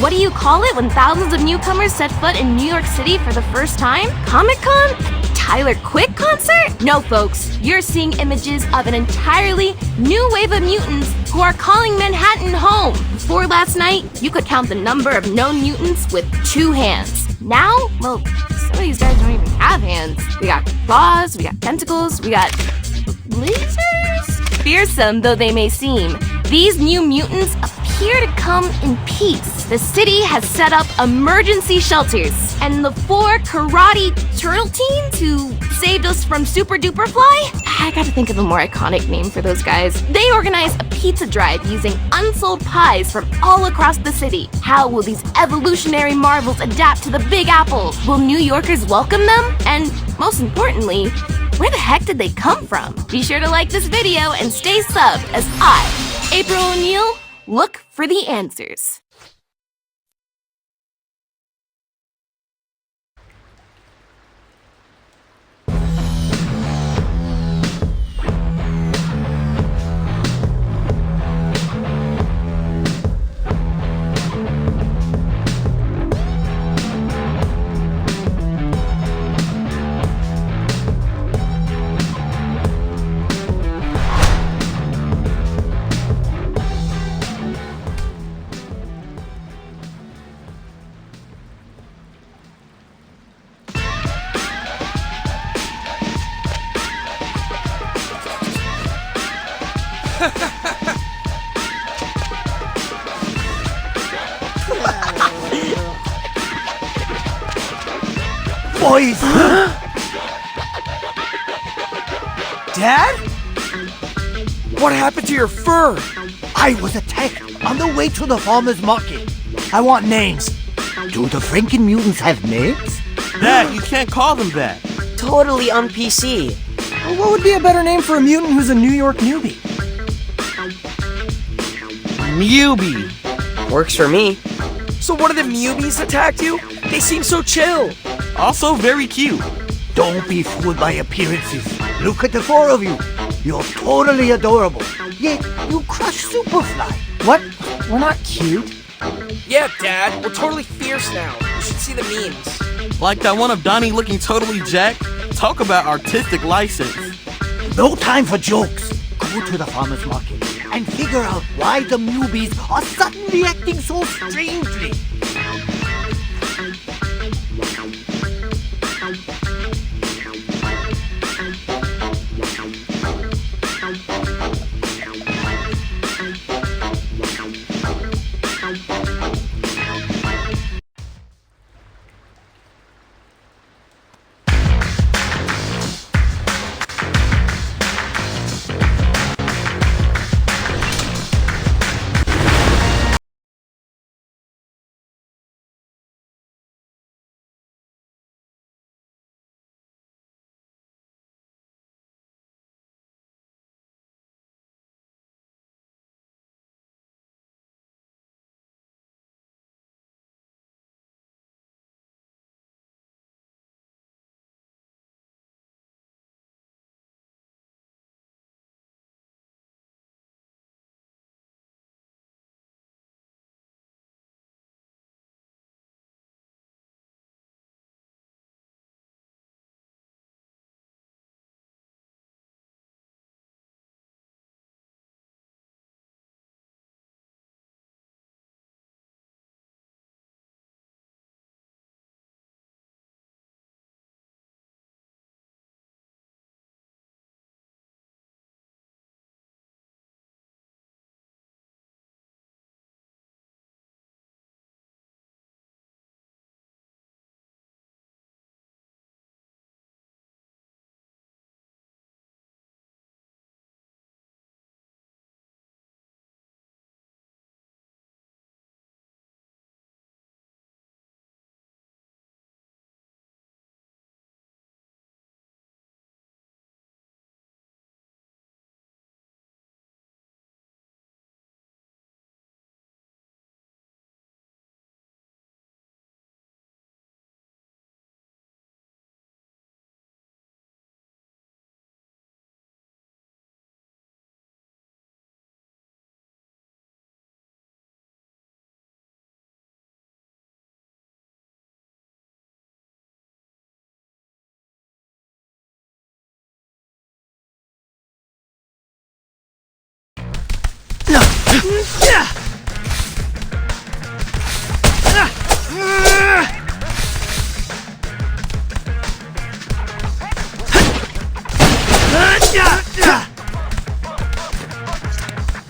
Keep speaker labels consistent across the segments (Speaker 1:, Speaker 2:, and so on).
Speaker 1: What do you call it when thousands of newcomers set foot in New York City for the first time? Comic-Con? Tyler Quick concert? No, folks. You're seeing images of an entirely new wave of mutants who are calling Manhattan home. Before last night, you could count the number of known mutants with 2 hands. Now, well, some of these guys don't even have hands. We got claws, we got tentacles, we got lasers? Fearsome though they may seem, these new mutants appear to come in peace. The city has set up emergency shelters, and the 4 karate turtle teens who saved us from Super Duper Fly? I gotta think of a more iconic name for those guys. They organized a pizza drive using unsold pies from all across the city. How will these evolutionary marvels adapt to the Big Apple? Will New Yorkers welcome them? And most importantly, where the heck did they come from? Be sure to like this video and stay subbed as I, April O'Neil, look for the answers.
Speaker 2: Boys! Dad? What happened to your fur?
Speaker 3: I was attacked on the way to the farmer's market.
Speaker 2: I want names.
Speaker 3: Do the Franken mutants have names?
Speaker 4: Dad, you can't call them that.
Speaker 5: Totally on PC.
Speaker 2: Well, what would be a better name for a mutant who's a New York newbie?
Speaker 4: Newbie.
Speaker 5: Works for me.
Speaker 2: So one of the newbies attacked you? They seem so chill.
Speaker 4: Also very cute.
Speaker 3: Don't be fooled by appearances. Look at the 4 of you. You're totally adorable. Yet you crush Superfly.
Speaker 2: What? We're not cute.
Speaker 6: Yeah, Dad, we're totally fierce now. You should see the memes.
Speaker 4: Like that one of Donnie looking totally jacked. Talk about artistic license.
Speaker 3: No time for jokes. Go to the farmer's market and figure out why the newbies are suddenly acting so strangely.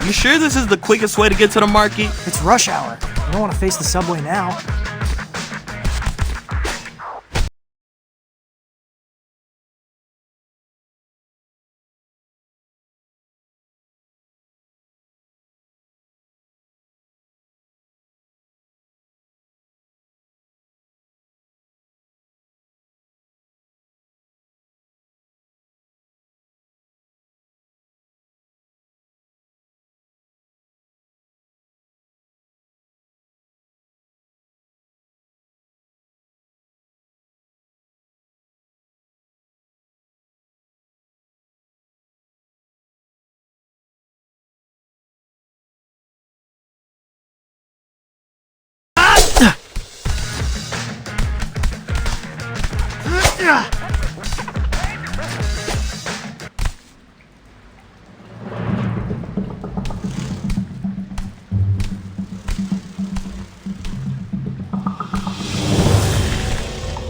Speaker 4: You sure this is the quickest way to get to the market?
Speaker 7: It's rush hour. I don't want to face the subway now.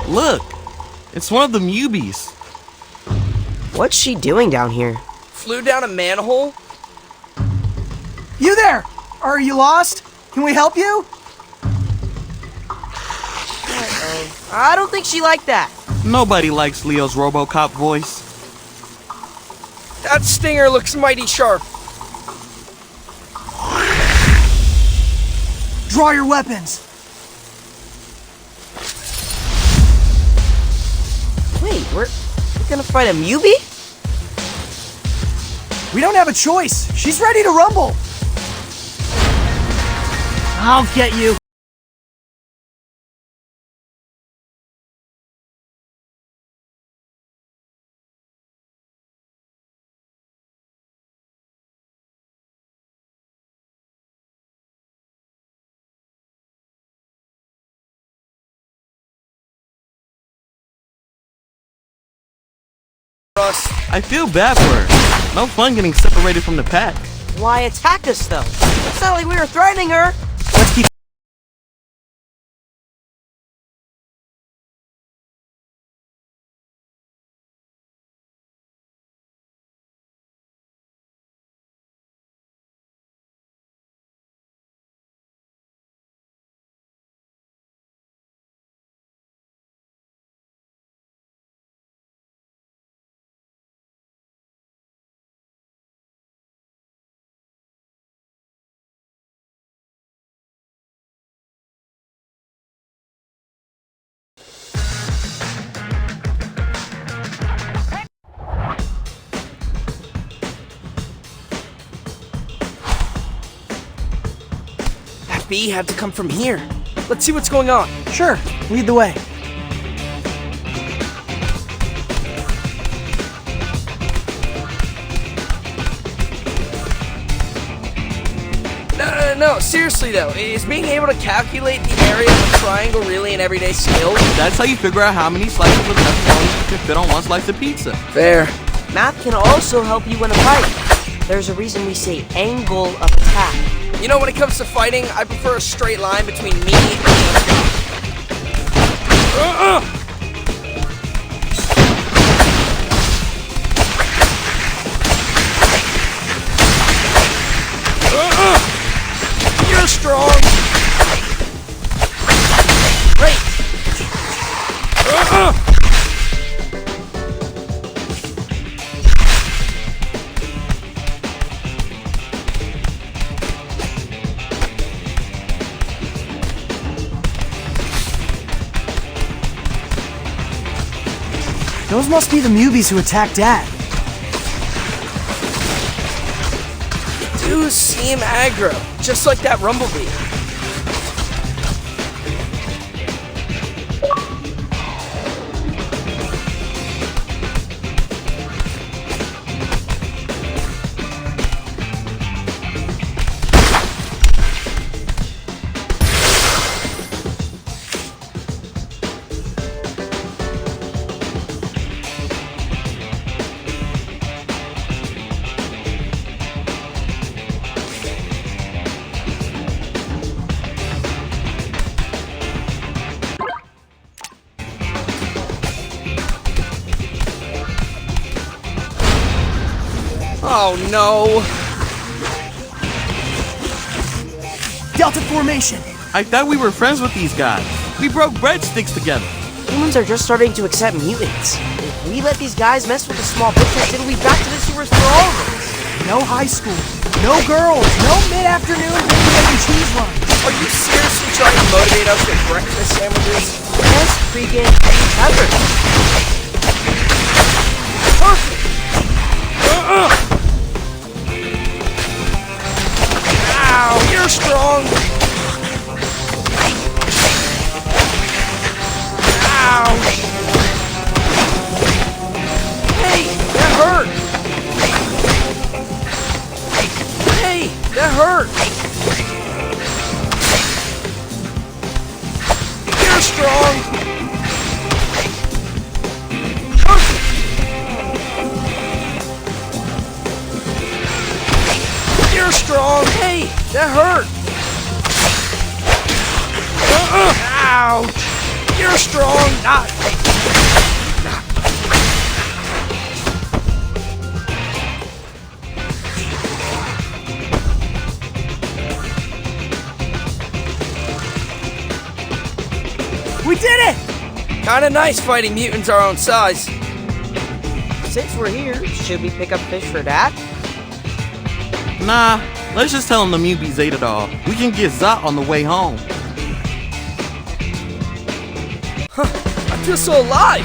Speaker 4: Look, it's one of the Mubies.
Speaker 5: What's she doing down here?
Speaker 6: Flew down a manhole?
Speaker 7: You there! Are you lost? Can we help you?
Speaker 5: I don't think she liked that.
Speaker 4: Nobody likes Leo's RoboCop voice.
Speaker 6: That stinger looks mighty sharp.
Speaker 7: Draw your weapons.
Speaker 5: Wait, we're gonna fight a Mubi?
Speaker 7: We don't have a choice. She's ready to rumble. I'll get you.
Speaker 6: Russ.
Speaker 4: I feel bad for her. No fun getting separated from the pack.
Speaker 5: Why attack us though? It's not like we were threatening her.
Speaker 7: Let's keep.
Speaker 6: That bee had to come from here. Let's see what's going on.
Speaker 7: Sure, lead the way.
Speaker 6: No, seriously though, is being able to calculate the area of a triangle really an everyday skill?
Speaker 4: That's how you figure out how many slices of pepperoni can fit on one slice of pizza.
Speaker 6: Fair.
Speaker 5: Math can also help you win a fight. There's a reason we say angle of attack.
Speaker 6: You know, when it comes to fighting, I prefer a straight line between me and the other guy. You're strong. Great.
Speaker 7: Those must be the Mubies who attacked Dad.
Speaker 6: Do seem aggro, just like that Rumblebee. Oh no!
Speaker 7: Delta formation.
Speaker 4: I thought we were friends with these guys. We broke breadsticks together.
Speaker 5: Humans are just starting to accept mutants. If we let these guys mess with the small butchers, it'll be back to the sewers for all of us.
Speaker 7: No high school. No girls. No mid-afternoon mac and cheese runs.
Speaker 6: Are you seriously trying to motivate us with breakfast sandwiches?
Speaker 5: Yes, pregame effort.
Speaker 6: Perfect! Ow, you're strong! Ouch! Hey, that hurt! Hey, that hurt! You're strong! Perfect! You're strong! Hey, that hurt! Ouch! You're strong!
Speaker 7: We did it!
Speaker 6: Kinda nice fighting mutants our own size.
Speaker 5: Since we're here, should we pick up fish for Dad?
Speaker 4: Nah, let's just tell him the Mubies ate it all. We can get Zot on the way home.
Speaker 6: I feel so alive!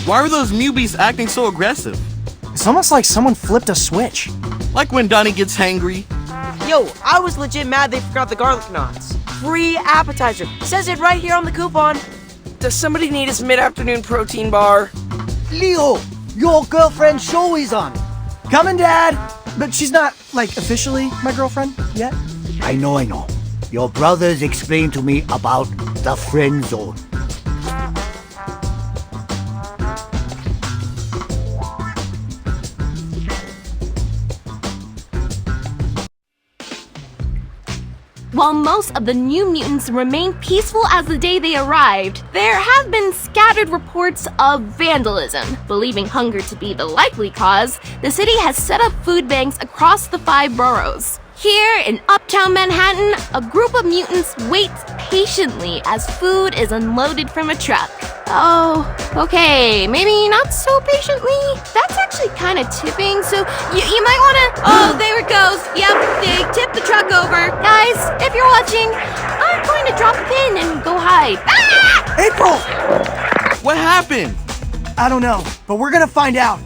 Speaker 4: Why are those Mubies acting so aggressive?
Speaker 7: It's almost like someone flipped a switch.
Speaker 4: Like when Donnie gets hangry.
Speaker 5: Yo, I was legit mad they forgot the garlic knots. Free appetizer. Says it right here on the coupon.
Speaker 6: Does somebody need his mid-afternoon protein bar?
Speaker 3: Leo, your girlfriend's show is on.
Speaker 7: Coming, Dad. But she's not, like, officially my girlfriend yet.
Speaker 3: I know. Your brothers explained to me about the friend zone.
Speaker 1: While most of the New Mutants remain peaceful as the day they arrived, there have been scattered reports of vandalism. Believing hunger to be the likely cause, the city has set up food banks across the 5 boroughs. Here in uptown Manhattan, a group of mutants waits patiently as food is unloaded from a truck. Oh, okay, maybe not so patiently. That's actually kind of tipping, so you might want to... Oh, there it goes. Yep, they tipped the truck over. Guys, if you're watching, I'm going to drop a pin and go hide. Ah!
Speaker 7: April!
Speaker 4: What happened?
Speaker 7: I don't know, but we're gonna find out.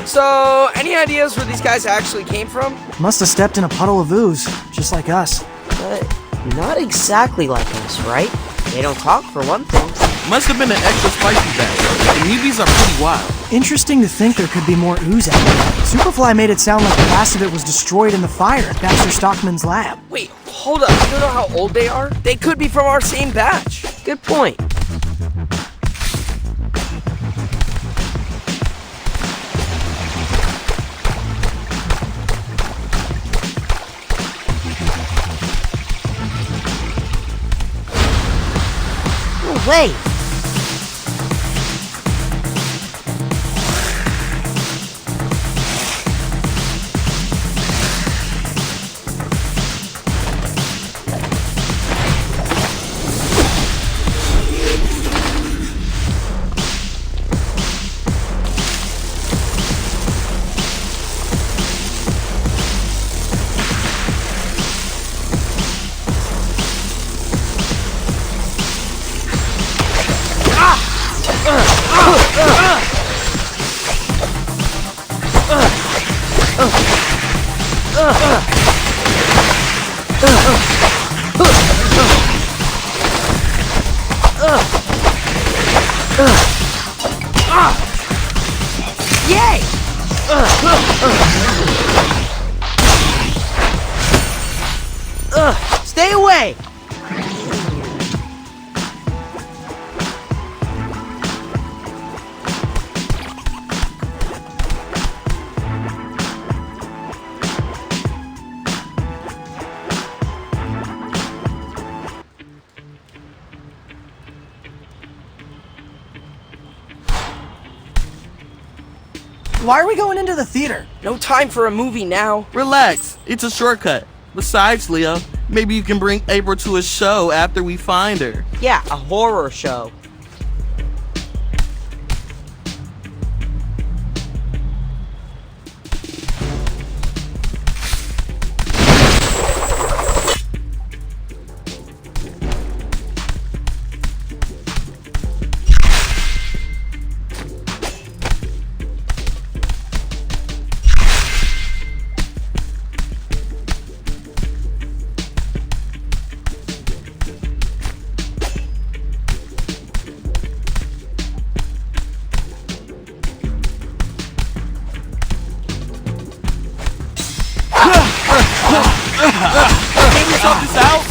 Speaker 6: So, any ideas where these guys actually came from?
Speaker 7: Must have stepped in a puddle of ooze, just like us.
Speaker 5: But not exactly like us, right? They don't talk for one thing.
Speaker 4: Must have been an extra spicy batch. The Mubies are pretty wild.
Speaker 7: Interesting to think there could be more ooze out there. Superfly made it sound like the last of it was destroyed in the fire at Baxter Stockman's lab.
Speaker 6: Wait, hold up. You don't know how old they are? They could be from our same batch.
Speaker 5: Good point. No way. Yay! Stay away!
Speaker 7: Why are we going into the theater?
Speaker 6: No time for a movie now.
Speaker 4: Relax, it's a shortcut. Besides, Leo, maybe you can bring April to a show after we find her.
Speaker 5: Yeah, a horror show.
Speaker 4: Can we sort this out?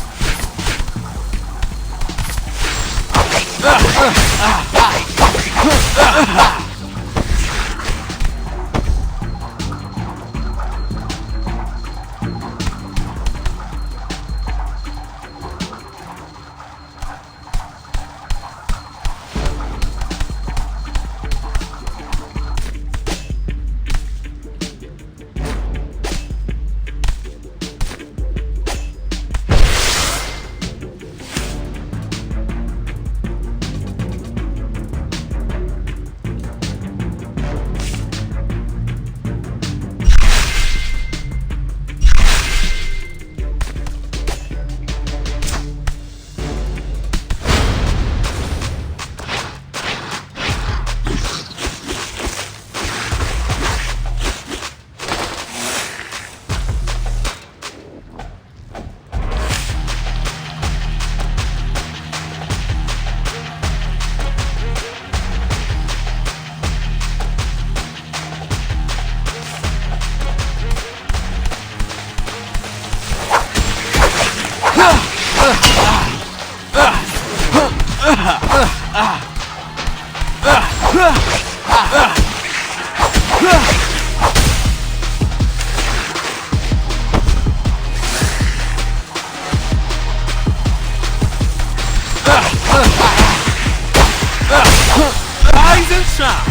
Speaker 4: Rise and shine.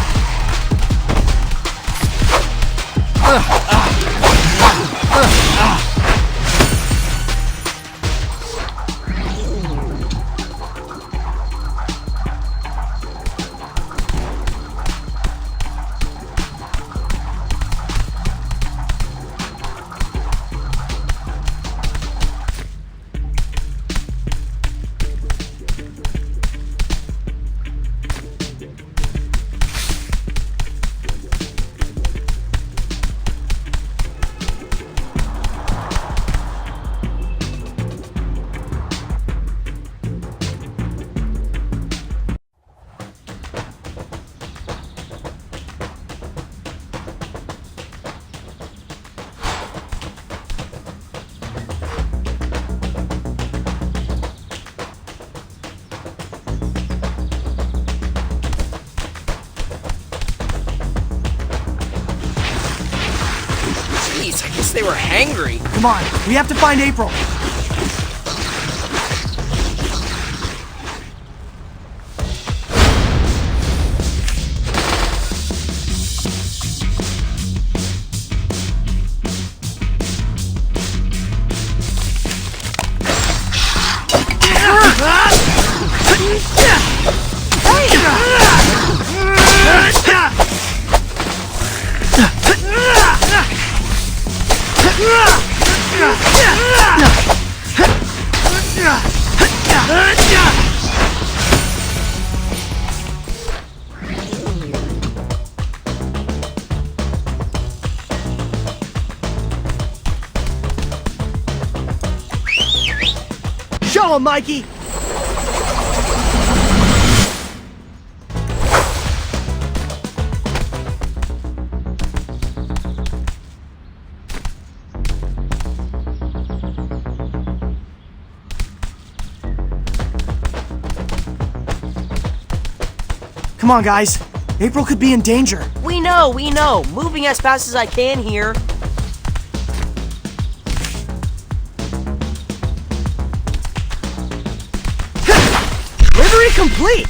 Speaker 6: Jeez, I guess they were hangry.
Speaker 7: Come on, we have to find April. Show 'em, Mikey! Come on, guys. April could be in danger.
Speaker 5: We know. Moving as fast as I can here.
Speaker 7: Delivery complete!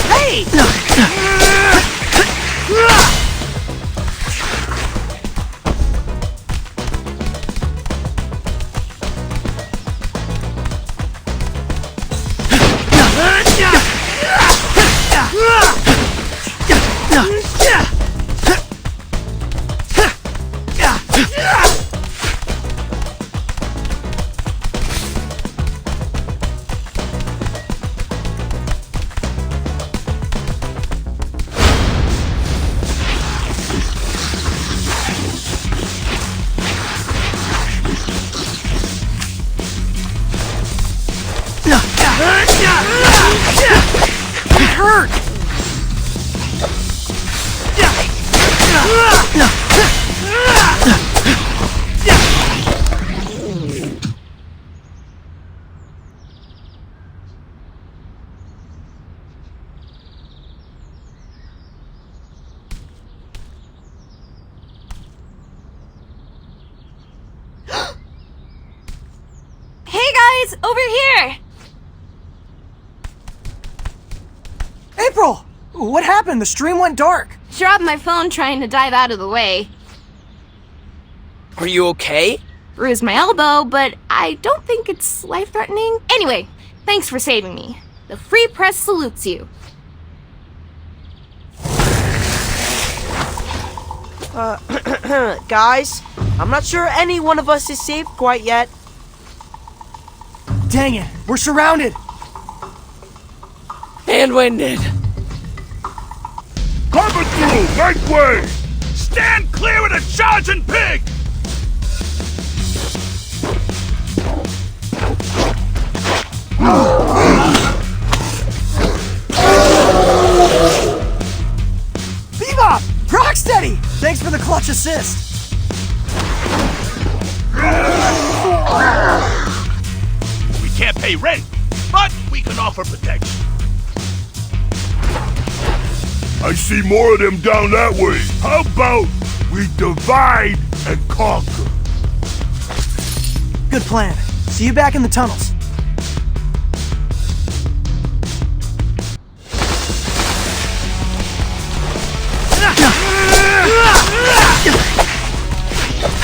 Speaker 7: Hey! It hurt!
Speaker 1: Hey guys, over here!
Speaker 7: April! What happened? The stream went dark.
Speaker 1: Dropped my phone trying to dive out of the way.
Speaker 6: Are you okay?
Speaker 1: Bruised my elbow, but I don't think it's life-threatening. Anyway, thanks for saving me. The Free Press salutes you.
Speaker 5: Guys, I'm not sure any one of us is safe quite yet.
Speaker 7: Dang it, we're surrounded.
Speaker 6: And winded.
Speaker 8: Coming through! Make way! Stand clear of the charging pig!
Speaker 7: Bebop! Rocksteady! Thanks for the clutch assist.
Speaker 8: We can't pay rent, but we can offer protection. I see more of them down that way. How about we divide and conquer?
Speaker 7: Good plan. See you back in the tunnels.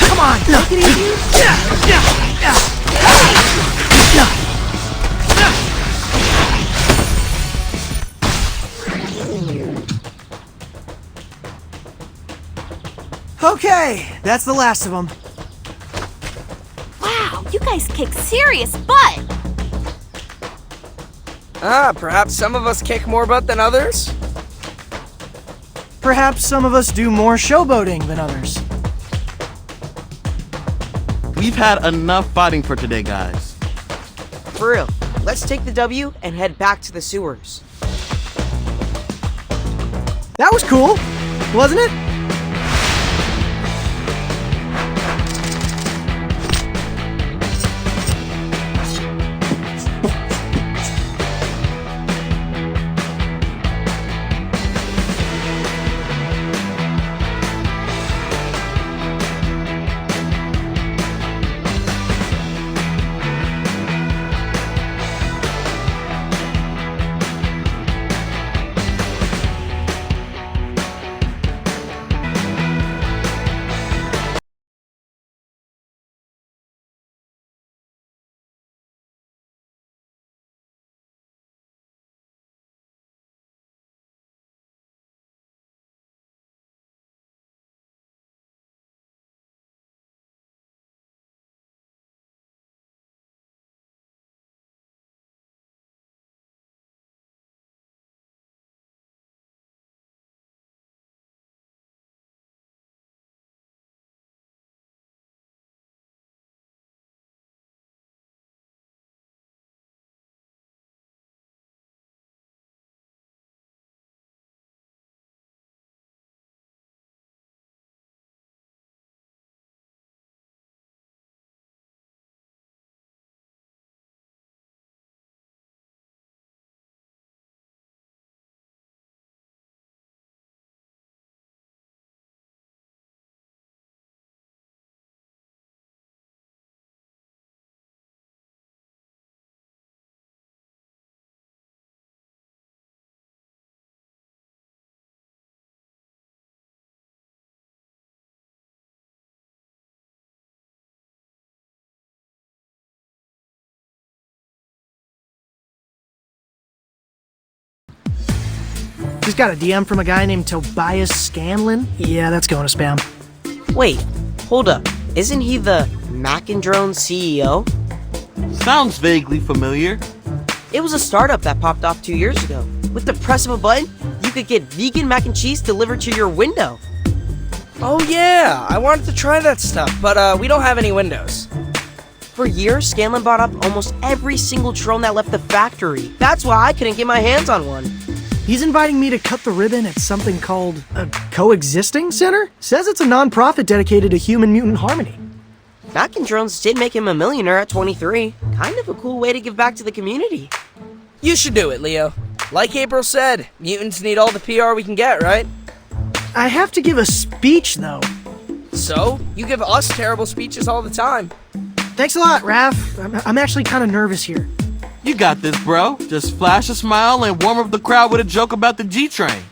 Speaker 7: Come on, take it easy. Okay, that's the last of them.
Speaker 1: Wow, you guys kick serious butt!
Speaker 6: Perhaps some of us kick more butt than others?
Speaker 7: Perhaps some of us do more showboating than others.
Speaker 4: We've had enough fighting for today, guys.
Speaker 5: For real, let's take the W and head back to the sewers.
Speaker 7: That was cool, wasn't it? Just got a DM from a guy named Tobias Scanlon. Yeah, that's going to spam.
Speaker 5: Wait, hold up. Isn't he the Mac and Drone CEO?
Speaker 4: Sounds vaguely familiar.
Speaker 5: It was a startup that popped off 2 years ago. With the press of a button, you could get vegan mac and cheese delivered to your window.
Speaker 6: Oh yeah, I wanted to try that stuff, but we don't have any windows.
Speaker 5: For years, Scanlon bought up almost every single drone that left the factory. That's why I couldn't get my hands on one.
Speaker 7: He's inviting me to cut the ribbon at something called a coexisting center? Says it's a non-profit dedicated to human-mutant harmony.
Speaker 5: Mac and Drones did make him a millionaire at 23. Kind of a cool way to give back to the community.
Speaker 6: You should do it, Leo. Like April said, mutants need all the PR we can get, right?
Speaker 7: I have to give a speech, though.
Speaker 6: So, you give us terrible speeches all the time.
Speaker 7: Thanks a lot, Raph. I'm actually kind of nervous here.
Speaker 4: You got this, bro. Just flash a smile and warm up the crowd with a joke about the G-Train.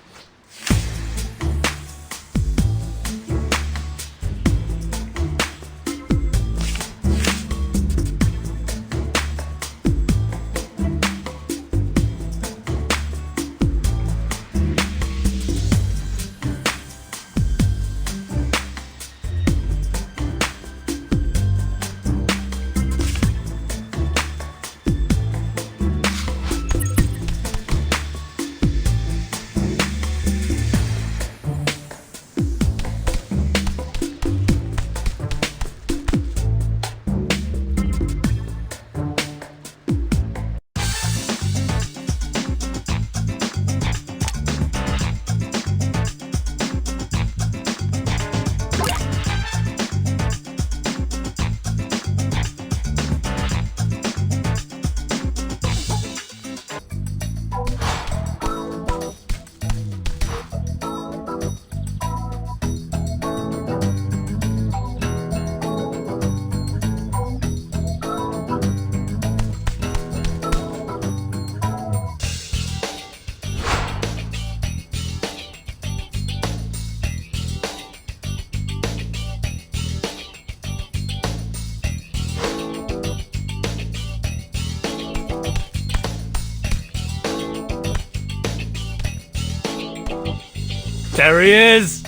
Speaker 9: There he is!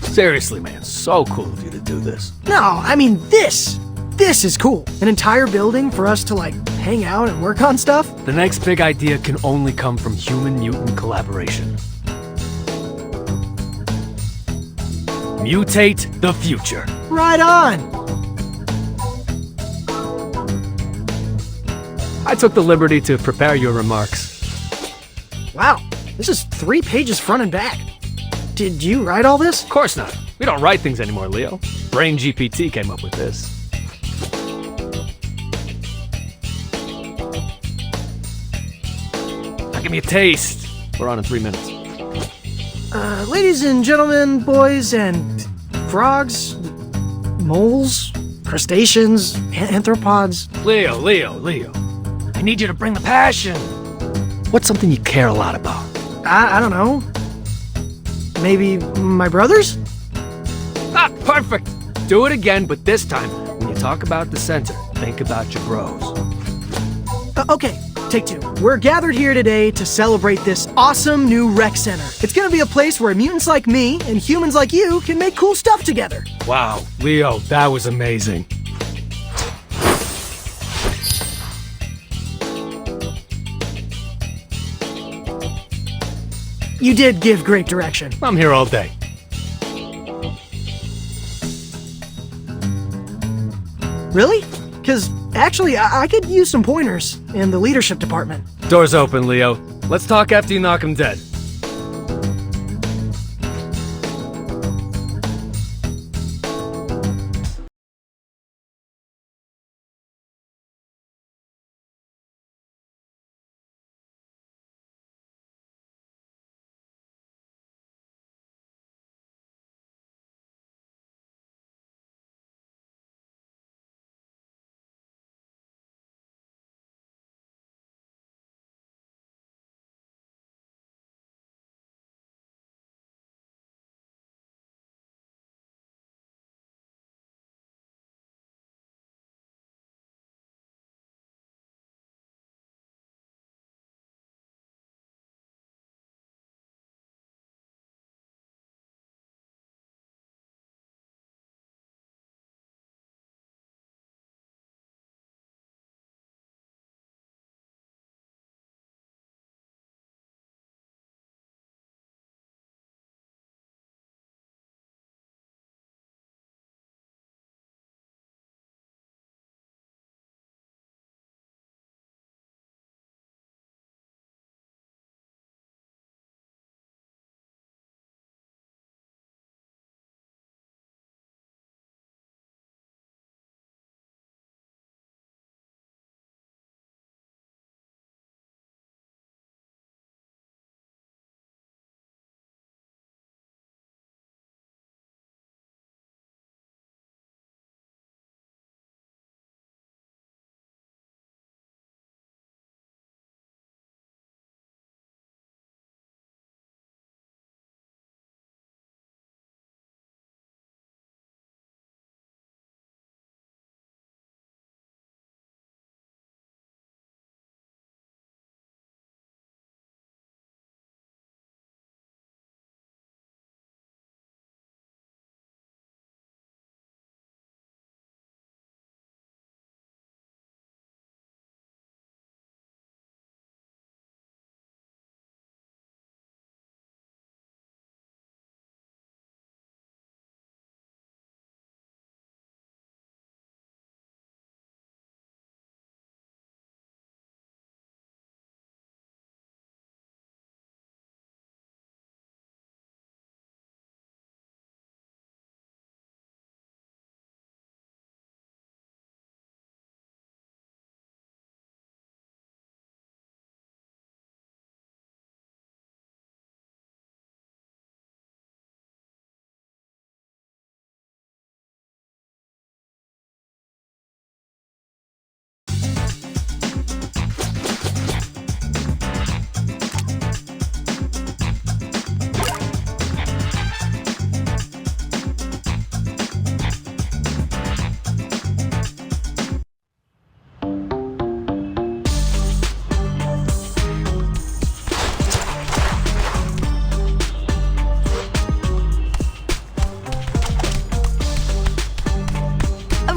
Speaker 9: Seriously, man, so cool of you to do this.
Speaker 7: No, I mean this. This is cool. An entire building for us to, like, hang out and work on stuff.
Speaker 9: The next big idea can only come from human-mutant collaboration. Mutate the future.
Speaker 7: Right on.
Speaker 9: I took the liberty to prepare your remarks.
Speaker 7: Wow, this is 3 pages front and back. Did you write all this?
Speaker 9: Of course not. We don't write things anymore, Leo. Brain GPT came up with this. Now give me a taste. We're on in 3 minutes.
Speaker 7: Ladies and gentlemen, boys and frogs, moles, crustaceans, anthropods.
Speaker 9: Leo. I need you to bring the passion. What's something you care a lot about?
Speaker 7: I don't know. Maybe my brothers?
Speaker 9: Ah, perfect! Do it again, but this time, when you talk about the center, think about your bros.
Speaker 7: Okay, take 2. We're gathered here today to celebrate this awesome new rec center. It's gonna be a place where mutants like me and humans like you can make cool stuff together.
Speaker 9: Wow, Leo, that was amazing.
Speaker 7: You did give great direction.
Speaker 9: I'm here all day.
Speaker 7: Really? Because actually, I could use some pointers in the leadership department.
Speaker 9: Door's open, Leo. Let's talk after you knock him dead.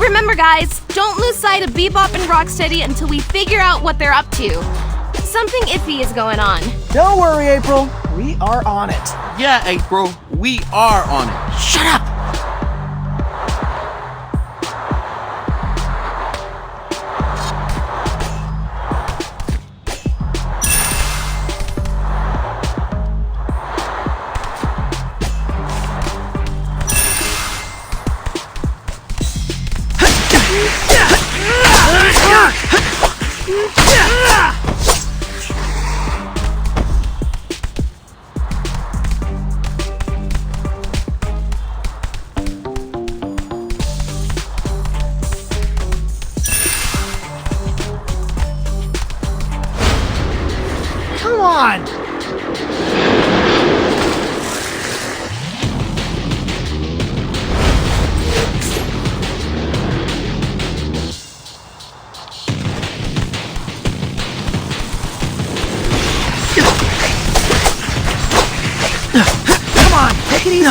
Speaker 1: Remember, guys, don't lose sight of Bebop and Rocksteady until we figure out what they're up to. Something iffy is going on.
Speaker 7: Don't worry, April. We are on it.
Speaker 4: Yeah, April, we are on it.
Speaker 5: Shut up!
Speaker 7: Come on! Come on, take it easy.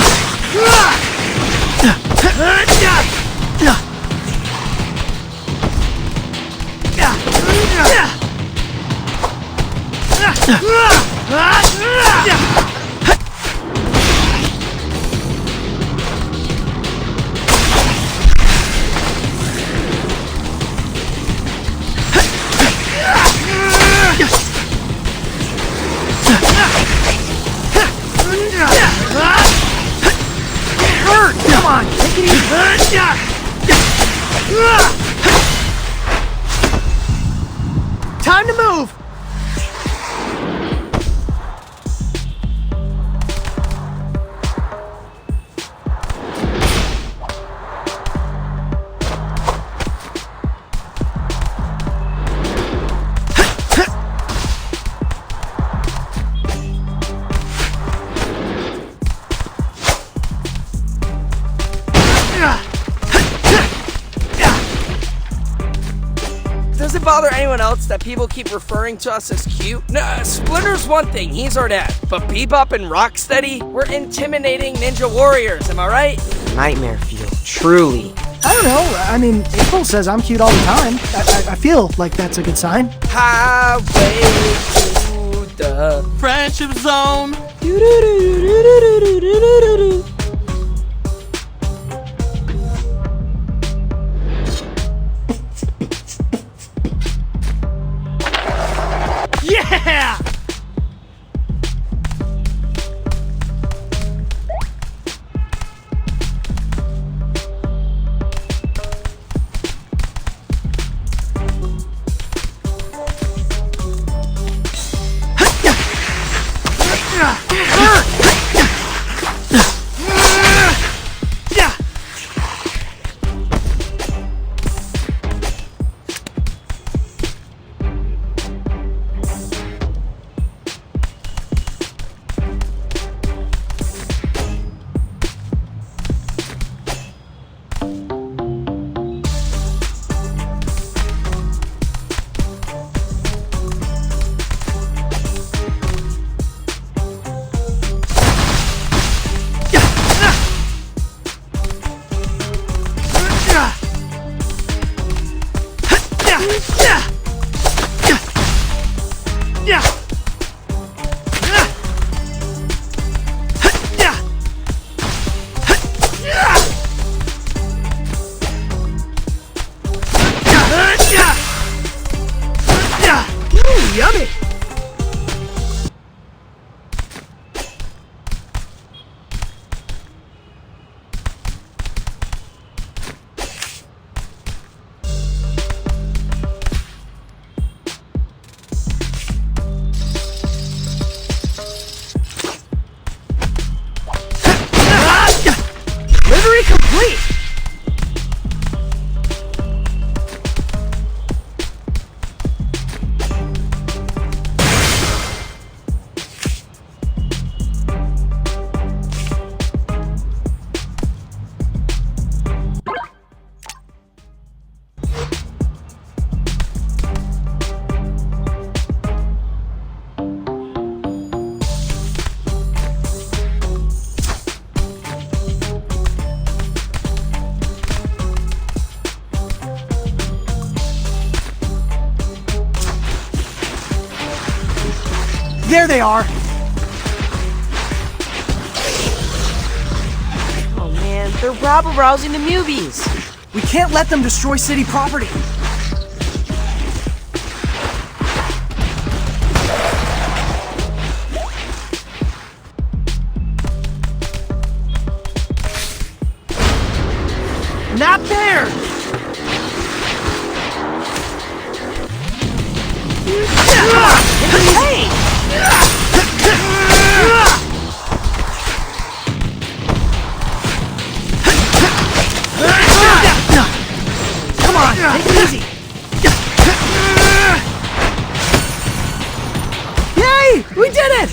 Speaker 7: Come on, take it easy. Time to move.
Speaker 6: Does it bother anyone else that people keep referring to us as cute? Nah, Splinter's one thing, he's our dad. But Bebop and Rocksteady, we're intimidating ninja warriors, am I right?
Speaker 5: Nightmare fuel, truly.
Speaker 7: I don't know. I mean, April says I'm cute all the time. I feel like that's a good sign.
Speaker 6: Highway to the
Speaker 4: Friendship zone.
Speaker 7: Yeah! Yummy! Delivery complete! There they are.
Speaker 5: Oh man, they're rabble-rousing the Mubies.
Speaker 7: We can't let them destroy city property. Not there!
Speaker 5: Hey!
Speaker 7: Come on, take it easy. Yay! We did it!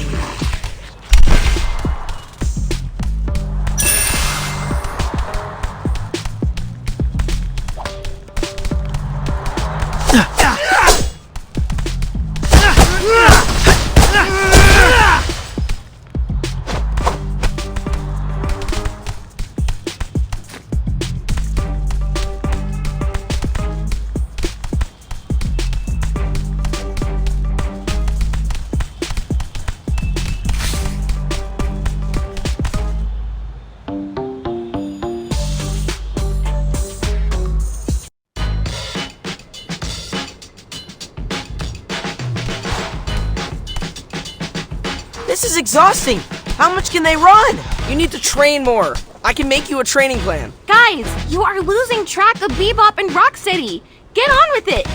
Speaker 5: This is exhausting. How much can they run?
Speaker 6: You need to train more. I can make you a training plan.
Speaker 1: Guys, you are losing track of Bebop and Rocksteady. Get on with it.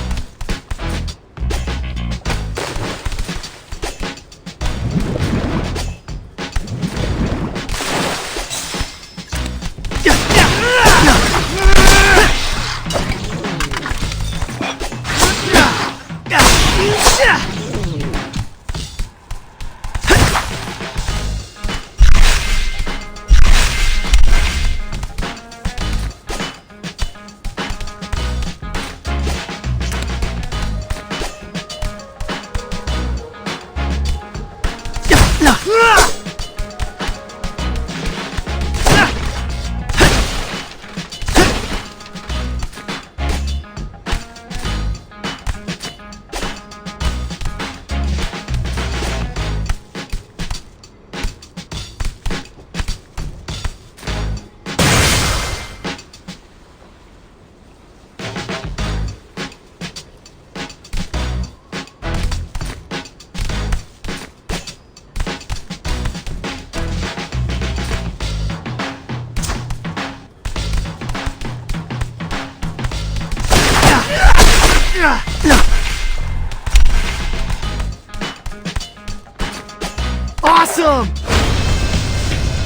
Speaker 7: Awesome!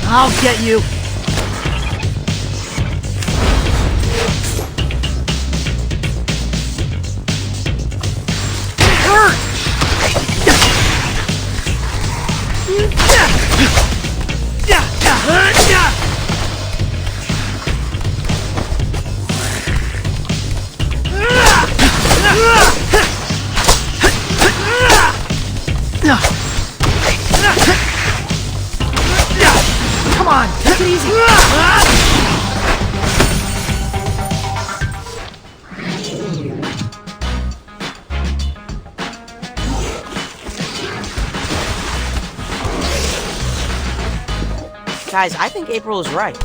Speaker 7: I'll get you. Come on, take it easy.
Speaker 5: Guys, I think April is right.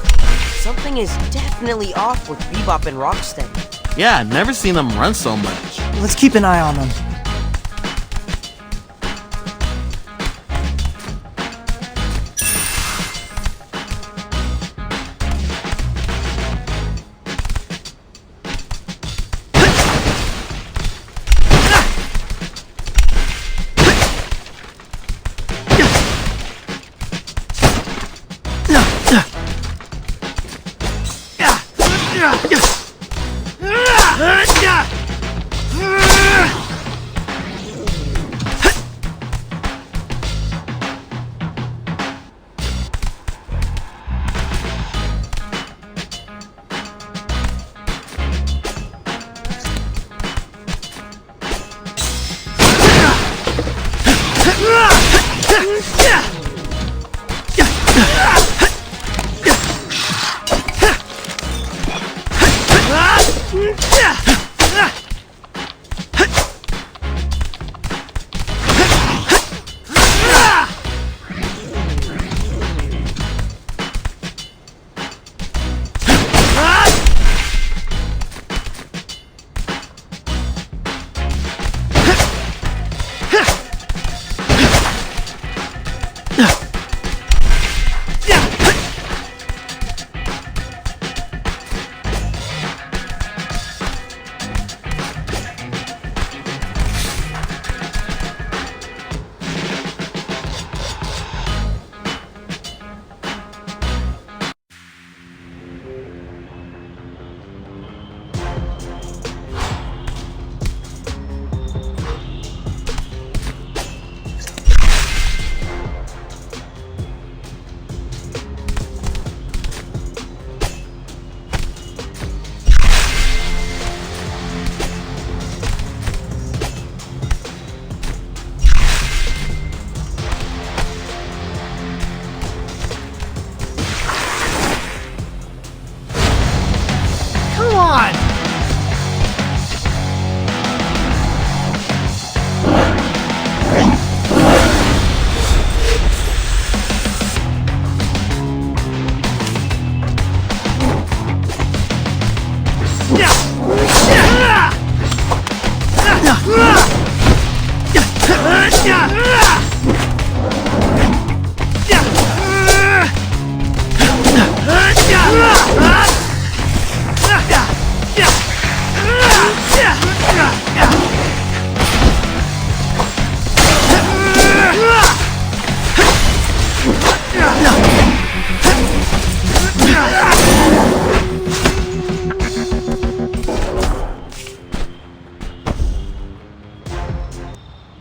Speaker 5: Something is definitely off with Bebop and Rocksteady.
Speaker 4: Yeah, I've never seen them run so much.
Speaker 7: Let's keep an eye on them.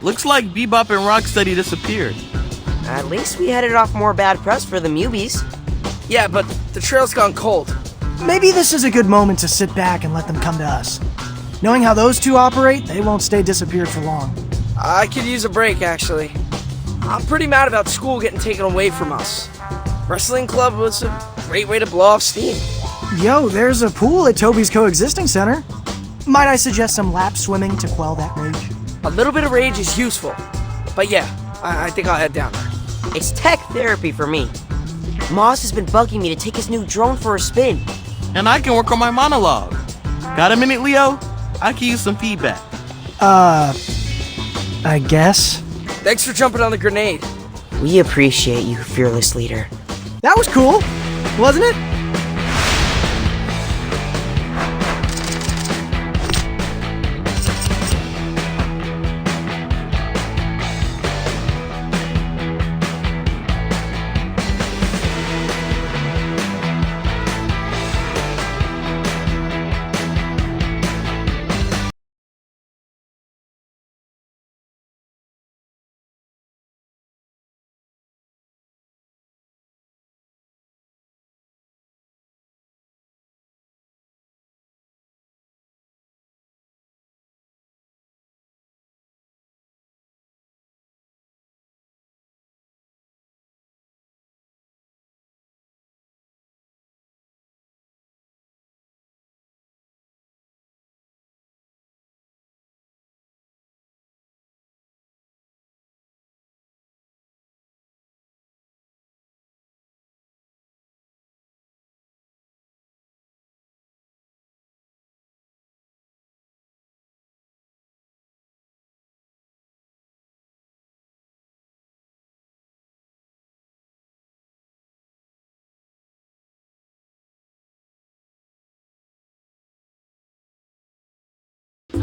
Speaker 4: Looks like Bebop and Rocksteady disappeared.
Speaker 5: At least we headed off more bad press for the Mubies.
Speaker 6: Yeah, but the trail's gone cold.
Speaker 7: Maybe this is a good moment to sit back and let them come to us. Knowing how those two operate, they won't stay disappeared for long.
Speaker 6: I could use a break, actually. I'm pretty mad about school getting taken away from us. Wrestling club was a great way to blow off steam.
Speaker 7: Yo, there's a pool at Toby's coexisting center. Might I suggest some lap swimming to quell that rage?
Speaker 6: A little bit of rage is useful. But yeah, I think I'll head down there.
Speaker 5: It's tech therapy for me. Moss has been bugging me to take his new drone for a spin.
Speaker 4: And I can work on my monologue. Got a minute, Leo? I can use some feedback.
Speaker 7: I guess.
Speaker 6: Thanks for jumping on the grenade.
Speaker 5: We appreciate you, fearless leader.
Speaker 7: That was cool, wasn't it?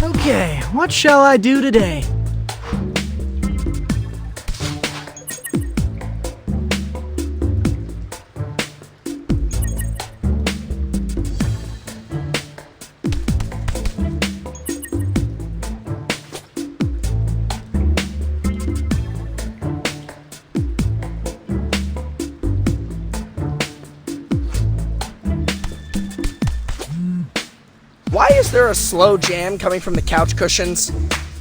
Speaker 7: Okay, what shall I do today?
Speaker 6: Why is there a slow jam coming from the couch cushions?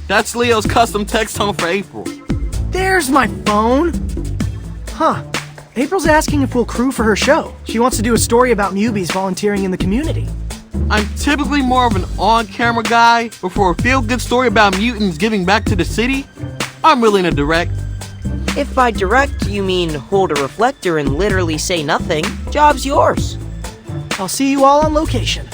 Speaker 4: That's Leo's custom text tone for April.
Speaker 7: There's my phone. Huh. April's asking if we'll crew for her show. She wants to do a story about newbies volunteering in the community.
Speaker 4: I'm typically more of an on-camera guy, but for a feel-good story about mutants giving back to the city, I'm willing to direct.
Speaker 5: If by direct you mean hold a reflector and literally say nothing, job's yours.
Speaker 7: I'll see you all on location.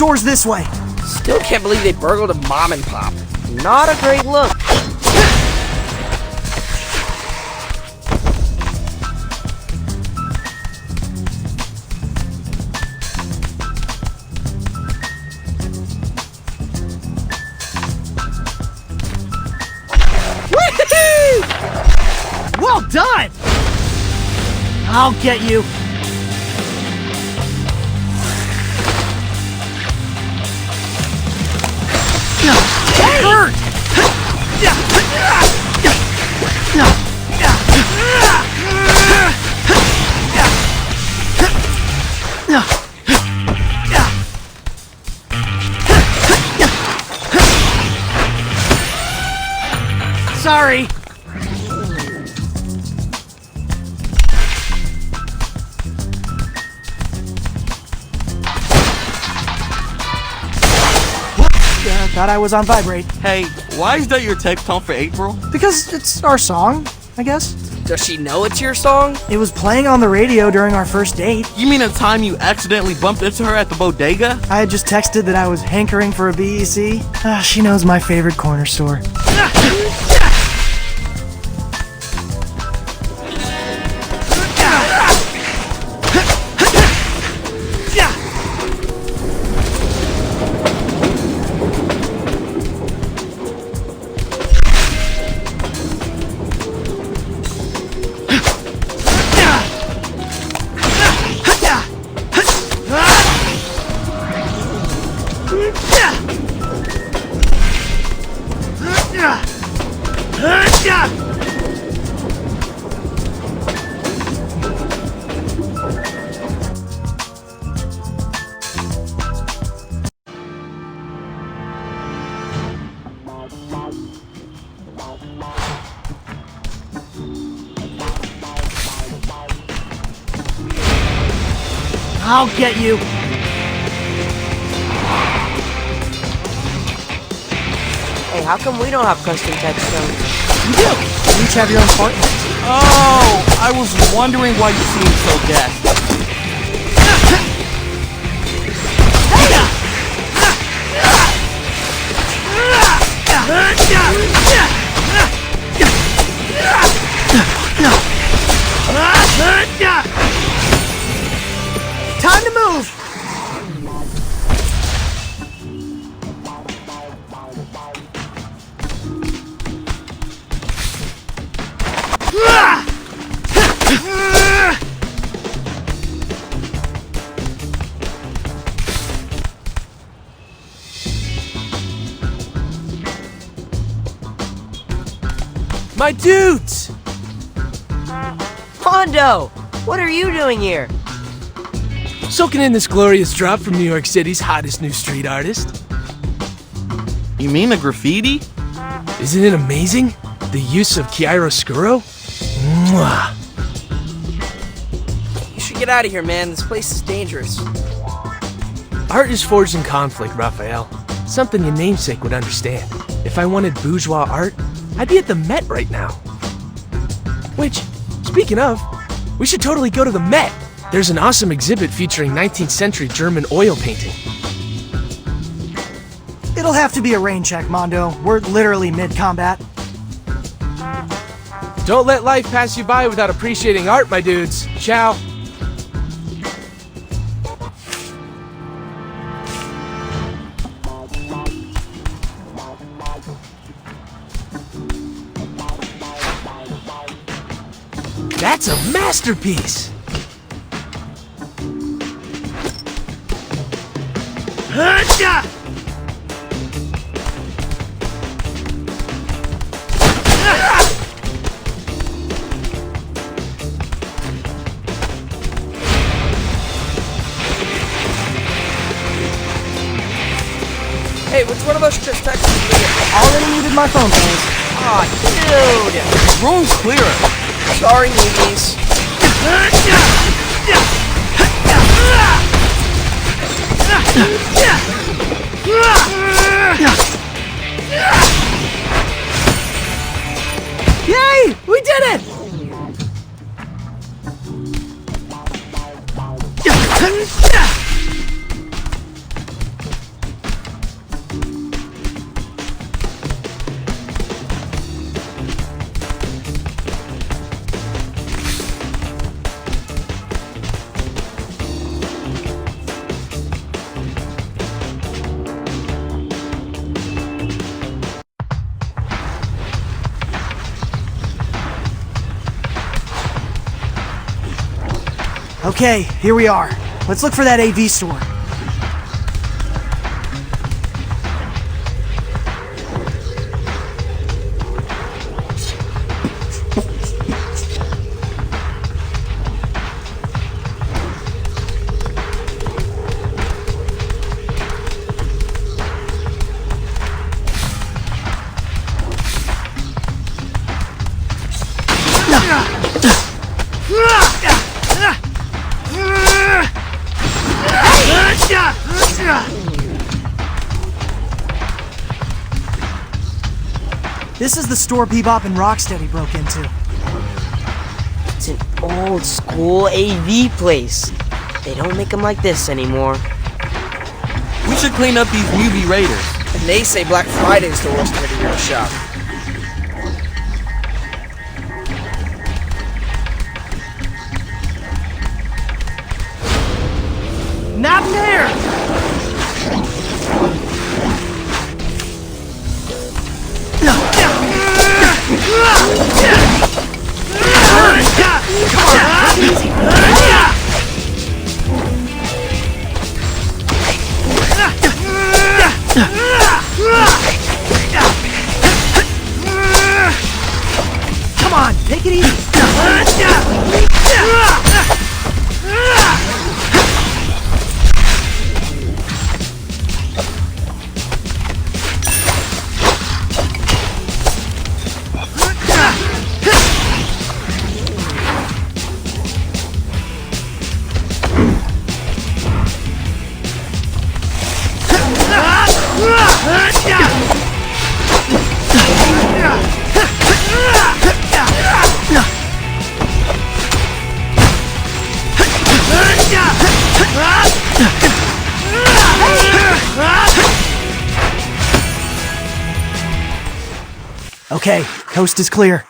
Speaker 7: store's this way.
Speaker 6: Still can't believe they burgled a mom and pop.
Speaker 5: Not a great look.
Speaker 7: Well done! I'll get you. Hurt! Sorry. Thought I was on vibrate.
Speaker 4: Hey, why is that your text tone for April?
Speaker 7: Because it's our song, I guess.
Speaker 6: Does she know it's your song?
Speaker 7: It was playing on the radio during our first date.
Speaker 4: You mean the time you accidentally bumped into her at the bodega?
Speaker 7: I had just texted that I was hankering for a BEC. She knows my favorite corner store. I'll get you.
Speaker 5: Hey, how come we don't have custom text tones?
Speaker 7: You do. You each have your own part.
Speaker 4: Oh, I was wondering why you seemed so gassed.
Speaker 7: Time to move.
Speaker 9: My dudes!
Speaker 5: Hondo! What are you doing here?
Speaker 9: Soaking in this glorious drop from New York City's hottest new street artist.
Speaker 4: You mean the graffiti?
Speaker 9: Isn't it amazing? The use of chiaroscuro? Mwah!
Speaker 6: You should get out of here, man. This place is dangerous.
Speaker 9: Art is forged in conflict, Raphael. Something your namesake would understand. If I wanted bourgeois art, I'd be at the Met right now. Which, speaking of, we should totally go to the Met. There's an awesome exhibit featuring 19th century German oil painting.
Speaker 7: It'll have to be a rain check, Mondo. We're literally mid-combat.
Speaker 9: Don't let life pass you by without appreciating art, my dudes. Ciao. That's a masterpiece!
Speaker 6: Hey, which one of us just texted me?
Speaker 7: Already muted my phone calls.
Speaker 5: Aw, dude!
Speaker 4: Room's clearer.
Speaker 6: Sorry, newbies.
Speaker 7: Yay! We did it! Okay, here we are. Let's look for that AV store. This is the store Bebop and Rocksteady broke into.
Speaker 5: It's an old school AV place. They don't make them like this anymore.
Speaker 4: We should clean up these newbie raiders.
Speaker 6: And they say Black Friday's the worst video shop.
Speaker 7: Not there! Come on, take it easy. Okay, coast is clear.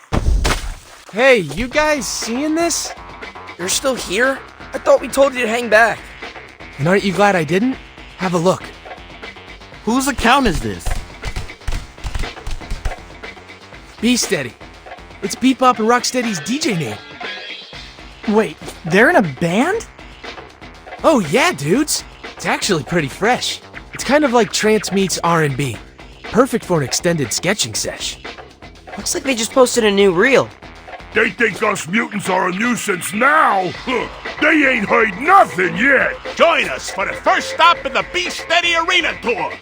Speaker 9: Hey, you guys seeing this?
Speaker 6: You're still here? I thought we told you to hang back.
Speaker 9: And aren't you glad I didn't? Have a look.
Speaker 4: Whose account is this?
Speaker 9: Be Steady. It's Bebop and Rocksteady's DJ name.
Speaker 7: Wait, they're in a band?
Speaker 9: Oh yeah, dudes. It's actually pretty fresh. It's kind of like trance meets R&B. Perfect for an extended sketching sesh.
Speaker 5: Looks like they just posted a new reel.
Speaker 8: They think us mutants are a nuisance now? Huh. They ain't heard nothing yet.
Speaker 10: Join us for the first stop in the Be Steady Arena Tour.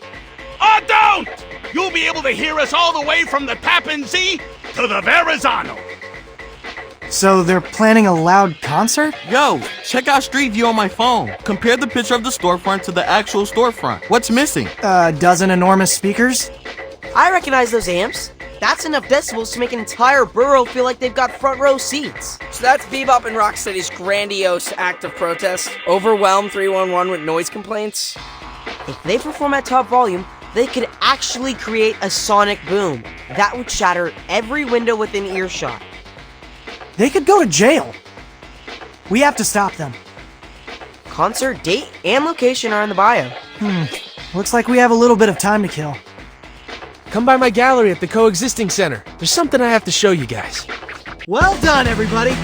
Speaker 10: Or don't! You'll be able to hear us all the way from the Tappan Zee to the Verrazano.
Speaker 7: So they're planning a loud concert?
Speaker 4: Yo, check out Street View on my phone. Compare the picture of the storefront to the actual storefront. What's missing?
Speaker 7: A dozen enormous speakers?
Speaker 5: I recognize those amps. That's enough decibels to make an entire borough feel like they've got front row seats.
Speaker 6: So that's Bebop and Rocksteady's grandiose act of protest. Overwhelm 311 with noise complaints.
Speaker 5: If they perform at top volume, they could actually create a sonic boom. That would shatter every window within earshot.
Speaker 7: They could go to jail. We have to stop them.
Speaker 5: Concert date and location are in the bio.
Speaker 7: Looks like we have a little bit of time to kill.
Speaker 9: Come by my gallery at the Coexisting Center. There's something I have to show you guys.
Speaker 7: Well done, everybody!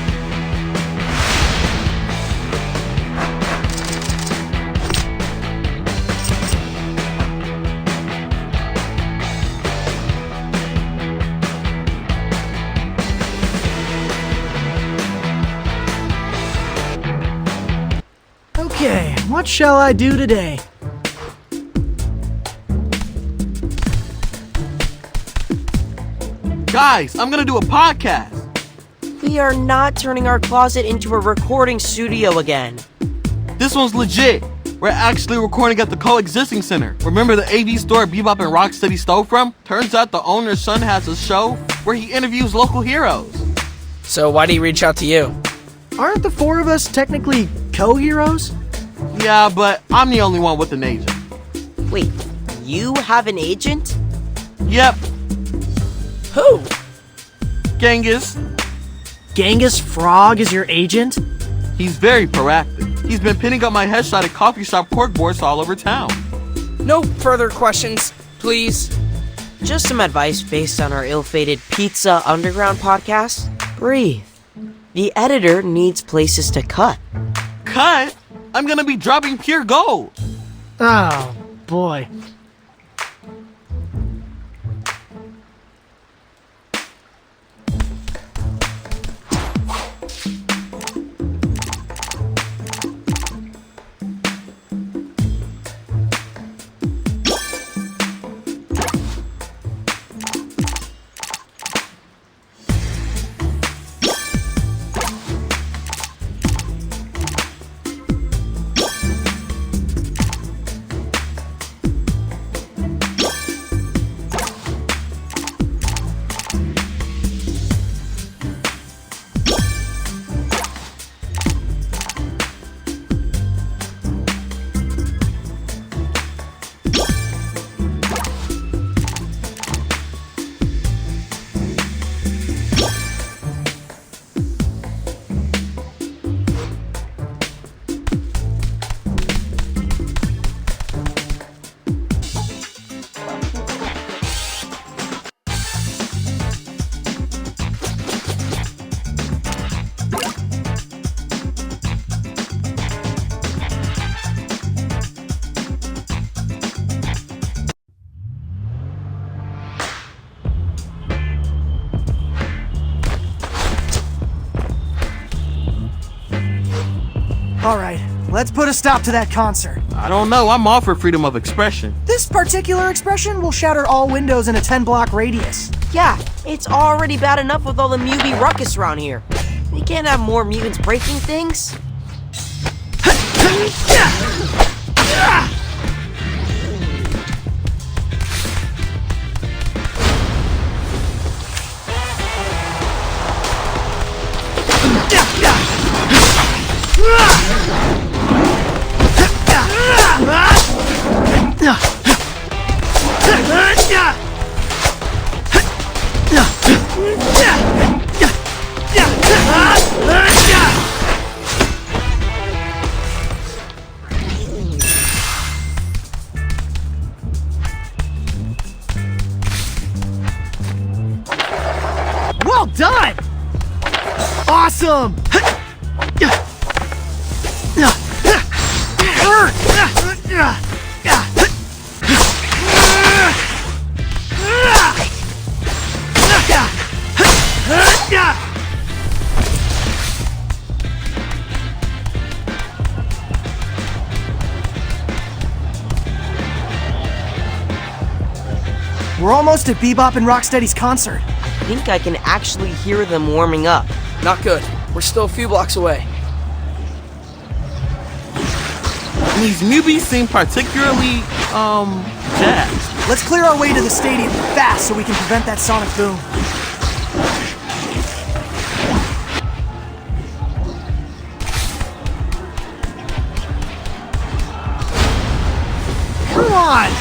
Speaker 7: Okay, what shall I do today?
Speaker 4: Guys, I'm gonna do a podcast.
Speaker 5: We are not turning our closet into a recording studio again.
Speaker 4: This one's legit. We're actually recording at the Coexisting Center. Remember the AV store Bebop and Rocksteady stole from? Turns out the owner's son has a show where he interviews local heroes.
Speaker 6: So why do he reach out to you?
Speaker 7: Aren't the four of us technically co-heroes?
Speaker 4: Yeah, but I'm the only one with an agent.
Speaker 5: Wait, you have an agent?
Speaker 4: Yep,
Speaker 6: Who?
Speaker 4: Genghis.
Speaker 7: Genghis Frog is your agent?
Speaker 4: He's very proactive. He's been pinning up my headshot at coffee shop corkboards all over town.
Speaker 6: No further questions, please.
Speaker 5: Just some advice based on our ill-fated Pizza Underground podcast. Breathe. The editor needs places to cut.
Speaker 4: cut, I'm gonna be dropping pure gold.
Speaker 7: Oh, boy. Alright, let's put a stop to that concert.
Speaker 4: I don't know, I'm all for freedom of expression.
Speaker 7: This particular expression will shatter all windows in a 10-block radius.
Speaker 5: Yeah, it's already bad enough with all the mutant ruckus around here. We can't have more mutants breaking things.
Speaker 7: Well done! Awesome! We're almost at Bebop and Rocksteady's concert.
Speaker 5: I think I can actually hear them warming up.
Speaker 6: Not good. We're still a few blocks away.
Speaker 4: These newbies seem particularly, jazzed.
Speaker 7: Let's clear our way to the stadium fast so we can prevent that sonic boom. Come on!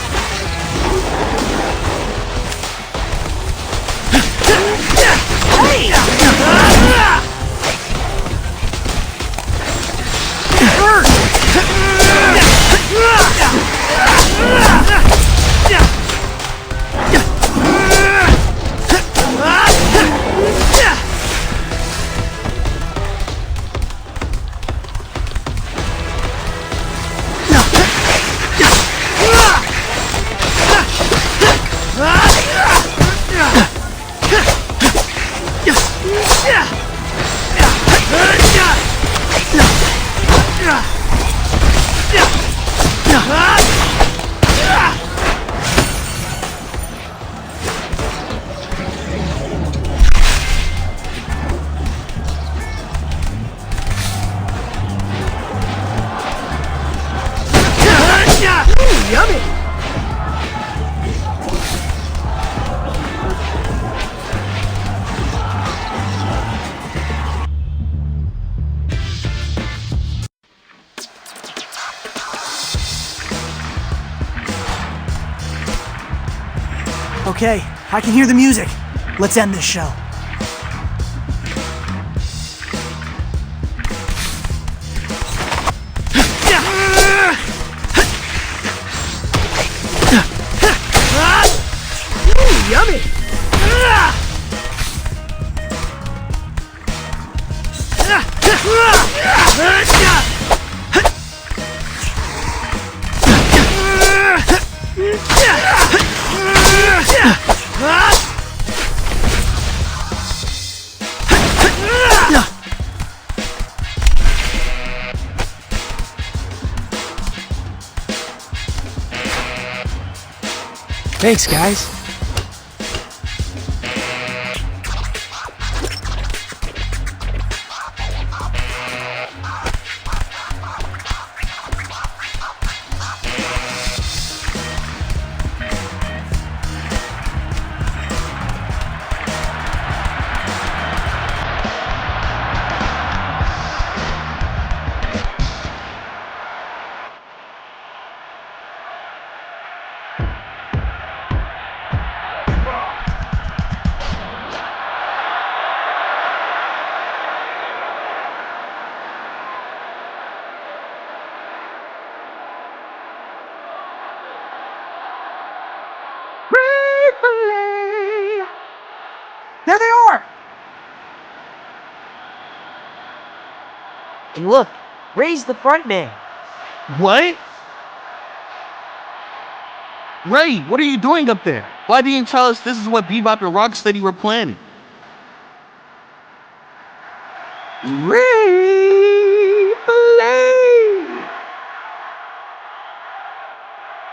Speaker 7: Yummy! Okay, I can hear the music. Let's end this show. Yummy!
Speaker 9: Thanks, guys.
Speaker 7: There they are!
Speaker 5: And look, Ray's the front man.
Speaker 4: What? Ray, what are you doing up there? Why didn't you tell us this is what Bebop and Rocksteady were planning?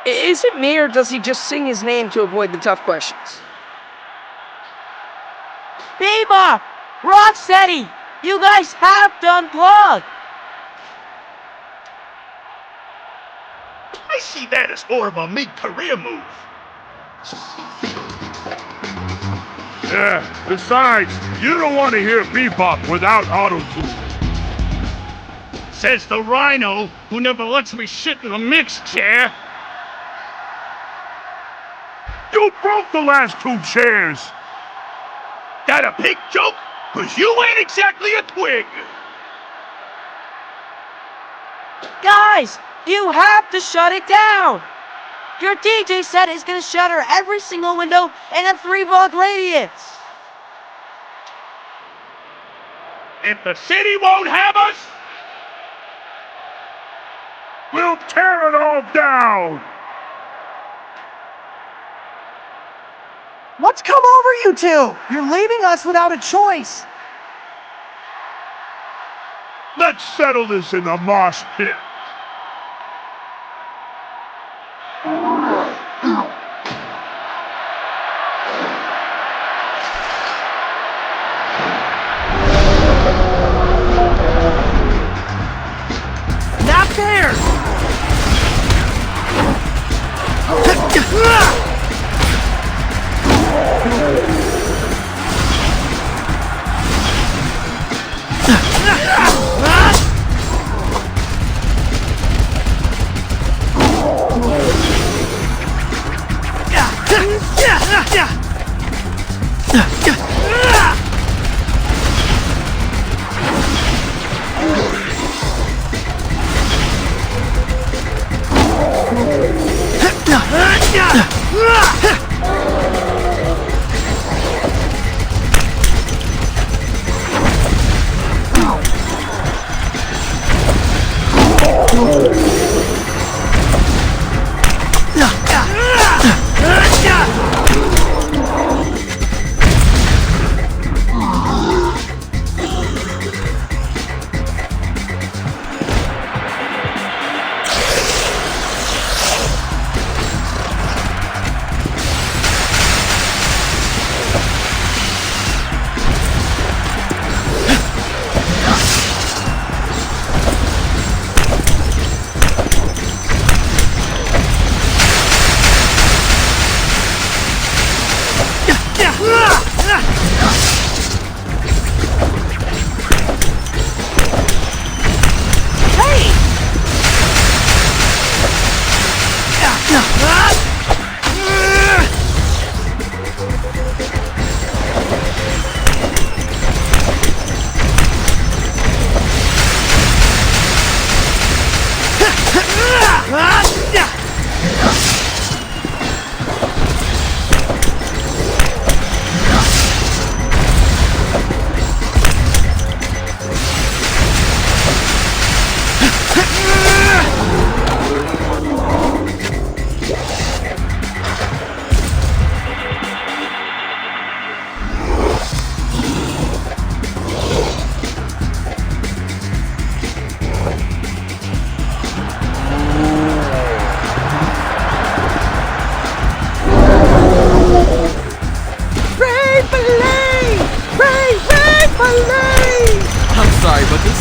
Speaker 6: Is it me, or does he just sing his name to avoid the tough questions?
Speaker 5: Bebop! Rocksteady! You guys have to unplug!
Speaker 10: I see that as more of a mid-career move.
Speaker 8: Yeah, besides, you don't want to hear Bebop without auto-tune.
Speaker 10: Says the rhino who never lets me sit in the mix chair.
Speaker 8: You broke the last 2 chairs!
Speaker 10: Got a pig joke? 'Cause you ain't exactly a twig.
Speaker 5: Guys! You have to shut it down! Your DJ set is gonna shatter every single window in a 3-block radius!
Speaker 10: If the city won't have us,
Speaker 8: We'll tear it all down!
Speaker 7: What's come over you two? You're leaving us without a choice.
Speaker 8: Let's settle this in the mosh pit.
Speaker 7: Not fair!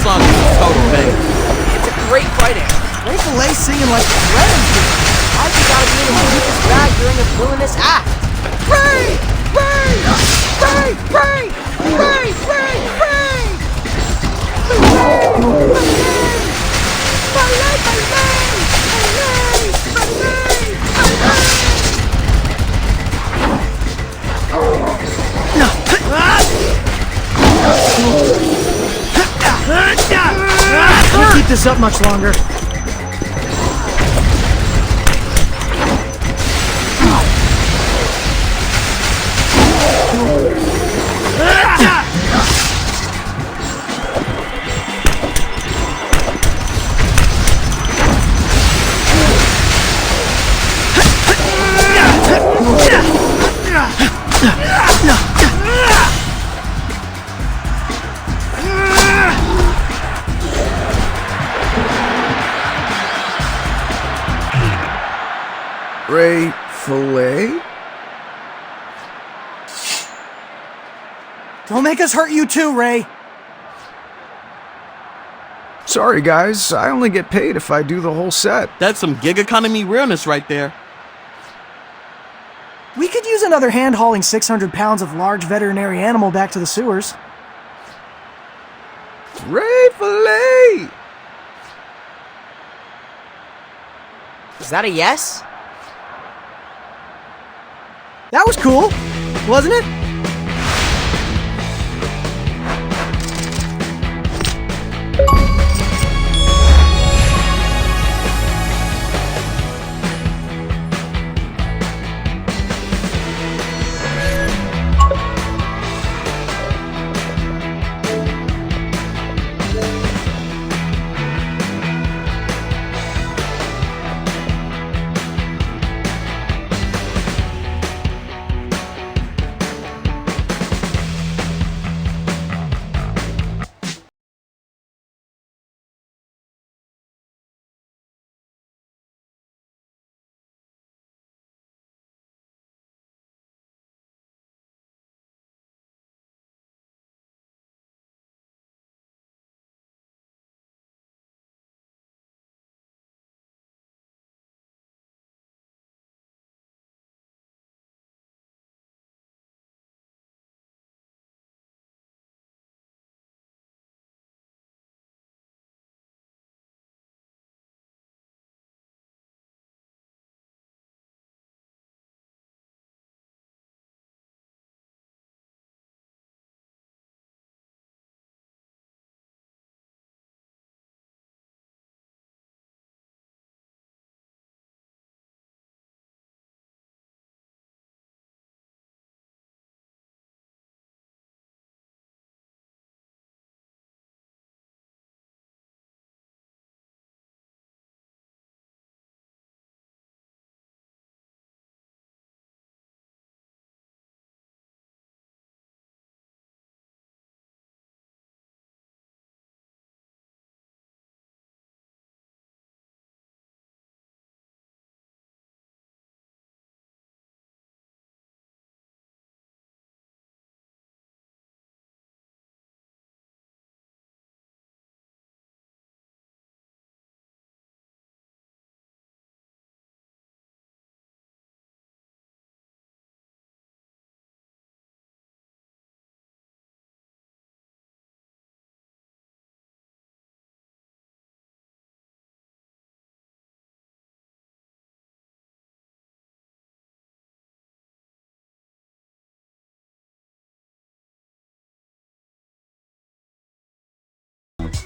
Speaker 4: song is a total banger.
Speaker 6: It's a great fight anthem.
Speaker 7: Ray Fillet singing like Lemon.
Speaker 5: Why'd you gotta be in a deepest bag during a villainous act?
Speaker 7: Ray! Ray! Ray! Ray! Ray! Ray! Ray! Can't keep this up much longer.
Speaker 2: Ray Fillet?
Speaker 7: Don't make us hurt you too, Ray.
Speaker 2: Sorry, guys. I only get paid if I do the whole set.
Speaker 4: That's some gig economy realness right there.
Speaker 7: We could use another hand hauling 600 pounds of large veterinary animal back to the sewers.
Speaker 2: Ray Fillet!
Speaker 5: Is that a yes?
Speaker 7: That was cool, wasn't it?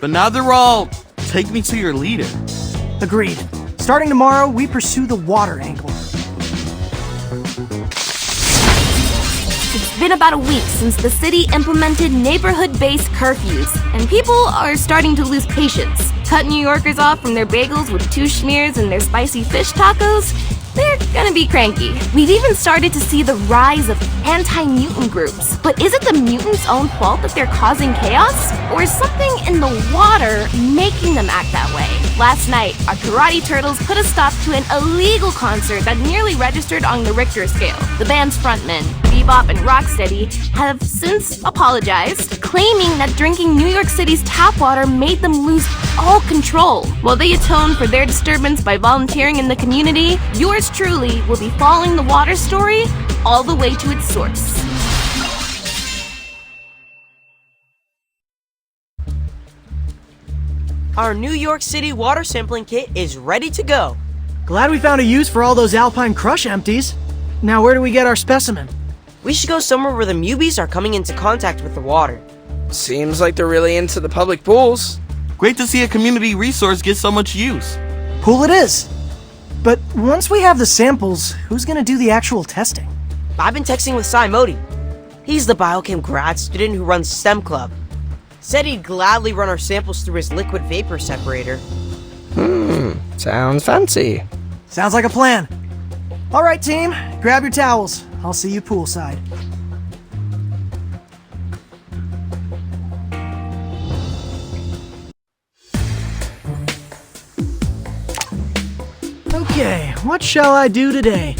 Speaker 4: But now they're all, take me to your leader.
Speaker 7: Agreed. Starting tomorrow, we pursue the water angle.
Speaker 1: It's been about a week since the city implemented neighborhood-based curfews, and people are starting to lose patience. Cut New Yorkers off from their bagels with 2 schmears and their spicy fish tacos? They're gonna be cranky. We've even started to see the rise of anti-mutant groups. But is it the mutants' own fault that they're causing chaos? Or is something in the water making them act that way? Last night, our karate turtles put a stop to an illegal concert that nearly registered on the Richter scale. The band's frontman, Bebop and Rocksteady have since apologized, claiming that drinking New York City's tap water made them lose all control. While they atone for their disturbance by volunteering in the community, yours truly will be following the water story all the way to its source.
Speaker 5: Our New York City water sampling kit is ready to go.
Speaker 7: Glad we found a use for all those Alpine Crush empties. Now where do we get our specimen?
Speaker 5: We should go somewhere where the Mubies are coming into contact with the water.
Speaker 6: Seems like they're really into the public pools.
Speaker 4: Great to see a community resource get so much use.
Speaker 7: Pool it is. But once we have the samples, who's gonna do the actual testing?
Speaker 5: I've been texting with Sai Modi. He's the biochem grad student who runs STEM Club. Said he'd gladly run our samples through his liquid vapor separator.
Speaker 6: Sounds fancy.
Speaker 7: Sounds like a plan. All right, team, grab your towels. I'll see you poolside. Okay, what shall I do today?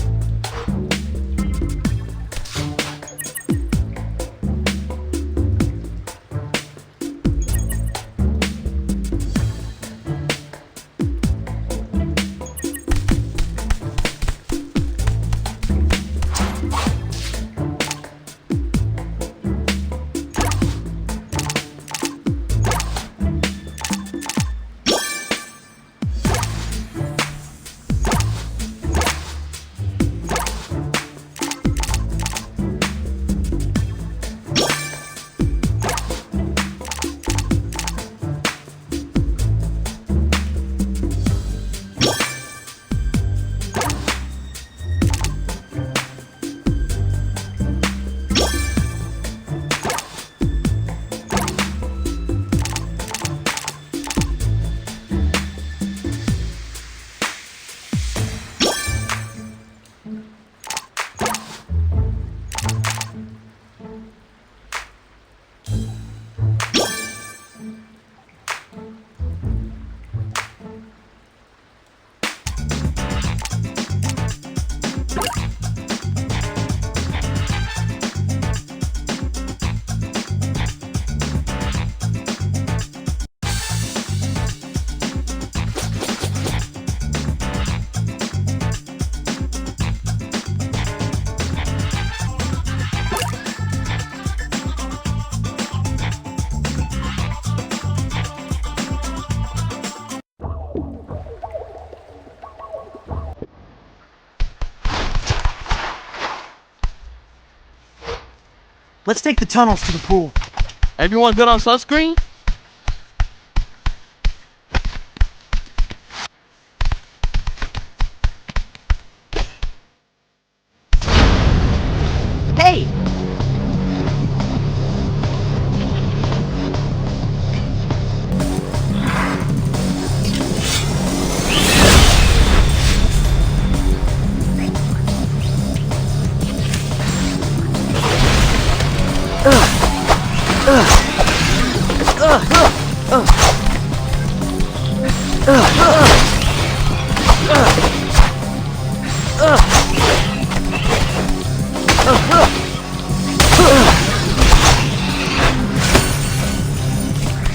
Speaker 7: Let's take the tunnels to the pool.
Speaker 4: Everyone good on sunscreen?
Speaker 5: Hey!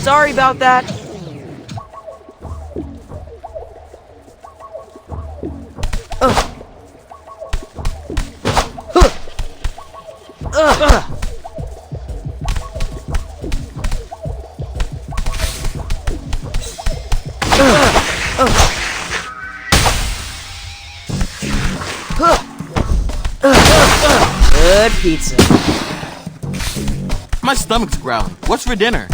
Speaker 5: Sorry about that. Good pizza.
Speaker 4: My stomach's growling. What's for dinner?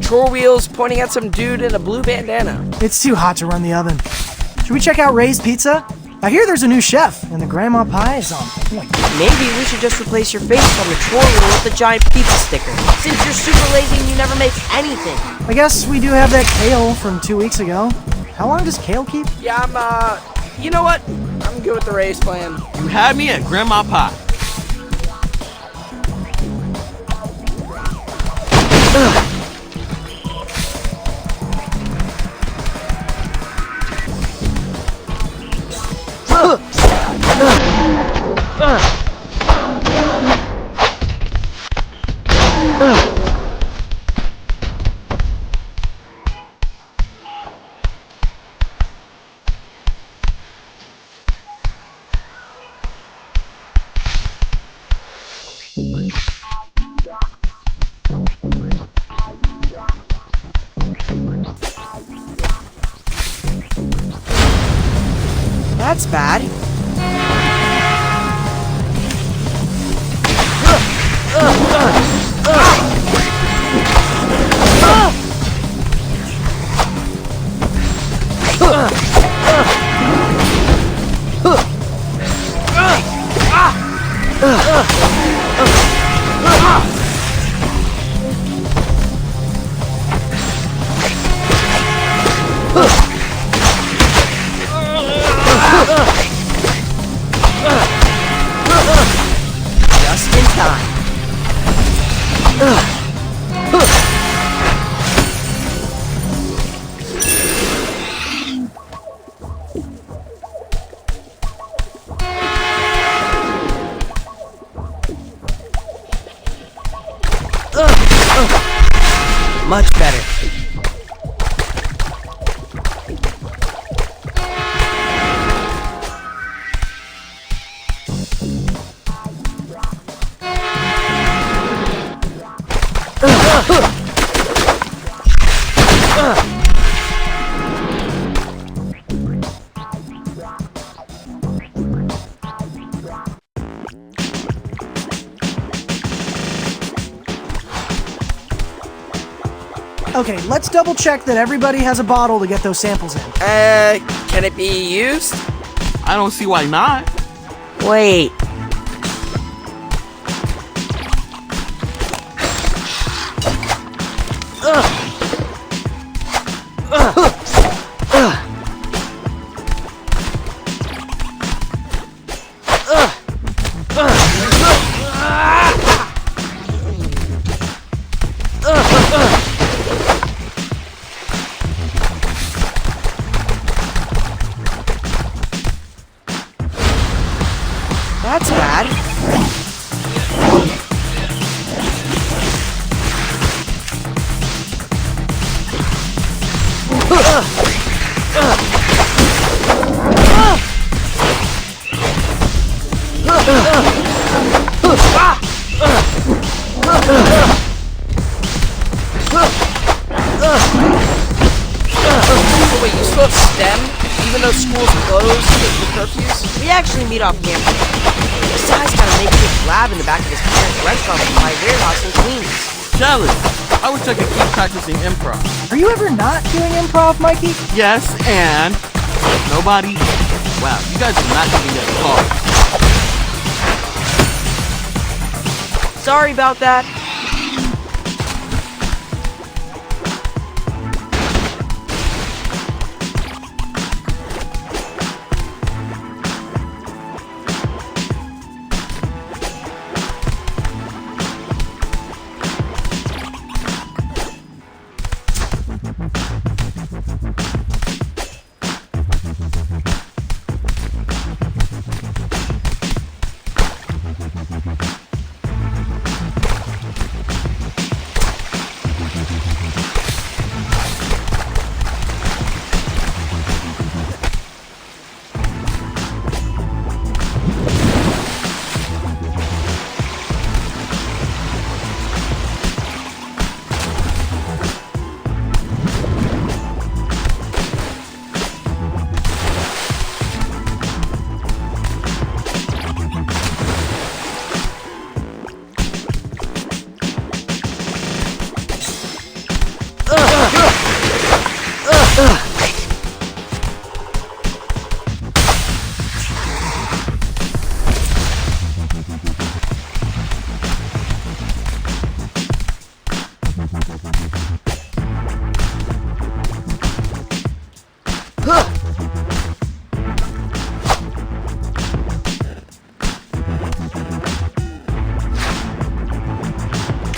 Speaker 6: Chore wheels pointing at some dude in a blue bandana.
Speaker 7: It's too hot to run the oven. Should we check out Ray's Pizza? I hear there's a new chef, and the grandma pie is on point.
Speaker 5: Maybe we should just replace your face on the chore wheel with a giant pizza sticker, since you're super lazy and you never make anything.
Speaker 7: I guess we do have that kale from 2 weeks ago. How long does kale keep?
Speaker 6: Yeah, you know what? I'm good with the race plan.
Speaker 4: You had me at Grandma Pie.
Speaker 5: That's bad. Just in time. Much better.
Speaker 7: Okay, let's double check that everybody has a bottle to get those samples in.
Speaker 6: Can it be used?
Speaker 4: I don't see why not.
Speaker 5: Wait. That's bad.
Speaker 6: So wait, you still have STEM? Even though school's closed because of the curfews?
Speaker 5: We actually meet off campus. This guy's got a makeshift lab in the back of his parents' restaurant with my warehouse in Queens.
Speaker 4: Jealous. I wish I could keep practicing improv.
Speaker 7: Are you ever not doing improv, Mikey?
Speaker 4: Yes, and nobody. Wow, you guys are not even getting called.
Speaker 5: Sorry about that.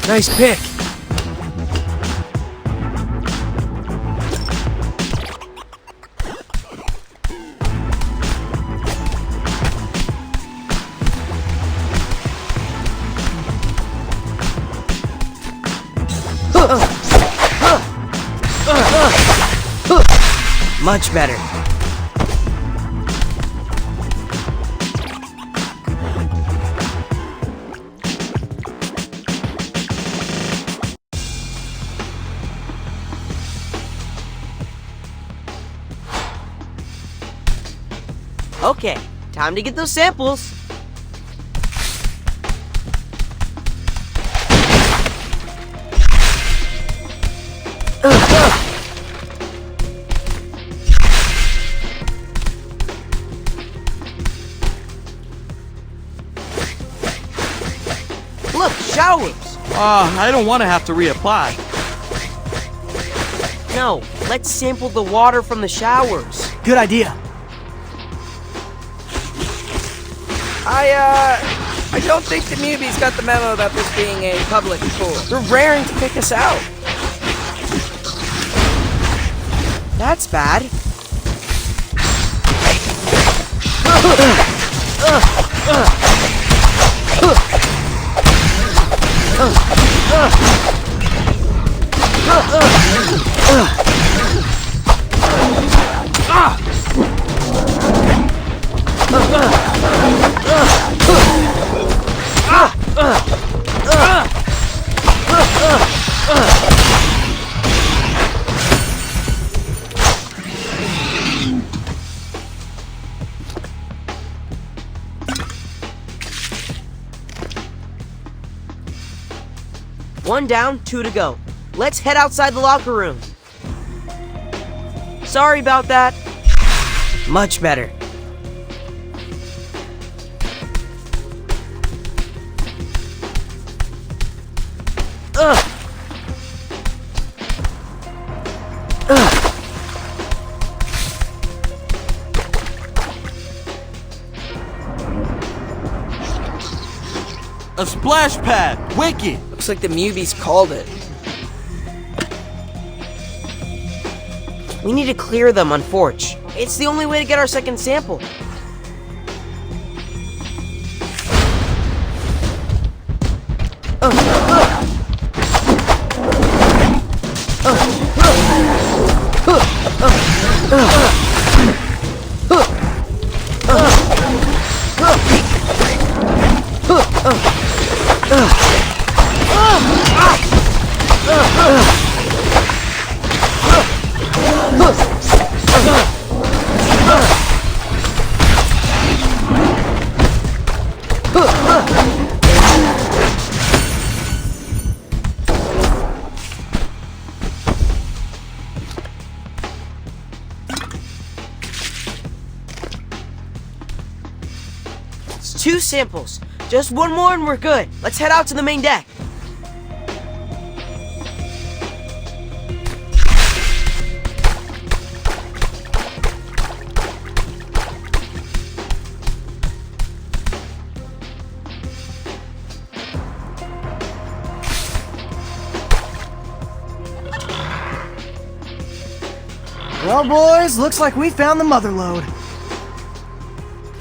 Speaker 9: Nice pick.
Speaker 5: Much better. Okay, time to get those samples. Look, showers.
Speaker 4: I don't want to have to reapply.
Speaker 5: No, let's sample the water from the showers.
Speaker 7: Good idea.
Speaker 6: I don't think the newbies got the memo about this being a public pool. They're raring to kick us out.
Speaker 5: That's bad. One down, 2 to go. Let's head outside the locker room. Sorry about that. Much better.
Speaker 4: A splash pad! Wicked!
Speaker 6: Looks like the newbies called it.
Speaker 5: We need to clear them on Forge. It's the only way to get our second sample. It's 2 samples. Just one more and we're good. Let's head out to the main deck.
Speaker 7: Well, boys, looks like we found the mother lode.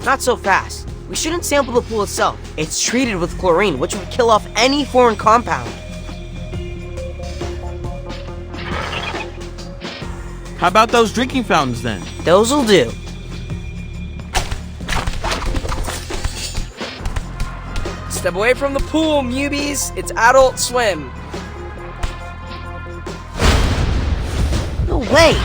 Speaker 5: Not so fast. We shouldn't sample the pool itself. It's treated with chlorine, which would kill off any foreign compound.
Speaker 4: How about those drinking fountains then?
Speaker 5: Those'll do.
Speaker 6: Step away from the pool, newbies. It's Adult Swim.
Speaker 5: No way!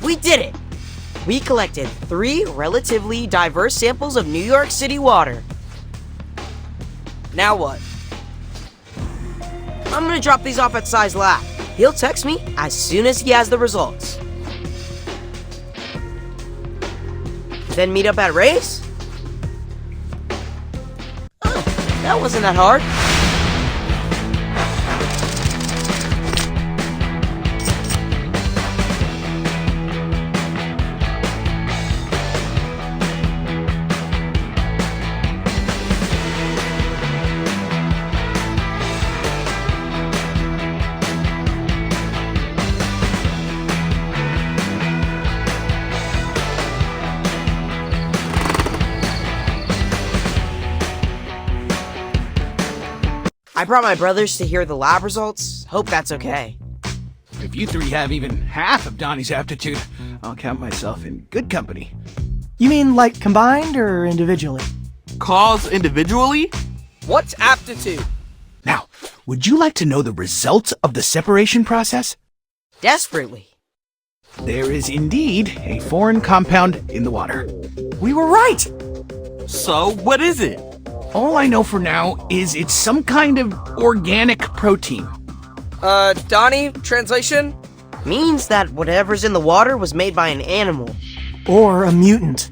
Speaker 5: We did it! We collected 3 relatively diverse samples of New York City water.
Speaker 6: Now what?
Speaker 5: I'm gonna drop these off at Sai's lab. He'll text me as soon as he has the results. Then meet up at Ray's? Oh, that wasn't that hard. I brought my brothers to hear the lab results. Hope that's okay.
Speaker 11: If you three have even half of Donnie's aptitude, I'll count myself in good company.
Speaker 7: You mean like combined or individually?
Speaker 4: Calls individually?
Speaker 6: What's aptitude?
Speaker 11: Now, would you like to know the results of the separation process?
Speaker 5: Desperately.
Speaker 11: There is indeed a foreign compound in the water.
Speaker 7: We were right!
Speaker 4: So, what is it?
Speaker 11: All I know for now is it's some kind of organic protein.
Speaker 6: Donnie, translation?
Speaker 5: Means that whatever's in the water was made by an animal.
Speaker 7: Or a mutant.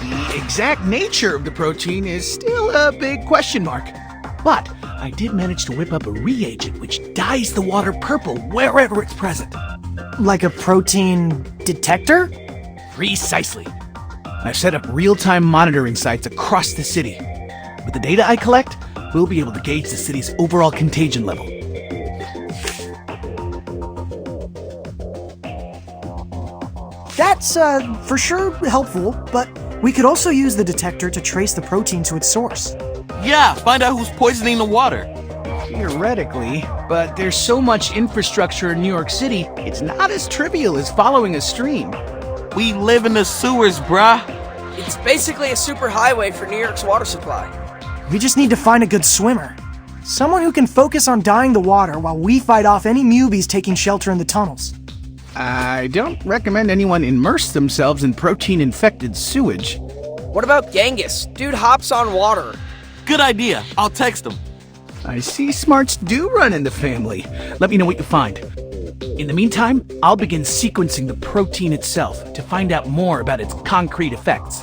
Speaker 11: The exact nature of the protein is still a big question mark. But I did manage to whip up a reagent which dyes the water purple wherever it's present.
Speaker 7: Like a protein detector?
Speaker 11: Precisely. I've set up real-time monitoring sites across the city. With the data I collect, we'll be able to gauge the city's overall contagion level.
Speaker 7: That's, for sure helpful, but we could also use the detector to trace the protein to its source.
Speaker 4: Yeah, find out who's poisoning the water.
Speaker 11: Theoretically, but there's so much infrastructure in New York City, it's not as trivial as following a stream.
Speaker 4: We live in the sewers, bruh.
Speaker 6: It's basically a superhighway for New York's water supply.
Speaker 7: We just need to find a good swimmer. Someone who can focus on dyeing the water while we fight off any newbies taking shelter in the tunnels.
Speaker 11: I don't recommend anyone immerse themselves in protein-infected sewage.
Speaker 6: What about Genghis? Dude hops on water.
Speaker 4: Good idea. I'll text him.
Speaker 11: I see smarts do run in the family. Let me know what you find. In the meantime, I'll begin sequencing the protein itself to find out more about its concrete effects.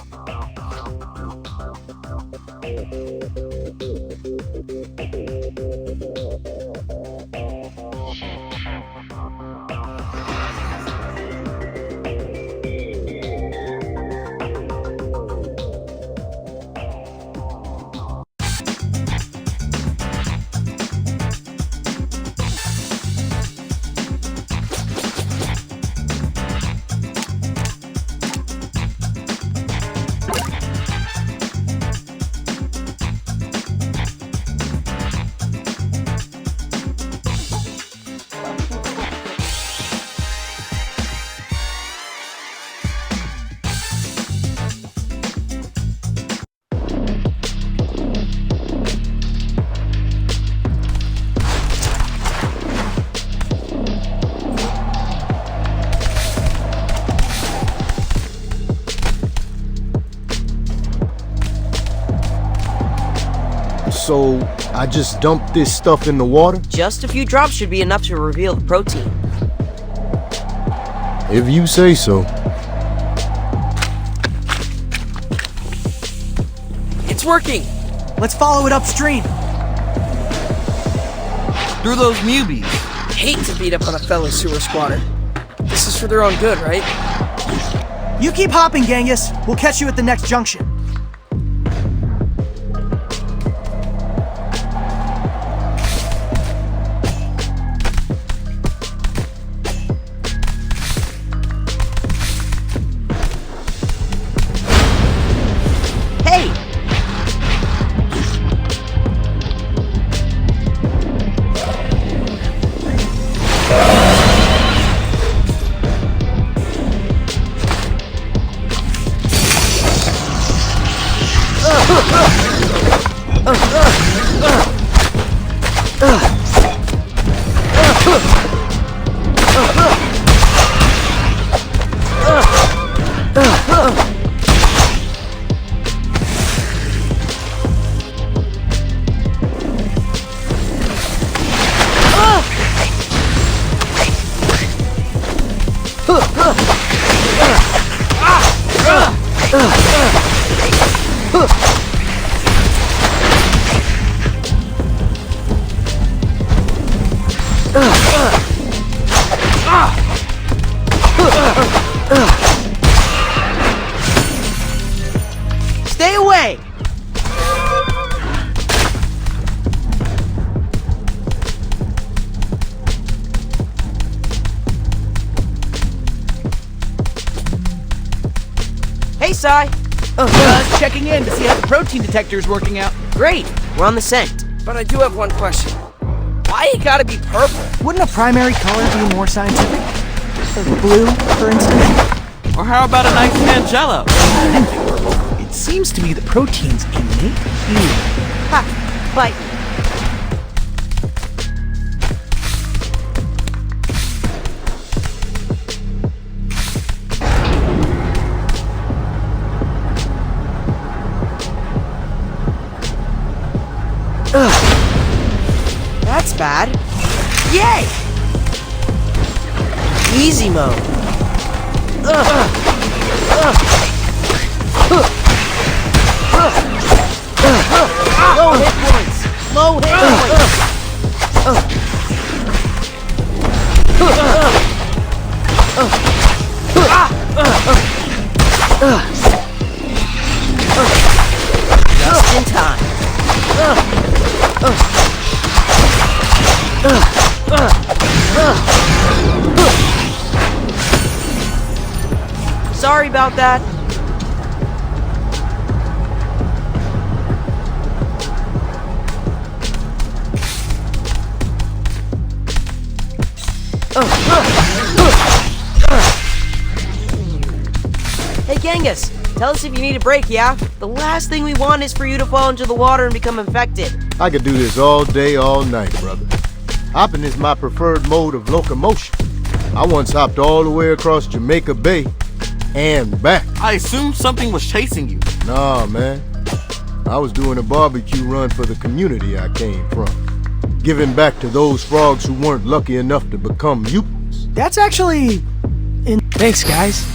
Speaker 12: So, I just dump this stuff in the water?
Speaker 5: Just a few drops should be enough to reveal the protein.
Speaker 12: If you say so.
Speaker 6: It's working!
Speaker 7: Let's follow it upstream.
Speaker 4: Through those newbies.
Speaker 6: Hate to beat up on a fellow sewer squatter. This is for their own good, right?
Speaker 7: You keep hopping, Genghis. We'll catch you at the next junction.
Speaker 5: Stay away! Hey, Sai!
Speaker 11: Just checking in to see how the protein detector is working out.
Speaker 5: Great, we're on the scent.
Speaker 6: But I do have one question. Why you gotta be purple?
Speaker 7: Wouldn't a primary color be more scientific? Or blue, for instance?
Speaker 4: Or how about a nice Angelo?
Speaker 11: It seems to be the protein's innate hue.
Speaker 5: Ha! Bite. That's bad. Yay! Easy mode. Low hit points. Low hit points. Just in time. Sorry about that. Hey Genghis, tell us if you need a break, yeah? The last thing we want is for you to fall into the water and become infected.
Speaker 12: I could do this all day, all night, brother. Hopping is my preferred mode of locomotion. I once hopped all the way across Jamaica Bay and back.
Speaker 4: I assumed something was chasing you.
Speaker 12: Nah, man. I was doing a barbecue run for the community I came from. Giving back to those frogs who weren't lucky enough to become mutants.
Speaker 7: That's actually...
Speaker 9: Thanks, guys.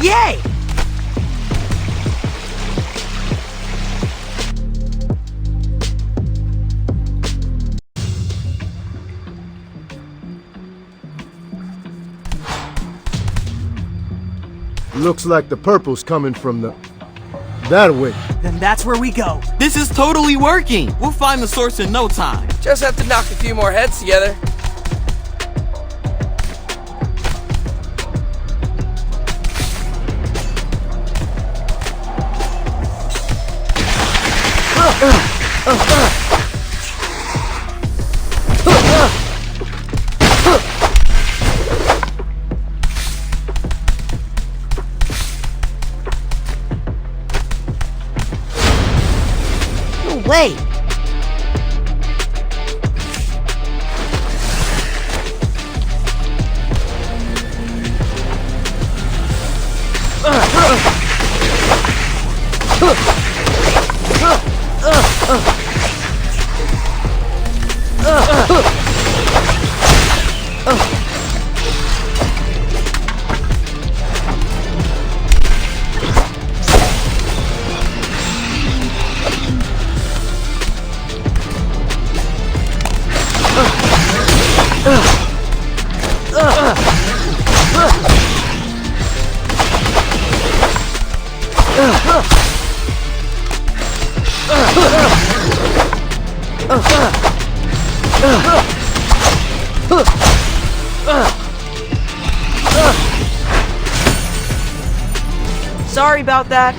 Speaker 5: Yay!
Speaker 12: Looks like the purple's coming from that way.
Speaker 7: Then that's where we go.
Speaker 4: This is totally working. We'll find the source in no time.
Speaker 6: Just have to knock a few more heads together.
Speaker 5: No way! Sorry about that.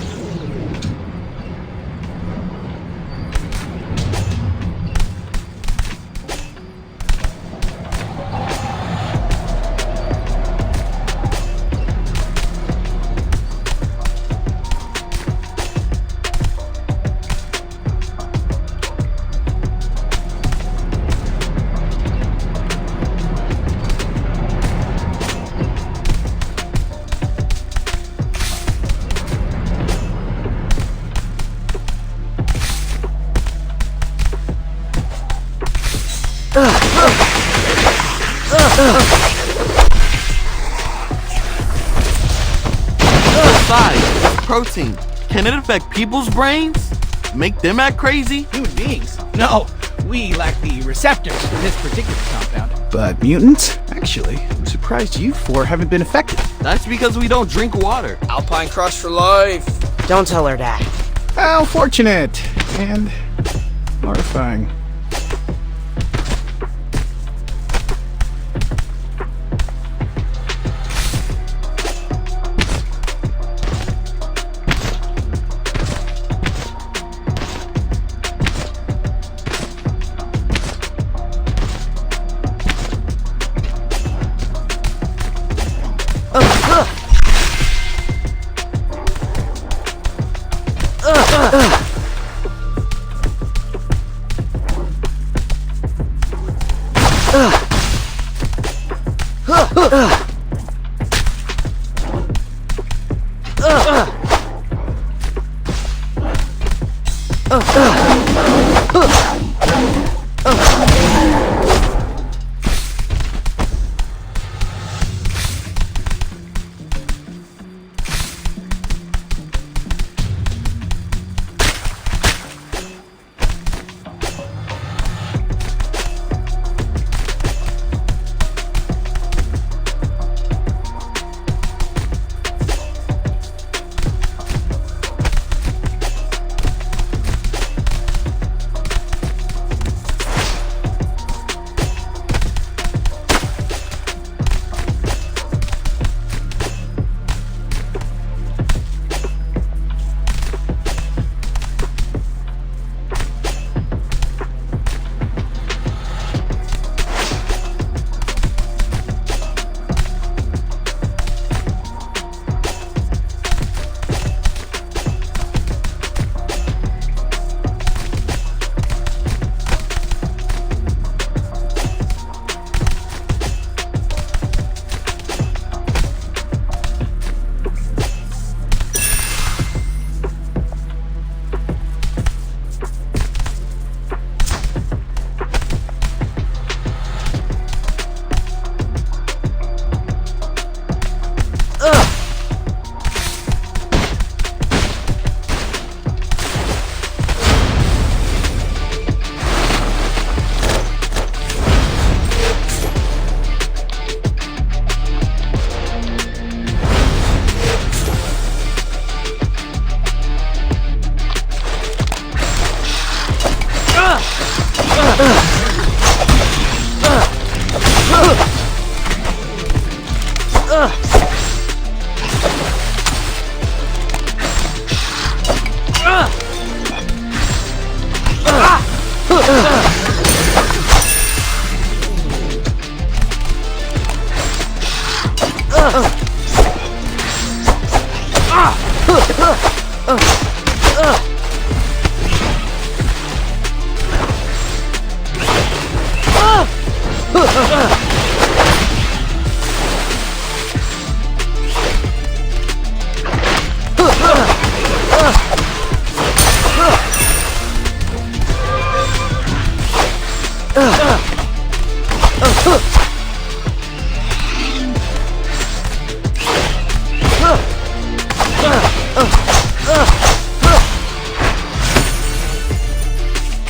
Speaker 4: Besides, protein, can it affect people's brains? Make them act crazy?
Speaker 11: Human beings? No, we lack the receptors for this particular compound. But mutants? Actually, I'm surprised you four haven't been affected.
Speaker 4: That's because we don't drink water.
Speaker 6: Alpine Crush for life.
Speaker 5: Don't tell her that.
Speaker 11: How fortunate and horrifying.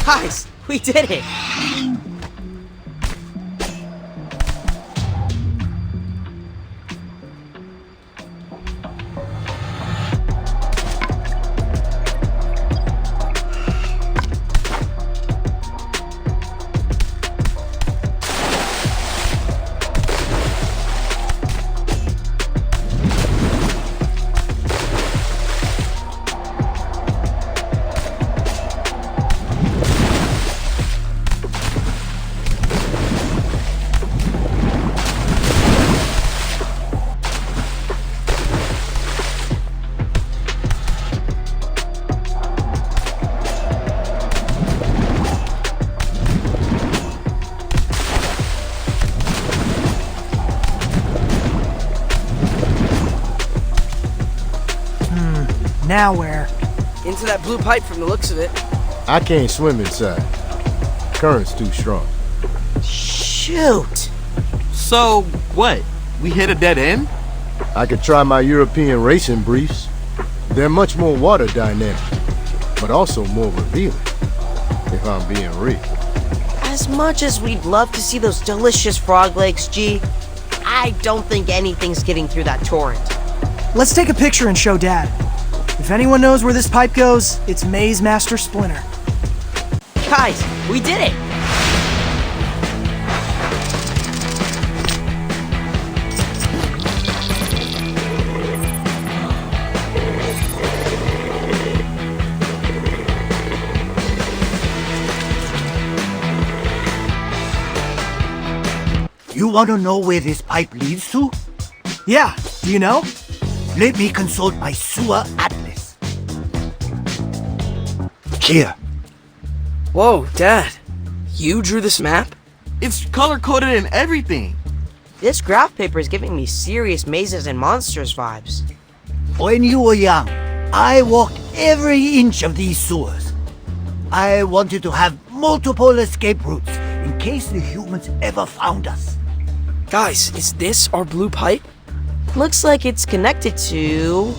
Speaker 5: Guys, we did it!
Speaker 7: Now where?
Speaker 6: Into that blue pipe from the looks of it.
Speaker 12: I can't swim inside. Current's too strong.
Speaker 5: Shoot!
Speaker 4: So, what? We hit a dead end?
Speaker 12: I could try my European racing briefs. They're much more water dynamic, but also more revealing, if I'm being real.
Speaker 5: As much as we'd love to see those delicious frog legs, G, I don't think anything's getting through that torrent.
Speaker 7: Let's take a picture and show Dad. If anyone knows where this pipe goes, it's Maze Master Splinter.
Speaker 5: Guys, we did it!
Speaker 3: You want to know where this pipe leads to?
Speaker 7: Yeah, do you know?
Speaker 3: Let me consult my sewer atlas. Here.
Speaker 6: Whoa, Dad. You drew this map?
Speaker 4: It's color-coded and everything.
Speaker 5: This graph paper is giving me serious mazes and monsters vibes.
Speaker 3: When you were young, I walked every inch of these sewers. I wanted to have multiple escape routes in case the humans ever found us.
Speaker 6: Guys, is this our blue pipe?
Speaker 5: Looks like it's connected to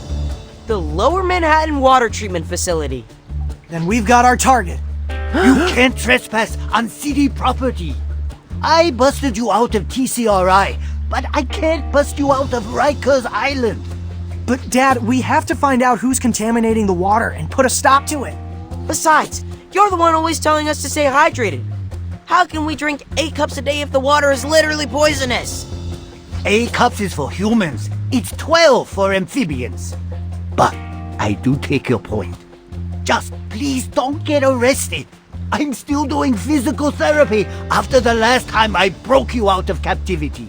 Speaker 5: the Lower Manhattan Water Treatment Facility.
Speaker 7: Then we've got our target.
Speaker 3: You can't trespass on city property. I busted you out of TCRI, but I can't bust you out of Rikers Island.
Speaker 7: But Dad, we have to find out who's contaminating the water and put a stop to it.
Speaker 5: Besides, you're the one always telling us to stay hydrated. How can we drink 8 cups a day if the water is literally poisonous?
Speaker 3: 8 cups is for humans. It's 12 for amphibians. But I do take your point. Just please don't get arrested. I'm still doing physical therapy after the last time I broke you out of captivity.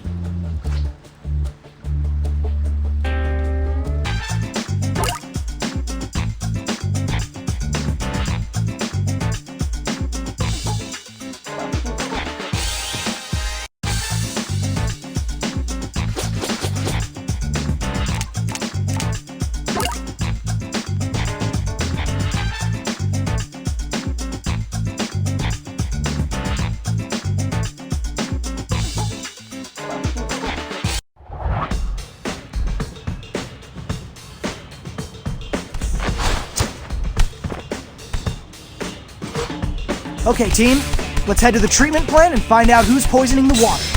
Speaker 7: Okay, team, let's head to the treatment plant and find out who's poisoning the water.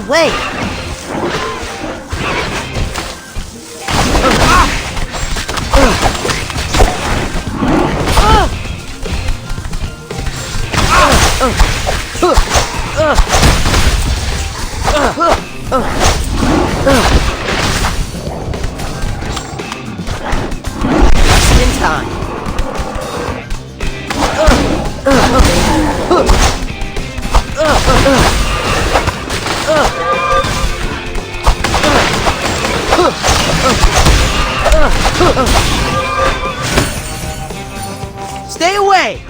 Speaker 5: Wait! Just in time. Stay away!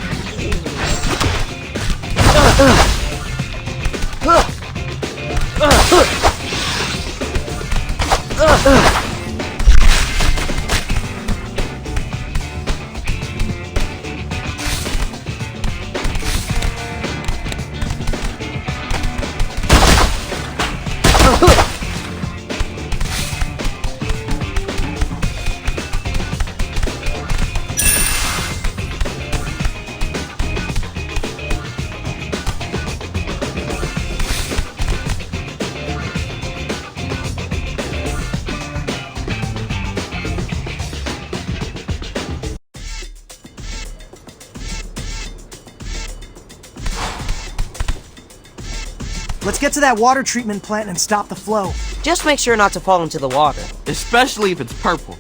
Speaker 7: Let's get to that water treatment plant and stop the flow.
Speaker 5: Just make sure not to fall into the water.
Speaker 4: Especially if it's purple.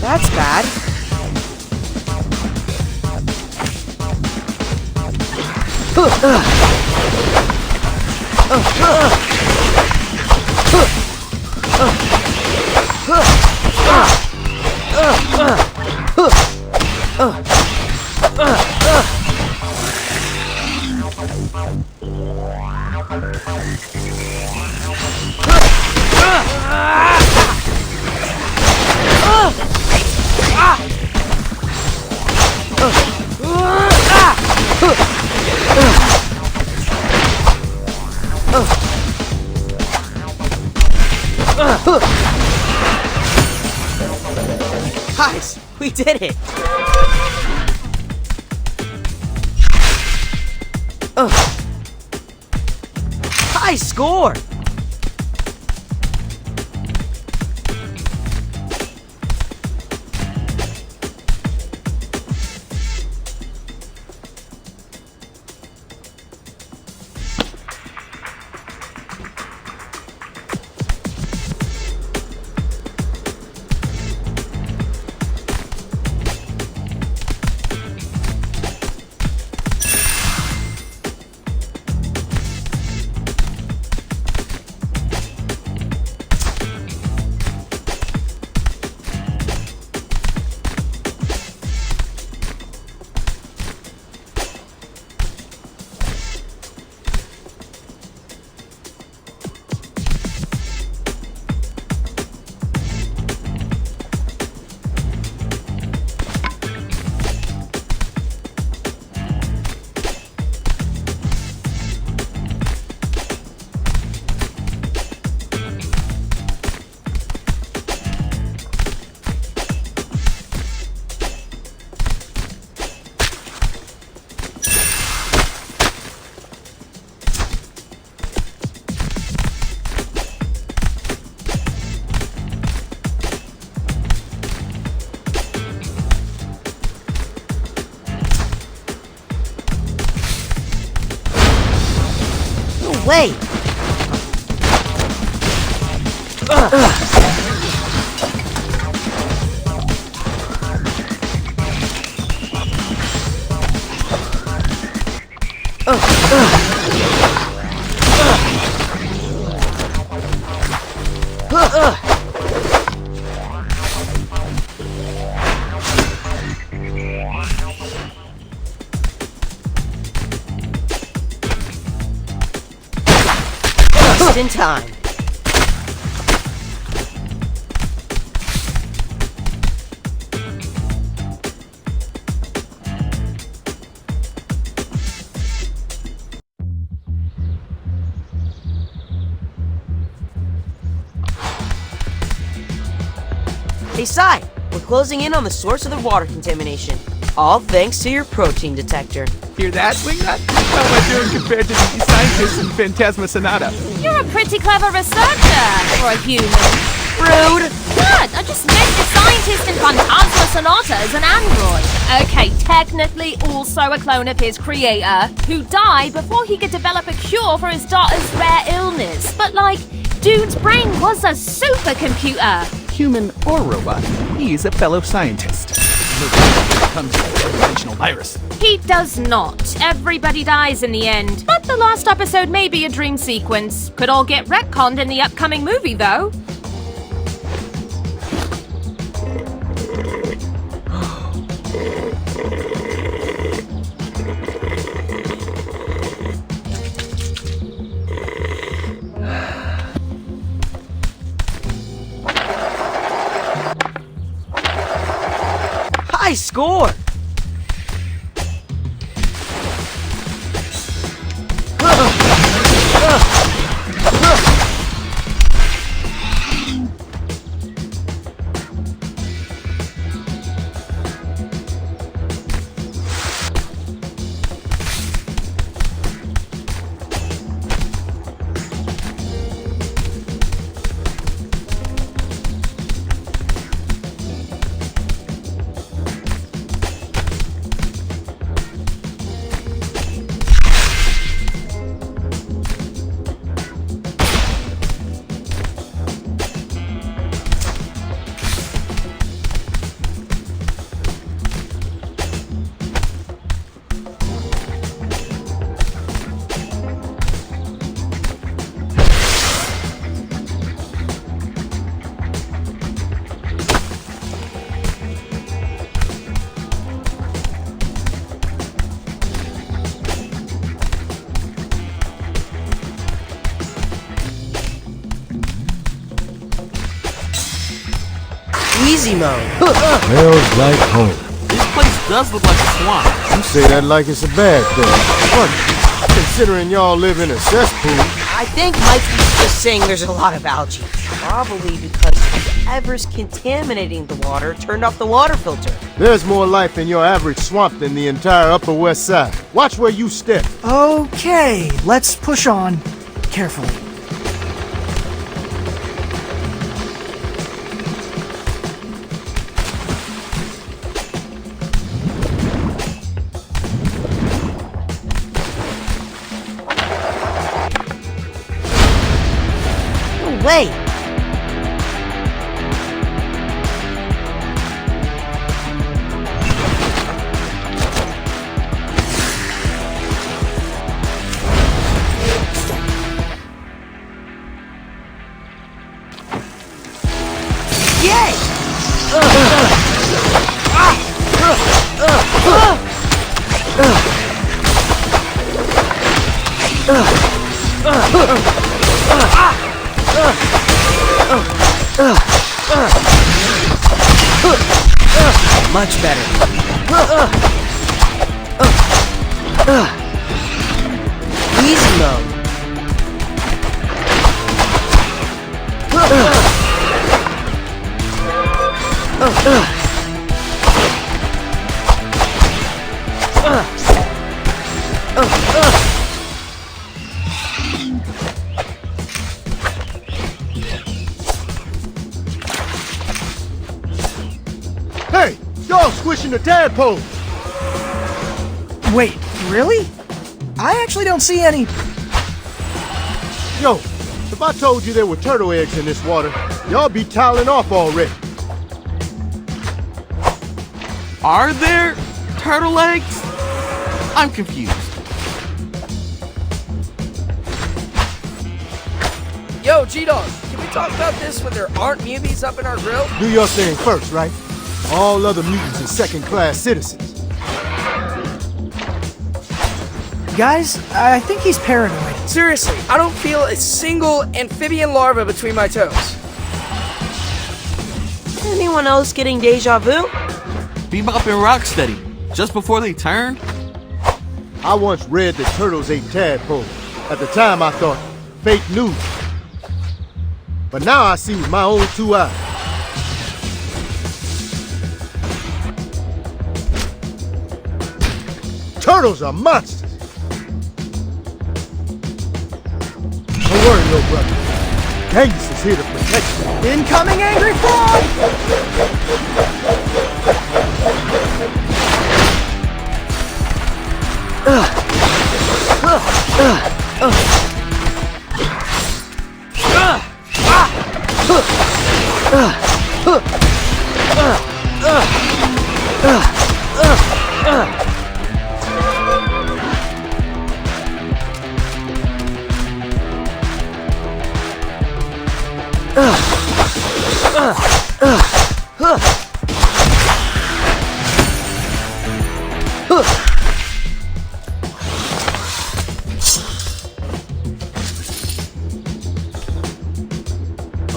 Speaker 5: That's bad. Guys, we did it! High score! Wait! Just in time. Hey, Sai, we're closing in on the source of the water contamination. All thanks to your protein detector.
Speaker 11: Hear that, Wingnut? How am I doing compared to the scientists in Phantasma Sonata?
Speaker 1: You're a pretty clever researcher for a human.
Speaker 5: Rude!
Speaker 1: What? I just meant the scientist in Phantasma Sonata is an android. Okay, technically also a clone of his creator, who died before he could develop a cure for his daughter's rare illness. But like, dude's brain was a supercomputer.
Speaker 11: Human or robot, he's a fellow scientist. Comes from a dimensional virus.
Speaker 1: He does not. Everybody dies in the end. But the last episode may be a dream sequence. Could all get retconned in the upcoming movie, though.
Speaker 5: High score! Easy mode.
Speaker 12: Smells like home.
Speaker 4: This place does look like a swamp.
Speaker 12: You say that like it's a bad thing. Funny, considering y'all live in a cesspool.
Speaker 5: I think Mikey's just saying there's a lot of algae. Probably because whoever's contaminating the water turned off the water filter.
Speaker 12: There's more life in your average swamp than the entire Upper West Side. Watch where you step.
Speaker 7: Okay, let's push on carefully.
Speaker 5: No way! Much better. Easy mode.
Speaker 12: Hey, y'all squishing the tadpole.
Speaker 7: Wait, really? I actually don't see any.
Speaker 12: Yo, if I told you there were turtle eggs in this water, y'all be toweling off already.
Speaker 4: Are there turtle eggs? I'm confused.
Speaker 6: Yo, G-Dog, can we talk about this when there aren't mubies up in our grill?
Speaker 12: Do your thing first, right? All other mutants are second-class citizens.
Speaker 7: Guys, I think he's paranoid.
Speaker 6: Seriously, I don't feel a single amphibian larva between my toes.
Speaker 5: Anyone else getting deja vu?
Speaker 4: Bebop and Rocksteady, just before they turned?
Speaker 12: I once read that turtles ate tadpoles. At the time, I thought, fake news. But now I see with my own two eyes. Turtles are monsters. Don't worry, little brother. Genghis is here to protect you.
Speaker 7: Incoming angry frog!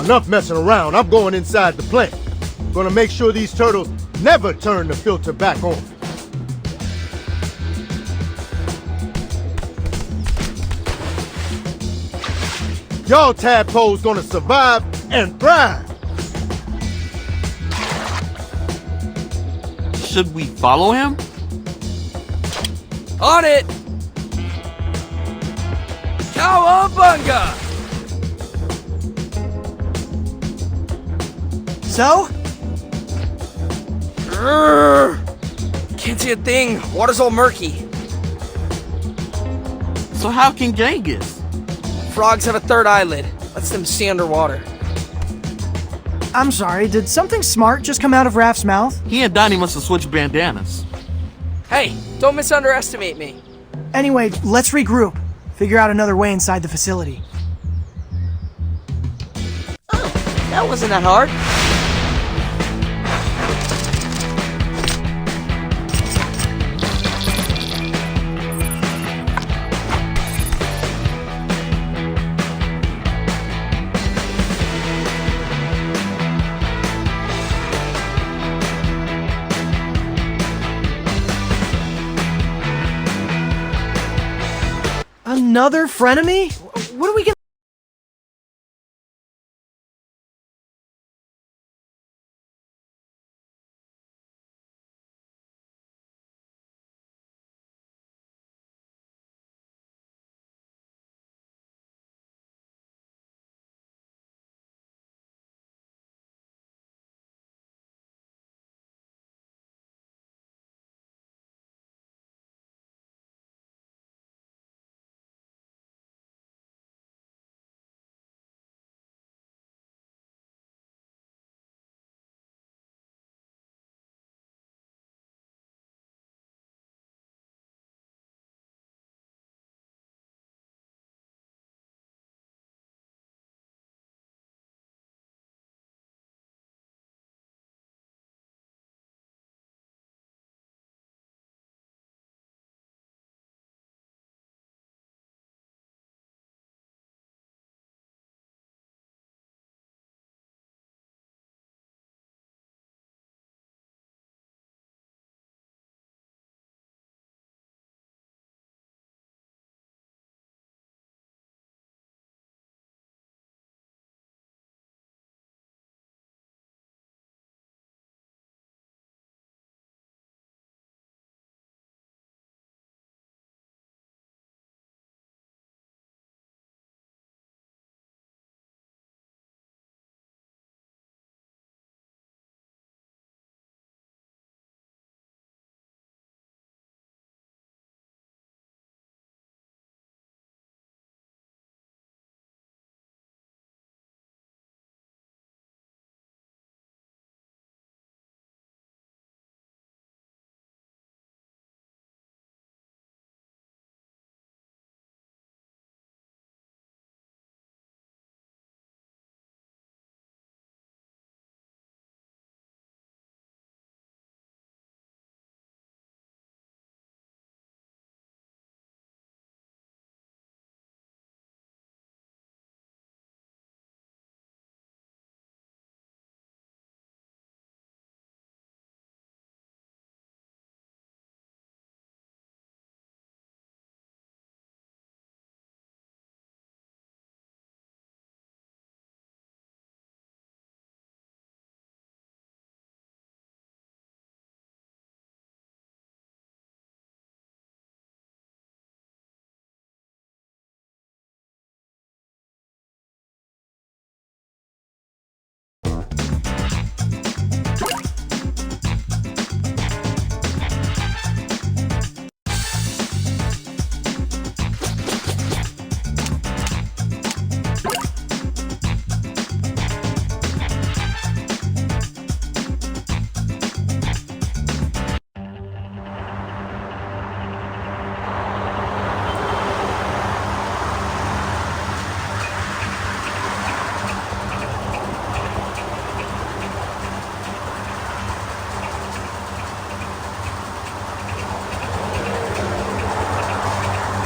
Speaker 12: Enough messing around. I'm going inside the plant. Gonna make sure these turtles never turn the filter back on. Y'all tadpoles gonna survive and thrive.
Speaker 4: Should we follow him?
Speaker 6: On it! Cowabunga!
Speaker 7: So?
Speaker 6: Can't see a thing. Water's all murky.
Speaker 4: So how can Genghis?
Speaker 6: Frogs have a third eyelid. Lets them see underwater.
Speaker 7: I'm sorry, did something smart just come out of Raph's mouth?
Speaker 4: He and Donnie must have switched bandanas.
Speaker 6: Hey, don't misunderestimate me.
Speaker 7: Anyway, let's regroup. Figure out another way inside the facility.
Speaker 5: Oh, that wasn't that hard.
Speaker 7: Another frenemy? What are we gonna...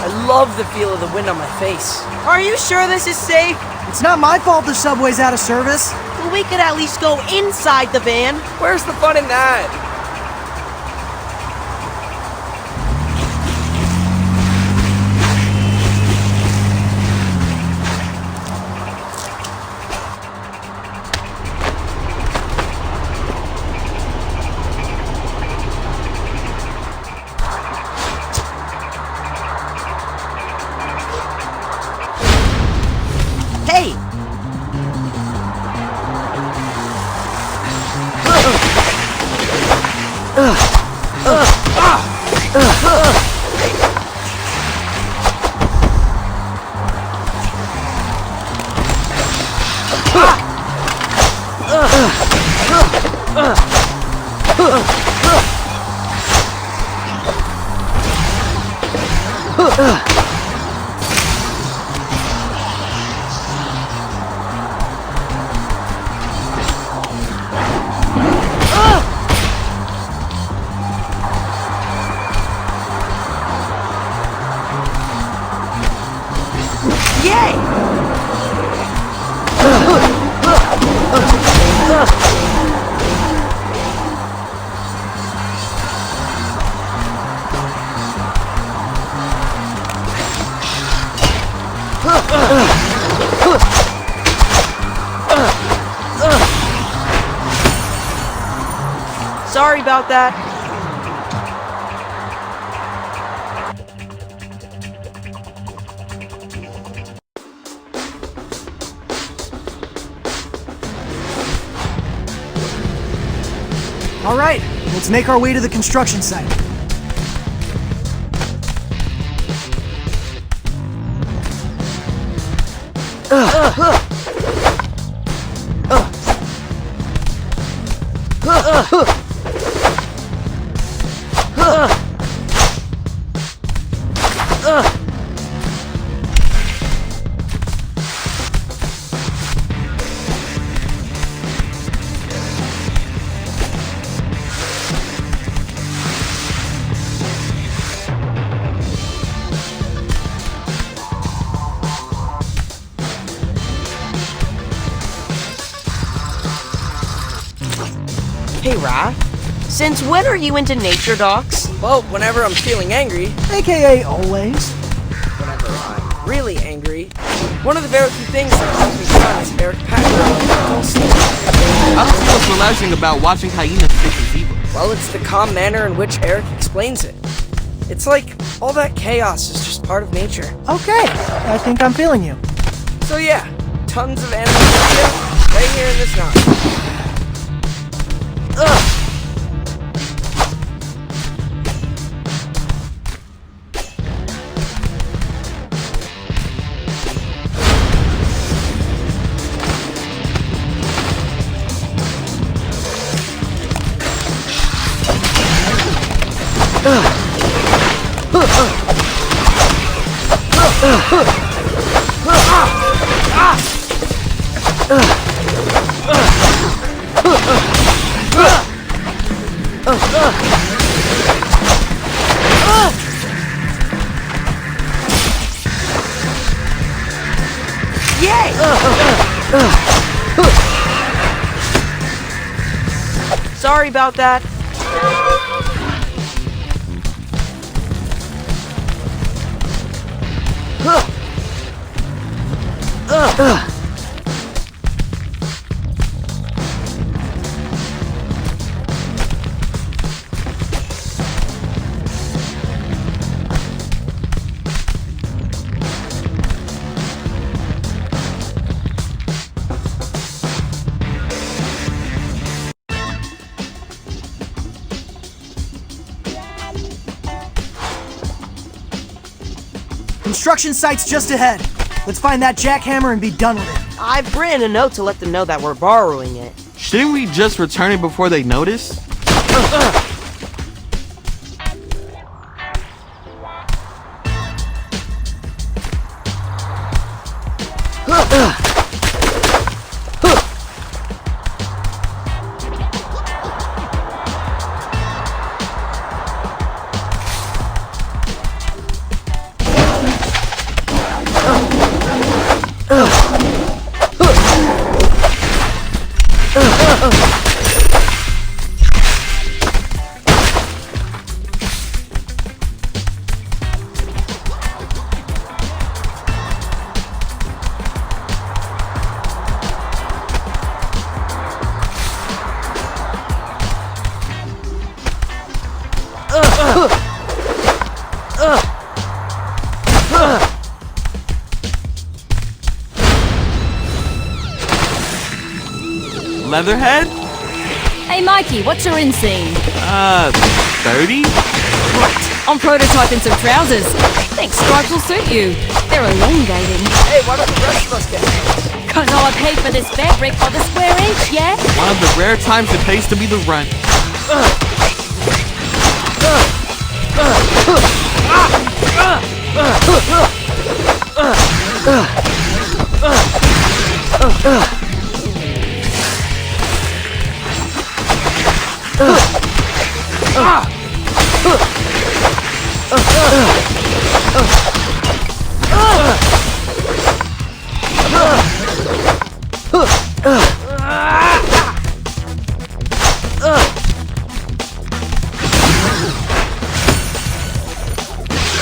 Speaker 6: I love the feel of the wind on my face.
Speaker 5: Are you sure this is safe?
Speaker 7: It's not my fault the subway's out of service.
Speaker 5: Well, we could at least go inside the van.
Speaker 6: Where's the fun in that?
Speaker 5: Hey! Sorry about that.
Speaker 7: All right, let's make our way to the construction site.
Speaker 5: Hey, Raph. Since when are you into nature docs?
Speaker 6: Well, whenever I'm feeling angry,
Speaker 7: AKA always.
Speaker 6: whenever I'm really angry, one of the very few things that helps me calm is Eric Packer.
Speaker 4: I don't see what's relaxing about watching hyenas fix evil.
Speaker 6: Well, it's the calm manner in which Eric explains it. It's like all that chaos is just part of nature.
Speaker 7: Okay, I think I'm feeling you.
Speaker 6: So yeah, tons of animals right here in this mountain. Ugh!
Speaker 5: Yay! Sorry about that.
Speaker 7: Construction site's just ahead. Let's find that jackhammer and be done with it.
Speaker 5: I've written a note to let them know that we're borrowing it.
Speaker 4: Shouldn't we just return it before they notice? Leatherhead?
Speaker 1: Hey Mikey, what's your inseam?
Speaker 4: 30?
Speaker 1: I'm prototyping some trousers. Think stripes will suit you. They're elongating.
Speaker 6: Hey, why don't the rest of us get those?
Speaker 1: Cause I paid for this fabric by the square inch, yeah?
Speaker 4: One of the rare times it pays to be the runt.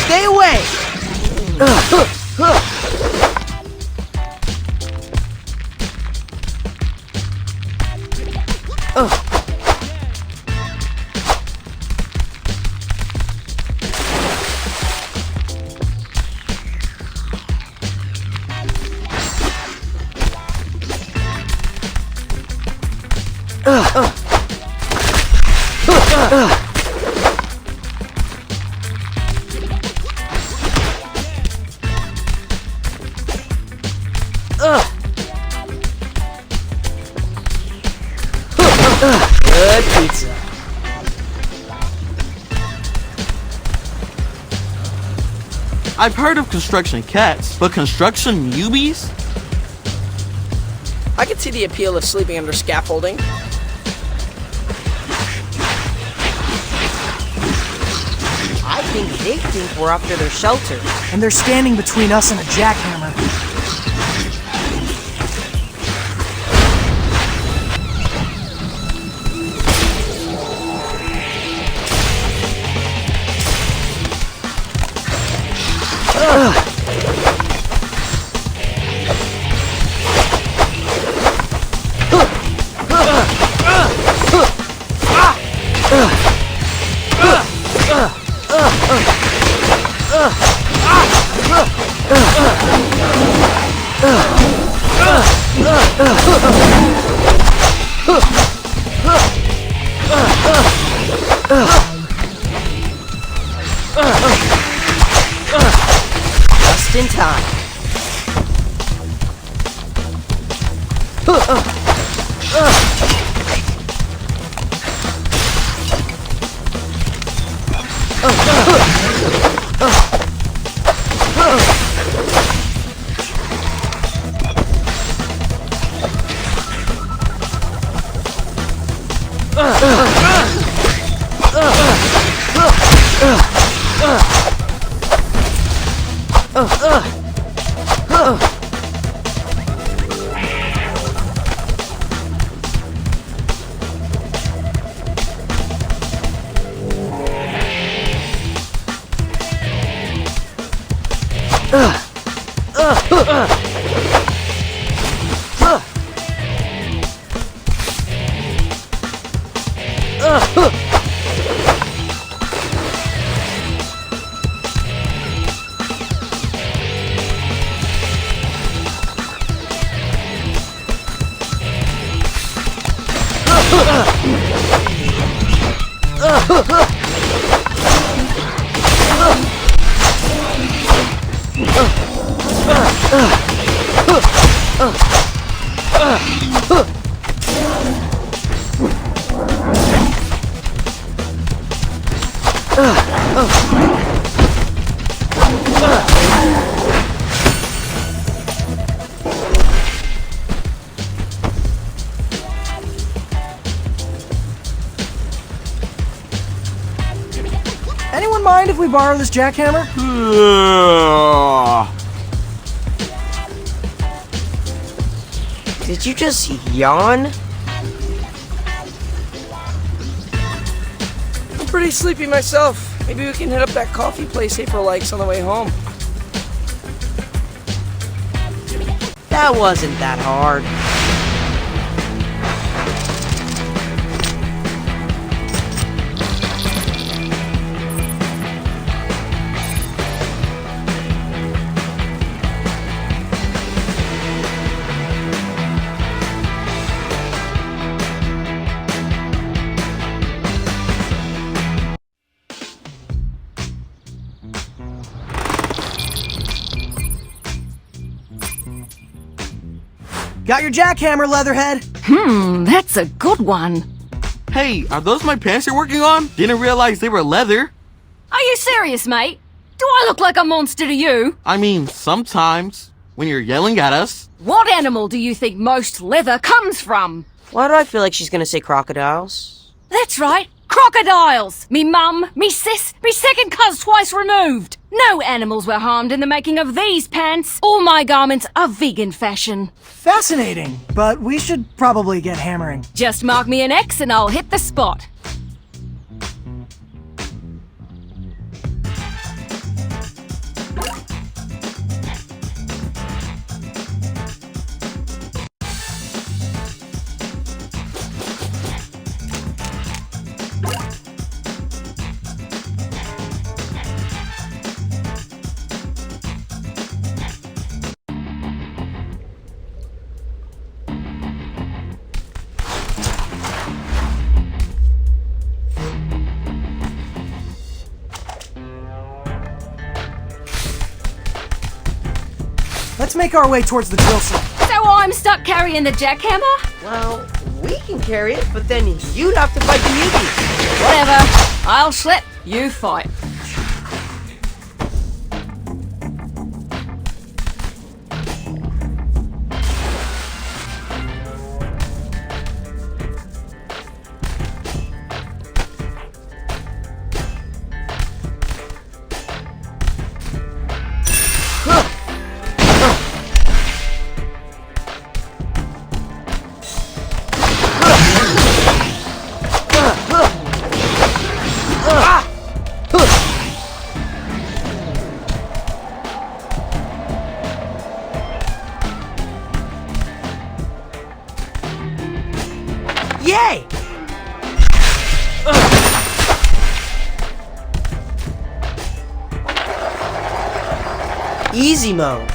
Speaker 5: Stay away! Good pizza.
Speaker 4: I've heard of construction cats, but construction newbies?
Speaker 6: I can see the appeal of sleeping under scaffolding.
Speaker 5: I think they think we're after their shelter.
Speaker 7: And they're standing between us and a jackhammer.
Speaker 5: Just in time. Anyone mind if we borrow this jackhammer? Did you just yawn?
Speaker 6: I'm pretty sleepy myself. Maybe we can hit up that coffee place April likes on the way home.
Speaker 5: That wasn't that hard.
Speaker 7: Got your jackhammer, Leatherhead?
Speaker 1: That's a good one.
Speaker 4: Hey, are those my pants you're working on? Didn't realize they were leather.
Speaker 1: Are you serious, mate? Do I look like a monster to you?
Speaker 4: I mean, sometimes, when you're yelling at us.
Speaker 1: What animal do you think most leather comes from?
Speaker 5: Why do I feel like she's gonna say crocodiles?
Speaker 1: That's right, crocodiles! Me mum, me sis, me second cuz twice removed. No animals were harmed in the making of these pants. All my garments are vegan fashion.
Speaker 7: Fascinating, but we should probably get hammering.
Speaker 1: Just mark me an X and I'll hit the spot.
Speaker 7: make our way towards the drill site.
Speaker 1: So I'm stuck carrying the jackhammer?
Speaker 5: Well, we can carry it, but then you'd have to fight the muties.
Speaker 1: Whatever. I'll slip. You fight.
Speaker 5: Yay! Easy mode.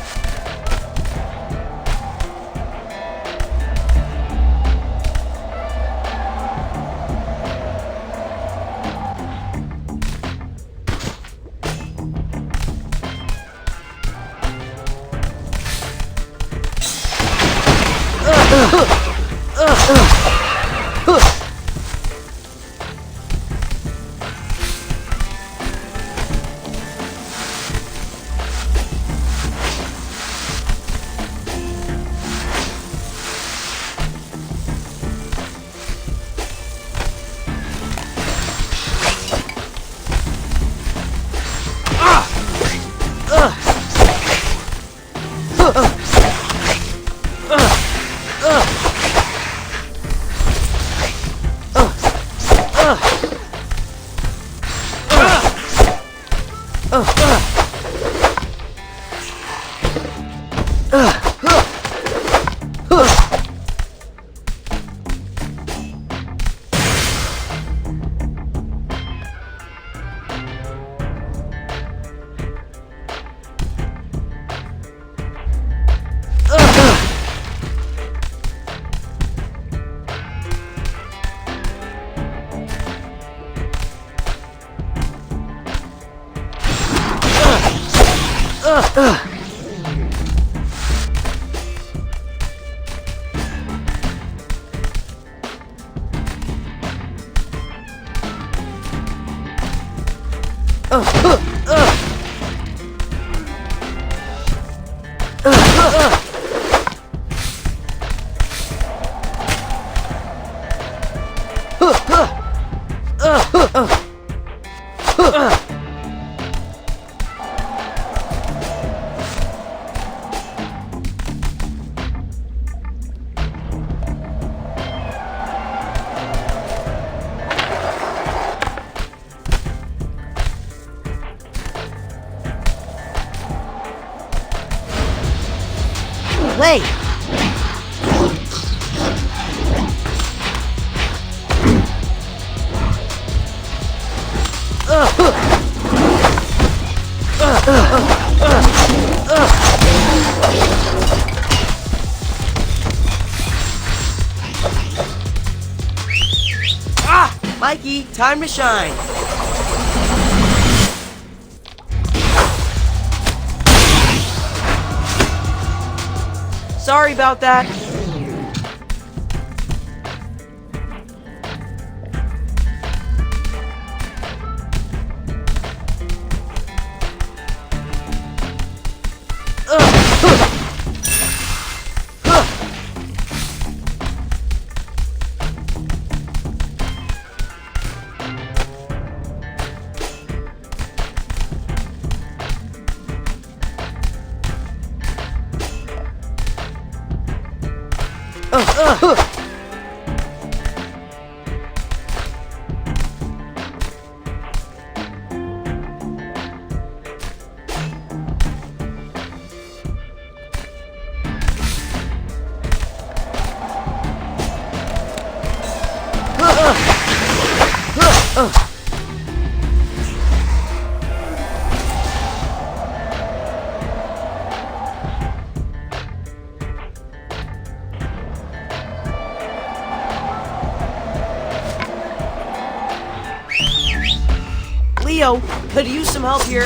Speaker 5: Wait! Mikey, time to shine. Sorry about that. Leo, could use some help here.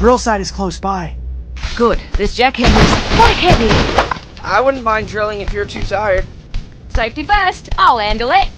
Speaker 7: Drill site is close by.
Speaker 5: Good. This jackhammer is quite heavy.
Speaker 6: I wouldn't mind drilling if you're too tired.
Speaker 1: Safety first. I'll handle it.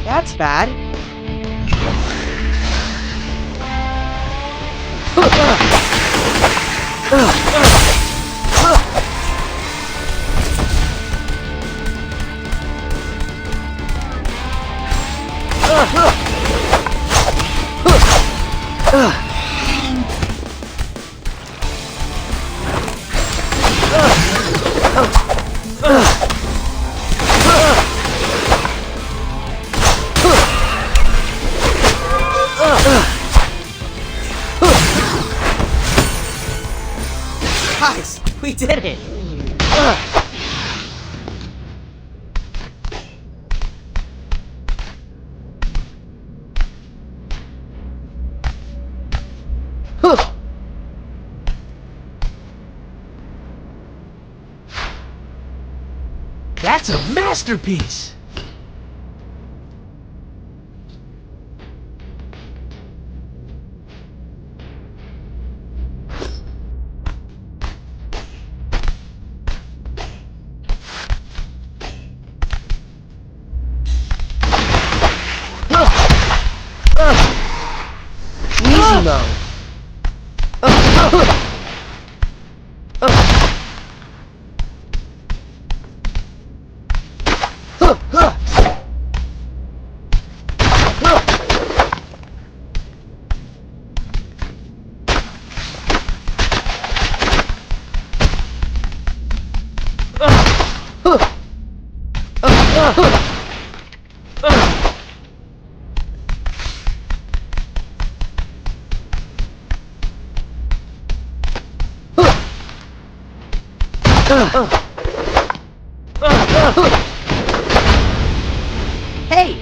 Speaker 5: That's bad. Guys, we did it!
Speaker 9: That's a masterpiece!
Speaker 5: Easy mode. Hey!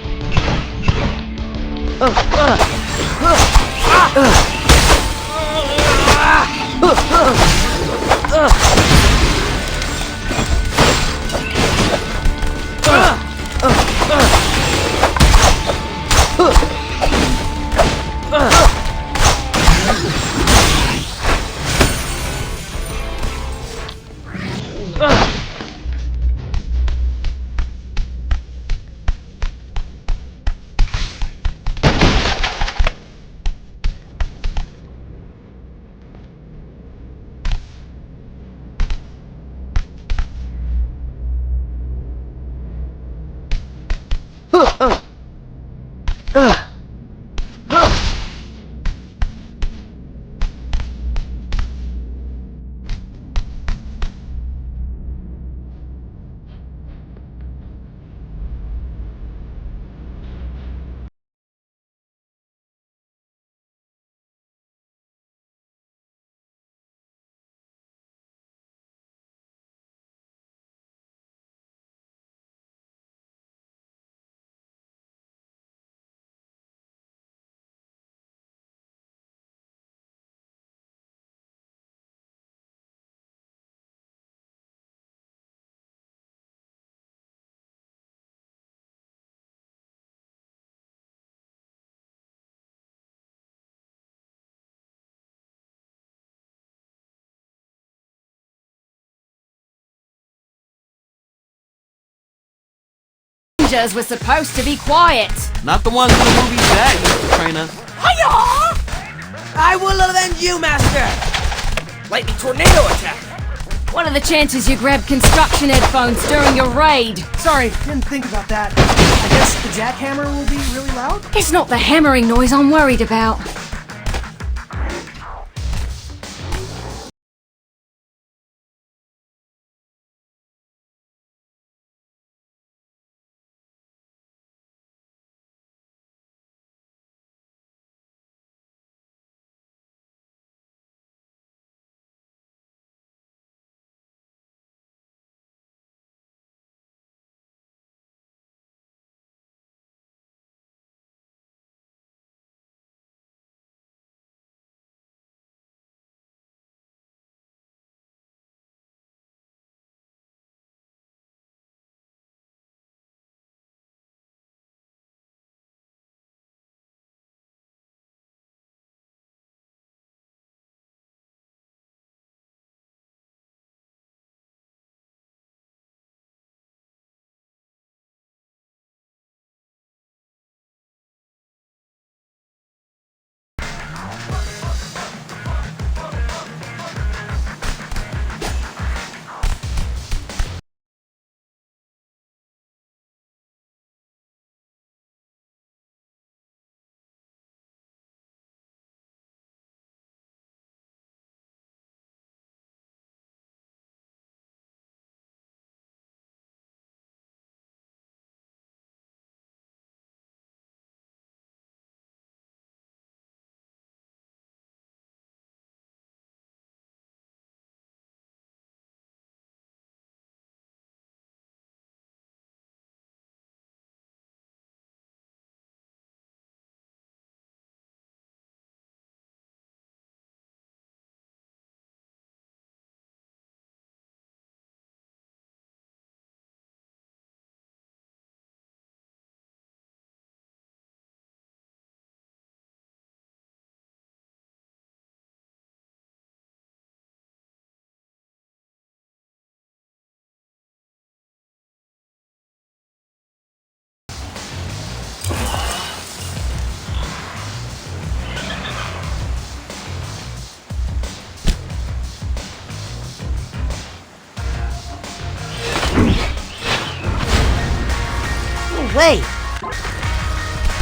Speaker 13: ninjas were supposed to be quiet.
Speaker 4: Not the ones in the movie Dad used to train us.
Speaker 6: I will avenge you, Master! Lightning tornado attack!
Speaker 13: What are the chances you grabbed construction headphones during your raid?
Speaker 7: Sorry, didn't think about that. I guess the jackhammer will be really loud?
Speaker 13: It's not the hammering noise I'm worried about.
Speaker 5: Wait!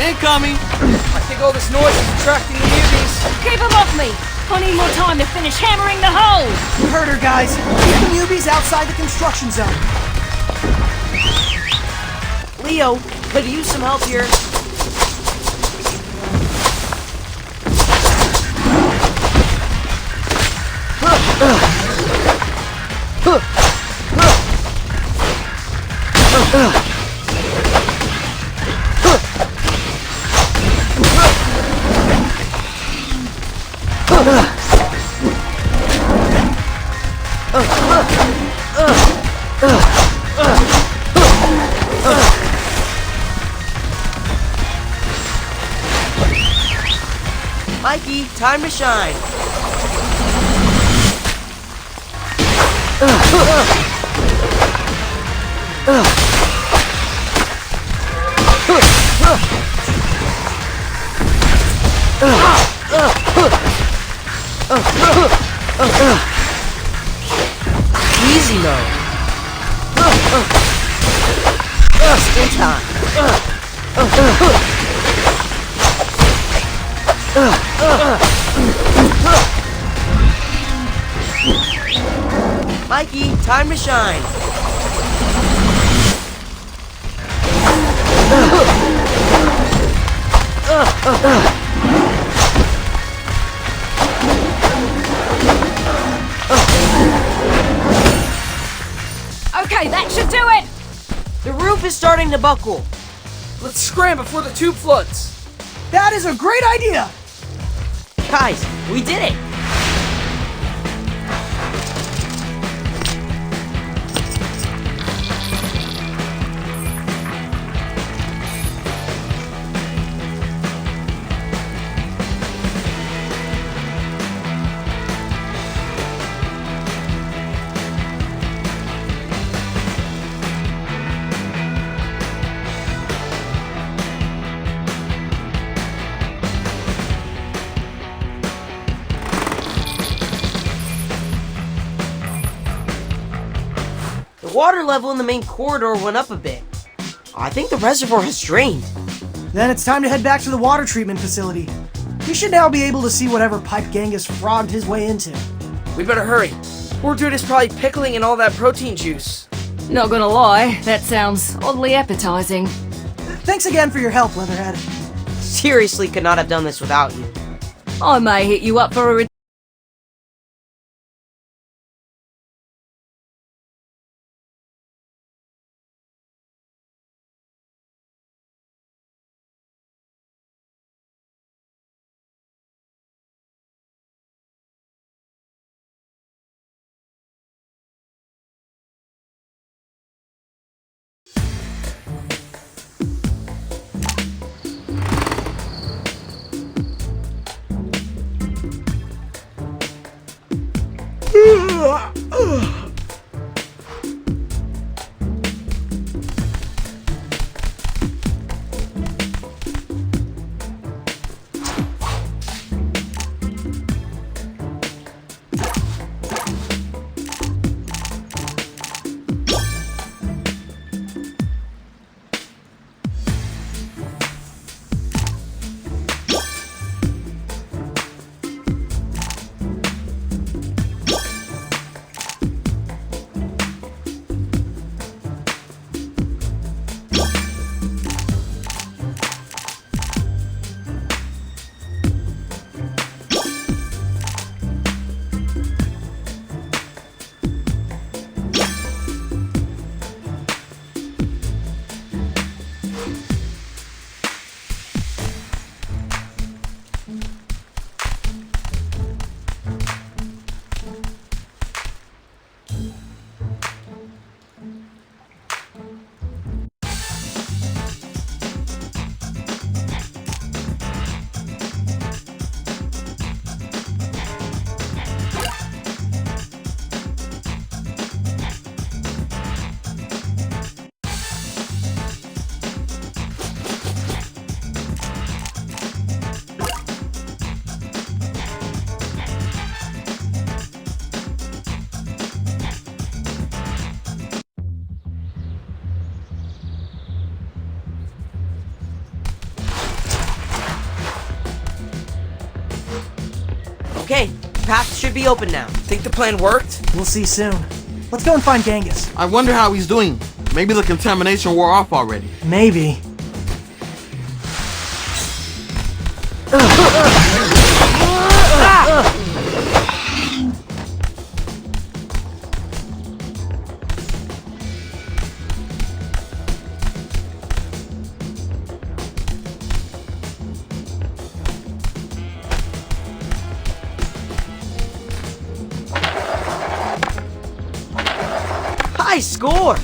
Speaker 4: Incoming!
Speaker 6: I think all this noise is attracting the newbies.
Speaker 13: Keep them off me! I need more time to finish hammering the hole!
Speaker 7: You heard her, guys. Get the newbies outside the construction zone.
Speaker 5: Leo, could use some help here. Mikey, time to shine. Easy mode. Just in time. Mikey, time to shine.
Speaker 13: Okay, that should do it!
Speaker 5: The roof is starting to buckle.
Speaker 6: Let's scram before the tube floods.
Speaker 7: That is a great idea!
Speaker 5: Guys, we did it! water level in the main corridor went up a bit. I think the reservoir has drained.
Speaker 7: Then it's time to head back to the water treatment facility. We should now be able to see whatever pipe Genghis frogged his way into.
Speaker 6: We better hurry. Poor dude is probably pickling in all that protein juice.
Speaker 13: Not gonna lie, that sounds oddly appetizing.
Speaker 7: Thanks again for your help, Leatherhead.
Speaker 5: Seriously could not have done this without you.
Speaker 13: I may hit you up for a
Speaker 5: Okay, path should be open now.
Speaker 6: Think the plan worked?
Speaker 7: We'll see soon. Let's go and find Genghis.
Speaker 4: I wonder how he's doing. Maybe the contamination wore off already.
Speaker 7: Maybe.
Speaker 5: High score!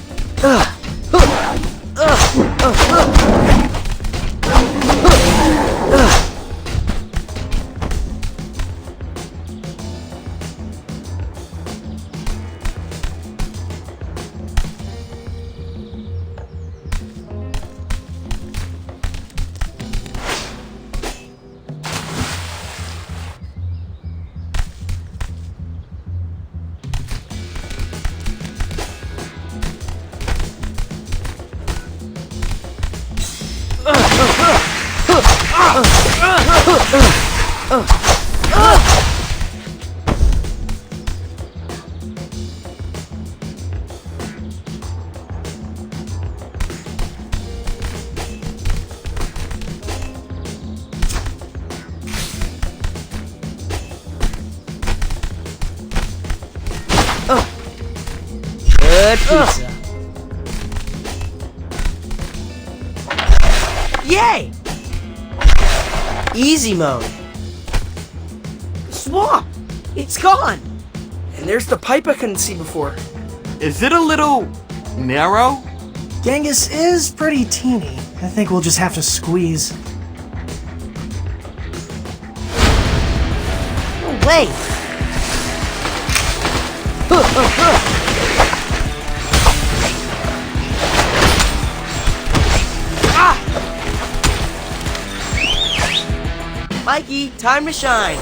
Speaker 5: Good pizza. Yay! Easy mode. Swamp! It's gone!
Speaker 6: And there's the pipe I couldn't see before.
Speaker 4: Is it a little narrow?
Speaker 7: Genghis is pretty teeny. I think we'll just have to squeeze.
Speaker 5: No way! Mikey, time to shine.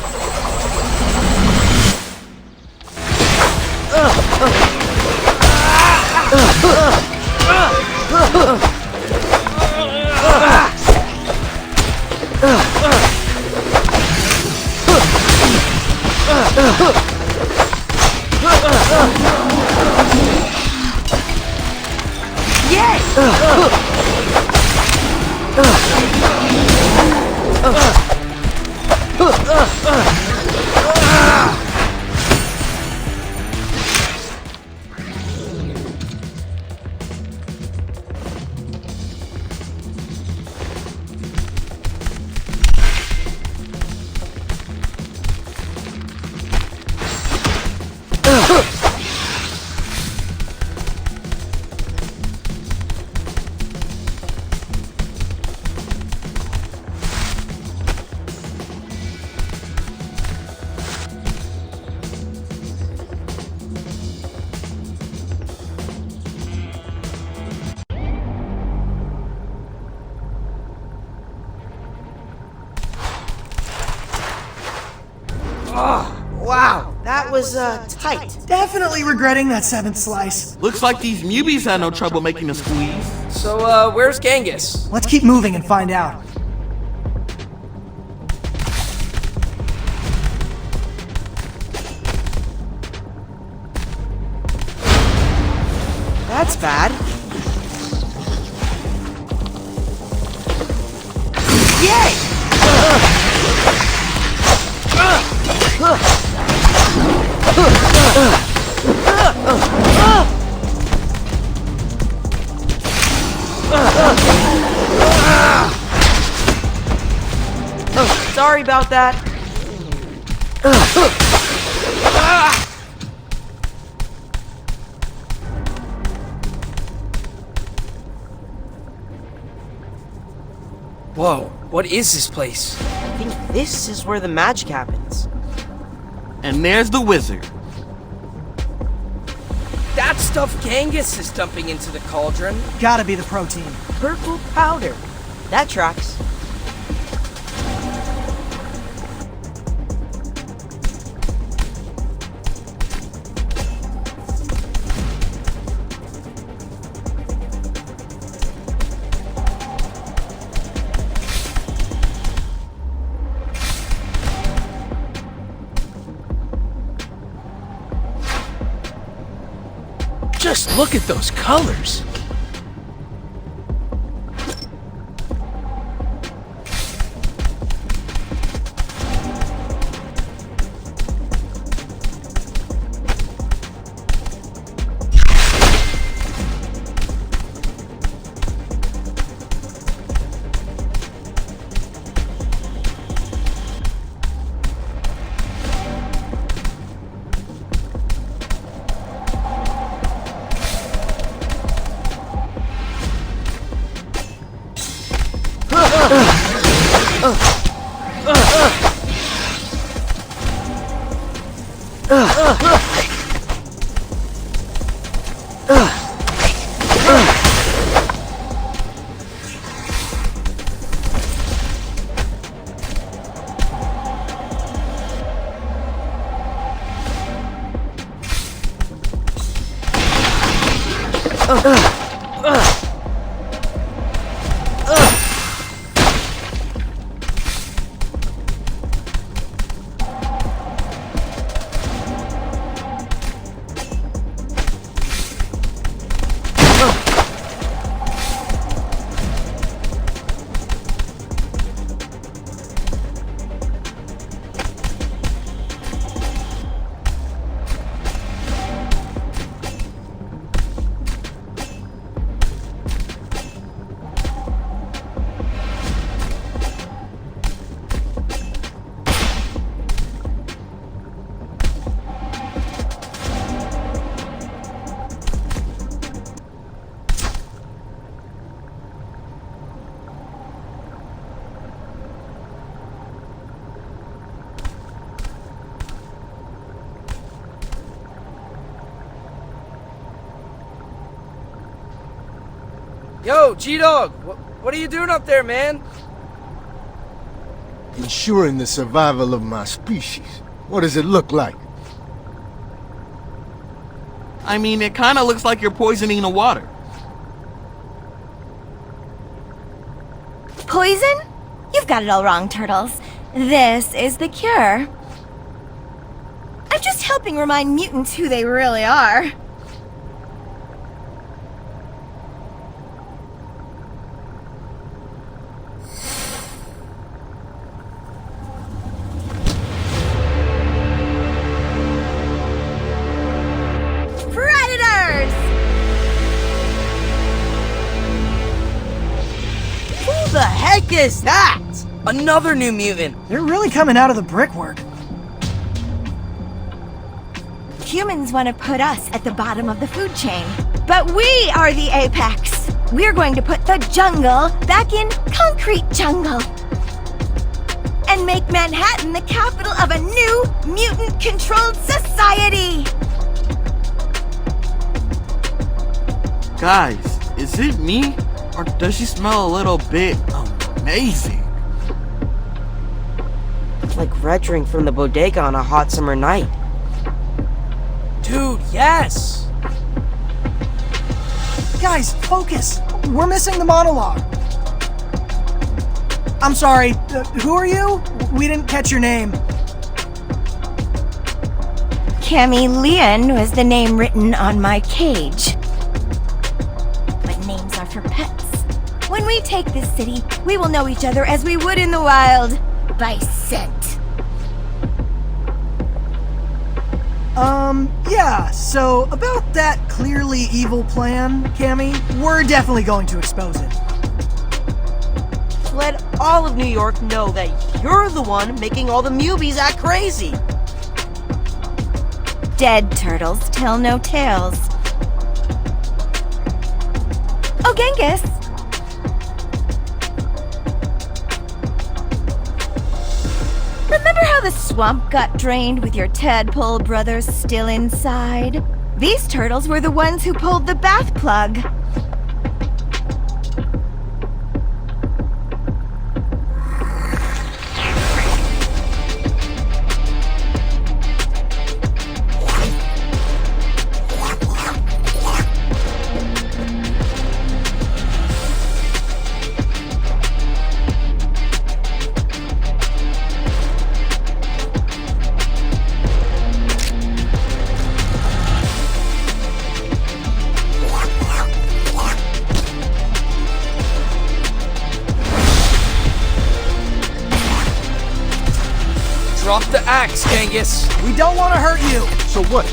Speaker 5: Wow, that was tight.
Speaker 7: Definitely regretting that 7th slice.
Speaker 4: Looks like these mubies had no trouble making the squeeze.
Speaker 6: So, where's Genghis?
Speaker 7: Let's keep moving and find out.
Speaker 5: That's bad. Yay! Oh, sorry about that.
Speaker 6: Whoa, what is this place?
Speaker 5: I think this is where the magic happens.
Speaker 4: And there's the wizard.
Speaker 6: That stuff Genghis is dumping into the cauldron.
Speaker 7: Gotta be the protein.
Speaker 5: Purple powder. That tracks.
Speaker 9: Just look at those colors.
Speaker 6: Yo, G-Dog, what are you doing up there, man?
Speaker 12: Ensuring the survival of my species. What does it look like?
Speaker 4: I mean, it kinda looks like you're poisoning the water.
Speaker 1: Poison? You've got it all wrong, Turtles. This is the cure. I'm just helping remind mutants who they really are. Predators!
Speaker 5: Who the heck is that?
Speaker 6: Another new mutant.
Speaker 7: They're really coming out of the brickwork.
Speaker 1: Humans want to put us at the bottom of the food chain. But we are the apex. We're going to put the jungle back in concrete jungle. And make Manhattan the capital of a new mutant-controlled society.
Speaker 4: Guys, is it me? Or does she smell a little bit amazing?
Speaker 5: It's like red drink from the bodega on a hot summer night.
Speaker 6: Dude, yes!
Speaker 7: Guys, focus. We're missing the monologue. I'm sorry, who are you? We didn't catch your name.
Speaker 1: Cammy Leon was the name written on my cage. But names are for pets. When we take this city, we will know each other as we would in the wild, by scent.
Speaker 7: Yeah, so about that clearly evil plan, Cammy, we're definitely going to expose it.
Speaker 5: Let all of New York know that you're the one making all the Mubies act crazy.
Speaker 1: Dead turtles tell no tales. Oh, Genghis! Remember how the swamp got drained with your tadpole brothers still inside? These turtles were the ones who pulled the bath plug.
Speaker 6: Drop the axe, Genghis.
Speaker 7: We don't want to hurt you.
Speaker 12: So what?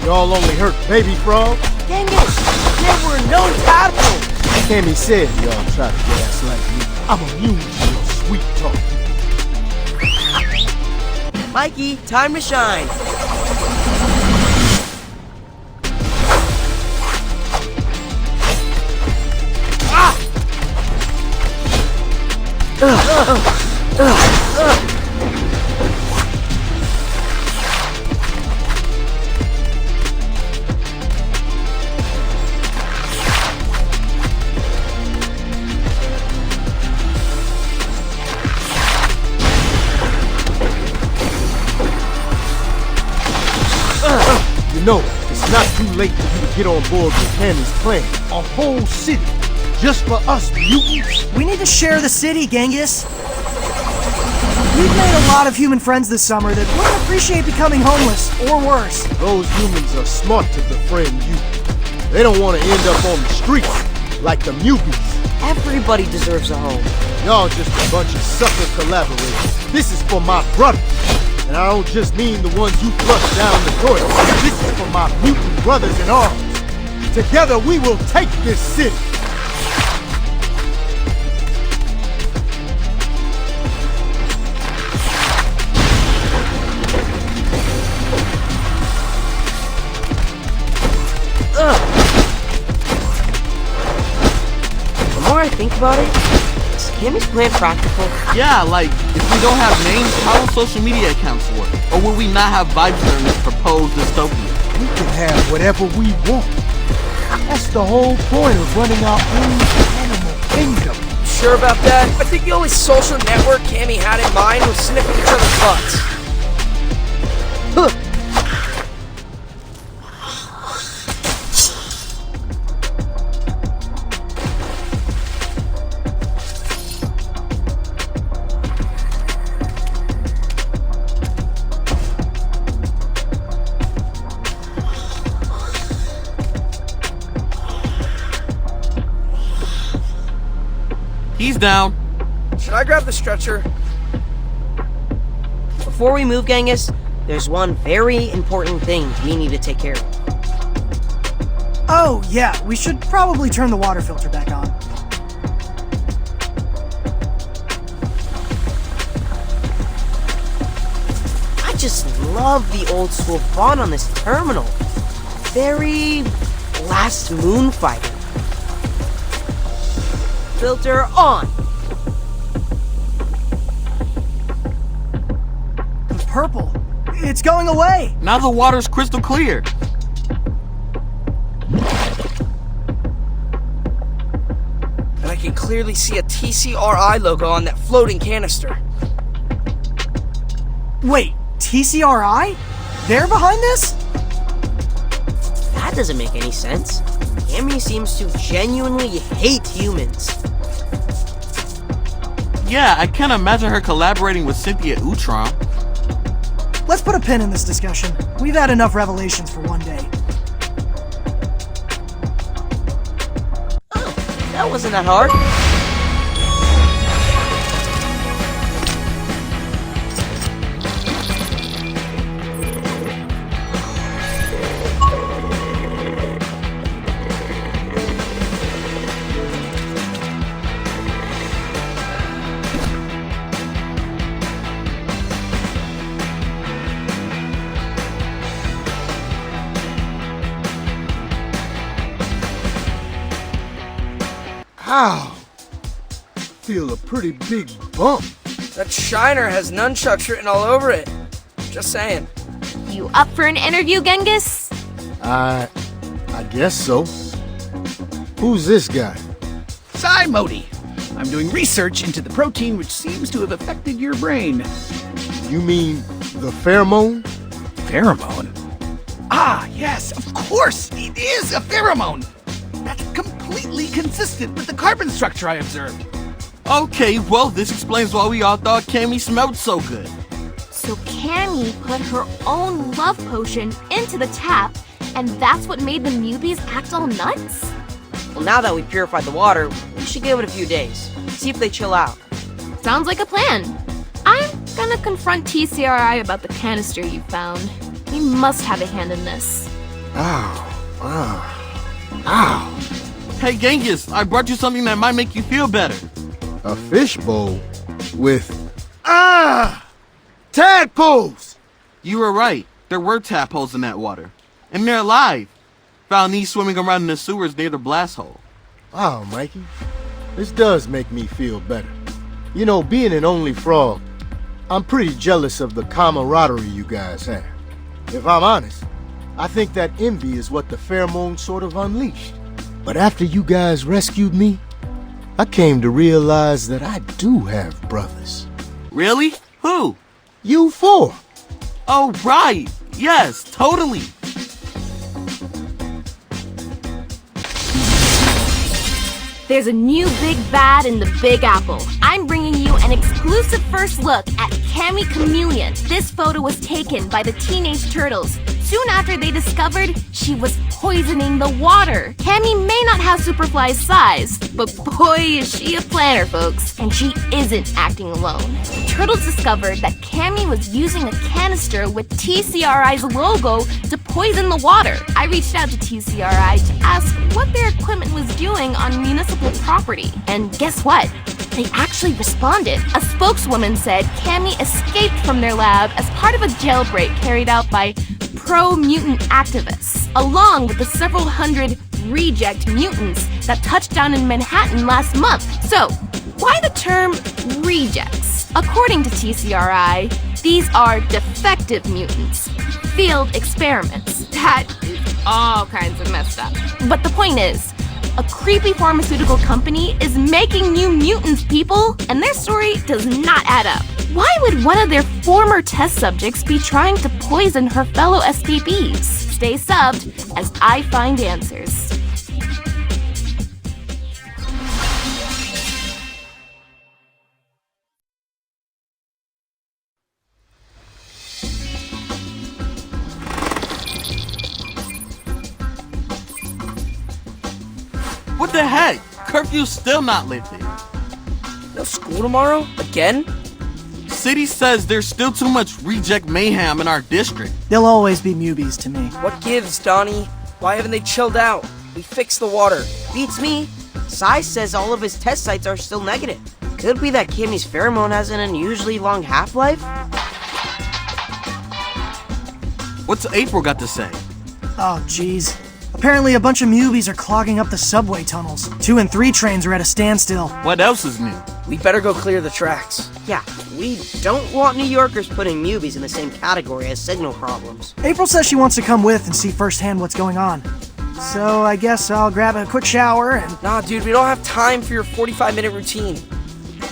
Speaker 12: Y'all only hurt Baby Frog?
Speaker 5: Genghis, there were no tadpoles.
Speaker 12: Cammy said y'all try to gaslight me. I'm immune to your sweet talk.
Speaker 5: Mikey, time to shine.
Speaker 12: You know, it's not too late for you to get on board with Cammy's plan. A whole city, just for us mutants?
Speaker 7: We need to share the city, Genghis. We've made a lot of human friends this summer that wouldn't appreciate becoming homeless, or worse.
Speaker 12: Those humans are smart to befriend you. They don't want to end up on the streets, like the Mubies.
Speaker 5: Everybody deserves a home.
Speaker 12: Y'all just a bunch of sucker collaborators. This is for my brother. And I don't just mean the ones you flushed down the toilet. This is for my mutant brothers in arms. Together we will take this city.
Speaker 5: The more I think about it, is Cammy's plan practical?
Speaker 4: Yeah, like, if we don't have names, how will social media accounts work? Or will we not have vibes during this proposed dystopia?
Speaker 12: We can have whatever we want. That's the whole point of running our own animal kingdom.
Speaker 6: Sure about that? I think the only social network Cammy had in mind was sniffing each other's butts.
Speaker 4: He's down.
Speaker 6: Should I grab the stretcher?
Speaker 5: Before we move, Genghis, there's one very important thing we need to take care of.
Speaker 7: Oh, yeah, we should probably turn the water filter back on.
Speaker 5: I just love the old school font on this terminal. Very Last Moonfighter. Filter on.
Speaker 7: The purple. It's going away.
Speaker 4: Now the water's crystal clear.
Speaker 6: And I can clearly see a TCRI logo on that floating canister.
Speaker 7: Wait, TCRI? They're behind this?
Speaker 5: That doesn't make any sense. Cammy seems to genuinely hate humans.
Speaker 4: Yeah, I can't imagine her collaborating with Cynthia Utrom.
Speaker 7: Let's put a pin in this discussion. We've had enough revelations for one day.
Speaker 5: Oh, that wasn't that hard.
Speaker 12: Ow! Feel a pretty big bump.
Speaker 6: That shiner has nunchucks written all over it. Just saying.
Speaker 1: You up for an interview, Genghis?
Speaker 12: I guess so. Who's this guy?
Speaker 11: Sai Modi. I'm doing research into the protein which seems to have affected your brain.
Speaker 12: You mean the pheromone?
Speaker 11: Pheromone? Ah, yes, of course! It is a pheromone! That's completely consistent with the carbon structure I observed.
Speaker 4: Okay, well, this explains why we all thought Cammy smelled so good.
Speaker 1: So Cammy put her own love potion into the tap, and that's what made the newbies act all nuts?
Speaker 5: Well, now that we purified the water, we should give it a few days. See if they chill out.
Speaker 1: Sounds like a plan. I'm gonna confront TCRI about the canister you found. We must have a hand in this.
Speaker 12: Ow. Ow. Ow.
Speaker 4: Hey, Genghis, I brought you something that might make you feel better.
Speaker 12: A fishbowl with... tadpoles!
Speaker 4: You were right. There were tadpoles in that water. And they're alive. Found these swimming around in the sewers near the blast hole.
Speaker 12: Wow, Mikey. This does make me feel better. You know, being an only frog, I'm pretty jealous of the camaraderie you guys have. If I'm honest, I think that envy is what the pheromone sort of unleashed. But after you guys rescued me, I came to realize that I do have brothers.
Speaker 4: Really? Who?
Speaker 12: You four.
Speaker 4: Oh, right. Yes, totally.
Speaker 1: There's a new big bad in the Big Apple. I'm bringing you an exclusive first look at Cammy Chameleon. This photo was taken by the Teenage Turtles soon after they discovered she was poisoning the water. Cammy may not have Superfly's size, but boy is she a planner, folks. And she isn't acting alone. The Turtles discovered that Cammy was using a canister with TCRI's logo to poison the water. I reached out to TCRI to ask what their equipment was doing on municipal property. And guess what? They actually responded. A spokeswoman said Cammy escaped from their lab as part of a jailbreak carried out by pro-mutant activists, along with the several hundred reject mutants that touched down in Manhattan last month. So, why the term rejects? According to TCRI, these are defective mutants. Field experiments. That is all kinds of messed up. But the point is, a creepy pharmaceutical company is making new mutants, people, and their story does not add up. Why would one of their former test subjects be trying to poison her fellow escapees? Stay subbed as I find answers.
Speaker 4: What the heck? Curfew's still not lifted.
Speaker 6: No school tomorrow? Again?
Speaker 4: City says there's still too much reject mayhem in our district.
Speaker 7: They'll always be Mubies to me.
Speaker 6: What gives, Donnie? Why haven't they chilled out? We fixed the water.
Speaker 5: Beats me. Sai says all of his test sites are still negative. Could be that Kimmy's pheromone has an unusually long half-life?
Speaker 4: What's April got to say?
Speaker 7: Oh, jeez. Apparently a bunch of Mubies are clogging up the subway tunnels. 2 and 3 trains are at a standstill.
Speaker 4: What else is new?
Speaker 6: We better go clear the tracks.
Speaker 5: Yeah, we don't want New Yorkers putting Mubies in the same category as signal problems.
Speaker 7: April says she wants to come with and see firsthand what's going on. So I guess I'll grab a quick shower and...
Speaker 6: Nah, dude, we don't have time for your 45-minute routine.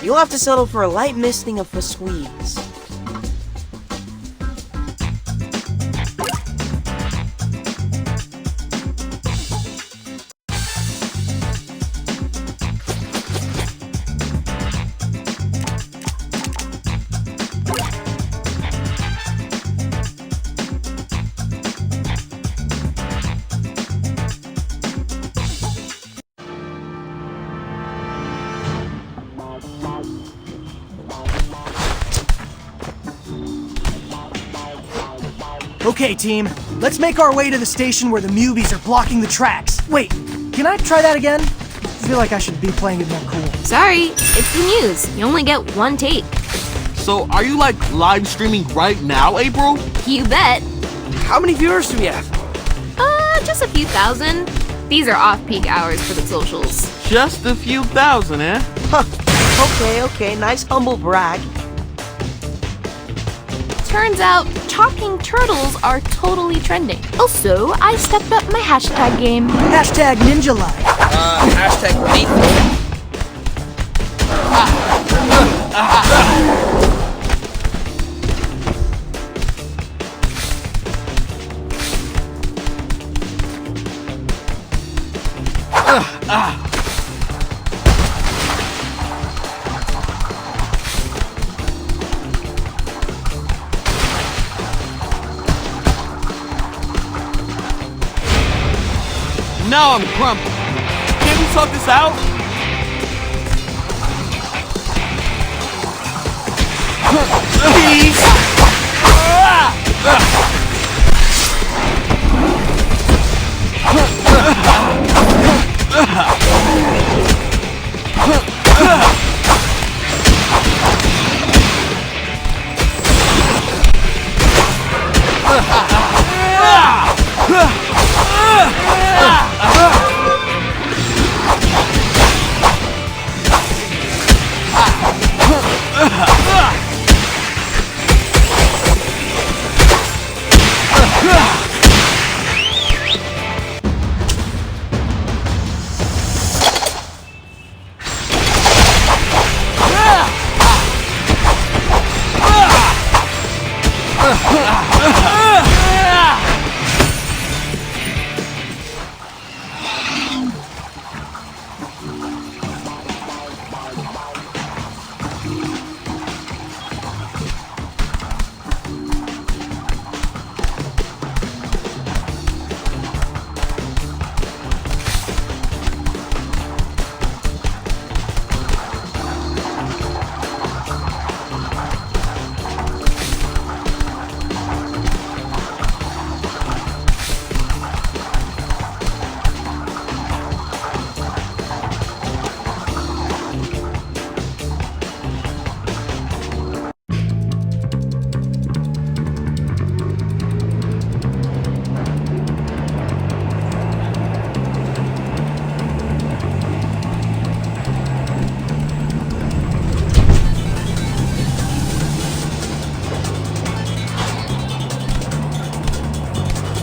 Speaker 5: You'll have to settle for a light misting of squeeze.
Speaker 7: Okay, team. Let's make our way to the station where the Mubies are blocking the tracks. Wait, can I try that again? I feel like I should be playing it more cool.
Speaker 1: Sorry, it's the news. You only get one take.
Speaker 4: So are you like live streaming right now, April?
Speaker 1: You bet.
Speaker 6: How many viewers do we have?
Speaker 1: Just a few thousand. These are off-peak hours for the socials.
Speaker 4: Just a few thousand, eh?
Speaker 5: Huh. Okay, nice humble brag.
Speaker 1: Turns out, talking turtles are totally trending. Also, I stepped up my hashtag game.
Speaker 7: Hashtag Ninja Live.
Speaker 6: Hashtag relief.
Speaker 4: Now I'm grumpy. Can't we talk this out? Please.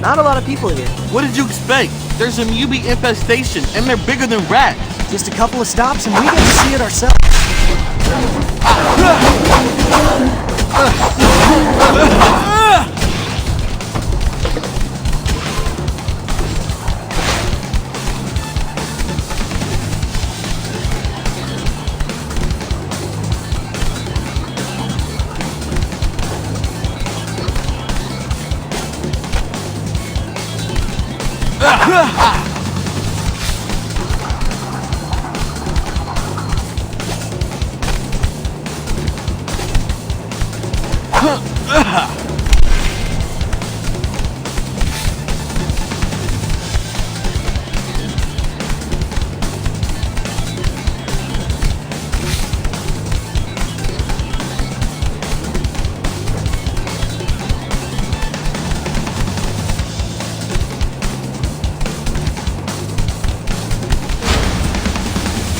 Speaker 5: Not a lot of people here.
Speaker 4: What did you expect? There's a Mubi infestation, and they're bigger than rats.
Speaker 7: Just a couple of stops and we get to see it ourselves.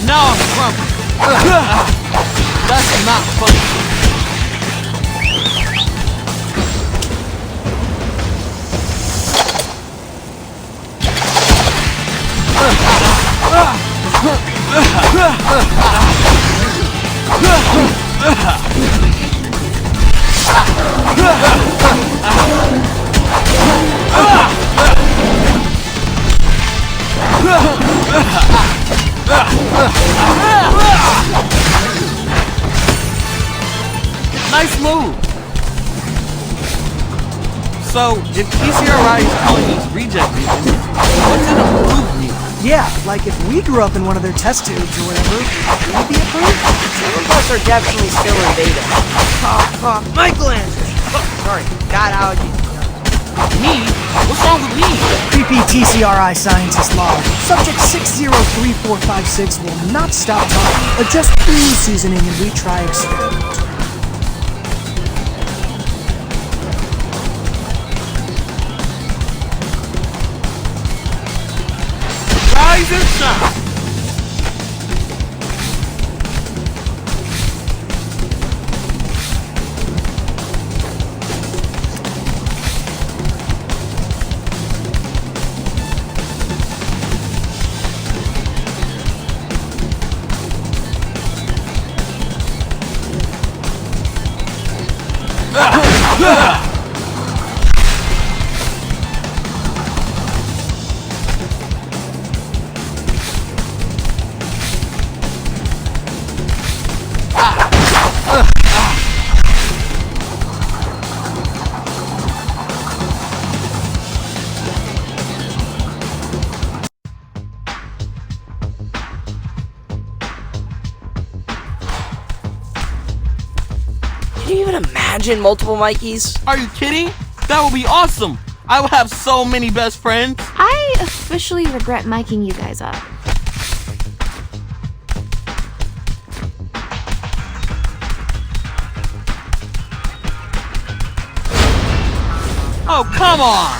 Speaker 4: Now I'm grumpy. That's not funny. Nice move. So, if TCRI is calling these reject mutants, what's an approved mutant?
Speaker 7: Yeah, like if we grew up in one of their test tubes or whatever, would we be approved?
Speaker 6: Some of us are definitely still in beta. Michelangelo! Sorry, got allergies.
Speaker 4: Me? What's wrong with me?
Speaker 7: Creepy TCRI scientist log. Subject 603456 will not stop talking. Adjust food seasoning and retry experiment.
Speaker 4: Rise and shine.
Speaker 6: Can you even imagine multiple Mikeys?
Speaker 4: Are you kidding? That would be awesome. I will have so many best friends.
Speaker 1: I officially regret miking you guys up.
Speaker 4: Oh, come on.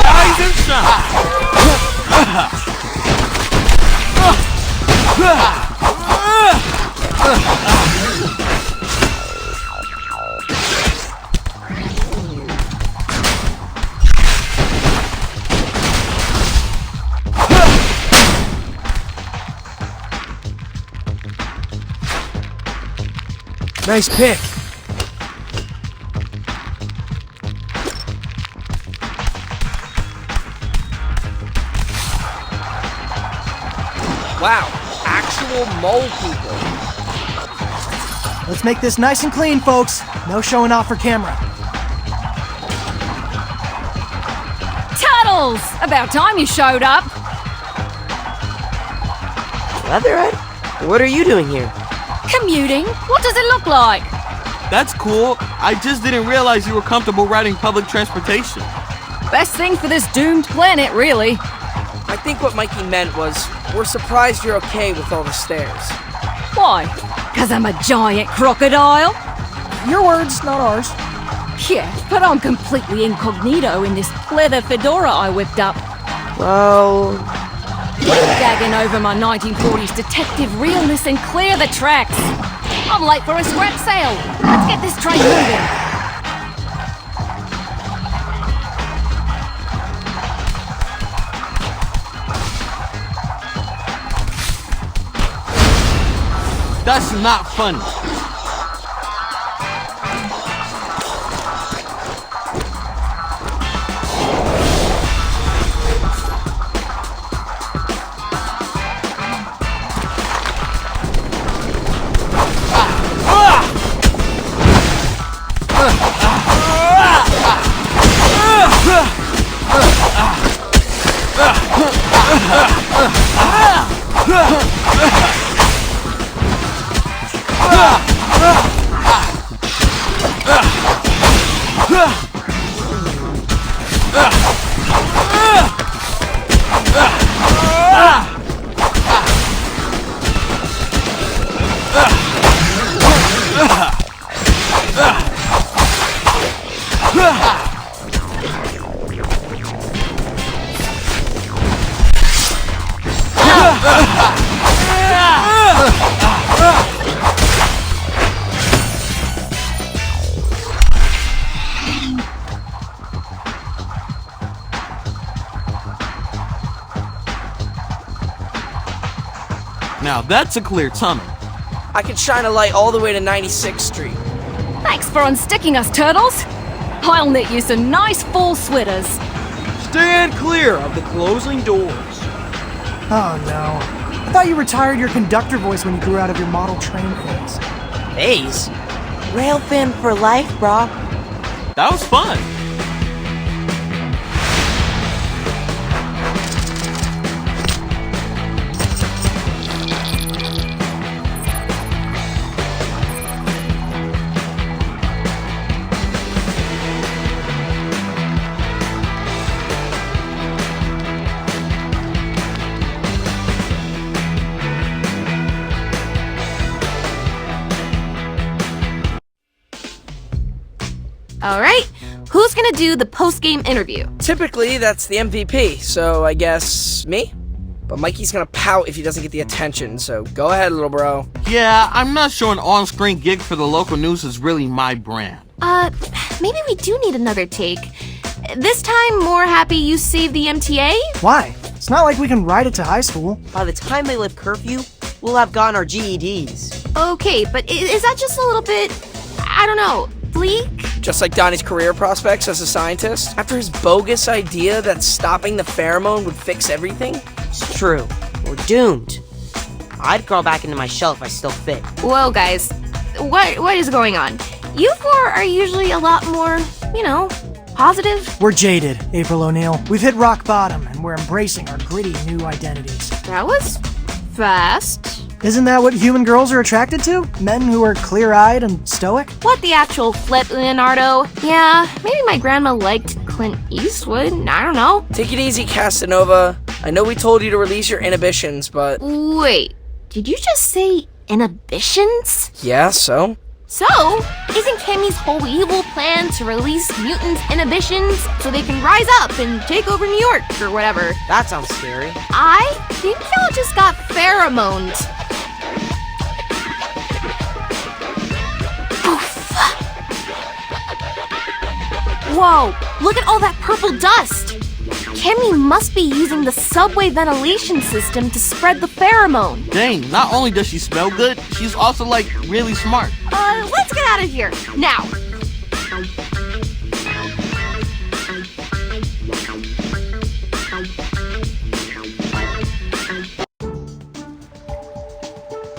Speaker 4: Rise and shine.
Speaker 9: Nice pick.
Speaker 6: Wow, actual mole people.
Speaker 7: Let's make this nice and clean, folks. No showing off for camera.
Speaker 13: Tuttles! About time you showed up.
Speaker 6: Leatherhead? What are you doing here?
Speaker 13: Commuting? What does it look like?
Speaker 4: That's cool. I just didn't realize you were comfortable riding public transportation.
Speaker 13: Best thing for this doomed planet, really.
Speaker 6: I think what Mikey meant was, we're surprised you're okay with all the stairs.
Speaker 13: Why? 'Cause I'm a giant crocodile?
Speaker 7: Your words, not ours.
Speaker 13: Yeah, but I'm completely incognito in this leather fedora I whipped up.
Speaker 6: Well...
Speaker 13: Gagging over my 1940s detective realness and clear the tracks. I'm late for a scrap sale. Let's get this train moving.
Speaker 4: That's not funny. Now that's a clear tunnel.
Speaker 6: I could shine a light all the way to 96th Street.
Speaker 13: Thanks for unsticking us, turtles. I'll knit you some nice full sweaters.
Speaker 2: Stand clear of the closing doors.
Speaker 7: Oh no. I thought you retired your conductor voice when you grew out of your model train phase.
Speaker 5: Phase? Rail fan for life, brah.
Speaker 4: That was fun.
Speaker 1: Alright, who's gonna do the post-game interview?
Speaker 6: Typically, that's the MVP, so I guess me? But Mikey's gonna pout if he doesn't get the attention, so go ahead, little bro.
Speaker 4: Yeah, I'm not sure an on-screen gig for the local news is really my brand.
Speaker 1: Maybe we do need another take. This time, more happy you saved the MTA?
Speaker 7: Why? It's not like we can ride it to high school.
Speaker 5: By the time they lift curfew, we'll have gotten our GEDs.
Speaker 1: Okay, but is that just a little bit, I don't know, bleak?
Speaker 6: Just like Donnie's career prospects as a scientist, after his bogus idea that stopping the pheromone would fix everything?
Speaker 5: It's true. We're doomed. I'd crawl back into my shell if I still fit.
Speaker 1: Whoa, guys. What is going on? You four are usually a lot more, positive.
Speaker 7: We're jaded, April O'Neil. We've hit rock bottom, and we're embracing our gritty new identities.
Speaker 1: That was fast.
Speaker 7: Isn't that what human girls are attracted to? Men who are clear-eyed and stoic?
Speaker 1: What the actual flip, Leonardo? Yeah, maybe my grandma liked Clint Eastwood. I don't know.
Speaker 6: Take it easy, Casanova. I know we told you to release your inhibitions, but...
Speaker 1: Wait, did you just say inhibitions?
Speaker 6: Yeah, so?
Speaker 1: So, isn't Cammy's whole evil plan to release mutants' inhibitions so they can rise up and take over New York or whatever?
Speaker 5: That sounds scary.
Speaker 1: I think y'all just got pheromoned. Whoa, look at all that purple dust! Cammy must be using the subway ventilation system to spread the pheromone.
Speaker 4: Dang, not only does she smell good, she's also, really smart.
Speaker 1: Let's get out of here, now!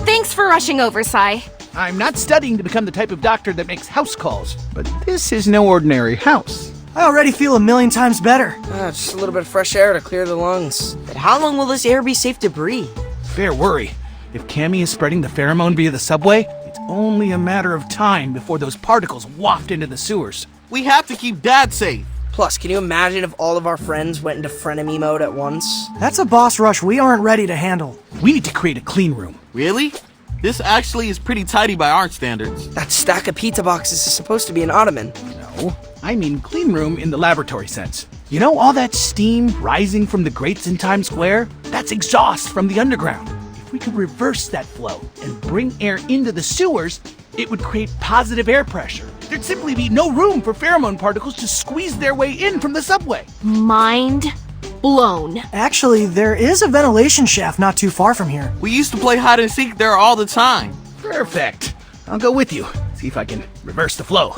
Speaker 1: Thanks for rushing over, Sai.
Speaker 11: I'm not studying to become the type of doctor that makes house calls, but this is no ordinary house.
Speaker 7: I already feel a million times better.
Speaker 6: Just a little bit of fresh air to clear the lungs.
Speaker 5: But how long will this air be safe to breathe?
Speaker 11: Fair worry. If Cammy is spreading the pheromone via the subway, it's only a matter of time before those particles waft into the sewers.
Speaker 4: We have to keep Dad safe.
Speaker 6: Plus, can you imagine if all of our friends went into frenemy mode at once?
Speaker 7: That's a boss rush we aren't ready to handle.
Speaker 11: We need to create a clean room.
Speaker 4: Really? This actually is pretty tidy by our standards.
Speaker 6: That stack of pizza boxes is supposed to be an ottoman.
Speaker 11: No, I mean clean room in the laboratory sense. You know all that steam rising from the grates in Times Square? That's exhaust from the underground. If we could reverse that flow and bring air into the sewers, it would create positive air pressure. There'd simply be no room for pheromone particles to squeeze their way in from the subway.
Speaker 1: Mind blown.
Speaker 7: Actually, there is a ventilation shaft not too far from here.
Speaker 4: We used to play hide and seek there all the time.
Speaker 11: Perfect. I'll go with you. See if I can reverse the flow.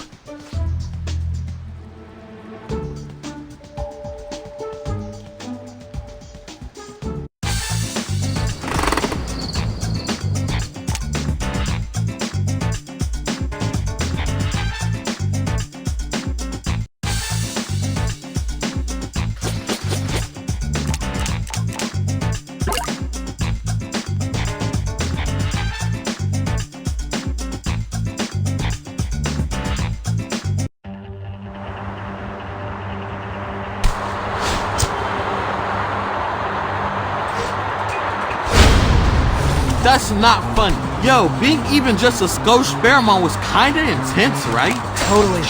Speaker 4: That's not funny. Yo, being even just a skosh pheromone was kinda intense, right?
Speaker 7: Totally.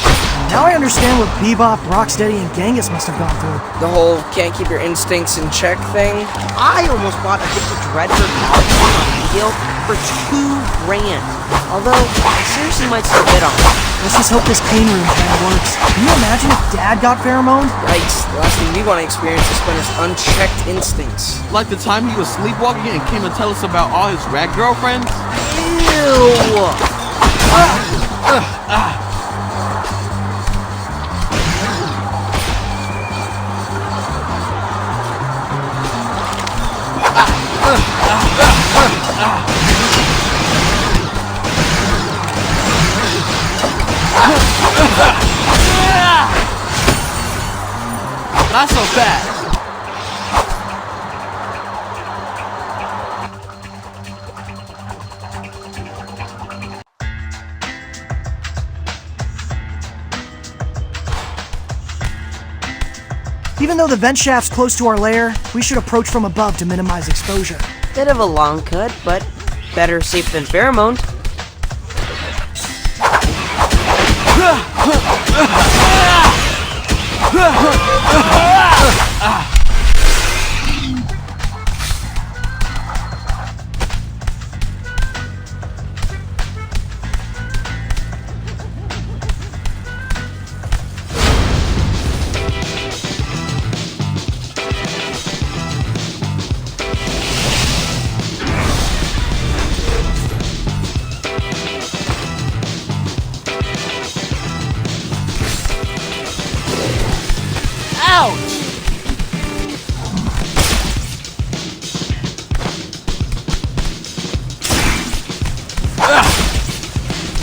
Speaker 7: Now I understand what Bebop, Rocksteady, and Genghis must have gone through.
Speaker 6: The whole can't keep your instincts in check thing.
Speaker 5: I almost bought a Victor Dreadford on deal for $2,000. Although, I seriously might still bid on it.
Speaker 7: Let's just hope this clean room plan works. Can you imagine if Dad got pheromoned?
Speaker 6: Yikes, the last thing we want to experience is Splinter's unchecked instincts.
Speaker 4: Like the time he was sleepwalking and came to tell us about all his rat girlfriends?
Speaker 5: Ew!
Speaker 4: Not so fast.
Speaker 7: Even though the vent shaft's close to our lair, we should approach from above to minimize exposure.
Speaker 5: Bit of a long cut, but better safe than pheromone.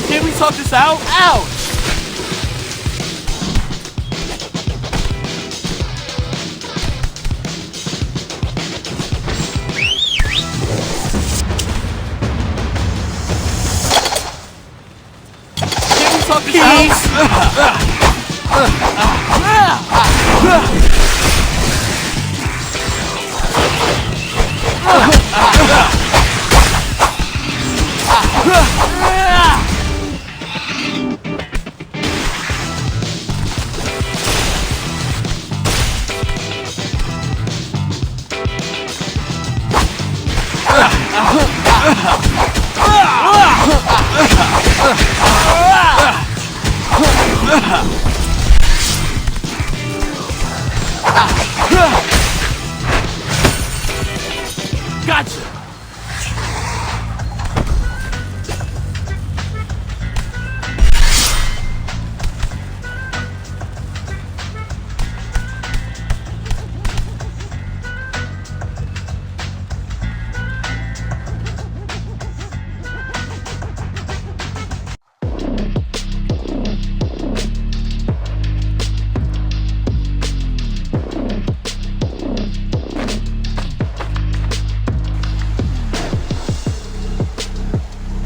Speaker 4: Can we talk this out? Ouch! Can we talk this Gotcha!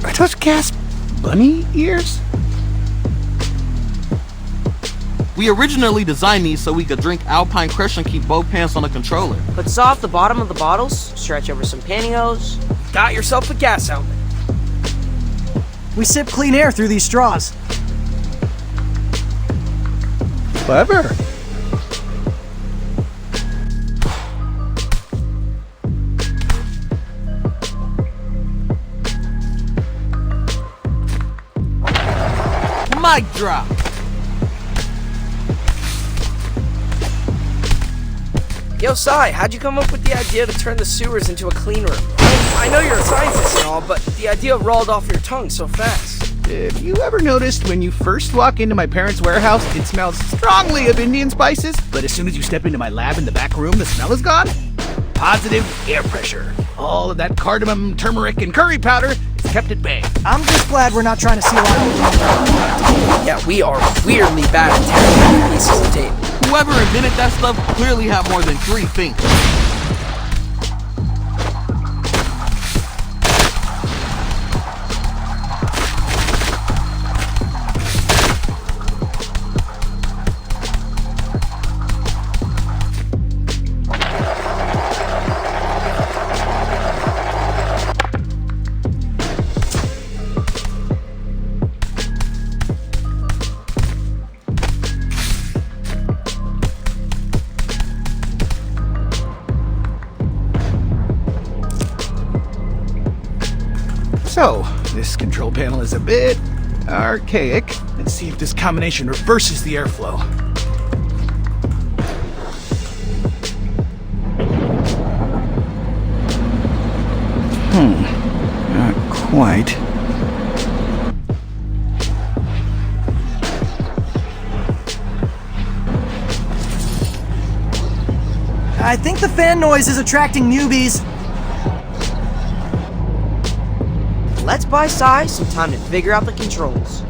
Speaker 11: Are those gas bunny ears?
Speaker 4: We originally designed these so we could drink Alpine Crush and keep both pants on the controller.
Speaker 5: Put saw off the bottom of the bottles, stretch over some pantyhose.
Speaker 6: Got yourself a gas helmet.
Speaker 7: We sip clean air through these straws.
Speaker 11: Clever.
Speaker 4: Mic drop!
Speaker 6: Yo, Sai, how'd you come up with the idea to turn the sewers into a clean room? I know you're a scientist and all, but the idea rolled off your tongue so fast.
Speaker 11: Have you ever noticed when you first walk into my parents' warehouse, it smells strongly of Indian spices? But as soon as you step into my lab in the back room, the smell is gone? Positive air pressure. All of that cardamom, turmeric, and curry powder is kept at bay.
Speaker 7: I'm just glad we're not trying to seal out.
Speaker 6: Yeah, we are weirdly bad at tearing down pieces of tape.
Speaker 4: Whoever invented that stuff clearly had more than 3 fingers.
Speaker 11: So, this control panel is a bit archaic. Let's see if this combination reverses the airflow. Not quite.
Speaker 7: I think the fan noise is attracting newbies.
Speaker 5: Let's buy Sai some time to figure out the controls.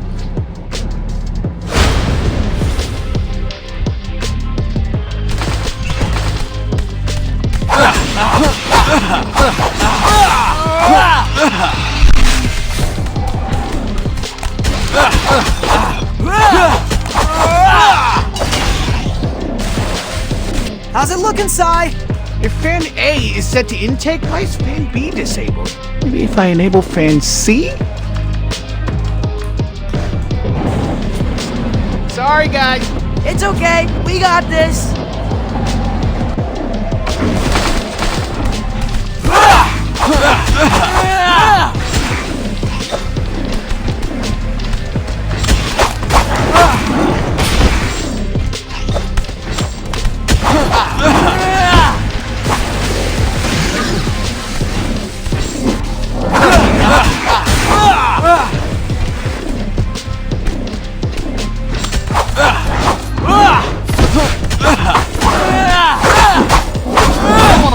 Speaker 7: How's it looking, Sai?
Speaker 11: If fan A is set to intake, why is fan B disabled? Maybe if I enable fan C? Sorry, guys.
Speaker 5: It's okay, we got this.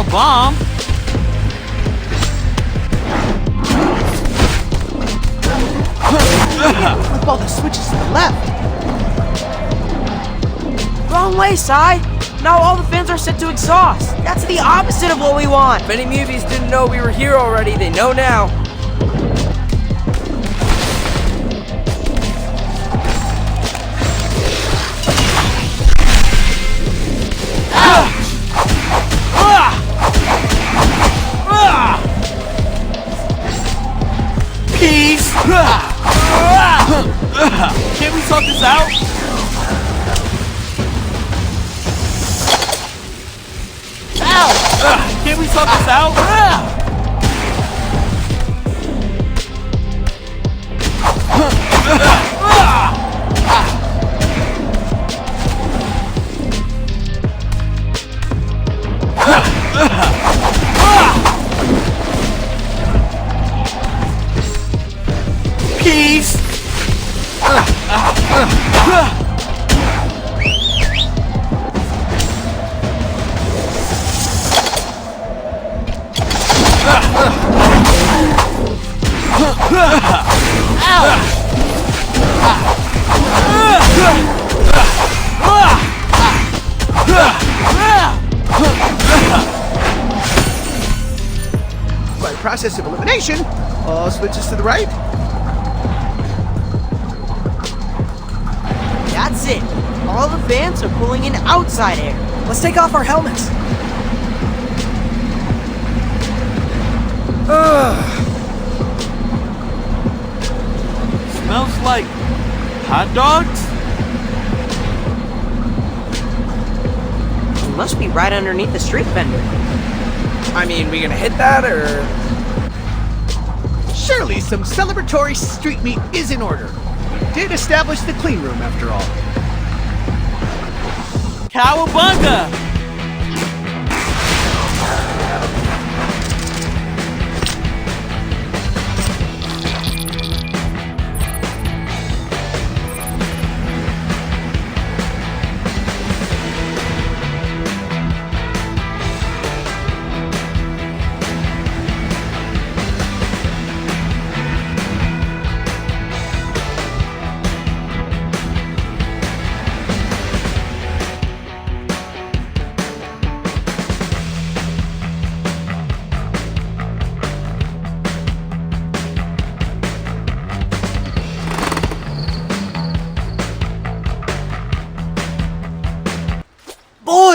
Speaker 4: Bomb?
Speaker 11: Flip all the switches to the left.
Speaker 5: Wrong way, Sai. Now all the fans are set to exhaust. That's the opposite of what we want.
Speaker 6: If any movies didn't know we were here already, they know now.
Speaker 4: Peace! Can't we sort this out? Ow! Can't we sort this out? Peace!
Speaker 11: By process of elimination, all switches to the right.
Speaker 5: That's it. All the fans are pulling in outside air.
Speaker 7: Let's take off our helmets.
Speaker 4: Smells like hot dogs?
Speaker 5: It must be right underneath the street vendor.
Speaker 6: I mean, we gonna hit that, or...?
Speaker 11: Surely some celebratory street meat is in order. We did establish the clean room, after all.
Speaker 4: Cowabunga!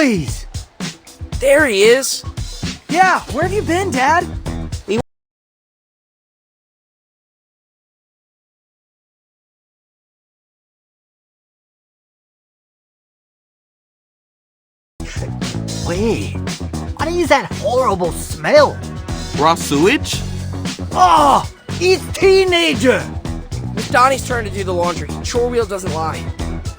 Speaker 3: boys!
Speaker 6: There he is.
Speaker 7: Yeah, where have you been, Dad?
Speaker 3: Wait, what is that horrible smell?
Speaker 4: Raw sewage?
Speaker 3: Oh, it's teenager!
Speaker 6: It's Donnie's turn to do the laundry. Chore wheel doesn't lie.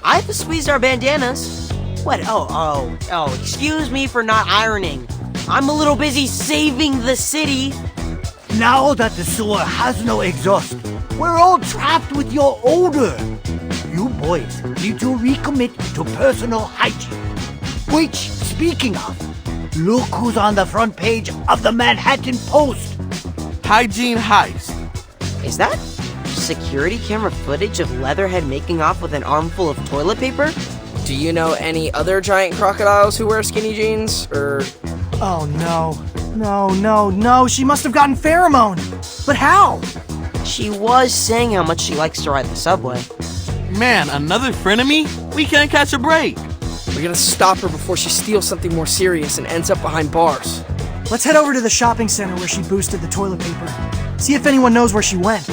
Speaker 5: I have to squeeze our bandanas. What? Oh, excuse me for not ironing. I'm a little busy saving the city.
Speaker 3: Now that the sewer has no exhaust, we're all trapped with your odor. You boys need to recommit to personal hygiene. Which, speaking of, look who's on the front page of the Manhattan Post.
Speaker 4: Hygiene heist.
Speaker 5: Is that security camera footage of Leatherhead making off with an armful of toilet paper?
Speaker 6: Do you know any other giant crocodiles who wear skinny jeans?
Speaker 7: Oh no, she must have gotten pheromone. But how?
Speaker 5: She was saying how much she likes to ride the subway.
Speaker 4: Man, another frenemy? We can't catch a break.
Speaker 6: We gotta stop her before she steals something more serious and ends up behind bars.
Speaker 7: Let's head over to the shopping center where she boosted the toilet paper. See if anyone knows where she went.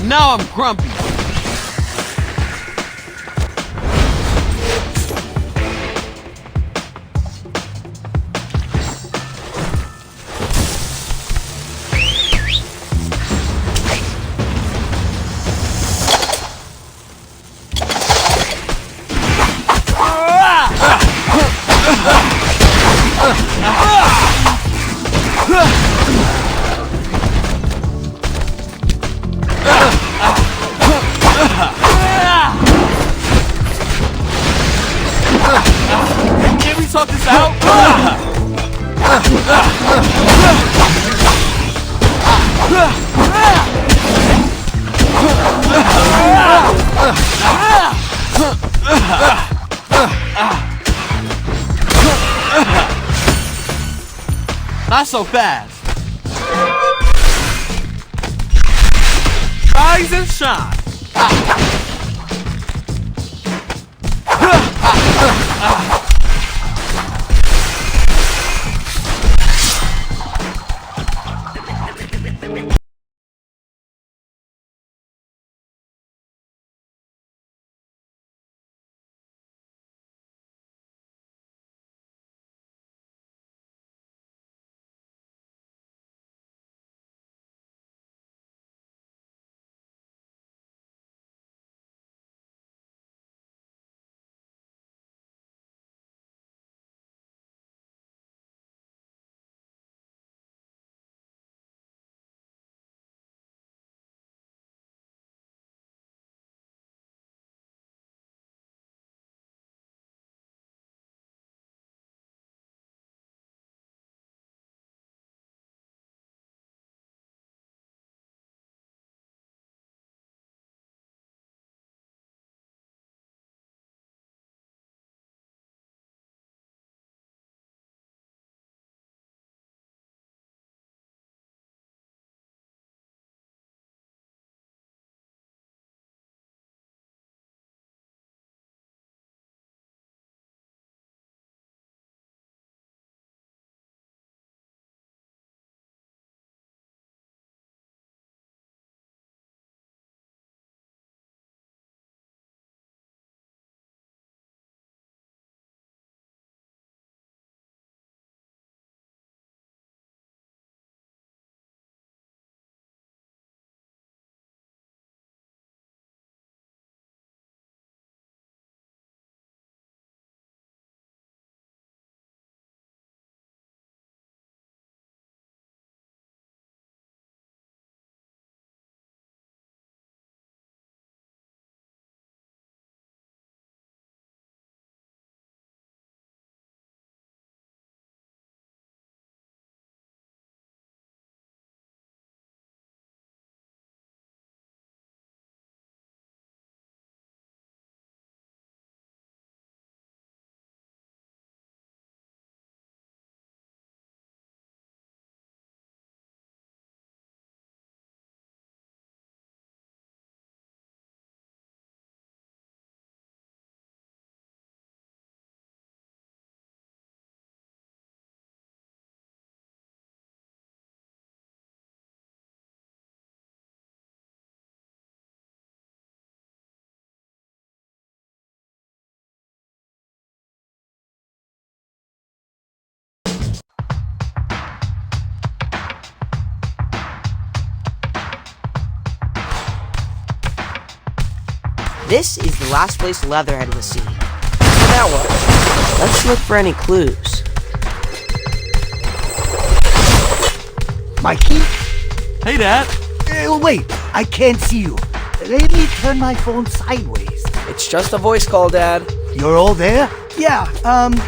Speaker 4: Now I'm grumpy. Can we talk this out? Not so fast. Rise and shine.
Speaker 5: This is the last place Leatherhead was seen. So now what? Let's look for any clues.
Speaker 3: Mikey?
Speaker 4: Hey, Dad.
Speaker 3: Wait, I can't see you. Let me turn my phone sideways.
Speaker 6: It's just a voice call, Dad.
Speaker 3: You're all there?
Speaker 7: Yeah,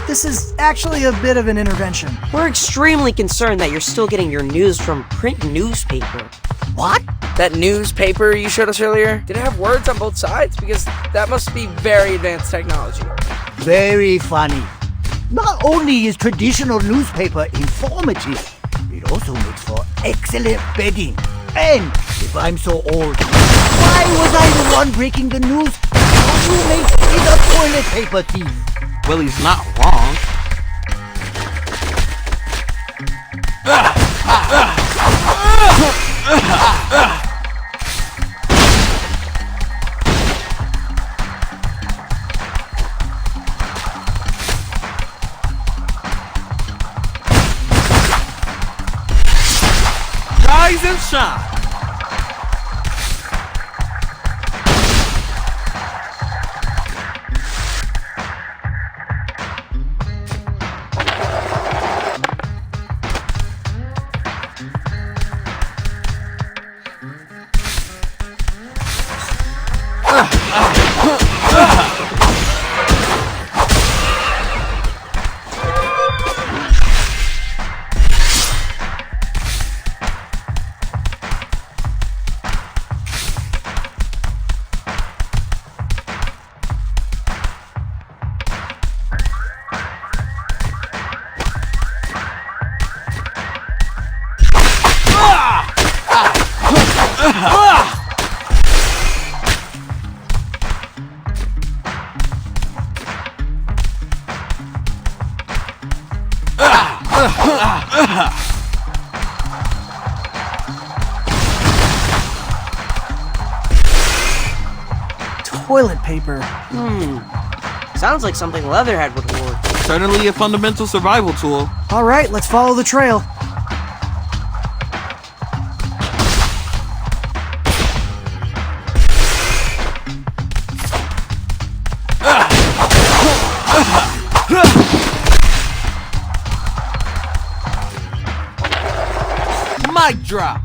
Speaker 7: this is actually a bit of an intervention.
Speaker 5: We're extremely concerned that you're still getting your news from print newspaper.
Speaker 3: What?
Speaker 6: That newspaper you showed us earlier, did it have words on both sides? Because that must be very advanced technology.
Speaker 3: Very funny. Not only is traditional newspaper informative, it also makes for excellent betting. And if I'm so old, why was I the one breaking the news? Your roommate is a toilet paper thief.
Speaker 4: Well, he's not wrong. Rise and shine.
Speaker 7: Toilet paper.
Speaker 5: Sounds like something Leatherhead would hoard.
Speaker 4: Certainly a fundamental survival tool.
Speaker 7: All right, let's follow the trail.
Speaker 4: Mic drop.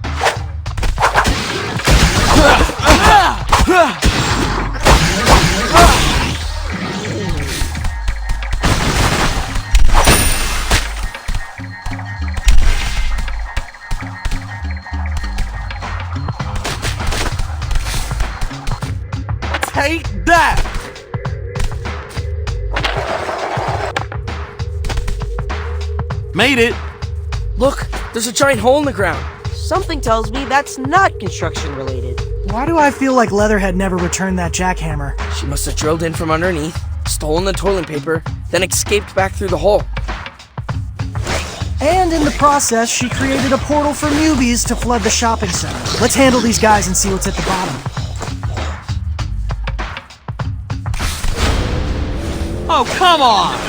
Speaker 4: Take that! Made it!
Speaker 6: Look, there's a giant hole in the ground.
Speaker 5: Something tells me that's not construction related.
Speaker 7: Why do I feel like Leatherhead never returned that jackhammer?
Speaker 6: She must have drilled in from underneath, stolen the toilet paper, then escaped back through the hole.
Speaker 7: And in the process, she created a portal for newbies to flood the shopping center. Let's handle these guys and see what's at the bottom.
Speaker 4: Oh, come on!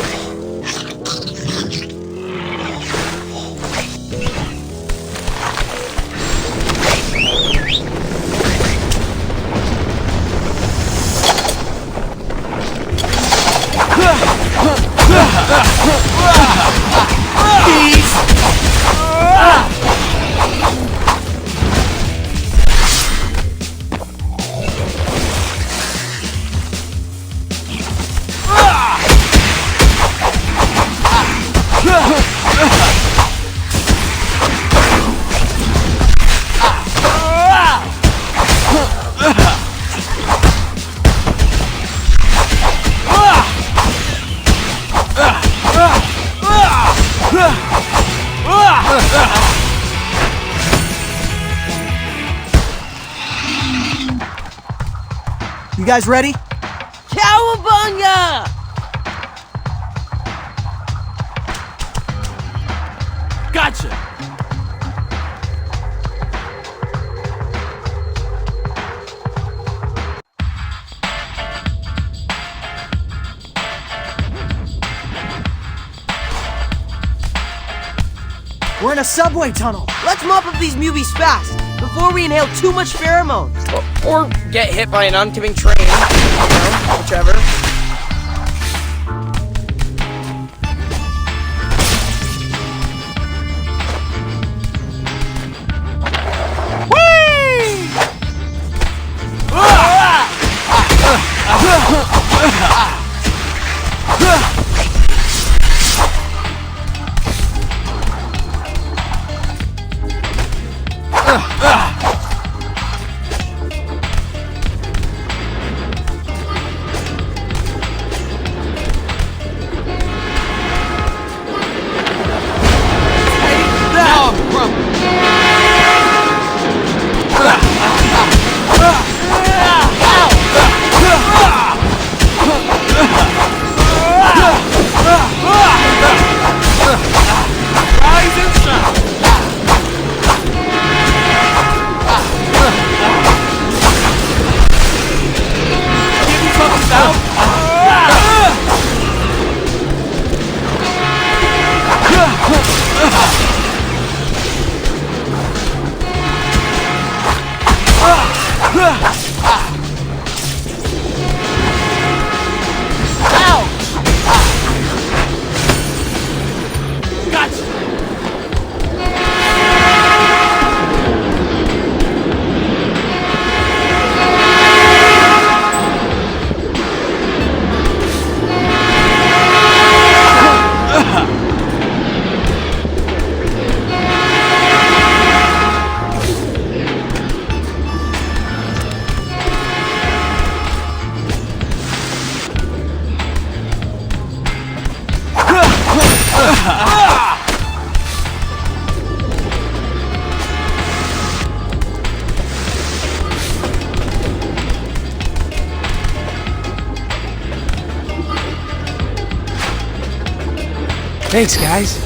Speaker 7: You guys ready?
Speaker 5: Cowabunga!
Speaker 4: Gotcha!
Speaker 7: We're in a subway tunnel.
Speaker 5: Let's mop up these movies fast, before we inhale too much pheromones.
Speaker 6: Or get hit by an oncoming train. You know, whichever.
Speaker 9: Thanks, guys.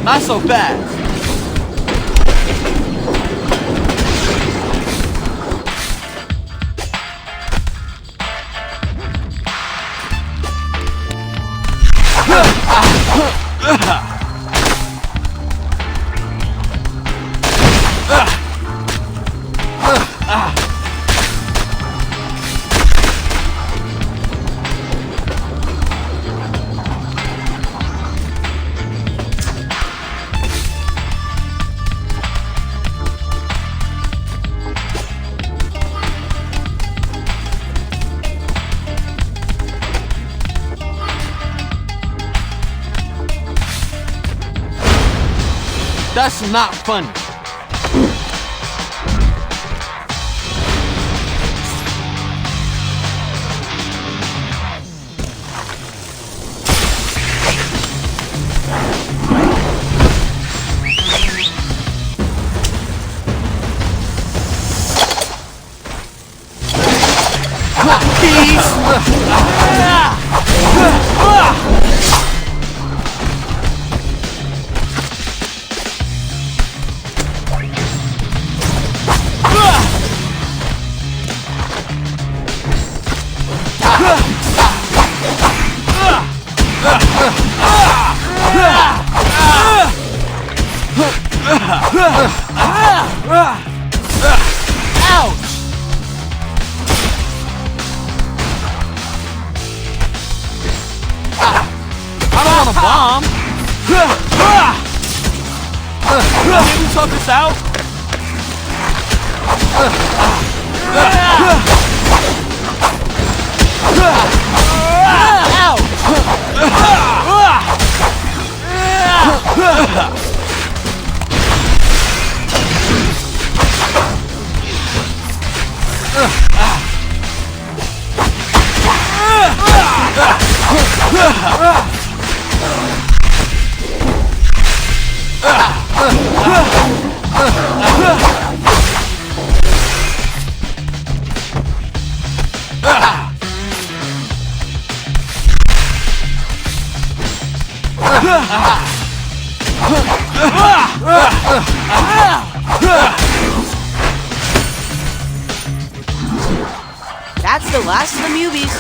Speaker 4: Not so fast. That's not funny. Maybe talk this out?
Speaker 5: That's the last of the Mubies.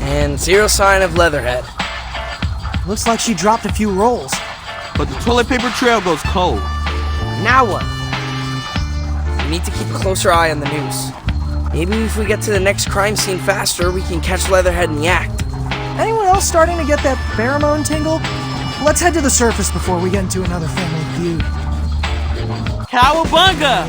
Speaker 6: And zero sign of Leatherhead.
Speaker 7: Looks like she dropped a few rolls.
Speaker 4: But the toilet paper trail goes cold.
Speaker 5: Now what?
Speaker 6: We need to keep a closer eye on the news. Maybe if we get to the next crime scene faster, we can catch Leatherhead in the act.
Speaker 7: Anyone else starting to get that pheromone tingle? Let's head to the surface before we get into another family feud.
Speaker 4: Cowabunga!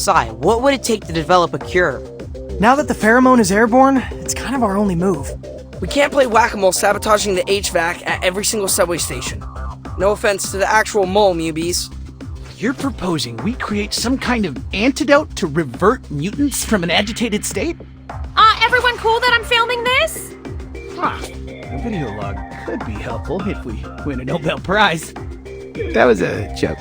Speaker 5: Sai, what would it take to develop a cure?
Speaker 7: Now that the pheromone is airborne, it's kind of our only move.
Speaker 6: We can't play whack-a-mole sabotaging the HVAC at every single subway station. No offense to the actual mole, Mubies.
Speaker 11: You're proposing we create some kind of antidote to revert mutants from an agitated state?
Speaker 13: Everyone cool that I'm filming this?
Speaker 11: A video log could be helpful if we win a Nobel Prize. That was a joke.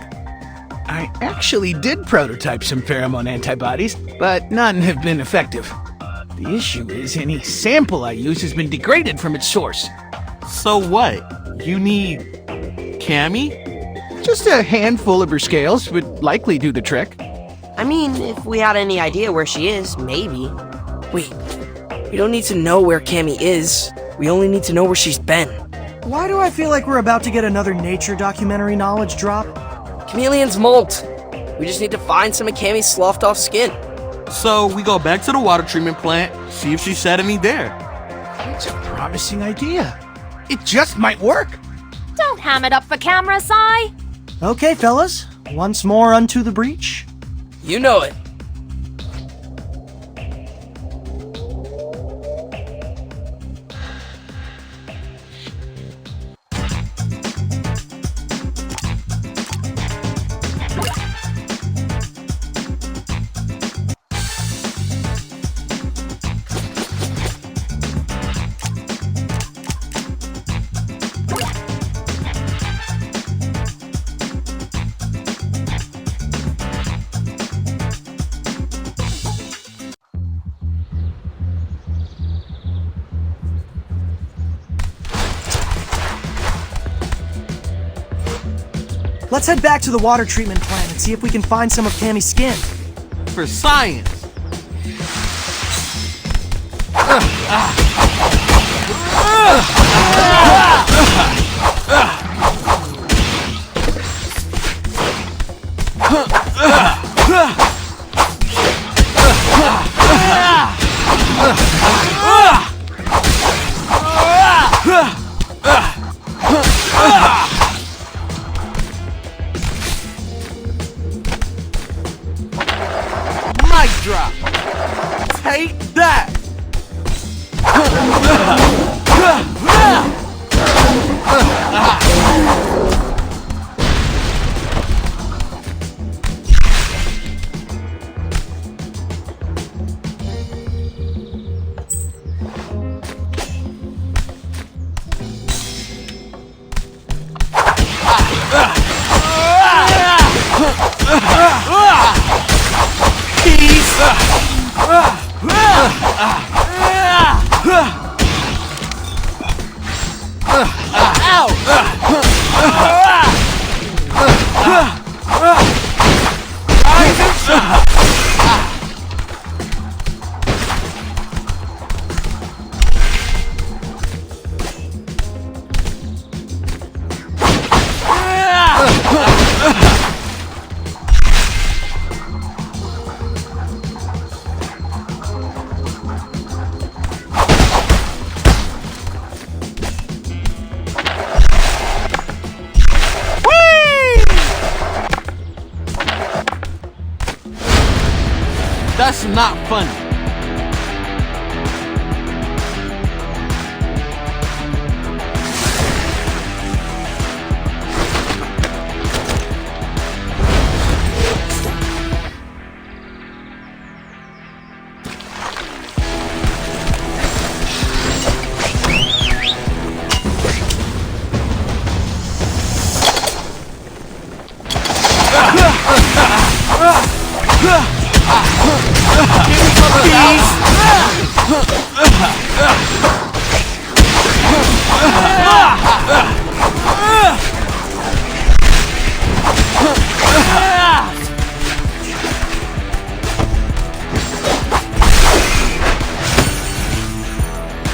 Speaker 11: I actually did prototype some pheromone antibodies, but none have been effective. The issue is any sample I use has been degraded from its source.
Speaker 4: So what? You need Cammy?
Speaker 11: Just a handful of her scales would likely do the trick.
Speaker 5: I mean, if we had any idea where she is, maybe.
Speaker 6: Wait, we don't need to know where Cammy is. We only need to know where she's been.
Speaker 7: Why do I feel like we're about to get another nature documentary knowledge drop?
Speaker 6: Chameleons molt. We just need to find some of Cammy's sloughed off skin.
Speaker 4: So we go back to the water treatment plant, see if she said any there.
Speaker 11: It's a promising idea. It just might work.
Speaker 13: Don't ham it up for camera, Sai.
Speaker 7: Okay, fellas. Once more unto the breach.
Speaker 6: You know it.
Speaker 7: Let's head back to the water treatment plant and see if we can find some of Cammy's skin.
Speaker 4: For science. Mic drop. Take that. That's not funny.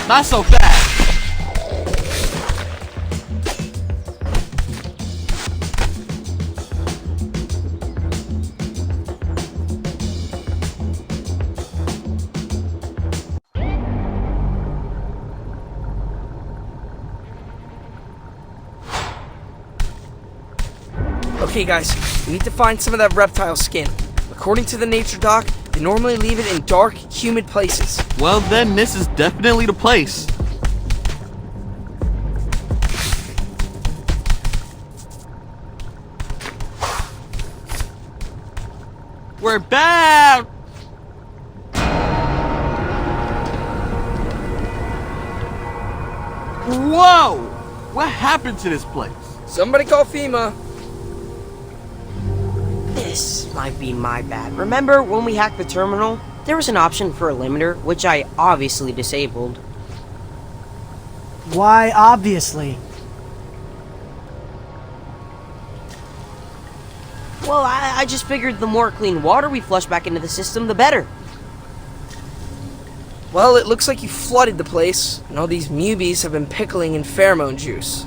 Speaker 4: Not so fast.
Speaker 6: Okay guys, we need to find some of that reptile skin. According to the nature doc, they normally leave it in dark, humid places.
Speaker 4: Well then, this is definitely the place. We're back! Whoa! What happened to this place?
Speaker 6: Somebody call FEMA.
Speaker 5: This might be my bad. Remember when we hacked the terminal? There was an option for a limiter, which I obviously disabled.
Speaker 7: Why, obviously?
Speaker 5: Well, I just figured the more clean water we flush back into the system, the better.
Speaker 6: Well, it looks like you flooded the place, and all these mubies have been pickling in pheromone juice.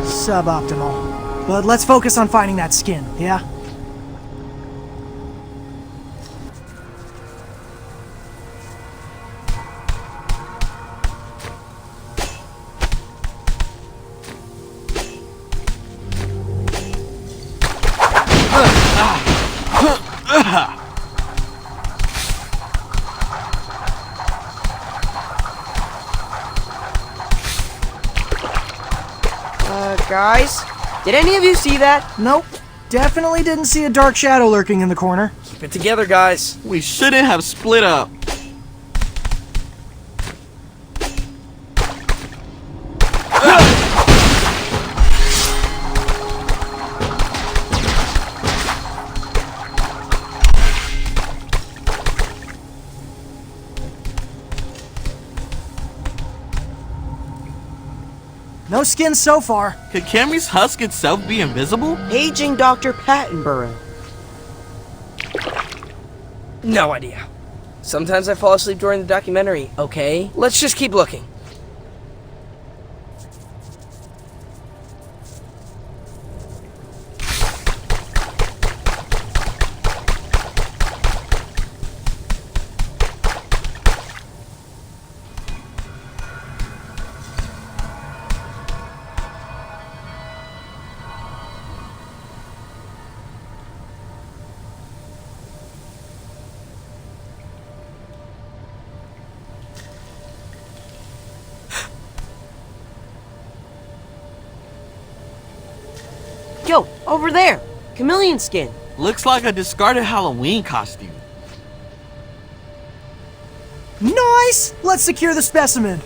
Speaker 7: Suboptimal. But let's focus on finding that skin, yeah?
Speaker 5: Guys? Did any of you see that?
Speaker 7: Nope. Definitely didn't see a dark shadow lurking in the corner.
Speaker 6: Keep it together, guys.
Speaker 4: We shouldn't have split up.
Speaker 7: No skin so far.
Speaker 4: Could Cammy's husk itself be invisible?
Speaker 5: Paging Dr. Pattenborough.
Speaker 6: No idea. Sometimes I fall asleep during the documentary, okay? Let's just keep looking.
Speaker 5: Yo, over there! Chameleon skin.
Speaker 4: Looks like a discarded Halloween costume.
Speaker 7: Nice! Let's secure the specimen.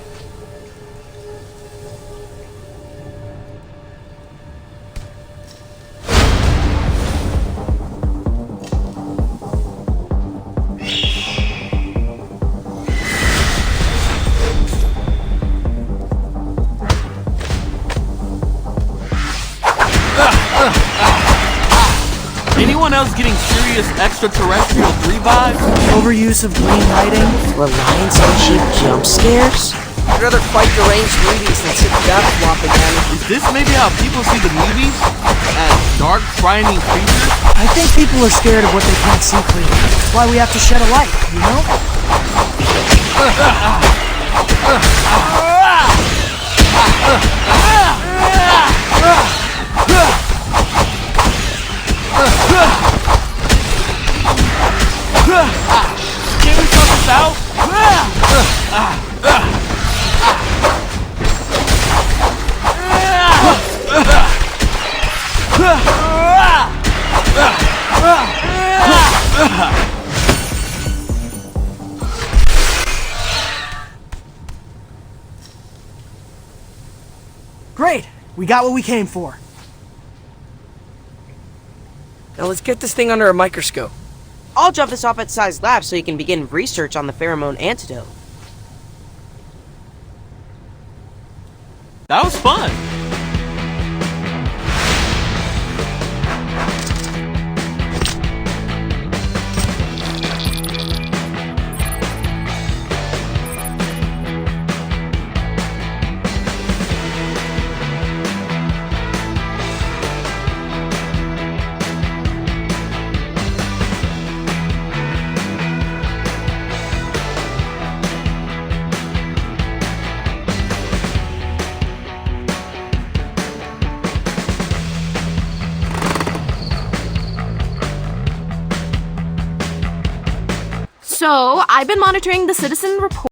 Speaker 4: else getting serious extraterrestrial 3 vibes?
Speaker 7: Overuse of green lighting.
Speaker 5: Reliance on cheap jump scares?
Speaker 6: I'd rather fight deranged movies than sit death flopping at me.
Speaker 4: Is this maybe how people see the movies? As dark, frightening creatures?
Speaker 7: I think people are scared of what they can't see clearly. That's why we have to shed a light, you know?
Speaker 4: Can we sort this out?
Speaker 7: Great! We got what we came for.
Speaker 6: Now let's get this thing under a microscope.
Speaker 5: I'll drop this off at Sai's lab so you can begin research on the pheromone antidote.
Speaker 4: That was fun.
Speaker 1: So, I've been monitoring the citizen report.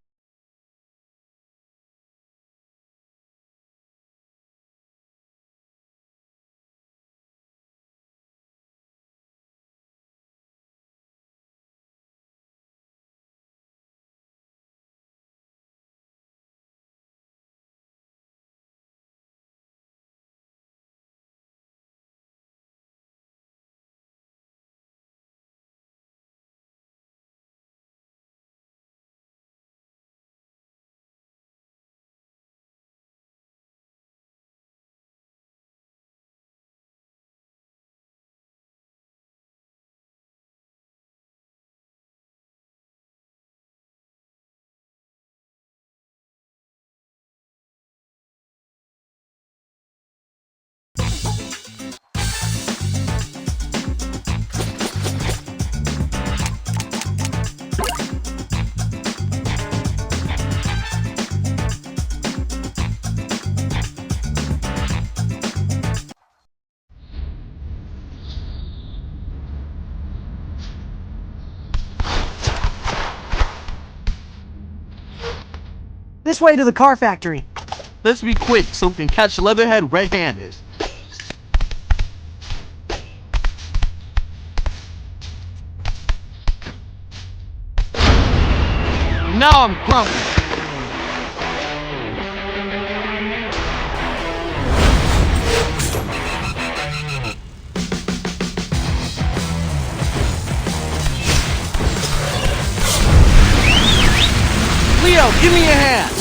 Speaker 7: This way to the car factory.
Speaker 4: Let's be quick so we can catch Leatherhead red-handed. Now I'm grumpy. Leo, give me a hand.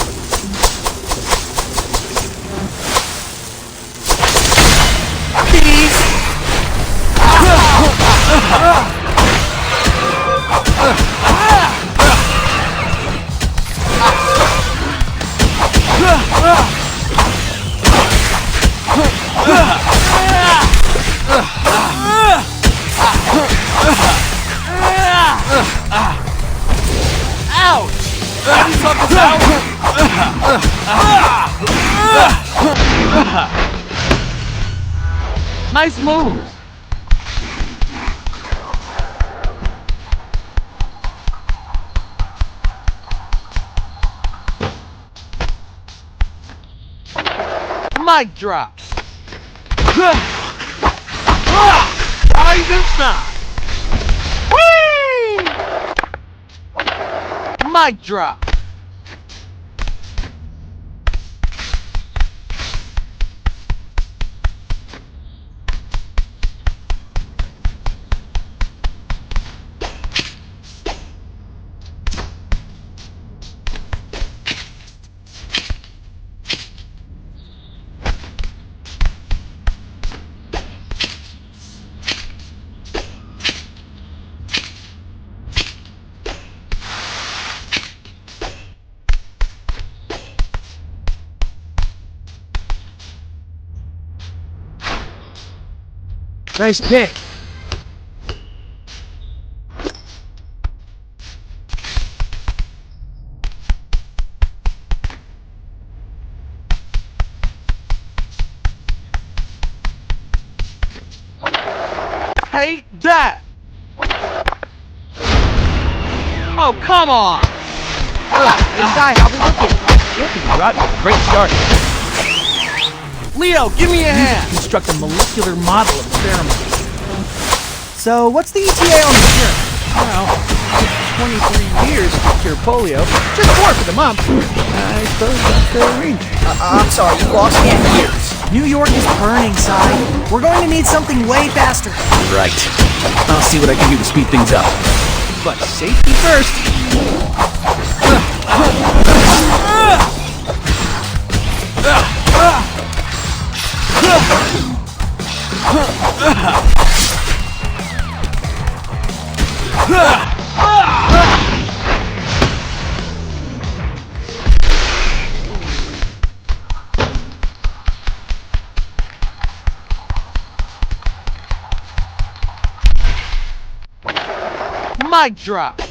Speaker 4: Please. Ouch! Can you talk this out? Nice move. Mic drop. Eisenstein. Whee! Mic drop.
Speaker 9: Nice pick.
Speaker 4: Take that! Oh, come on!
Speaker 11: Hey, Guy, how we looking? Looking rotten. Great start.
Speaker 4: Leo, give me a hand!
Speaker 11: Construct a molecular model of the pheromone.
Speaker 7: So, what's the ETA on the cure?
Speaker 11: Well, 23 years to cure polio. Just 4 for the month. I suppose that's the range.
Speaker 2: I'm sorry, you lost me at years.
Speaker 7: New York is burning, Cy. We're going to need something way faster.
Speaker 11: Right. I'll see what I can do to speed things up. But safety first.
Speaker 4: Mic drop!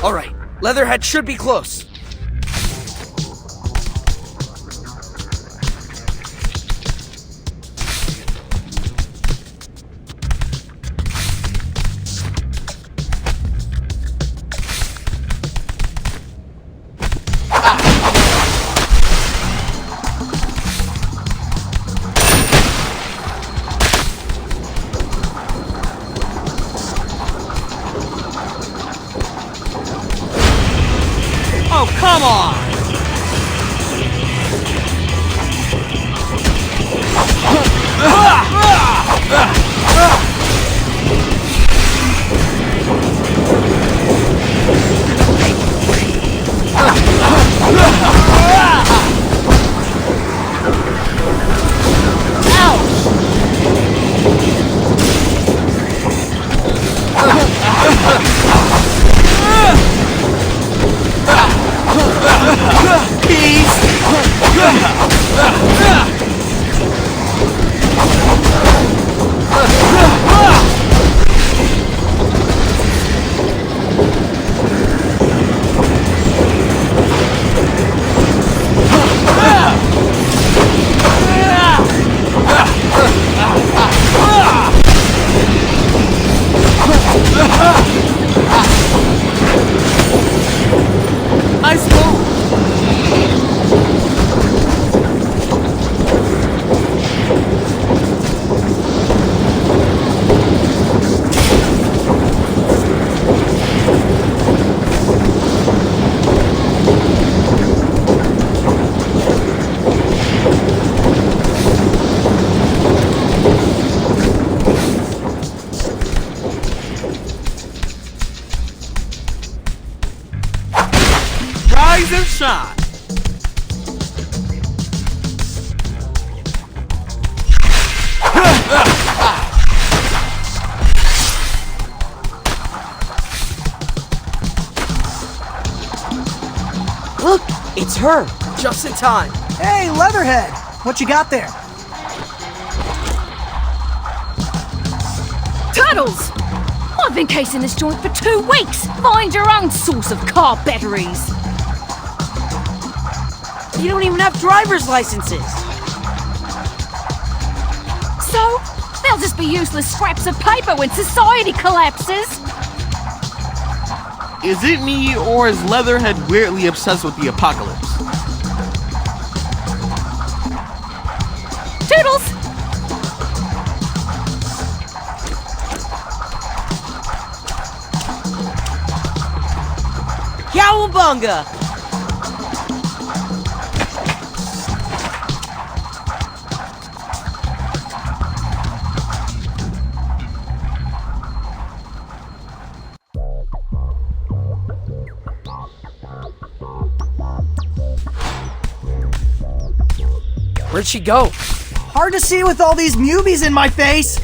Speaker 6: All right, Leatherhead should be close.
Speaker 4: Oh, come on! Nice move! Rise and shine!
Speaker 5: Look, it's her.
Speaker 6: Just in time.
Speaker 7: Hey, Leatherhead! What you got there?
Speaker 13: Turtles! I've been casing this joint for 2 weeks. Find your own source of car batteries.
Speaker 5: You don't even have driver's licenses.
Speaker 13: So, they'll just be useless scraps of paper when society collapses.
Speaker 4: Is it me, or is Leatherhead weirdly obsessed with the apocalypse?
Speaker 13: Toodles!
Speaker 5: Cowabunga!
Speaker 6: Where'd she go?
Speaker 7: Hard to see with all these mubies in my face.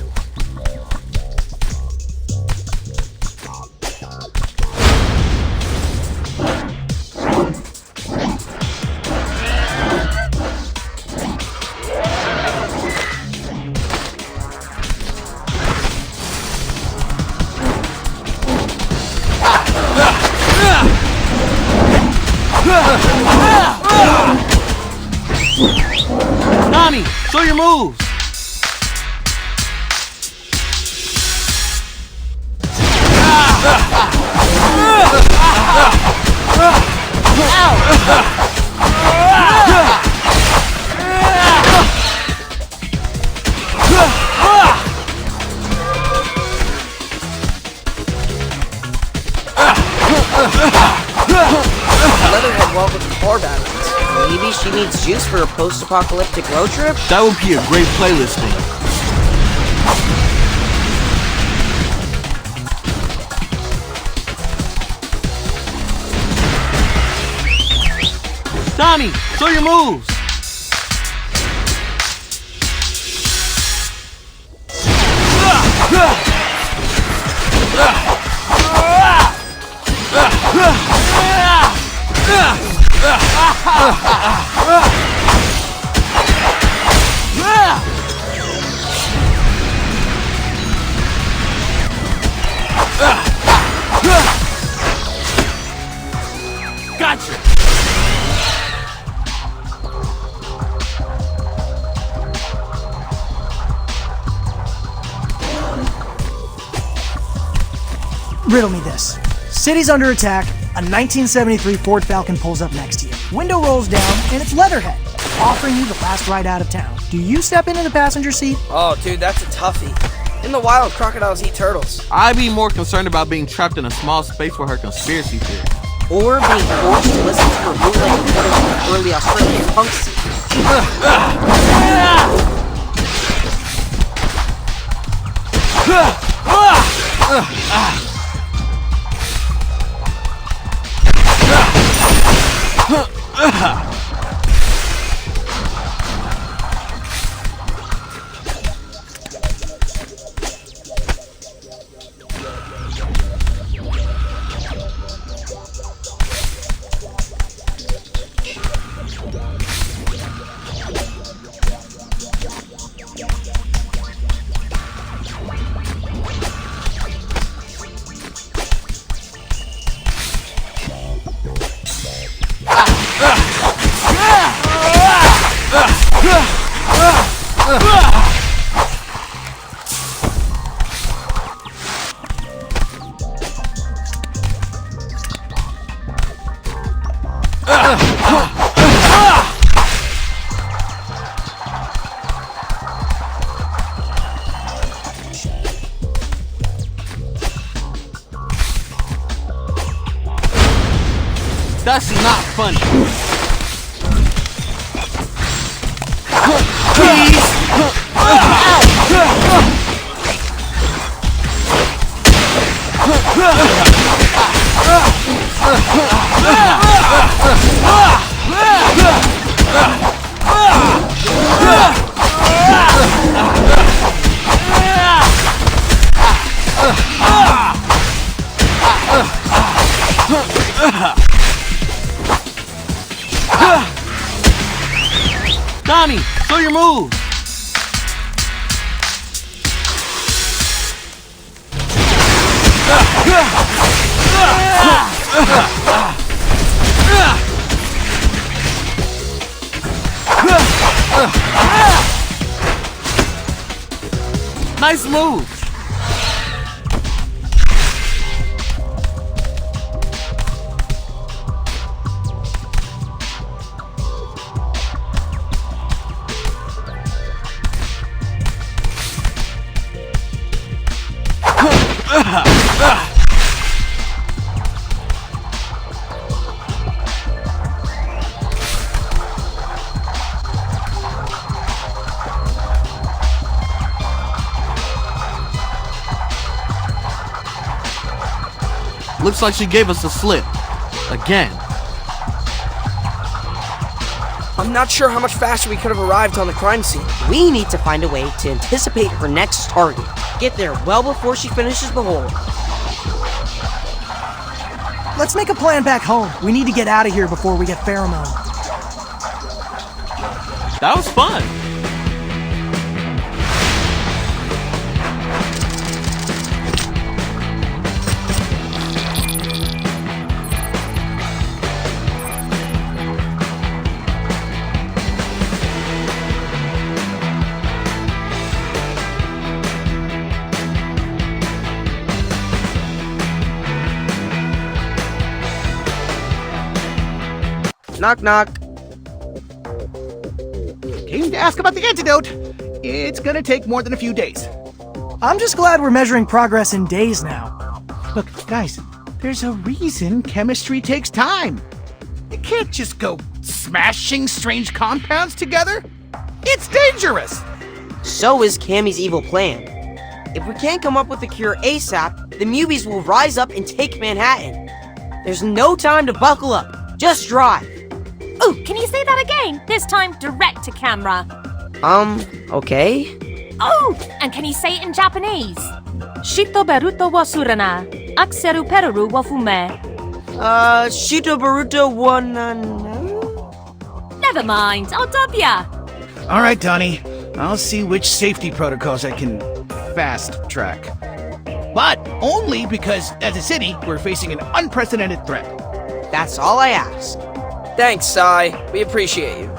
Speaker 4: Nani, show your moves!
Speaker 5: Leatherhead went with the car batteries. Maybe she needs juice for a post-apocalyptic road trip?
Speaker 4: That would be a great playlist thing. Donnie, show your moves! Gotcha!
Speaker 7: Riddle me this. City's under attack, a 1973 Ford Falcon pulls up next to you. Window rolls down, and it's Leatherhead, offering you the last ride out of town. Do you step into the passenger seat?
Speaker 6: Oh, dude, that's a toughie. In the wild, crocodiles eat turtles.
Speaker 4: I'd be more concerned about being trapped in a small space with her conspiracy theory.
Speaker 5: Or being forced to listen to her bootleg recordings from the early Australian punk scene.
Speaker 4: That's not funny. Donnie, show your moves! Nice move! Looks like she gave us a slip. Again.
Speaker 5: I'm
Speaker 6: I'm not sure how much faster we could have arrived on the crime scene.
Speaker 5: We need to find a way to anticipate her next target. Get there well before she finishes the hole.
Speaker 7: Let's make a plan back home. We need to get out of here before we get pheromone.
Speaker 4: That was fun.
Speaker 5: Knock, knock.
Speaker 11: Came to ask about the antidote. It's gonna take more than a few days.
Speaker 7: I'm just glad we're measuring progress in days now.
Speaker 11: Look, guys, there's a reason chemistry takes time. You can't just go smashing strange compounds together. It's dangerous.
Speaker 5: So is Cammy's evil plan. If we can't come up with a cure ASAP, the Mubies will rise up and take Manhattan. There's no time to buckle up. Just drive.
Speaker 13: Oh, can you say that again? This time direct to camera.
Speaker 5: Okay.
Speaker 13: Oh, and can you say it in Japanese? Shito beruto wa surana, akseru peruru wa fume.
Speaker 5: Shito Baruto one.
Speaker 13: Never mind, I'll dub ya.
Speaker 11: All right, Donnie. I'll see which safety protocols I can fast track. But only because, as a city, we're facing an unprecedented threat.
Speaker 5: That's all I ask.
Speaker 6: Thanks, Sai. We appreciate you.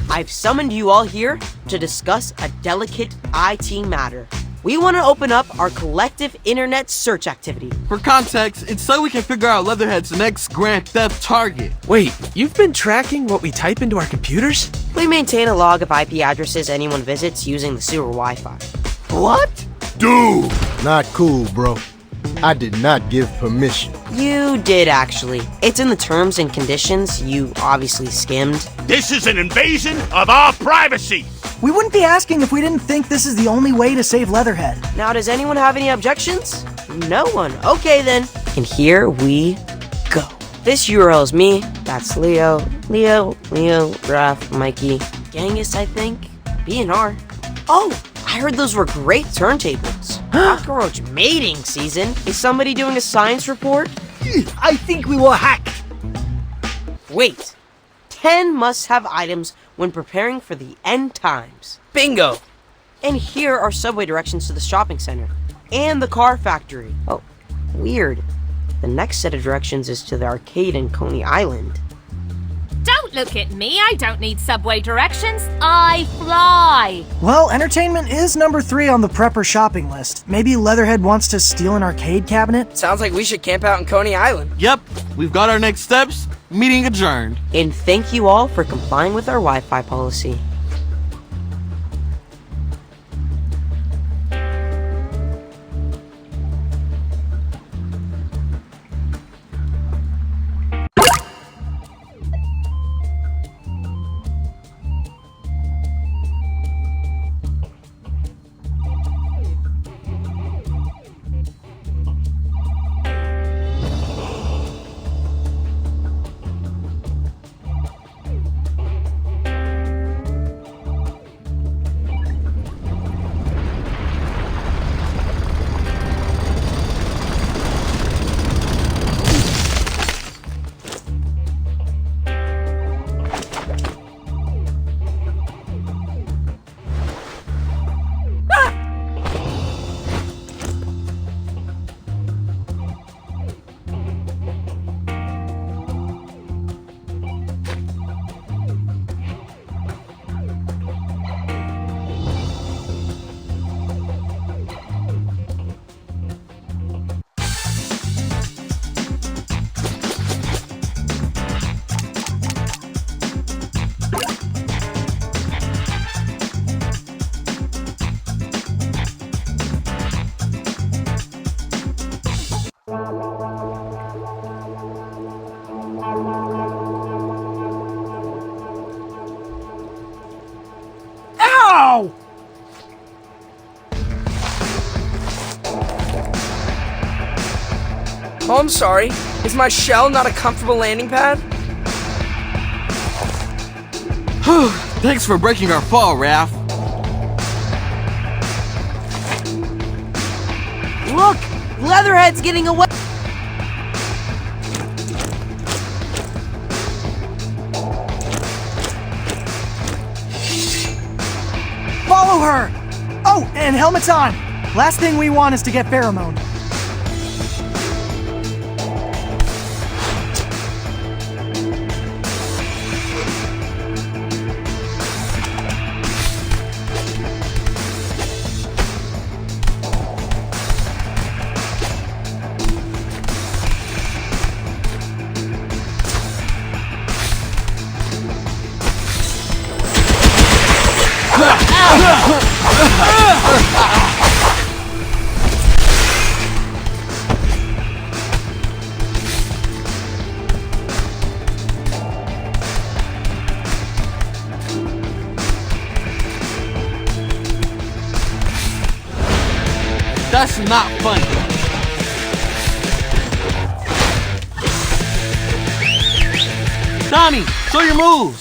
Speaker 5: I've summoned you all here to discuss a delicate IT matter. We want to open up our collective internet search activity.
Speaker 4: For context, it's so we can figure out Leatherhead's next grand theft target.
Speaker 9: Wait, you've been tracking what we type into our computers?
Speaker 5: We maintain a log of IP addresses anyone visits using the sewer Wi-Fi.
Speaker 11: What?
Speaker 8: Dude!
Speaker 12: Not cool, bro. I did not give permission.
Speaker 5: You did, actually. It's in the terms and conditions you obviously skimmed.
Speaker 10: This is an invasion of our privacy.
Speaker 7: We wouldn't be asking if we didn't think this is the only way to save Leatherhead.
Speaker 5: Now, does anyone have any objections? No one. Okay, then. And here we go. This URL is me. That's Leo, Raph, Mikey, Genghis, I think, B&R. Oh, I heard those were great turntables. Cockroach mating season. Is somebody doing a science report?
Speaker 3: I think we were hacked.
Speaker 5: Wait. 10 must-have items when preparing for the end times.
Speaker 6: Bingo!
Speaker 5: And here are subway directions to the shopping center and the car factory. Oh, weird. The next set of directions is to the arcade in Coney Island.
Speaker 13: Don't look at me, I don't need subway directions. I fly.
Speaker 7: Well, entertainment is number 3 on the prepper shopping list. Maybe Leatherhead wants to steal an arcade cabinet?
Speaker 6: Sounds like we should camp out in Coney Island.
Speaker 4: Yep, we've got our next steps. Meeting adjourned.
Speaker 5: And thank you all for complying with our Wi-Fi policy.
Speaker 7: Ow!
Speaker 6: Oh, I'm sorry. Is my shell not a comfortable landing pad?
Speaker 4: Thanks for breaking our fall, Raph.
Speaker 5: Look! Leatherhead's getting away!
Speaker 7: Follow her! Oh, and helmets on! Last thing we want is to get pheromone.
Speaker 4: That's not funny. Donnie, show your moves.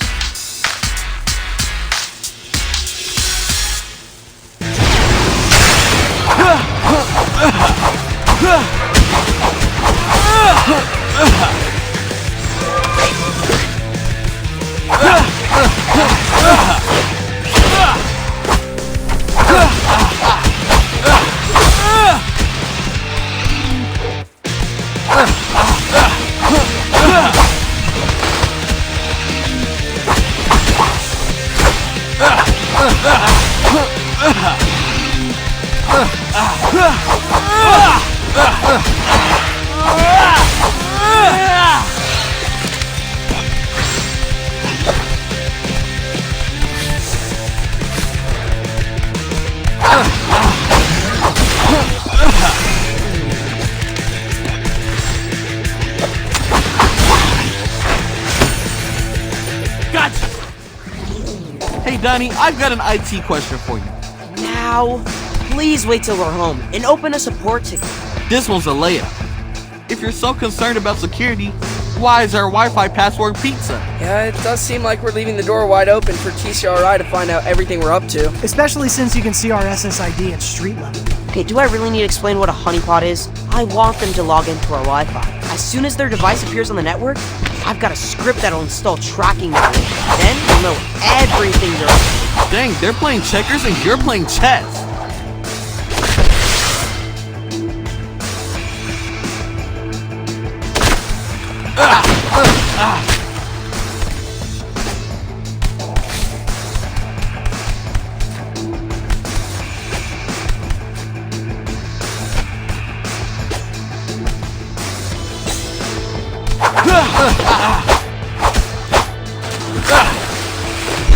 Speaker 4: Gotcha. Hey, Donnie, I've got an IT question for you.
Speaker 5: Now, please wait till we're home and open a support ticket.
Speaker 4: This one's a layup. If you're so concerned about security, why is our Wi-Fi password pizza?
Speaker 6: Yeah, it does seem like we're leaving the door wide open for TCRI to find out everything we're up to.
Speaker 7: Especially since you can see our SSID at street level.
Speaker 5: Okay, do I really need to explain what a honeypot is? I want them to log into our Wi-Fi. As soon as their device appears on the network, I've got a script that'll install tracking malware. Then we'll know everything they're up to.
Speaker 4: Dang, they're playing checkers and you're playing chess.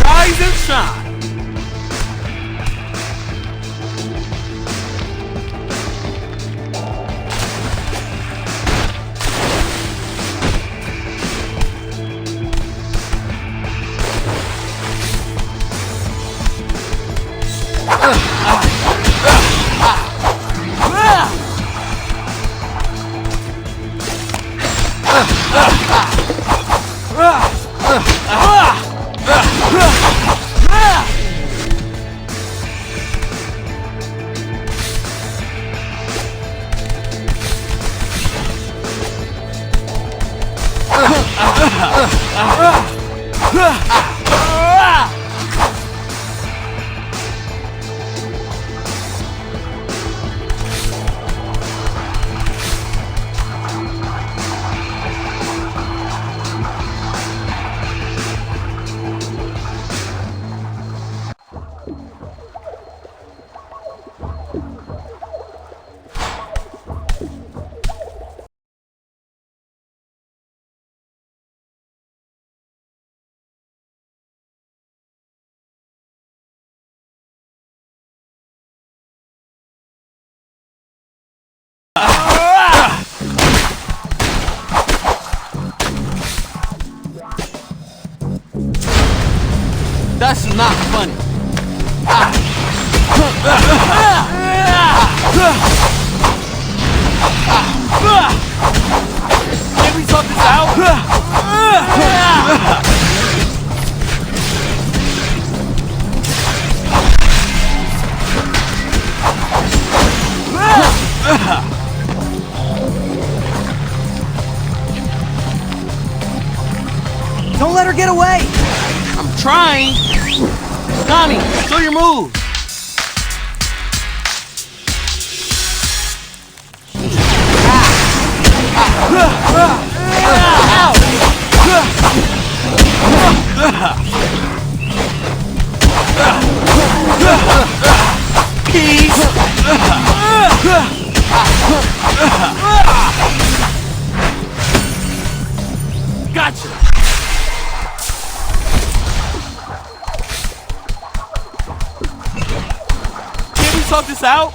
Speaker 4: Rise and shine. That's not funny. Can we sort this out?
Speaker 7: Don't let her get away!
Speaker 4: I'm trying. Tommy, show your move. Peace. Gotcha. Can we talk this out?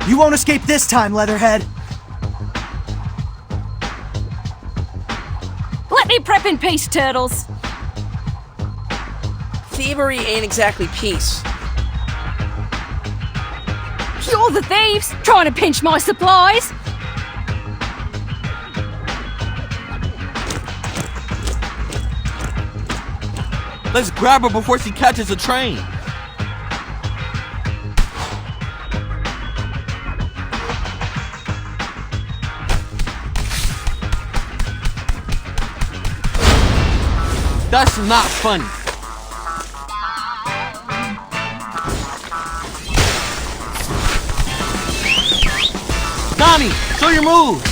Speaker 7: You won't escape this time, Leatherhead.
Speaker 13: Let me prep in peace, turtles.
Speaker 6: Thievery ain't exactly peace.
Speaker 13: You're the thieves, trying to pinch my supplies.
Speaker 4: Let's grab her before she catches a train. That's not funny. Tommy, show your move.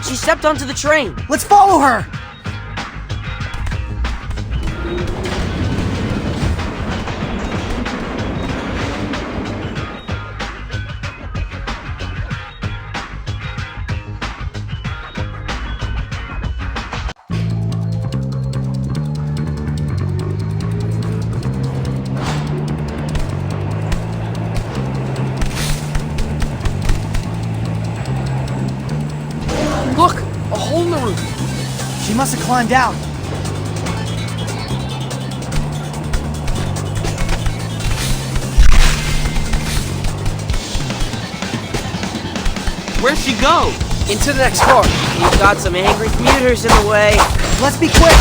Speaker 5: She stepped onto the train.
Speaker 7: Let's follow her!
Speaker 6: Look! A hole in the roof!
Speaker 7: She must have climbed out.
Speaker 4: Where'd she go?
Speaker 6: Into the next car.
Speaker 5: We've got some angry commuters in the way.
Speaker 7: Let's be quick!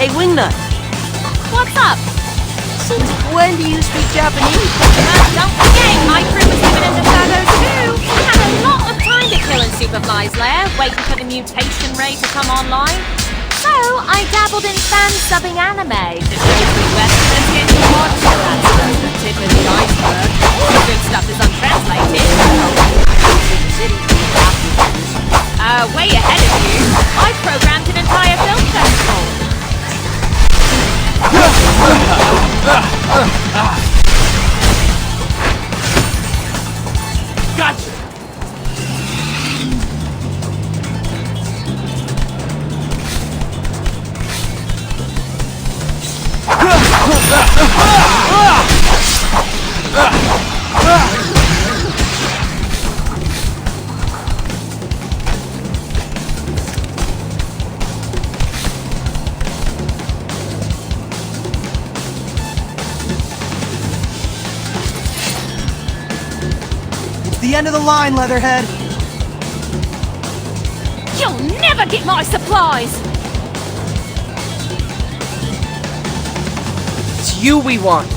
Speaker 5: Hey, Wingnut,
Speaker 1: What's up?
Speaker 5: since when do you speak Japanese?
Speaker 1: Don't forget, my crew was living in the shadows too. I had a lot of time to kill in Super
Speaker 13: Superfly's lair, waiting for the mutation ray to come online.
Speaker 1: So, I dabbled in fan-subbing anime.
Speaker 13: The show's the Western skin watch. That's just the tip of the iceberg. The good stuff is untranslated. Way ahead of you. I programmed an entire film festival.
Speaker 4: Gotcha!
Speaker 7: The end of the line, Leatherhead.
Speaker 13: You'll never get my supplies!
Speaker 6: It's you we want.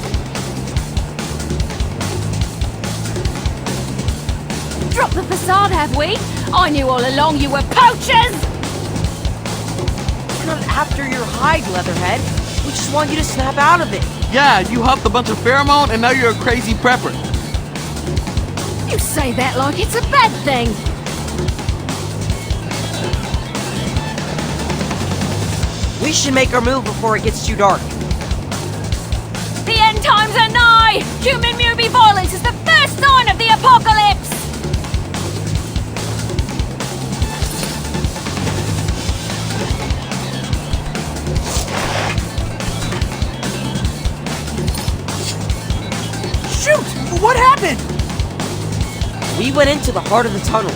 Speaker 13: Drop the facade, have we? I knew all along you were poachers!
Speaker 5: We're not after your hide, Leatherhead. We just want you to snap out of it.
Speaker 4: Yeah, you huffed a bunch of pheromone and now you're a crazy prepper.
Speaker 13: You say that like it's a bad thing.
Speaker 5: We should make our move before it gets too dark.
Speaker 13: The end times are nigh! Human mutant violence is the first sign of the apocalypse!
Speaker 7: Shoot! What happened?
Speaker 5: We went into the heart of the tunnel.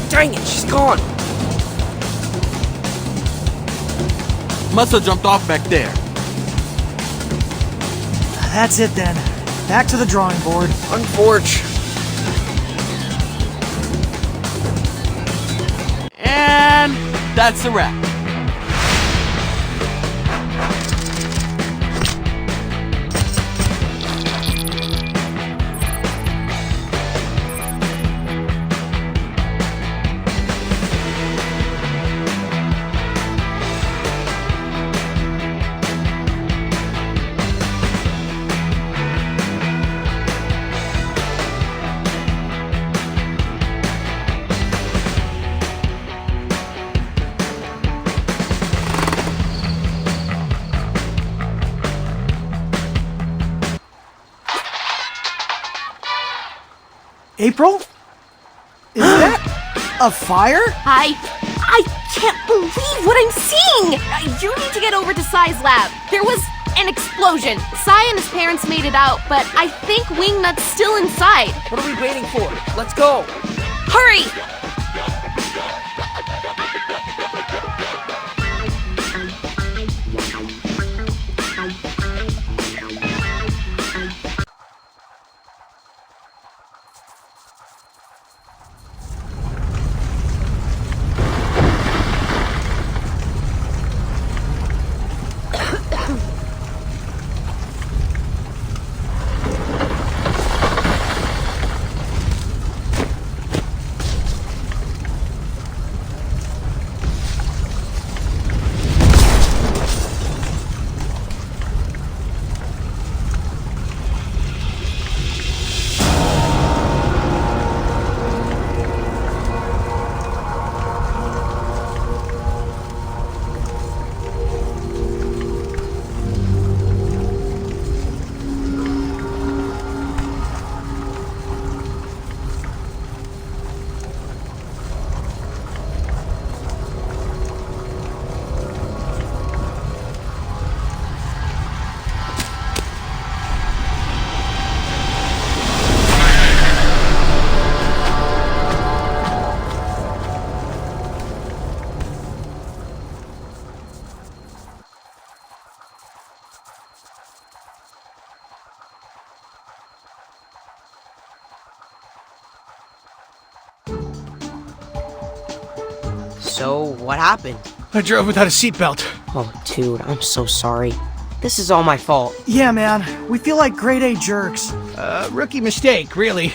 Speaker 5: Dang it, she's gone.
Speaker 4: Must have jumped off back there.
Speaker 7: That's it then. Back to the drawing board.
Speaker 6: Unfortunate.
Speaker 4: And that's a wrap.
Speaker 7: April? Is that a fire?
Speaker 1: I can't believe what I'm seeing! You need to get over to Sai's lab. There was an explosion. Sai and his parents made it out, but I think Wingnut's still inside.
Speaker 6: What are we waiting for? Let's go.
Speaker 1: Hurry!
Speaker 5: So, what happened?
Speaker 11: I drove without a seatbelt.
Speaker 5: Oh, dude, I'm so sorry. This is all my fault.
Speaker 7: Yeah, man. We feel like grade A jerks.
Speaker 11: Rookie mistake, really.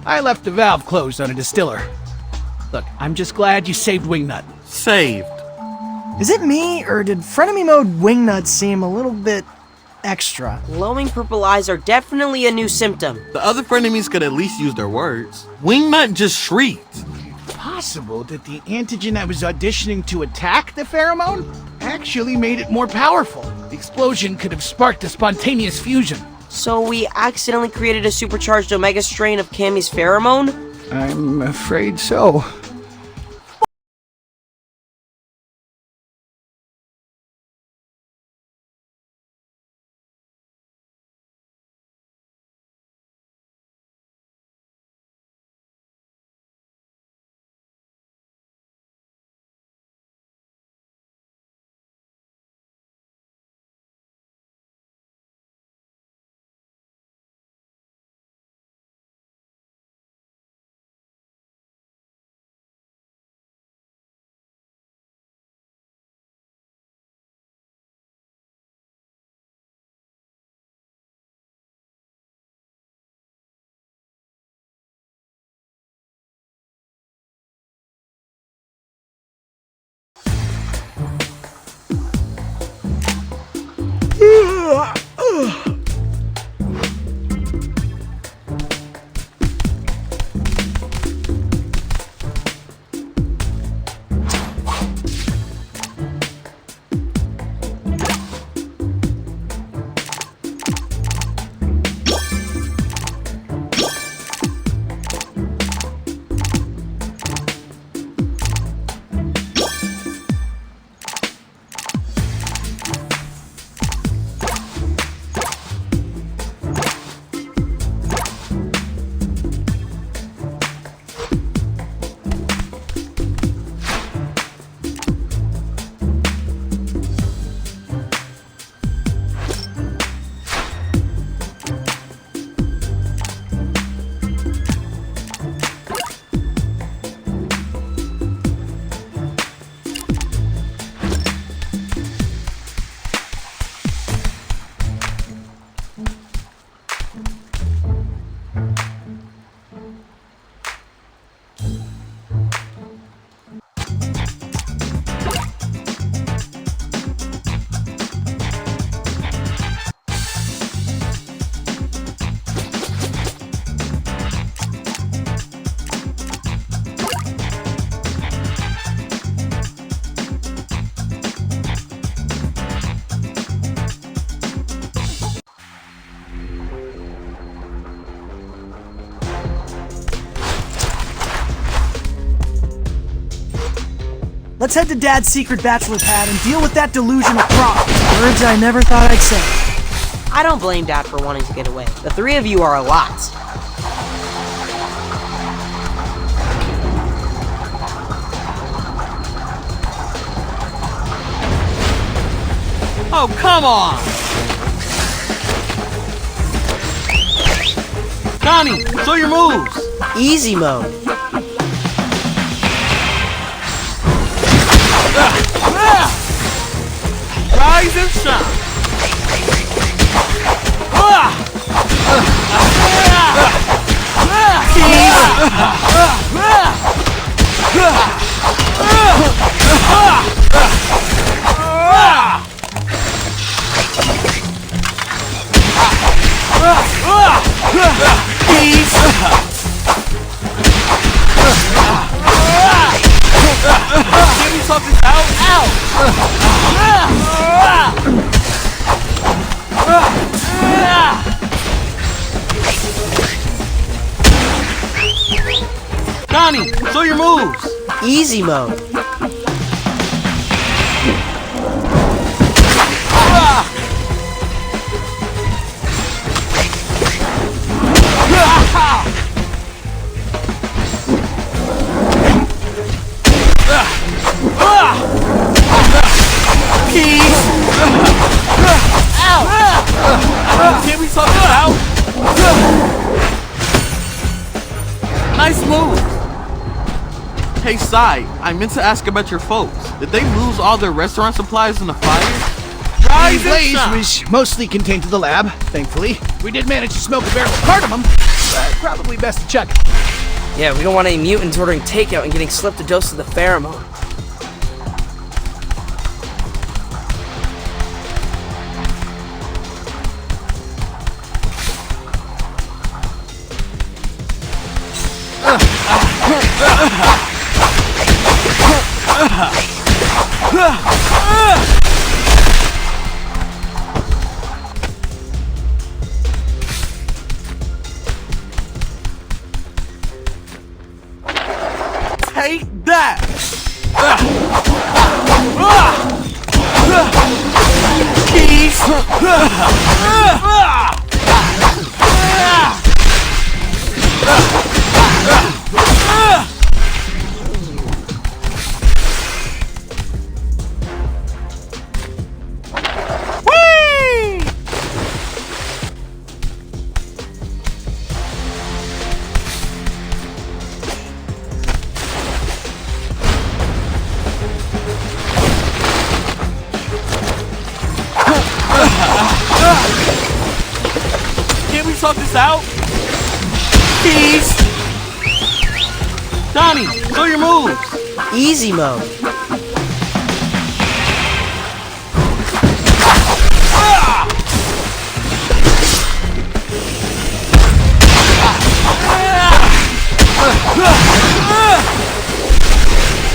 Speaker 11: I left the valve closed on a distiller. Look, I'm just glad you saved Wingnut.
Speaker 4: Saved.
Speaker 7: Is it me, or did frenemy mode Wingnut seem a little bit extra?
Speaker 5: Glowing purple eyes are definitely a new symptom.
Speaker 4: The other frenemies could at least use their words. Wingnut just shrieked.
Speaker 11: Possible that the antigen that was auditioning to attack the pheromone actually made it more powerful. The explosion could have sparked a spontaneous fusion.
Speaker 5: So we accidentally created a supercharged omega strain of Cammy's pheromone?
Speaker 11: I'm afraid so.
Speaker 7: Let's head to Dad's secret bachelor pad and deal with that delusion of crop. Words I never thought I'd say.
Speaker 5: I don't blame Dad for wanting to get away. The three of you are a lot.
Speaker 4: Oh, come on! Connie, show your moves!
Speaker 5: Easy mode.
Speaker 4: Rise and shine! Give me something out! Connie, show your moves!
Speaker 5: Easy mode.
Speaker 4: Give me something out! Nice move! Hey, Sai, I meant to ask about your folks. Did they lose all their restaurant supplies in the fire?
Speaker 11: The blaze was mostly contained to the lab, thankfully. We did manage to smoke a barrel of cardamom. but probably best to check.
Speaker 6: Yeah, we don't want any mutants ordering takeout and getting slipped a dose of the pheromone.
Speaker 4: Take that! Peace! Can't we talk this out? Peace! Donnie, show your moves!
Speaker 5: Easy mode.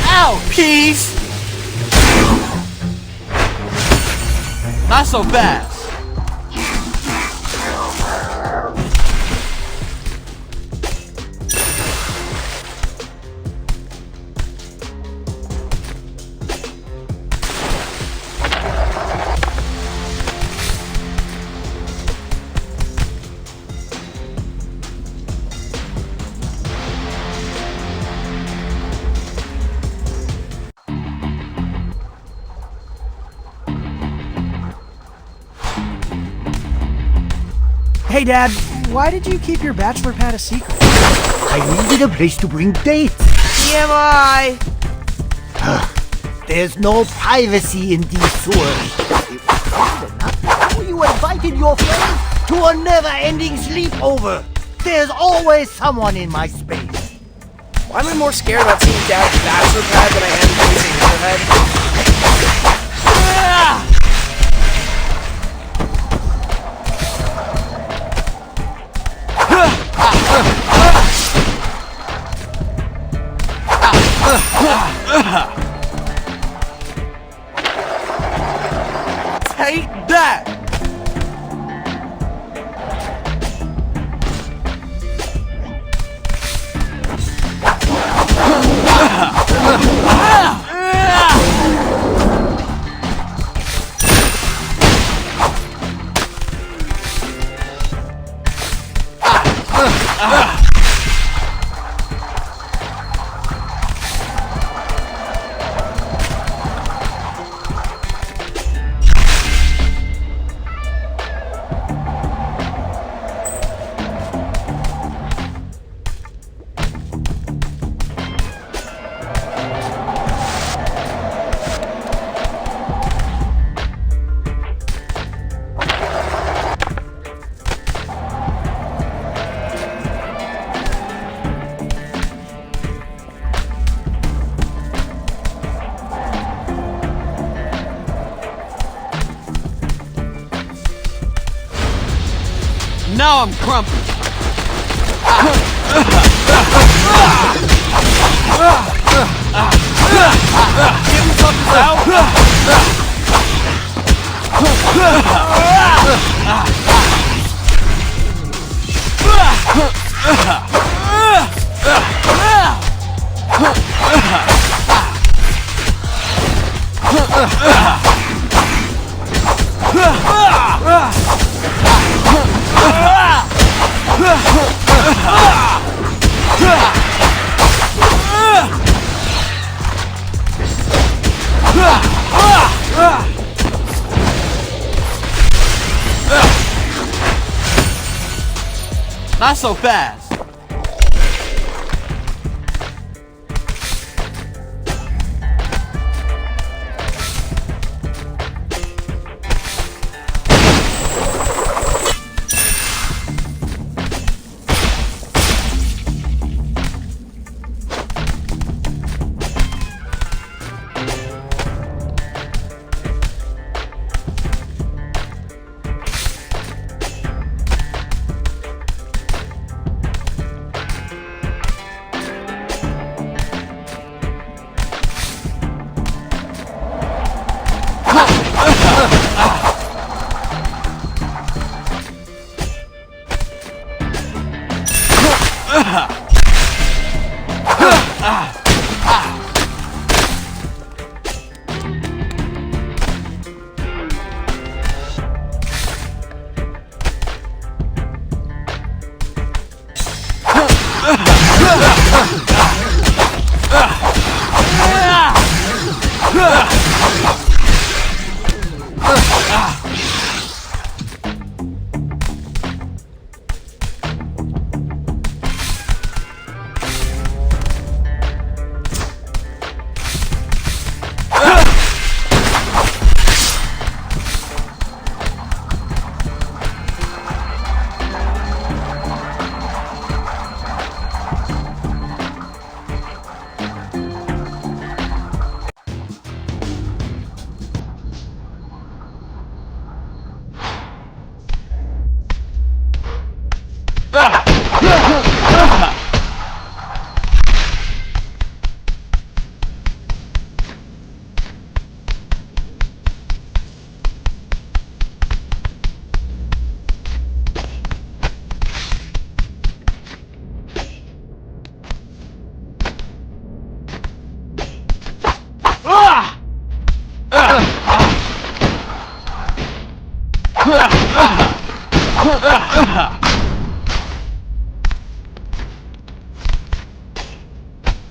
Speaker 4: Ow! Peace! Not so fast.
Speaker 7: Hey, Dad, why did you keep your bachelor pad a secret?
Speaker 3: I needed a place to bring dates.
Speaker 5: TMI!
Speaker 3: There's no privacy in these sewers. If bad enough, how you invited your friends to a never-ending sleepover? There's always someone in my space.
Speaker 6: Why am I more scared about seeing Dad's bachelor pad than I am facing her head?
Speaker 4: Take that! Now I'm grumpy. Can we talk this out? Not so fast.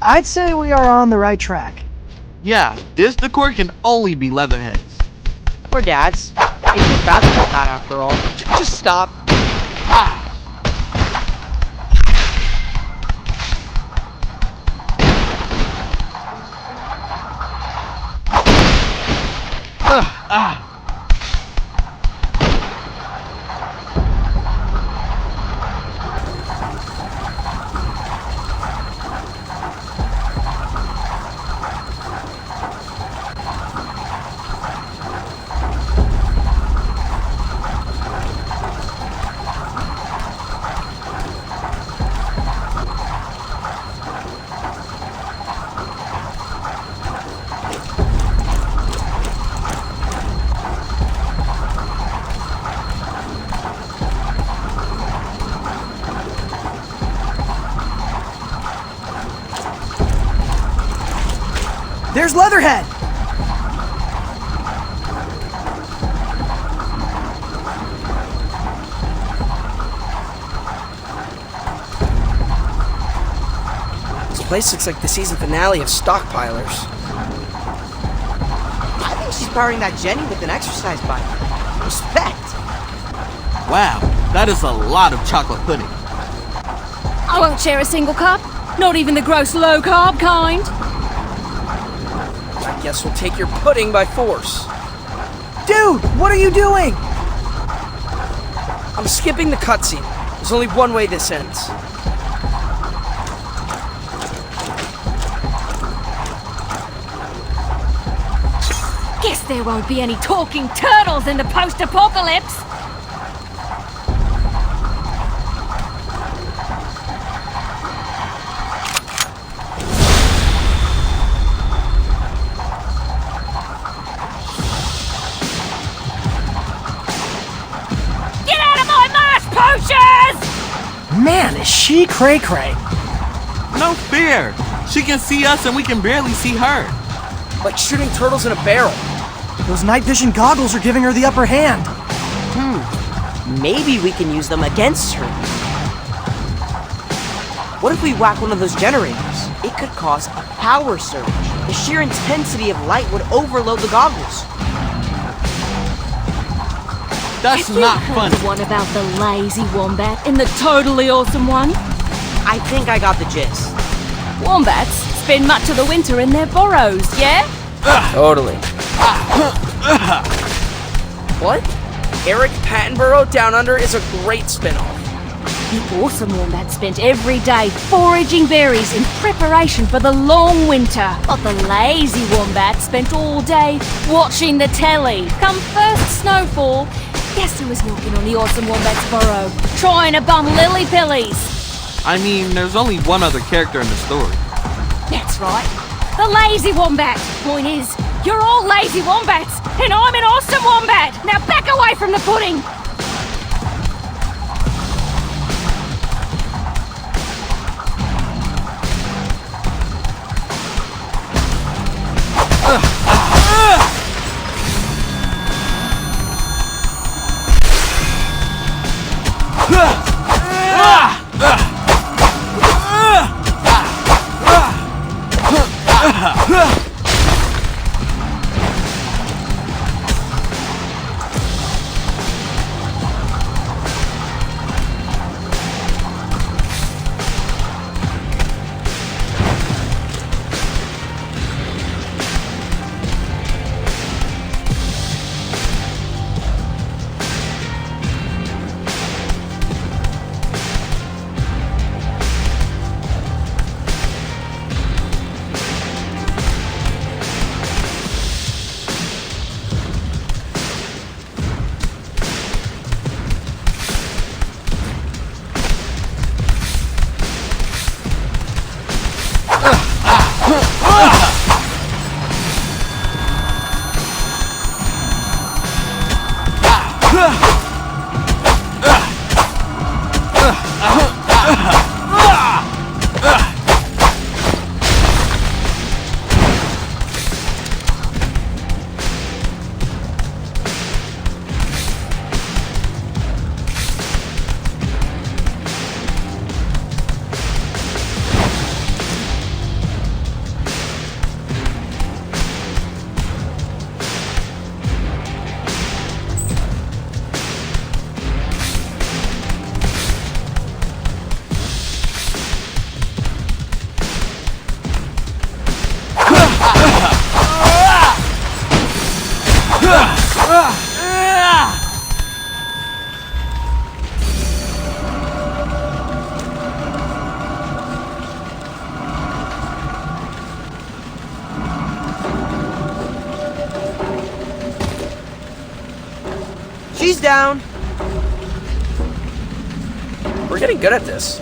Speaker 7: I'd say we are on the right track.
Speaker 4: Yeah, this decor can only be Leatherheads.
Speaker 5: Or Dad's. It's just basketball hat after all.
Speaker 6: Just stop.
Speaker 7: There's Leatherhead!
Speaker 6: This place looks like the season finale of Stockpilers.
Speaker 5: I think she's powering that Jenny with an exercise bike. Respect!
Speaker 4: Wow, that is a lot of chocolate pudding.
Speaker 13: I won't share a single cup. Not even the gross low-carb kind.
Speaker 6: I guess we'll take your pudding by force.
Speaker 7: Dude, what are you doing?
Speaker 6: I'm skipping the cutscene. There's only one way this ends.
Speaker 13: Guess there won't be any talking turtles in the post-apocalypse.
Speaker 7: Man, is she cray-cray.
Speaker 4: No fear. She can see us and we can barely see her.
Speaker 6: Like shooting turtles in a barrel.
Speaker 7: Those night vision goggles are giving her the upper hand.
Speaker 5: Maybe we can use them against her. What if we whack one of those generators? It could cause a power surge. The sheer intensity of light would overload the goggles.
Speaker 4: That's
Speaker 13: Have you
Speaker 4: not
Speaker 13: heard
Speaker 4: funny.
Speaker 13: the one about the lazy wombat in the totally awesome one?
Speaker 5: I think I got the gist.
Speaker 13: Wombats spend much of the winter in their burrows, yeah?
Speaker 6: Totally. What? Eric Pattenborough Down Under is a great spin-off.
Speaker 13: The awesome wombat spent every day foraging berries in preparation for the long winter. But the lazy wombat spent all day watching the telly. Come first snowfall, guess who was walking on the awesome wombat's burrow, trying to bum lily pillies?
Speaker 4: I mean, there's only one other character in the story.
Speaker 13: That's right, the lazy wombat. Point is, you're all lazy wombats, and I'm an awesome wombat. Now back away from the pudding.
Speaker 5: She's down.
Speaker 6: We're getting good at this.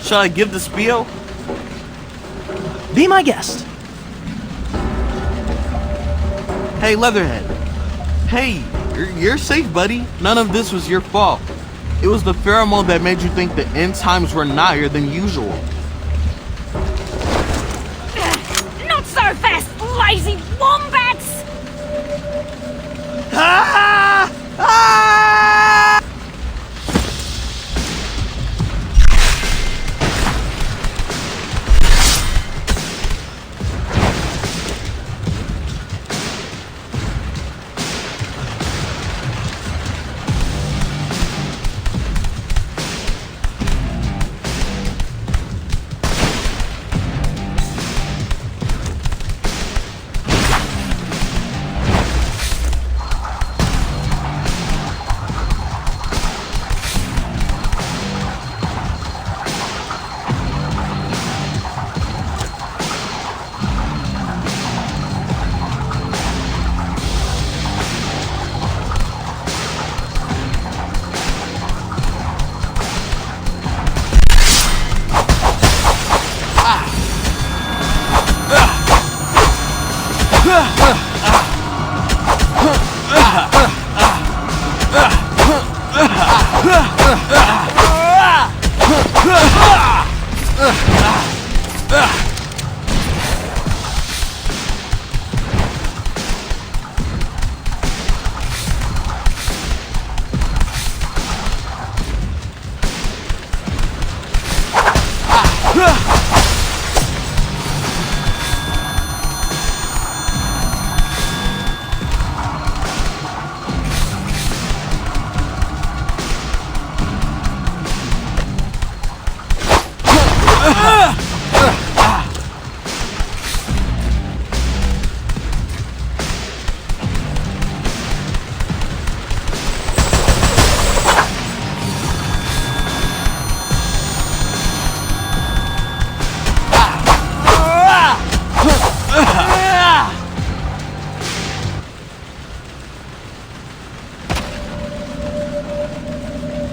Speaker 4: Shall I give the spiel?
Speaker 7: Be my guest.
Speaker 4: Hey, Leatherhead. Hey, you're safe, buddy. None of this was your fault. It was the pheromone that made you think the end times were nigher than usual.
Speaker 13: Not so fast, lazy wombats!
Speaker 4: Ah! Ah!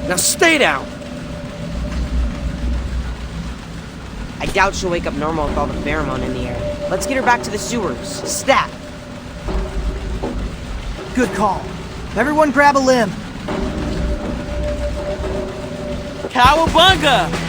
Speaker 6: Now stay down.
Speaker 5: I doubt she'll wake up normal with all the pheromone in the air. Let's get her back to the sewers. Stat!
Speaker 7: Good call. Everyone grab a limb.
Speaker 4: Cowabunga!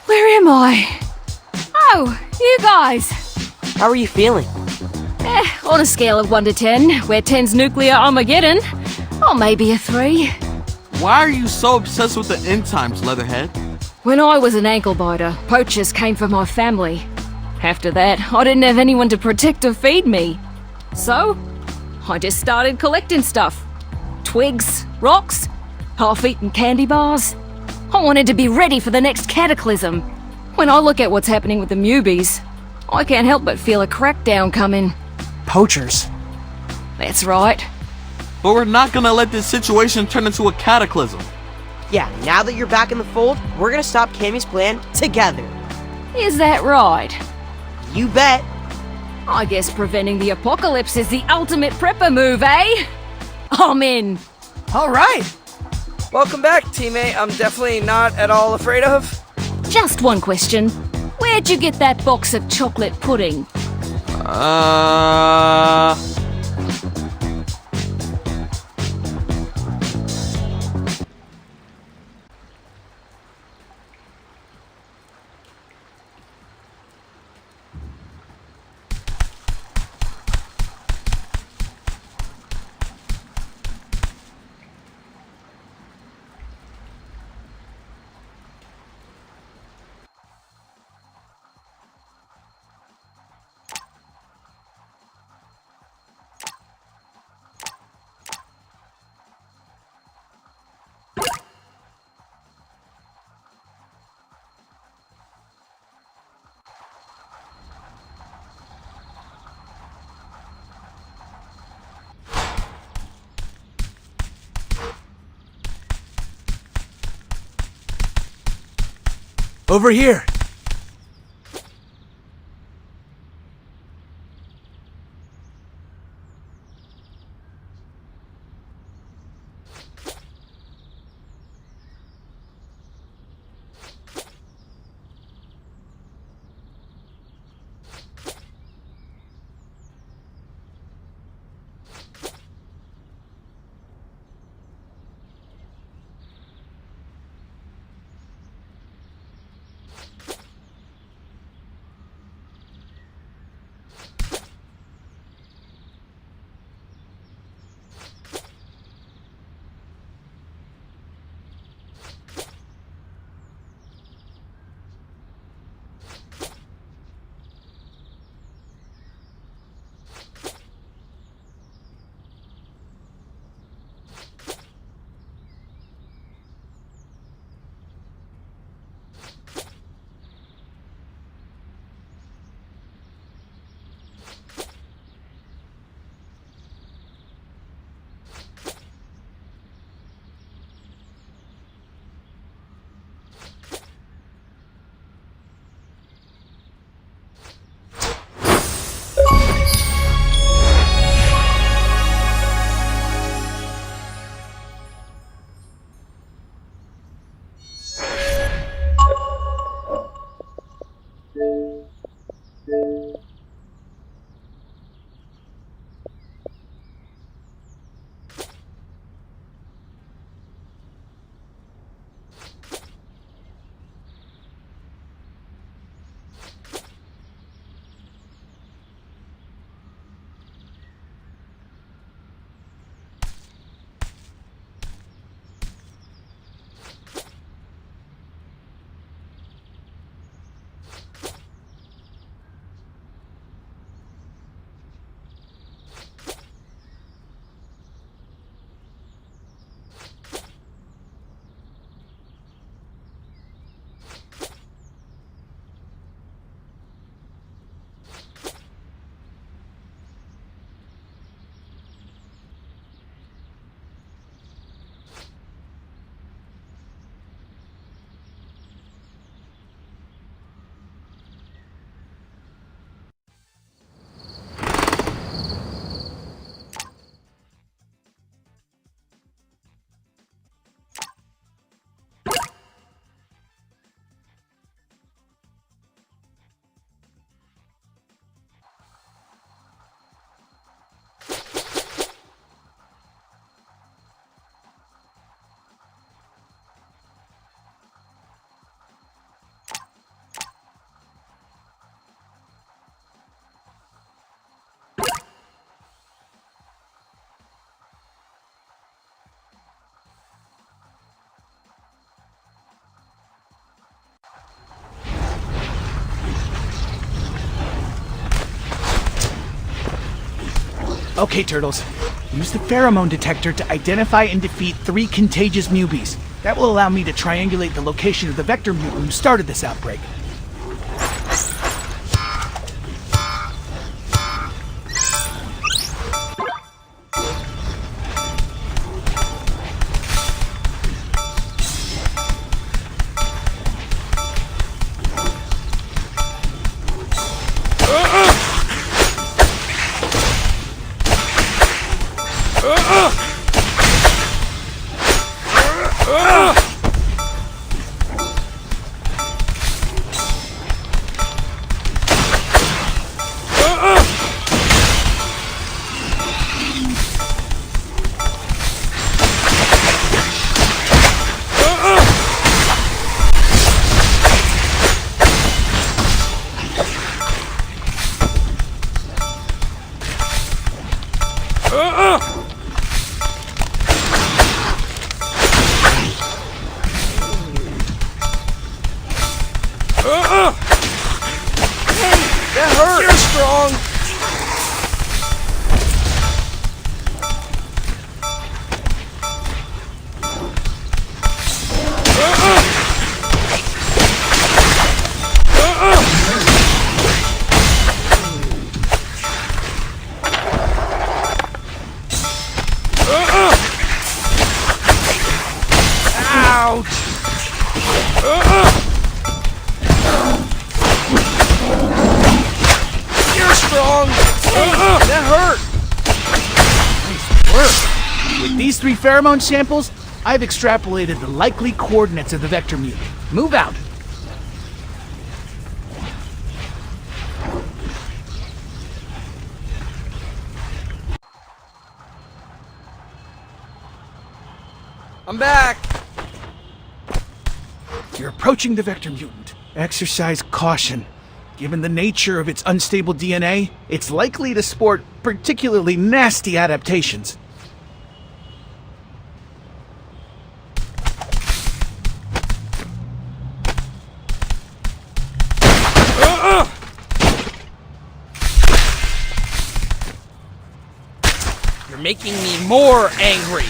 Speaker 13: Where am I? Oh, you guys.
Speaker 5: How are you feeling?
Speaker 13: On a scale of 1 to 10, where 10's nuclear Armageddon, or maybe a 3.
Speaker 4: Why are you so obsessed with the end times, Leatherhead?
Speaker 13: When I was an ankle biter, poachers came for my family. After that, I didn't have anyone to protect or feed me. So, I just started collecting stuff. Twigs, rocks, half-eaten candy bars. I wanted to be ready for the next cataclysm. When I look at what's happening with the Mubies, I can't help but feel a crackdown coming.
Speaker 7: Poachers.
Speaker 13: That's right.
Speaker 4: But we're not gonna let this situation turn into a cataclysm.
Speaker 5: Yeah, now that you're back in the fold, we're gonna stop Cammy's plan together.
Speaker 13: Is that right?
Speaker 5: You bet.
Speaker 13: I guess preventing the apocalypse is the ultimate prepper move, eh? I'm in.
Speaker 7: All right.
Speaker 6: Welcome back, teammate. I'm definitely not at all afraid of.
Speaker 13: Just one question. Where'd you get that box of chocolate pudding?
Speaker 9: Over here.
Speaker 11: Okay, Turtles. Use the pheromone detector to identify and defeat 3 contagious mubies. That will allow me to triangulate the location of the vector mutant who started this outbreak.
Speaker 6: Hey, that hurt! You're strong! Ouch! You're strong! That hurt!
Speaker 11: With these 3 pheromone samples, I've extrapolated the likely coordinates of the vector mutant. Move out.
Speaker 6: I'm back!
Speaker 11: You're approaching the vector mutant. Exercise caution. Given the nature of its unstable DNA, it's likely to sport particularly nasty adaptations.
Speaker 6: You're making me more angry!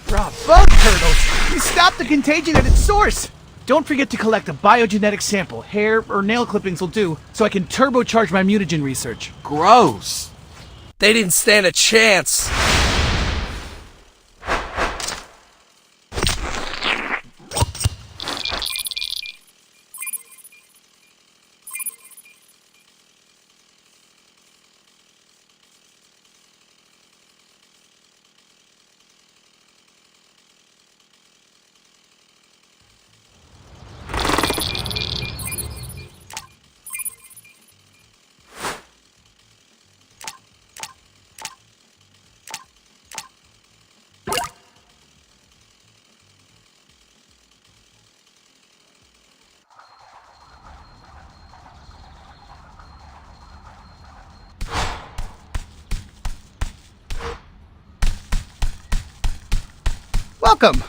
Speaker 11: Bravo, turtles! You stopped the contagion at its source! Don't forget to collect a biogenetic sample. Hair or nail clippings will do, so I can turbocharge my mutagen research.
Speaker 4: Gross.
Speaker 6: They didn't stand a chance!
Speaker 11: Welcome!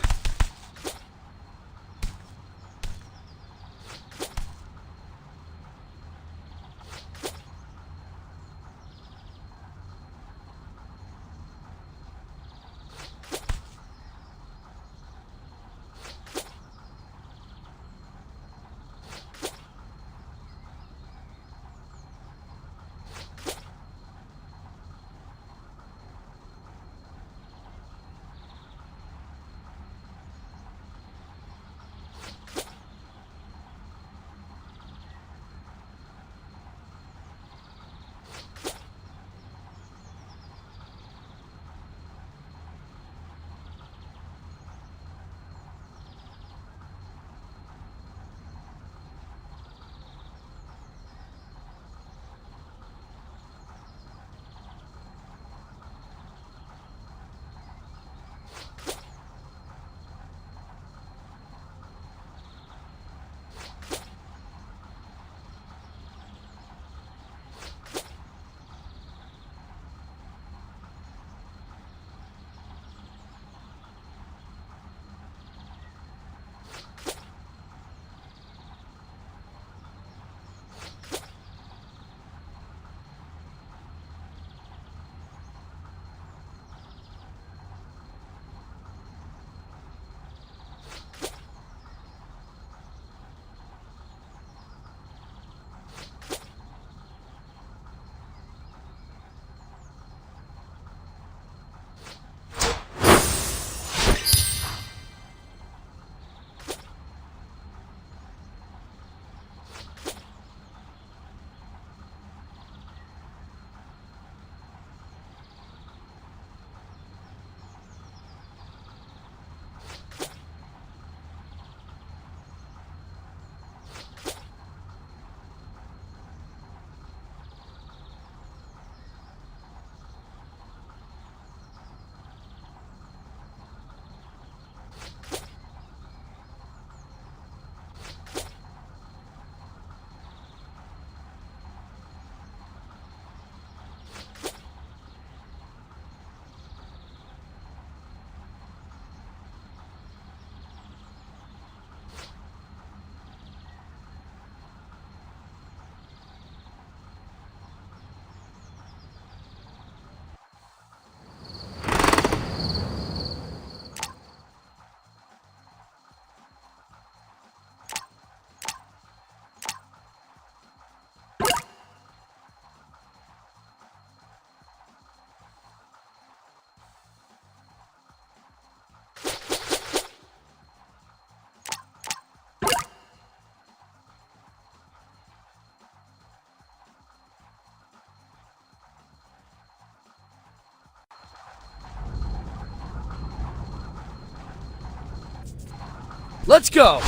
Speaker 6: Let's go!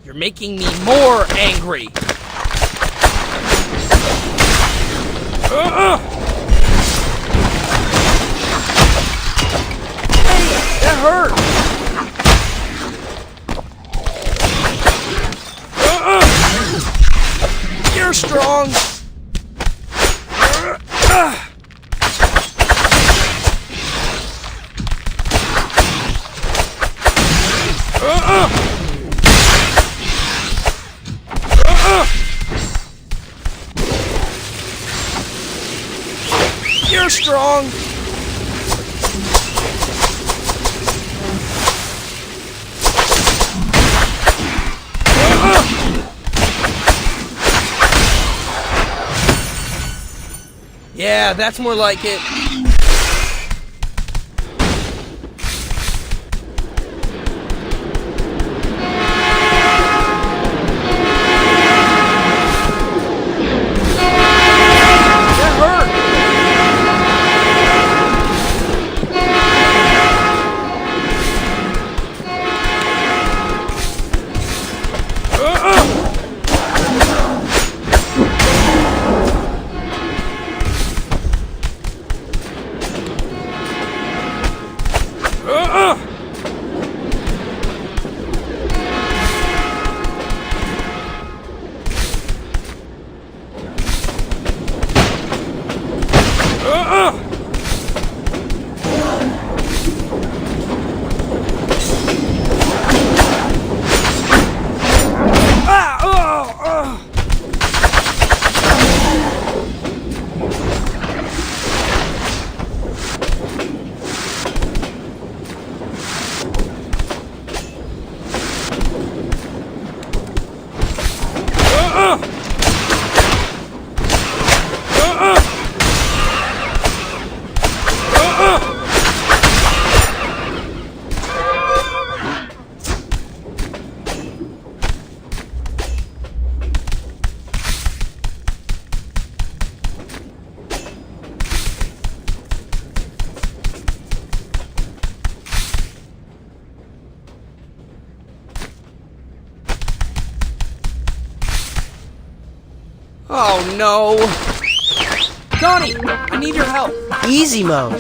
Speaker 6: You're making me more angry! Hey, that hurt! You're strong! You're strong! Yeah, that's more like it. That hurt! Oh no! Donnie, I need your help.
Speaker 5: Easy mode.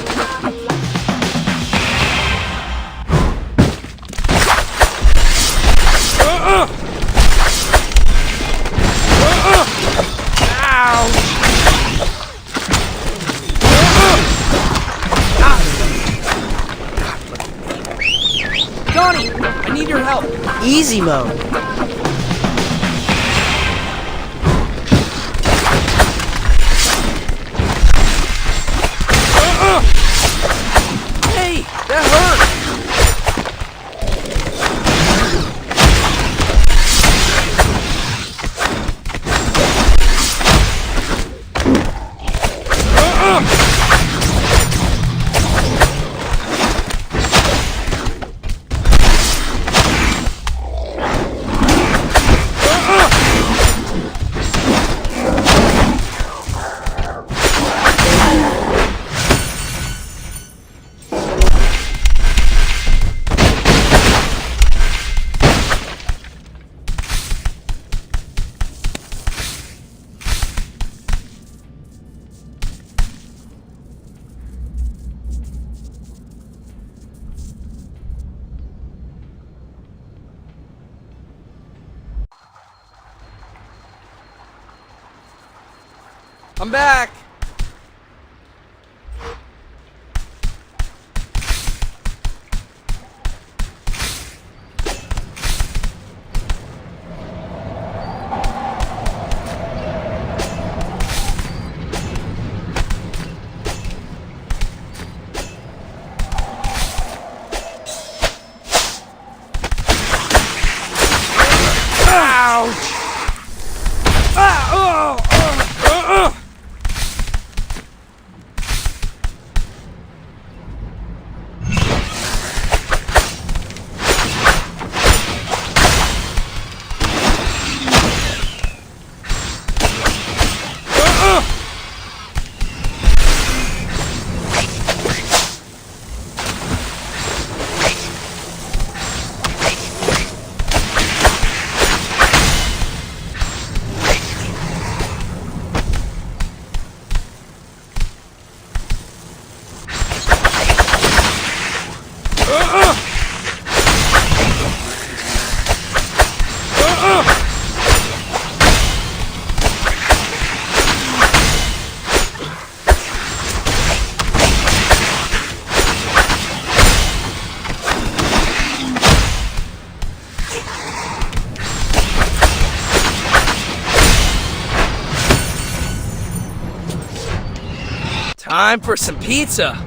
Speaker 6: Donnie, I need your help.
Speaker 5: Easy mode.
Speaker 6: Hey, that hurt. I'm back. Ouch! Time for some pizza.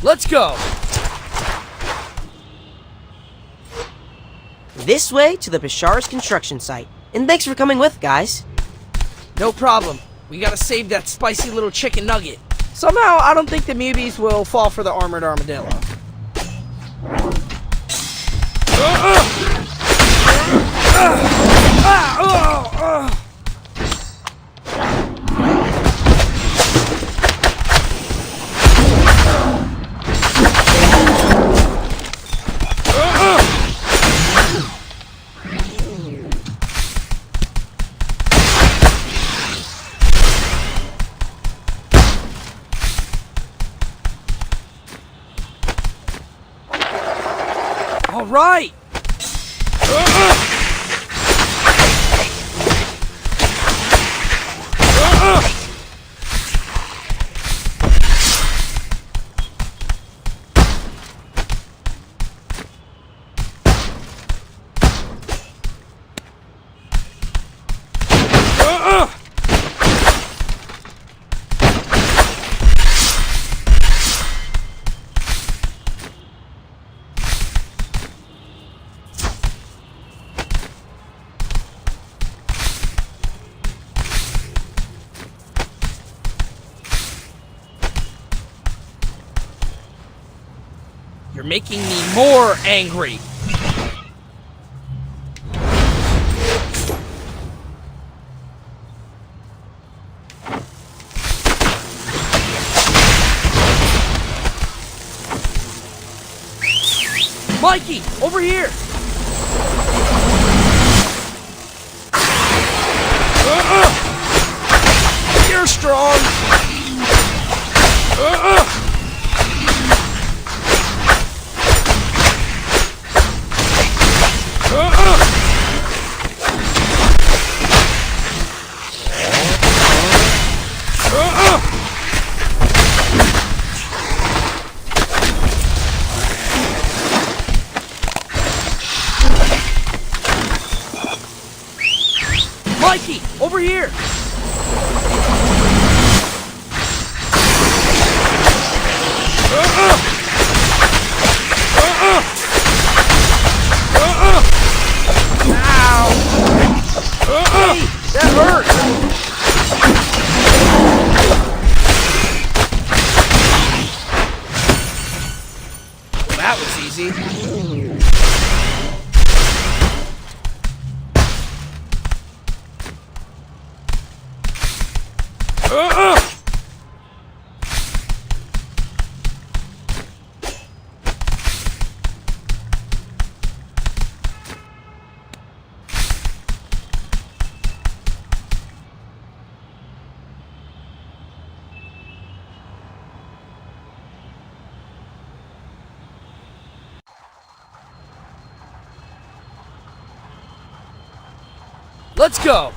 Speaker 6: Let's go!
Speaker 5: This way to the Bashar's construction site. And thanks for coming with, guys.
Speaker 6: No problem. We gotta save that spicy little chicken nugget. Somehow, I don't think the Mubies will fall for the armored armadillo. All right. making me more angry. Mikey, over here! You're strong! Mikey, over here! Hey, that hurt! Well, that was easy. Let's go!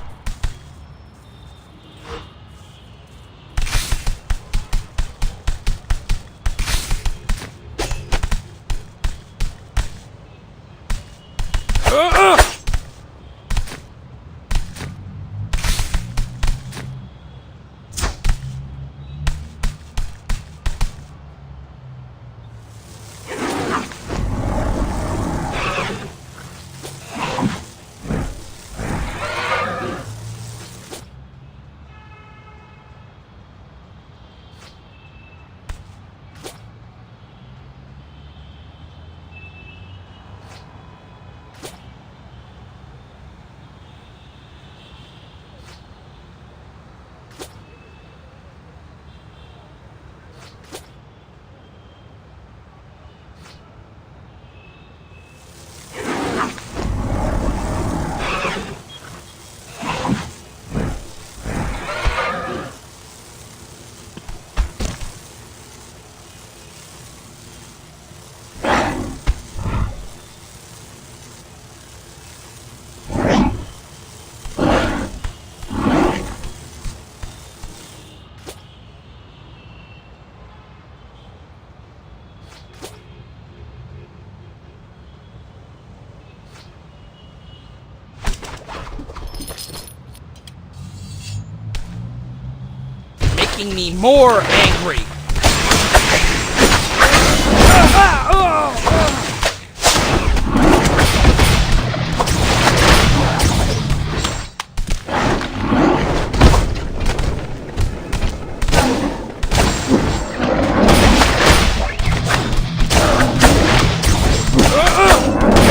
Speaker 6: Making me more angry.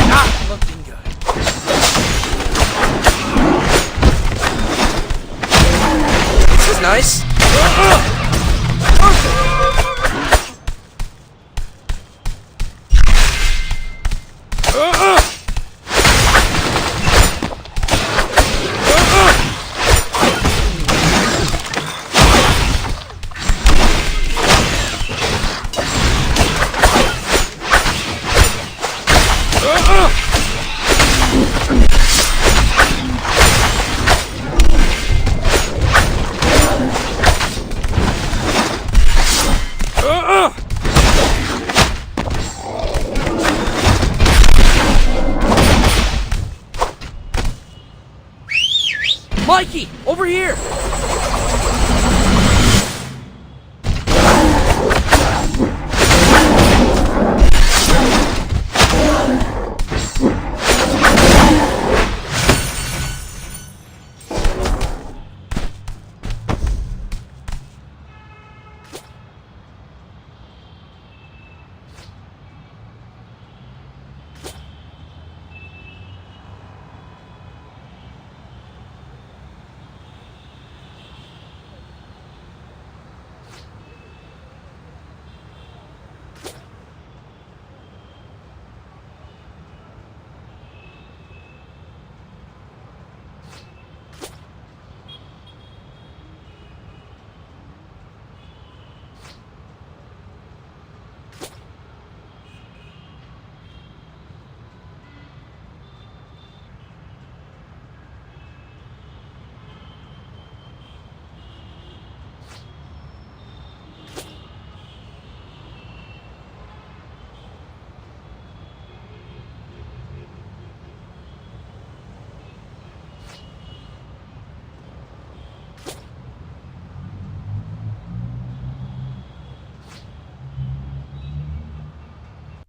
Speaker 6: Not looking good. This is nice. Mikey, over here!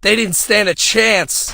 Speaker 6: They didn't stand a chance.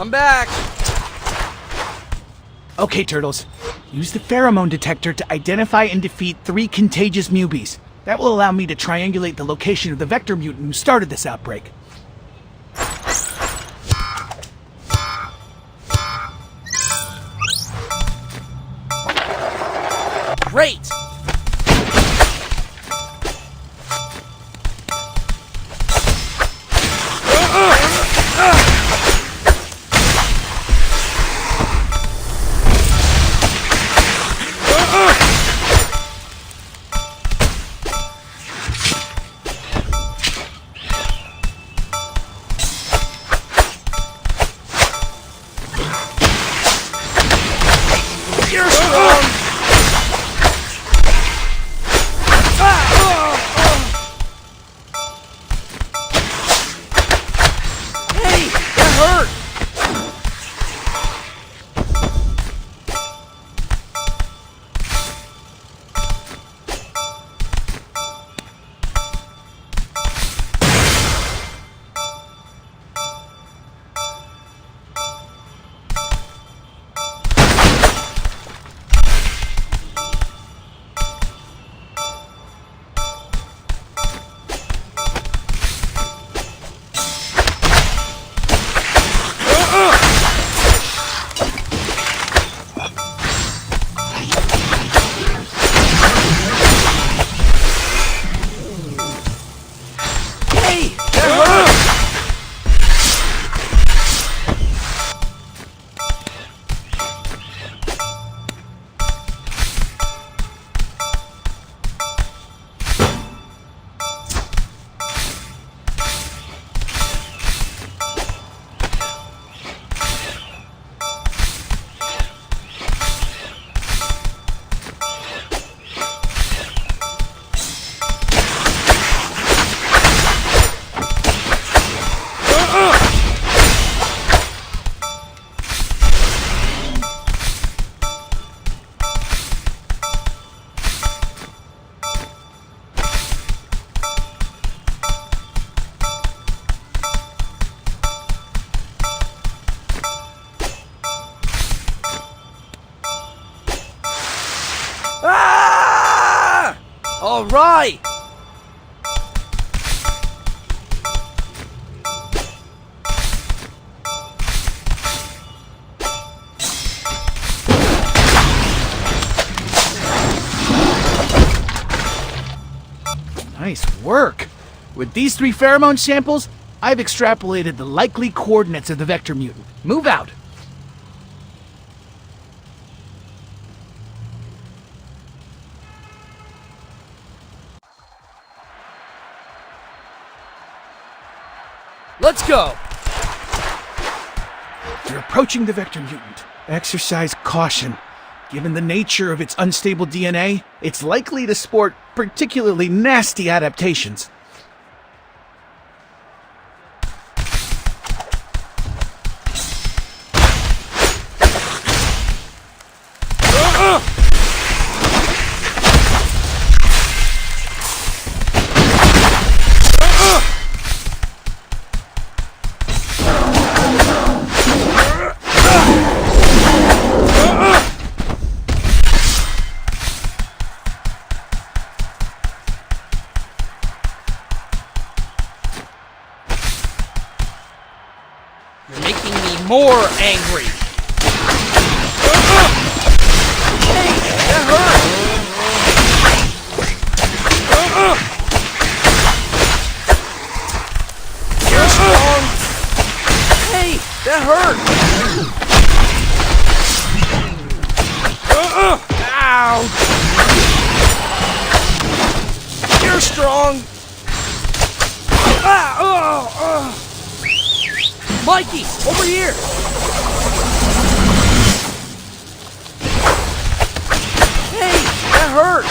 Speaker 6: I'm back!
Speaker 11: Okay, Turtles. Use the pheromone detector to identify and defeat 3 contagious mubies. That will allow me to triangulate the location of the vector mutant who started this outbreak.
Speaker 6: Great! You're strong! All right!
Speaker 11: Nice work! With these 3 pheromone samples, I've extrapolated the likely coordinates of the vector mutant. Move out!
Speaker 6: Let's go!
Speaker 11: You're approaching the vector mutant. Exercise caution. Given the nature of its unstable DNA, it's likely to sport particularly nasty adaptations.
Speaker 6: You're making me more angry. Hey, that hurt! You're strong. Hey, that hurt! Ow! You're strong. Mikey, over here! Hey, that hurt!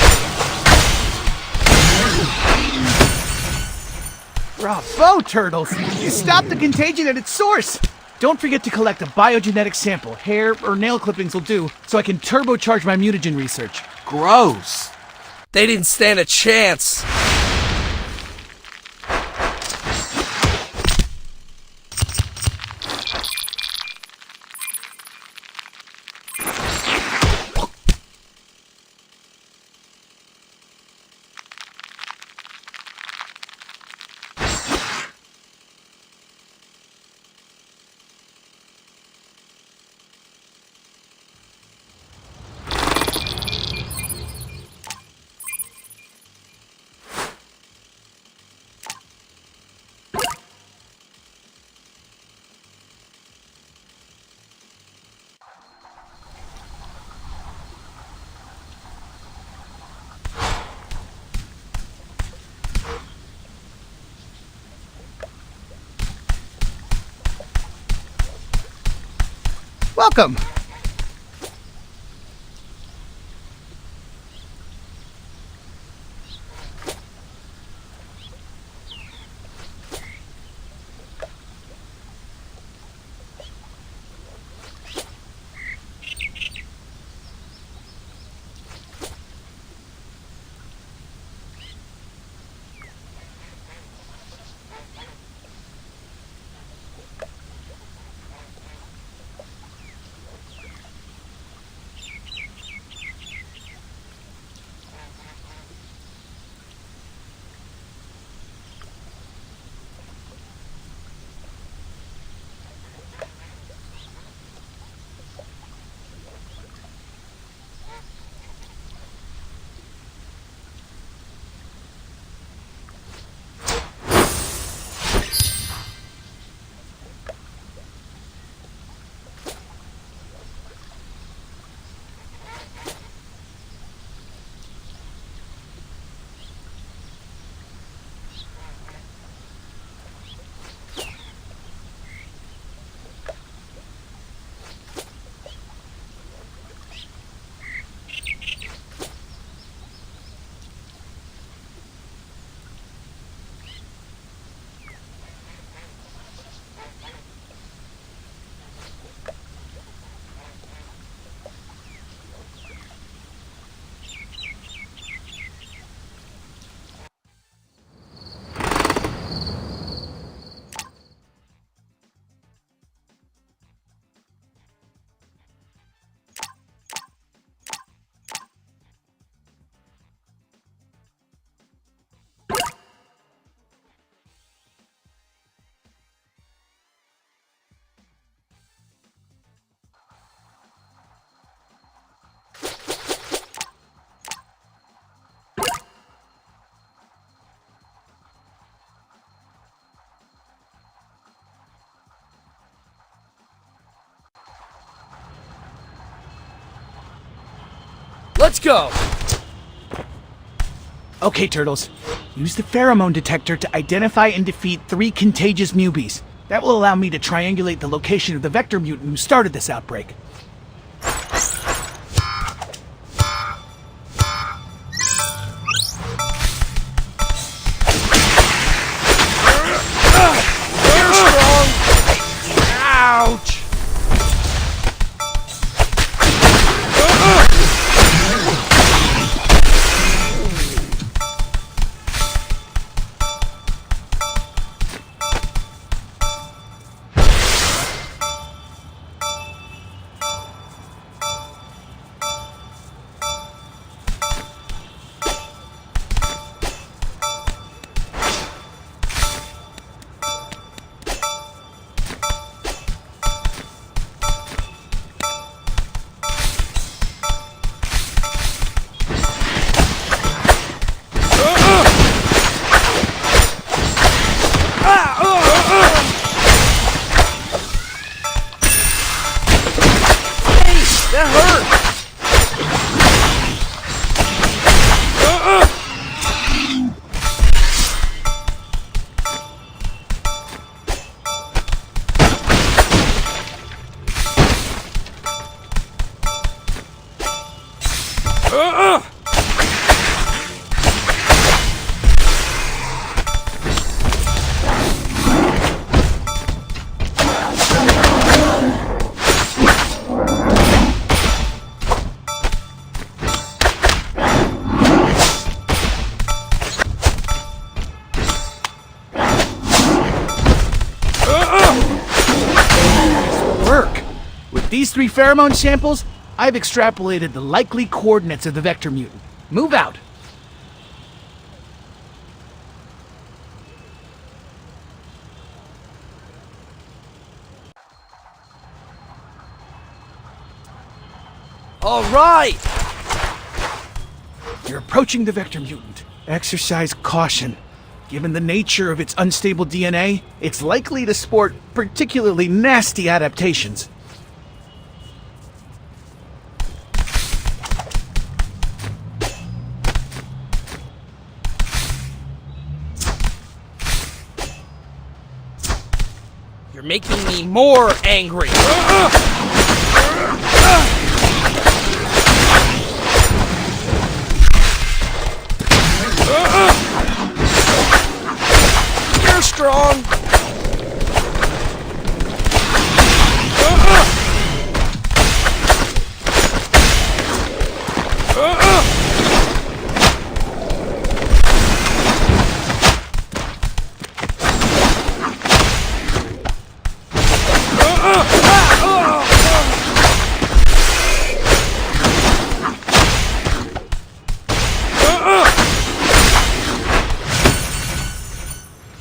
Speaker 11: Bravo, turtles! You stopped the contagion at its source! Don't forget to collect a biogenetic sample. Hair or nail clippings will do, so I can turbocharge my mutagen research.
Speaker 4: Gross.
Speaker 6: They didn't stand a chance.
Speaker 11: Welcome!
Speaker 6: Let's go!
Speaker 11: Okay, Turtles. Use the pheromone detector to identify and defeat 3 contagious mubies. That will allow me to triangulate the location of the vector mutant who started this outbreak.
Speaker 6: You're strong! Ouch! That hurt!
Speaker 11: Work! With these 3 pheromone samples, I've extrapolated the likely coordinates of the vector mutant. Move out!
Speaker 6: All right!
Speaker 11: You're approaching the vector mutant. Exercise caution. Given the nature of its unstable DNA, it's likely to sport particularly nasty adaptations.
Speaker 6: You're making me more angry! You're strong!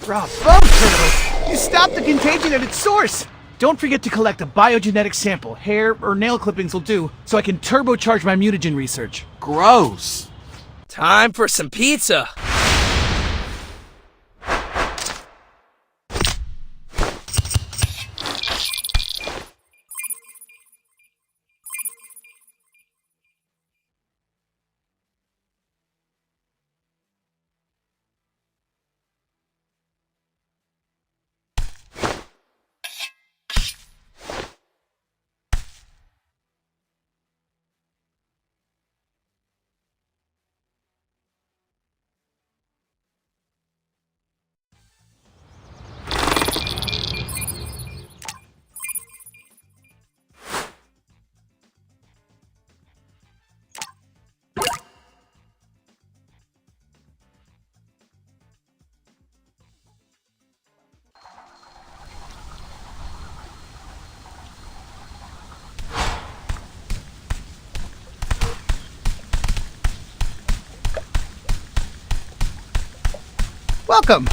Speaker 11: Bravo, Turtles! You stopped the contagion at its source! Don't forget to collect a biogenetic sample. Hair or nail clippings will do, so I can turbocharge my mutagen research.
Speaker 4: Gross.
Speaker 6: Time for some pizza!
Speaker 11: Welcome!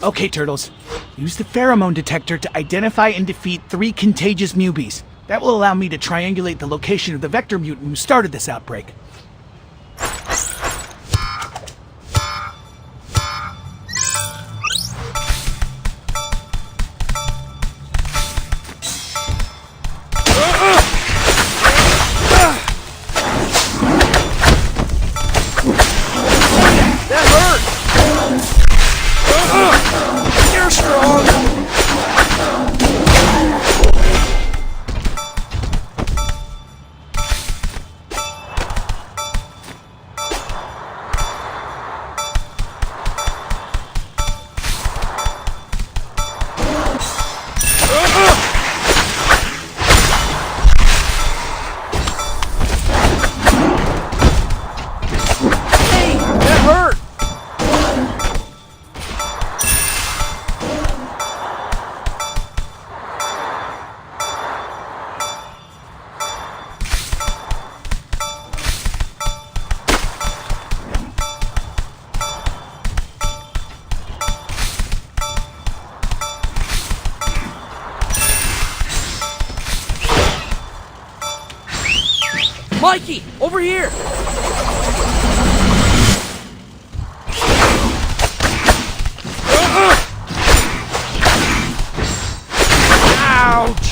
Speaker 11: Okay, Turtles. Use the pheromone detector to identify and defeat 3 contagious mubies. That will allow me to triangulate the location of the vector mutant who started this outbreak.
Speaker 6: You're strong! Hey, that hurt! Mikey, over here! Ouch!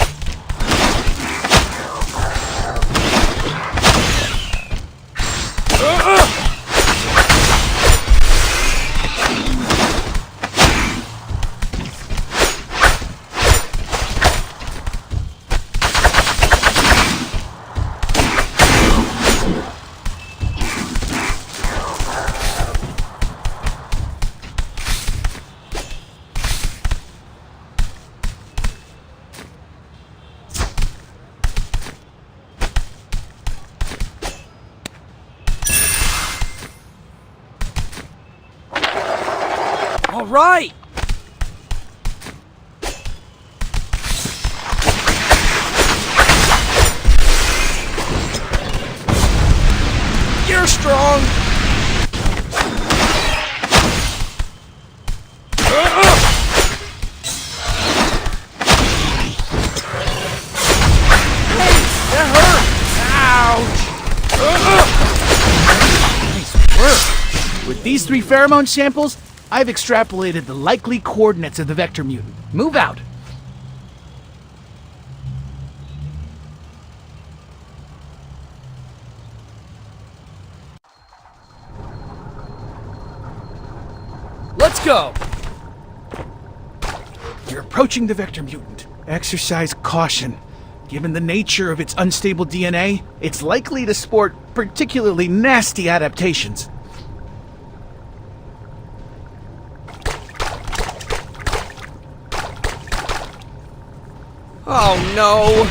Speaker 6: All right! You're strong! Hey, that hurt! Ouch!
Speaker 11: Nice work! With these 3 pheromone samples, I've extrapolated the likely coordinates of the vector mutant. Move out!
Speaker 6: Let's go!
Speaker 11: You're approaching the vector mutant. Exercise caution. Given the nature of its unstable DNA, it's likely to sport particularly nasty adaptations.
Speaker 6: Oh no!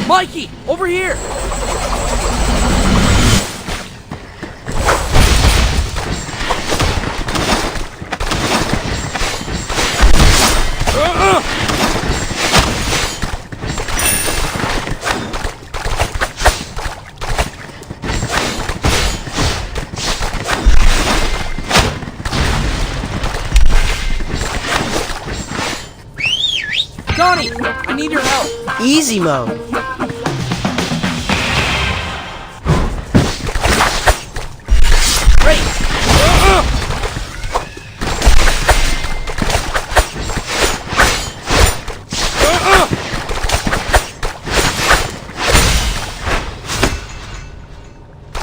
Speaker 6: Mikey, over here! Johnny, I need your help.
Speaker 5: Easy mode.
Speaker 6: Great.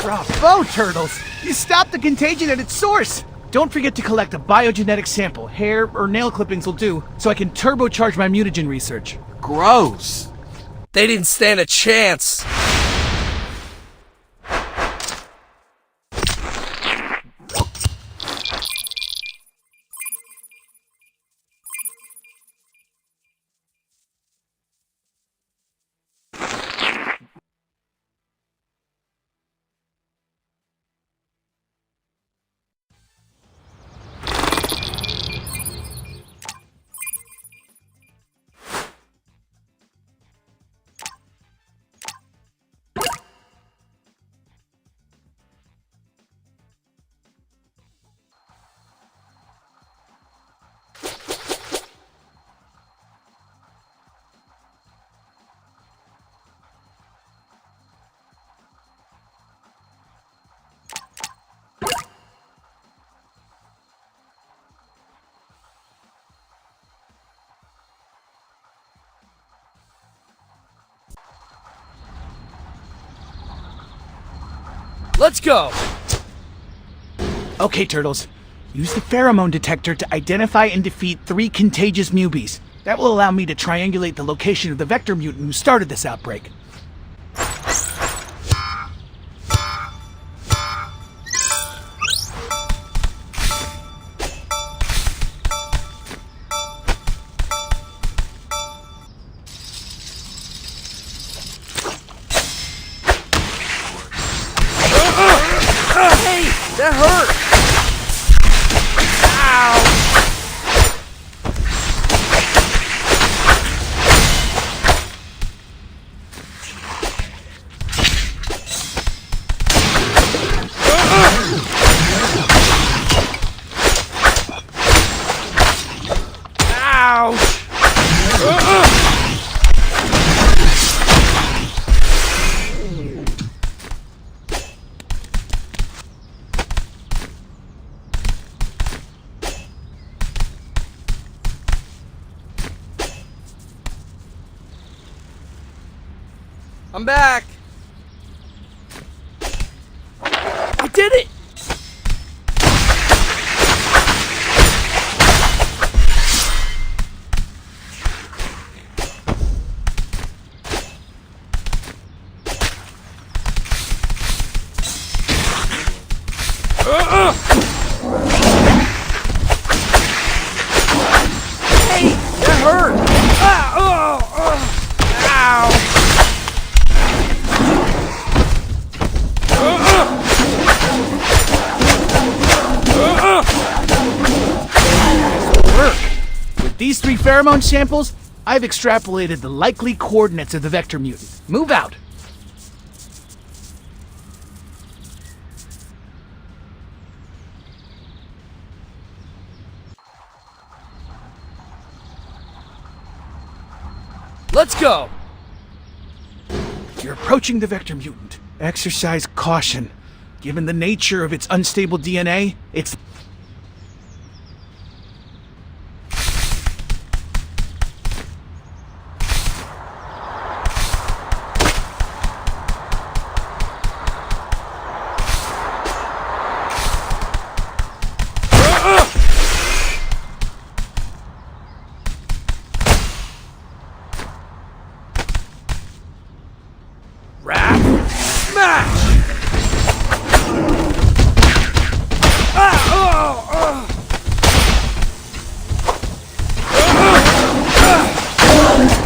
Speaker 11: Bravo, Turtles! You stopped the contagion at its source! Don't forget to collect a biogenetic sample. Hair or nail clippings will do, so I can turbocharge my mutagen research.
Speaker 4: Gross.
Speaker 6: They didn't stand a chance. Let's go!
Speaker 11: Okay, Turtles. Use the pheromone detector to identify and defeat 3 contagious mubies. That will allow me to triangulate the location of the vector mutant who started this outbreak.
Speaker 6: Hey, that hurt! I'm back! I did it! Hey, that hurt! Ow!
Speaker 11: With these 3 pheromone samples, I've extrapolated the likely coordinates of the vector mutant. Move out!
Speaker 6: Let's go!
Speaker 11: You're approaching the vector mutant. Exercise caution. Given the nature of its unstable DNA, it's...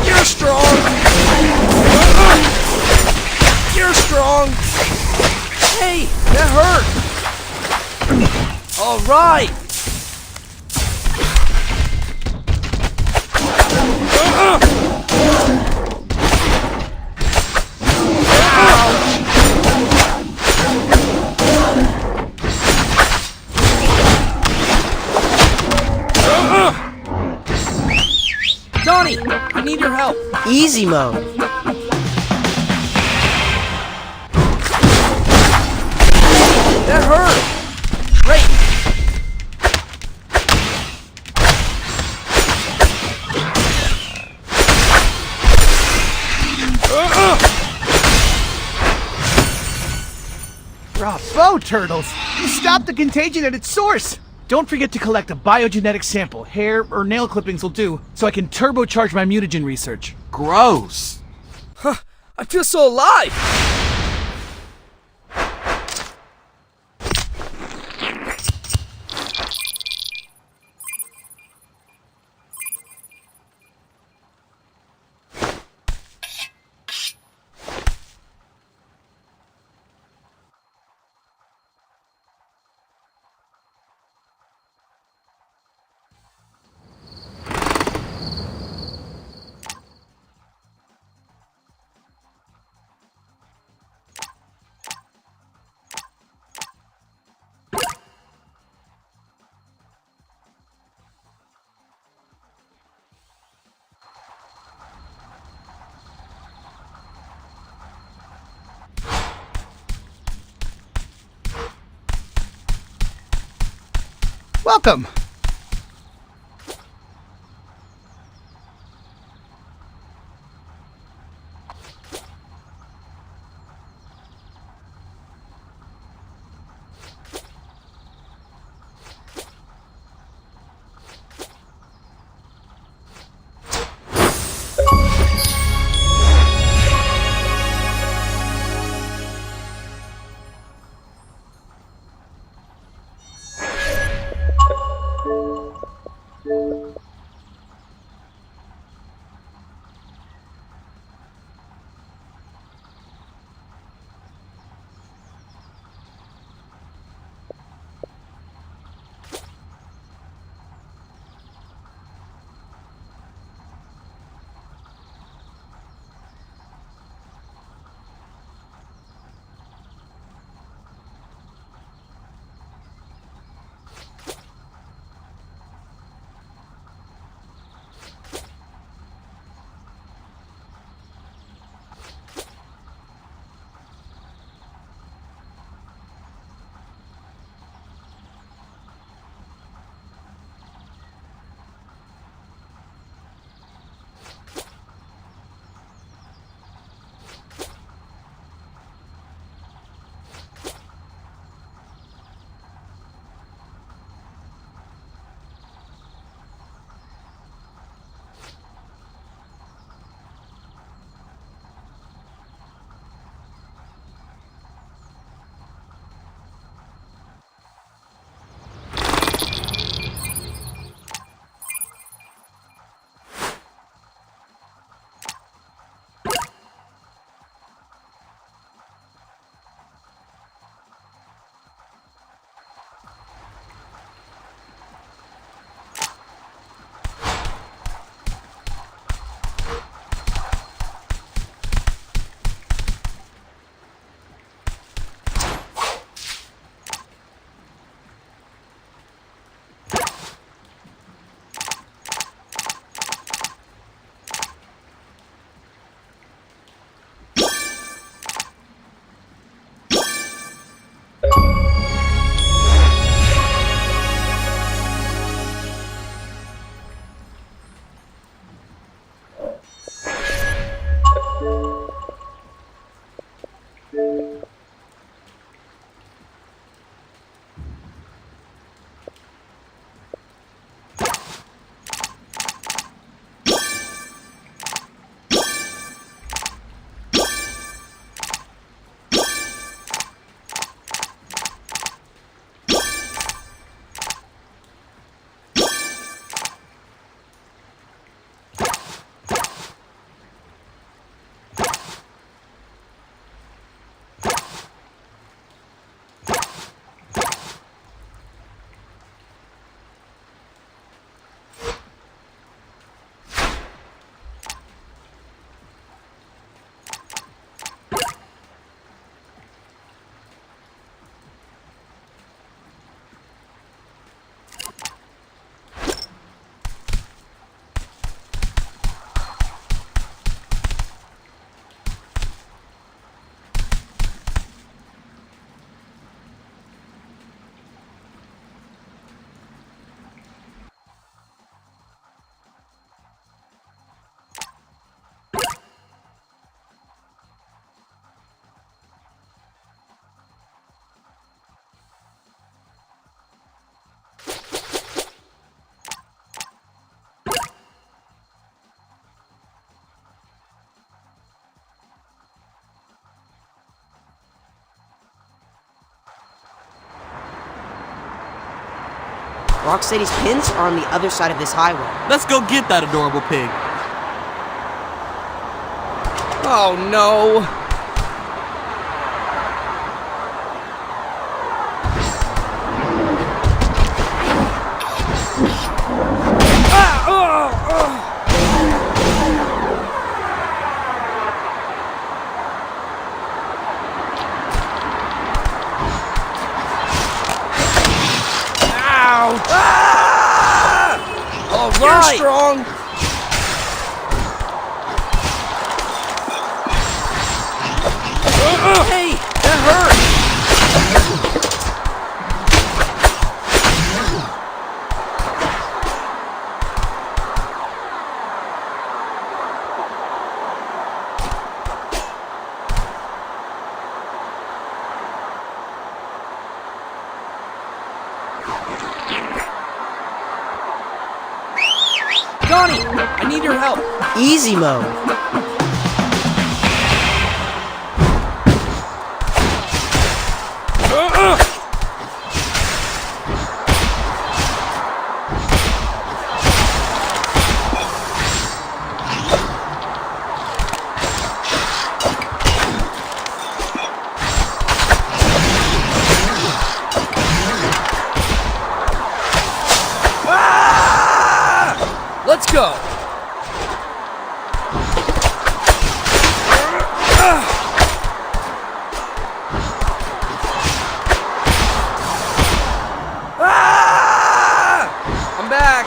Speaker 6: You're strong! You're strong! Hey, that hurt! Alright! Donnie, I need your help.
Speaker 5: Easy mode.
Speaker 6: That hurt. Great.
Speaker 11: Bravo, Turtles! You stopped the contagion at its source! Don't forget to collect a biogenetic sample. Hair or nail clippings will do, so I can turbocharge my mutagen research.
Speaker 4: Gross.
Speaker 6: Huh, I feel so alive!
Speaker 11: Welcome!
Speaker 5: Rocksteady's pins are on the other side of this highway.
Speaker 4: Let's go get that adorable pig.
Speaker 6: Oh no! You're strong! Hey, that hurt! Donnie, I need your help.
Speaker 5: Easy mode.
Speaker 6: Let's go. I'm back.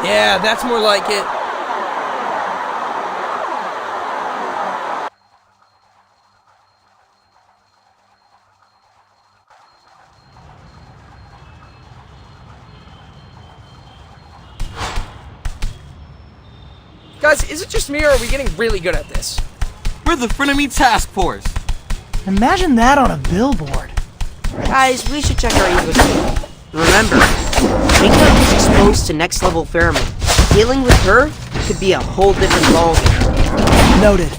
Speaker 6: Yeah, that's more like it. Guys, is it just me or are we getting really good at this?
Speaker 4: We're the Frenemy Task Force.
Speaker 7: Imagine that on a billboard.
Speaker 5: Guys, we should check our ego state. Remember, Mika is exposed to next level pheromone. Dealing with her could be a whole different ballgame.
Speaker 7: Noted.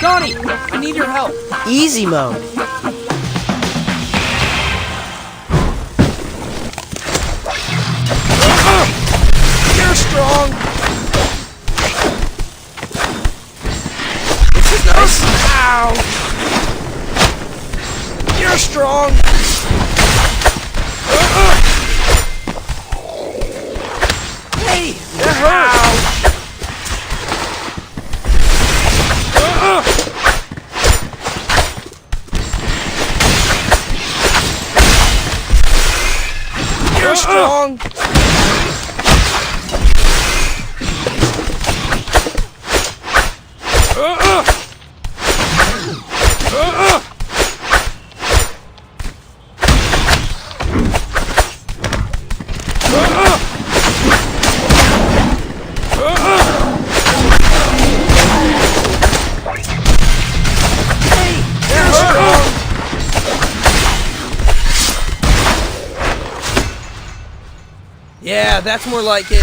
Speaker 6: Donnie, I need your help.
Speaker 5: Easy mode.
Speaker 6: You're strong. This is nice. Ow. You're strong. Hey, that hurt. You're strong. Yeah, that's more like it.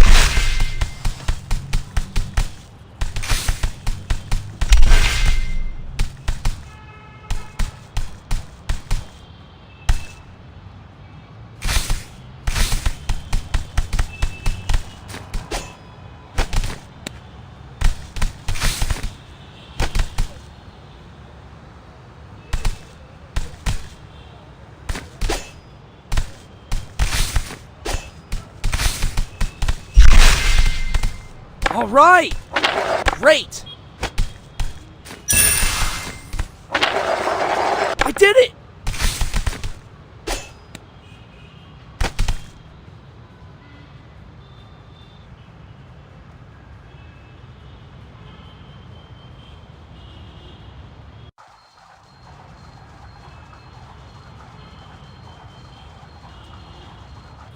Speaker 6: All right! Great! I did it!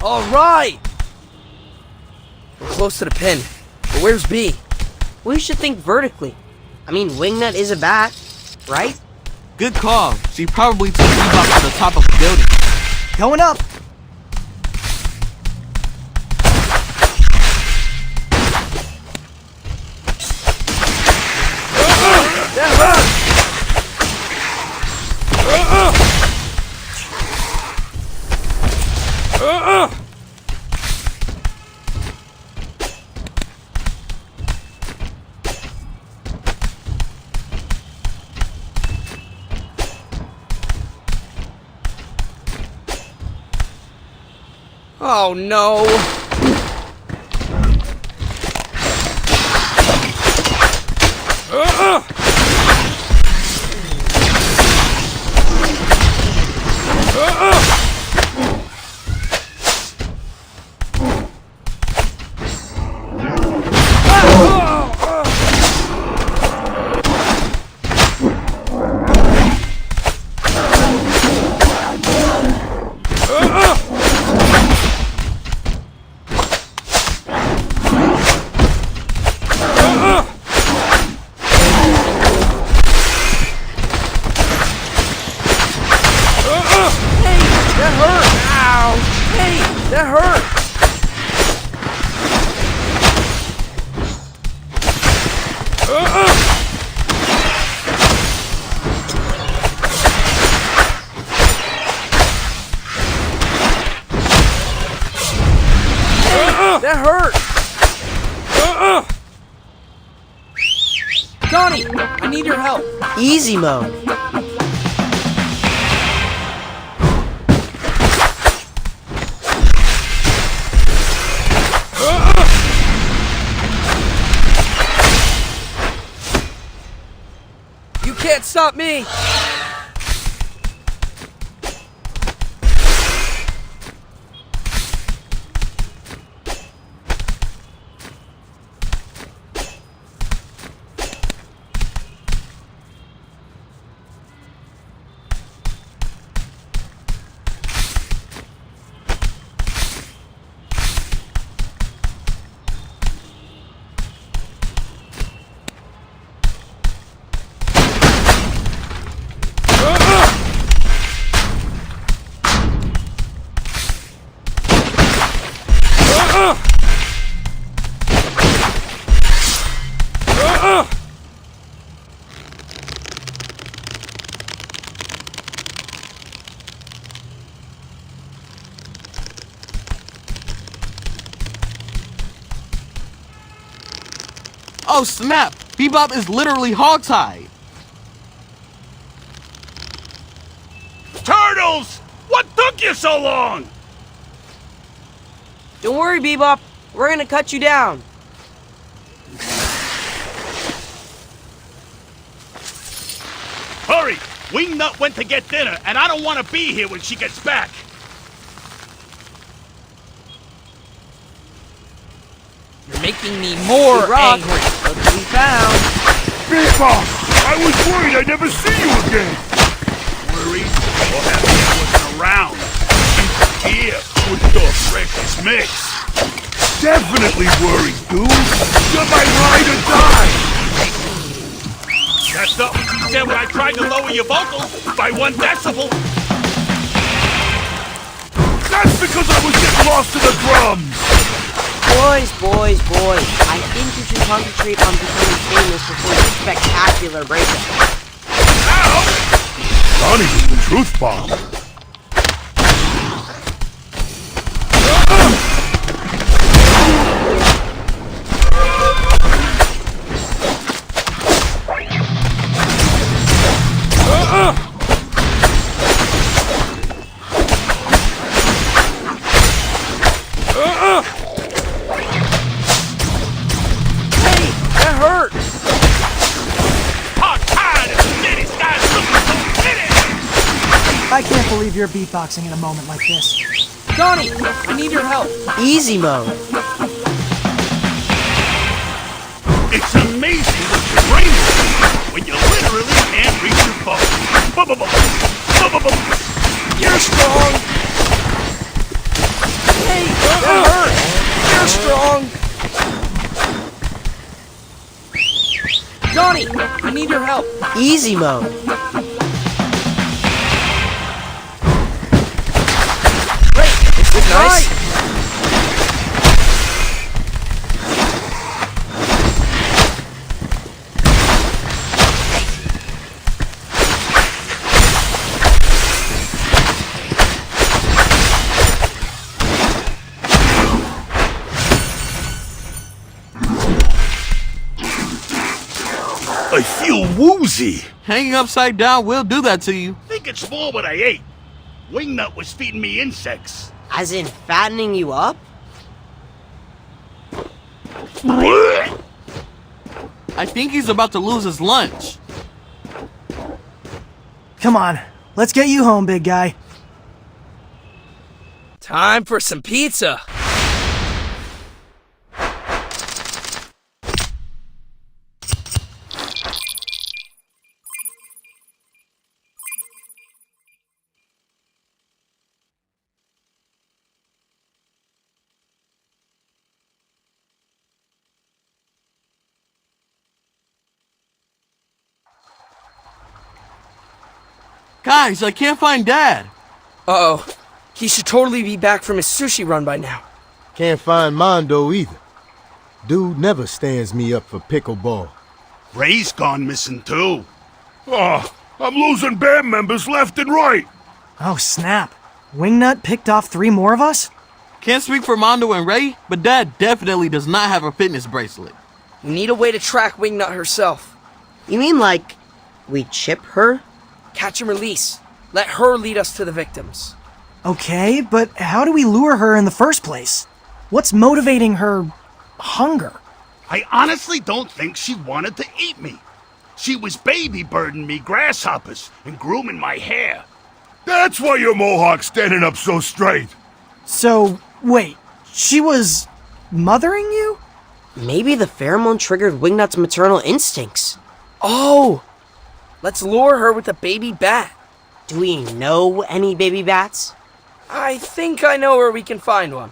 Speaker 6: All right! We're close to the pin. But where's B?
Speaker 5: We should think vertically. I mean, Wingnut is a bat, right?
Speaker 4: Good call. She probably took Bebop to the top of the building.
Speaker 7: Going up.
Speaker 6: Oh no! That hurt! That hurt! Donnie, I need your help.
Speaker 5: Easy mode.
Speaker 6: You can't stop me!
Speaker 4: Oh snap! Bebop is literally hogtied!
Speaker 10: Turtles! What took you so long?
Speaker 5: Don't worry, Bebop. We're gonna cut you down.
Speaker 10: Hurry! Wingnut went to get dinner, and I don't want to be here when she gets back.
Speaker 6: You're making me more angry.
Speaker 5: Look what we found.
Speaker 8: Bebop! I was worried I'd never see you again!
Speaker 10: Worried? Or happy I wasn't around? Here, with your precious mix.
Speaker 8: Definitely worried, dude! You're my ride or die!
Speaker 10: That's not what you said when I tried to lower your vocals by 1 decibel.
Speaker 8: That's because I was getting lost in the drums!
Speaker 5: Boys. I think you should concentrate on becoming famous before your spectacular breakup.
Speaker 8: Johnny with the truth bomb.
Speaker 7: I can't believe you're beatboxing in a moment like this.
Speaker 6: Johnny, I need your help.
Speaker 5: Easy mode.
Speaker 10: It's amazing what your brain is when you literally can't reach your phone.
Speaker 6: You're strong. Hey, that hurt. You're strong. Johnny, I need your help.
Speaker 5: Easy mode.
Speaker 6: Nice.
Speaker 8: I feel woozy.
Speaker 4: Hanging upside down will do that to you.
Speaker 10: Think it's more what I ate. Wingnut was feeding me insects.
Speaker 5: As in fattening you up?
Speaker 4: I think he's about to lose his lunch.
Speaker 7: Come on, let's get you home, big guy.
Speaker 6: Time for some pizza.
Speaker 4: Guys, I can't find Dad.
Speaker 6: Uh-oh. He should totally be back from his sushi run by now.
Speaker 12: Can't find Mondo either. Dude never stands me up for pickleball.
Speaker 10: Ray's gone missing too.
Speaker 8: Oh, I'm losing band members left and right.
Speaker 7: Oh, snap. Wingnut picked off 3 more of us?
Speaker 4: Can't speak for Mondo and Ray, but Dad definitely does not have a fitness bracelet.
Speaker 6: We need a way to track Wingnut herself.
Speaker 5: You mean like we chip her?
Speaker 6: Catch and release. Let her lead us to the victims.
Speaker 7: Okay, but how do we lure her in the first place? What's motivating her hunger?
Speaker 10: I honestly don't think she wanted to eat me. She was baby birding me grasshoppers and grooming my hair.
Speaker 8: That's why your mohawk's standing up so straight.
Speaker 7: So, wait, she was mothering you?
Speaker 5: Maybe the pheromone triggered Wingnut's maternal instincts.
Speaker 6: Oh! Let's lure her with a baby bat.
Speaker 5: Do we know any baby bats?
Speaker 6: I think I know where we can find one.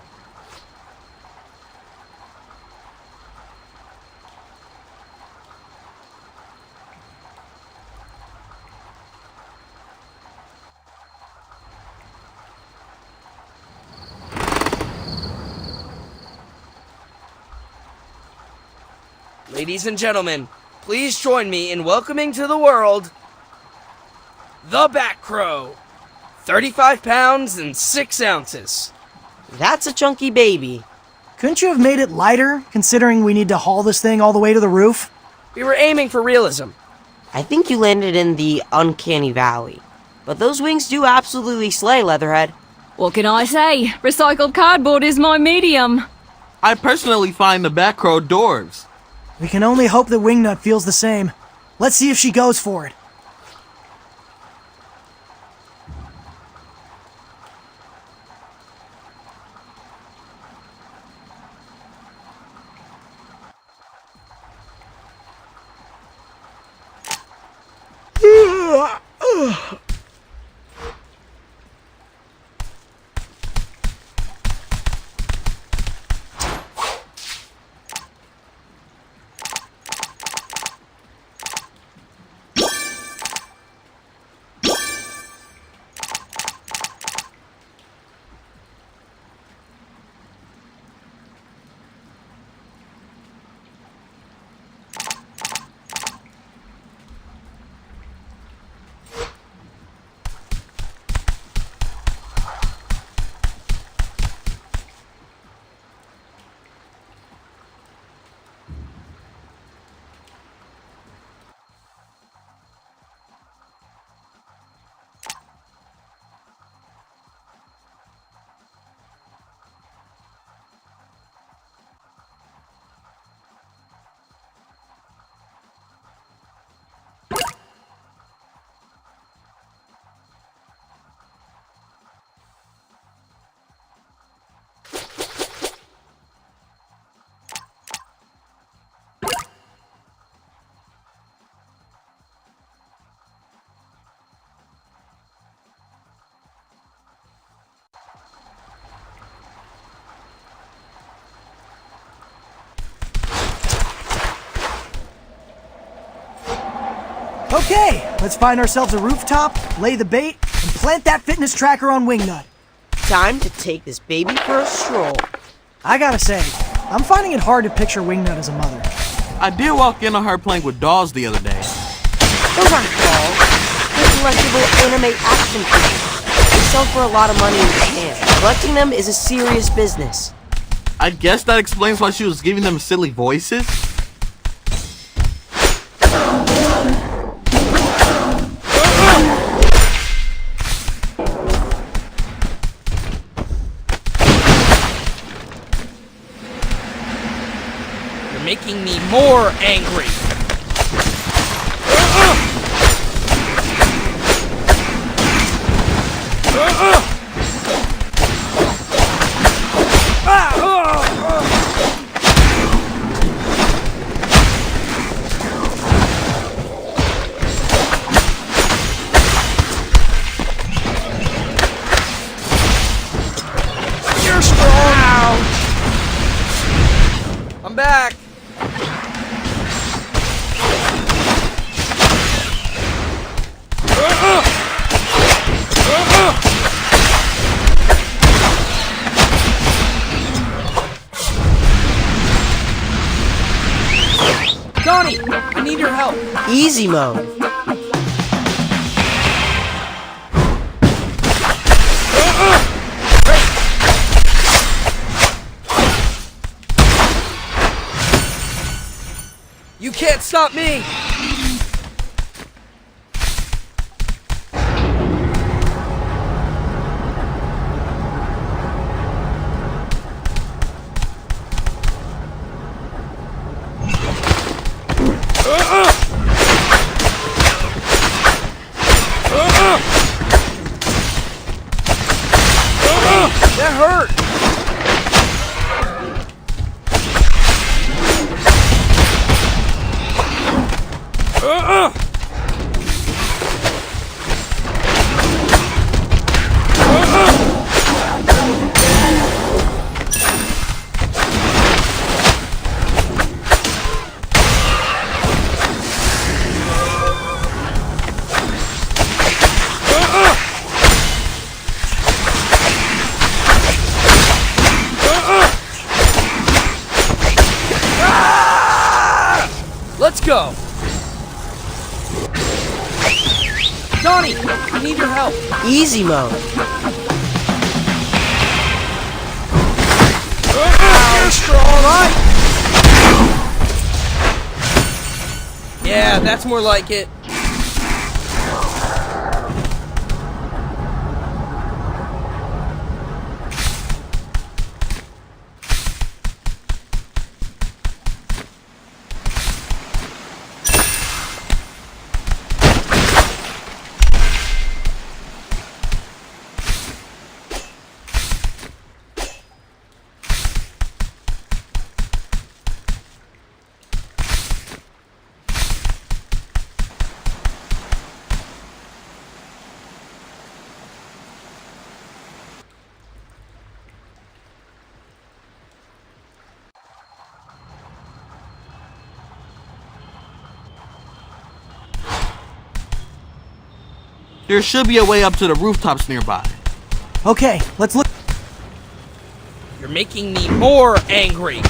Speaker 6: Ladies and gentlemen, please join me in welcoming to the world the Bat Crow. 35 pounds and 6 ounces.
Speaker 5: That's a chunky baby.
Speaker 7: Couldn't you have made it lighter, considering we need to haul this thing all the way to the roof?
Speaker 6: We were aiming for realism.
Speaker 5: I think you landed in the uncanny valley. But those wings do absolutely slay, Leatherhead.
Speaker 13: What can I say? Recycled cardboard is my medium.
Speaker 4: I personally find the Bat Crow dwarves.
Speaker 7: We can only hope that Wingnut feels the same. Let's see if she goes for it. Okay, let's find ourselves a rooftop, lay the bait, and plant that fitness tracker on Wingnut.
Speaker 5: Time to take this baby for a stroll.
Speaker 7: I gotta say, I'm finding it hard to picture Wingnut as a mother.
Speaker 4: I did walk in on her playing with dolls the other day.
Speaker 5: Those aren't dolls. They're collectible anime action figures. They sell for a lot of money in Japan. Collecting them is a serious business.
Speaker 4: I guess that explains why she was giving them silly voices.
Speaker 6: You're making me more angry. You're strong. Ouch. I'm back. Donnie, I need your help.
Speaker 5: Easy mode.
Speaker 6: You can't stop me. That hurt. Let's go. Donnie, I need your help.
Speaker 5: Easy mode.
Speaker 6: You're strong, right? Yeah, that's more like it.
Speaker 4: There should be a way up to the rooftops nearby.
Speaker 7: Okay, let's look.
Speaker 6: You're making me more angry.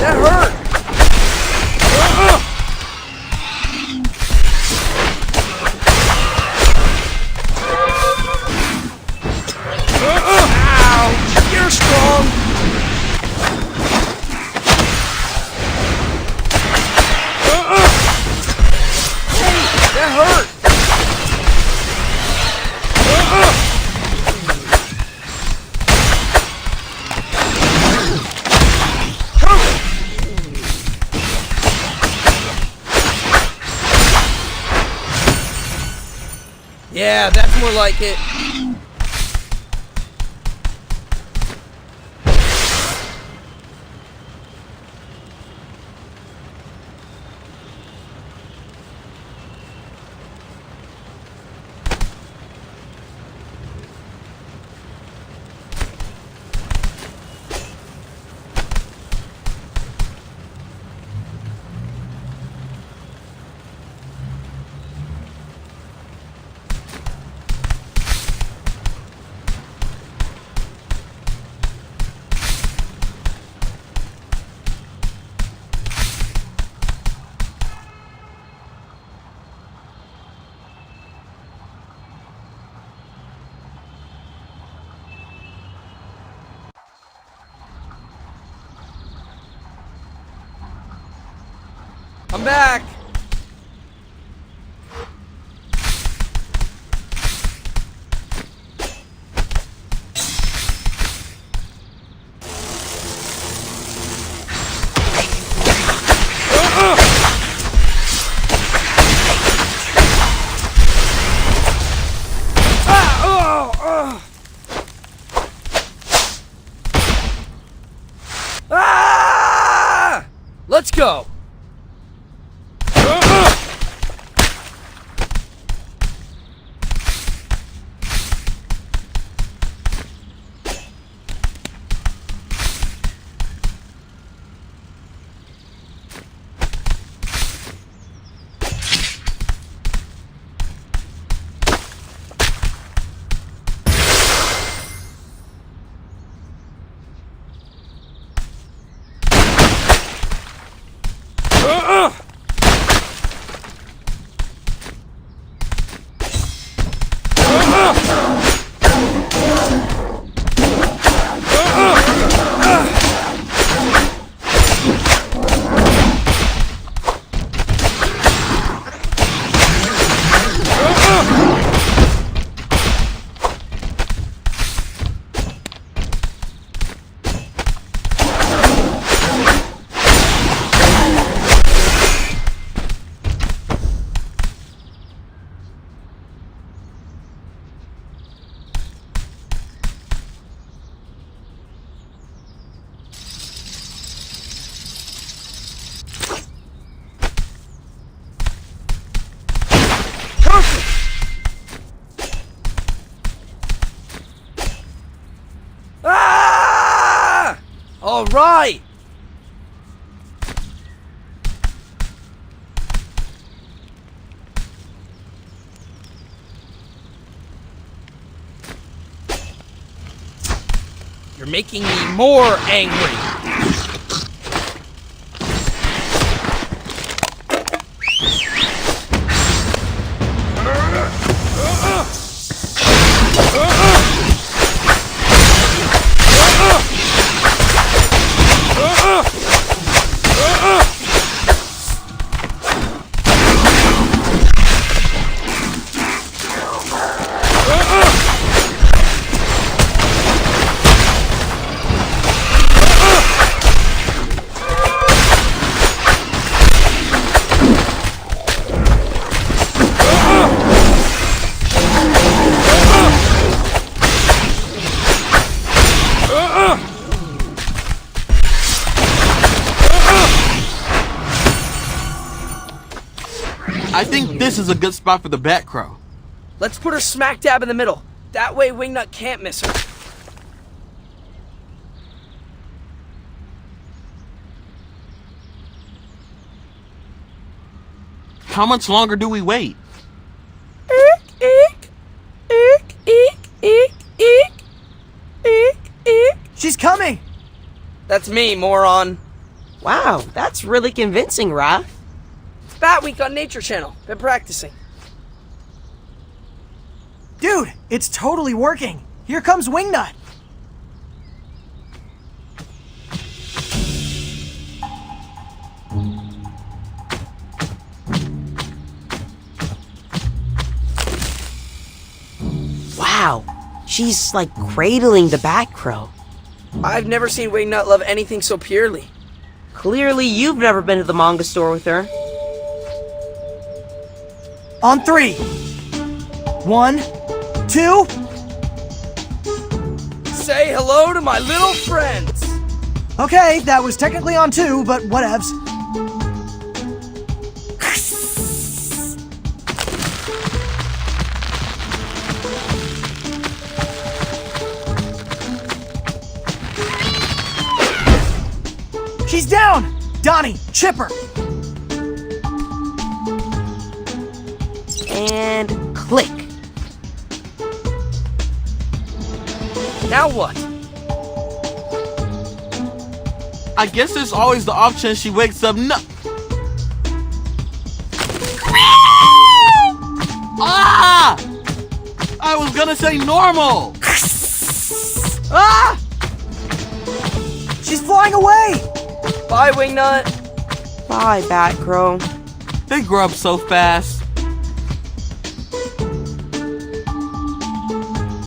Speaker 6: That hurt. Ouch! You're strong. Hey, that hurt. Yeah, that's more like it. I'm back. Let's go! All right. You're making me more angry.
Speaker 4: I think this is a good spot for the Bat Crow.
Speaker 6: Let's put her smack dab in the middle. That way Wingnut can't miss her.
Speaker 4: How much longer do we wait?
Speaker 6: Eek, eek, eek, eek, eek, eek, eek, eek.
Speaker 7: She's coming!
Speaker 6: That's me, moron.
Speaker 5: Wow, that's really convincing, Raph.
Speaker 6: Bat Week on Nature Channel. Been practicing.
Speaker 7: Dude, it's totally working. Here comes Wingnut.
Speaker 5: Wow, she's like cradling the Bat Crow.
Speaker 6: I've never seen Wingnut love anything so purely.
Speaker 5: Clearly, you've never been to the manga store with her.
Speaker 7: On 3. 1, 2.
Speaker 6: Say hello to my little friends.
Speaker 7: Okay, that was technically on 2, but whatevs. She's down! Donnie, Chipper!
Speaker 5: And click.
Speaker 6: Now what?
Speaker 4: I guess there's always the off chance she wakes up Ah! I was gonna say normal!
Speaker 7: Ah! She's flying away!
Speaker 6: Bye, Wingnut.
Speaker 5: Bye, Batgirl.
Speaker 4: They grow up so fast.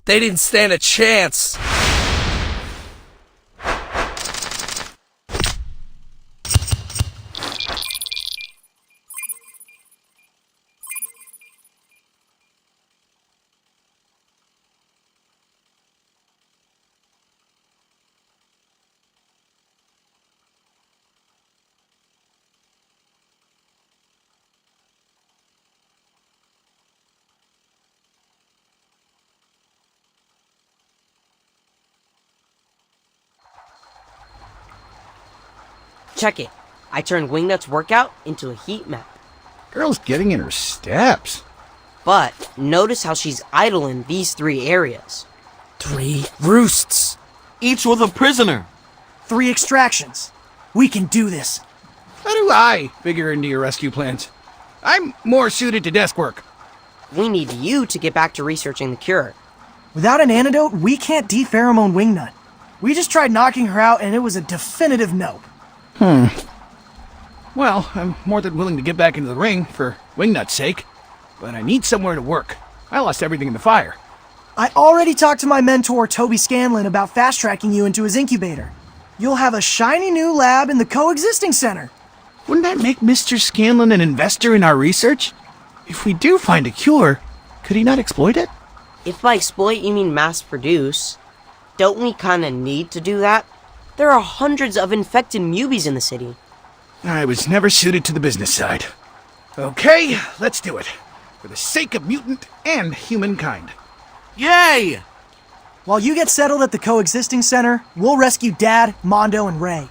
Speaker 6: They didn't stand a chance.
Speaker 5: Check it. I turned Wingnut's workout into a heat map.
Speaker 11: Girl's getting in her steps.
Speaker 5: But notice how she's idle in these 3 areas.
Speaker 6: 3 roosts.
Speaker 4: Each with a prisoner.
Speaker 7: 3 extractions. We can do this.
Speaker 11: How do I figure into your rescue plans? I'm more suited to desk work.
Speaker 5: We need you to get back to researching the cure.
Speaker 7: Without an antidote, we can't de-pheromone Wingnut. We just tried knocking her out and it was a definitive no.
Speaker 11: Well, I'm more than willing to get back into the ring for Wingnut's sake, but I need somewhere to work. I lost everything in the fire.
Speaker 7: I already talked to my mentor, Toby Scanlon, about fast-tracking you into his incubator. You'll have a shiny new lab in the coexisting center.
Speaker 11: Wouldn't that make Mr. Scanlon an investor in our research? If we do find a cure, could he not exploit it?
Speaker 5: If by exploit you mean mass produce, don't we kinda need to do that? There are hundreds of infected mubies in the city.
Speaker 11: I was never suited to the business side. Okay, let's do it. For the sake of mutant and humankind.
Speaker 4: Yay!
Speaker 7: While you get settled at the coexisting center, we'll rescue Dad, Mondo, and Ray.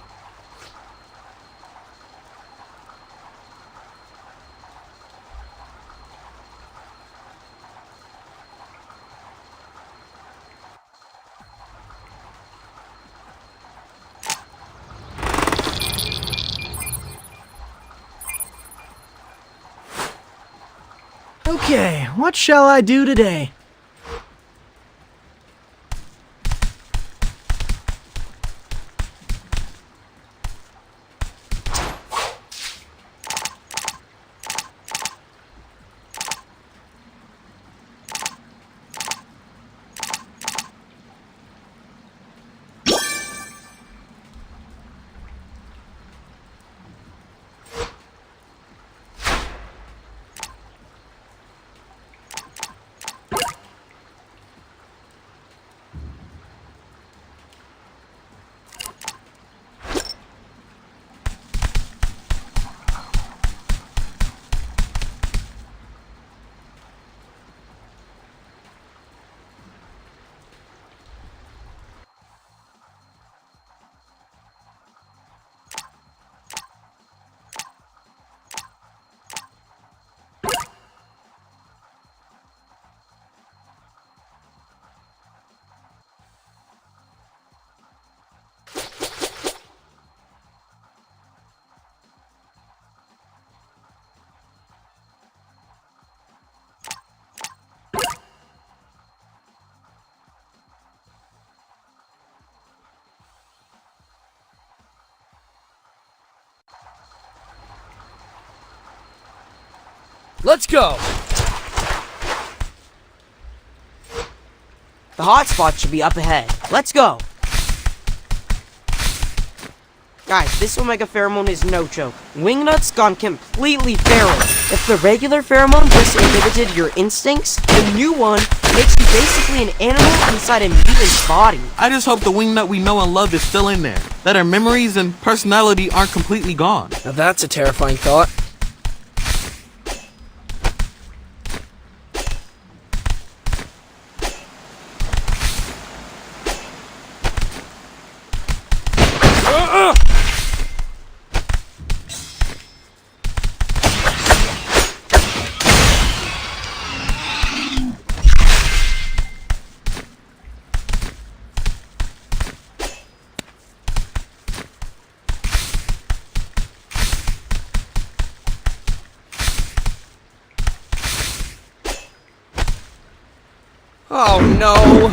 Speaker 7: Okay, what shall I do today?
Speaker 6: Let's go!
Speaker 5: The hotspot should be up ahead. Let's go! Guys, this Omega pheromone is no joke. Wingnut's gone completely feral. If the regular pheromone just inhibited your instincts, the new one makes you basically an animal inside a mutant's body.
Speaker 4: I just hope the Wingnut we know and love is still in there. That our memories and personality aren't completely gone.
Speaker 6: Now that's a terrifying thought. Oh no!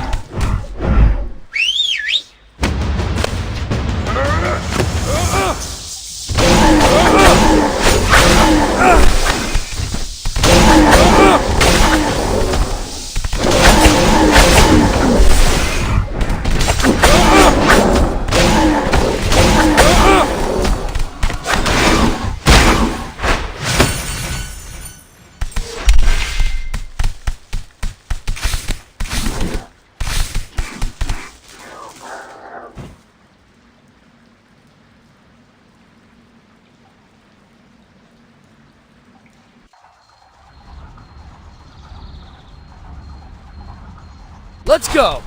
Speaker 6: Let's go.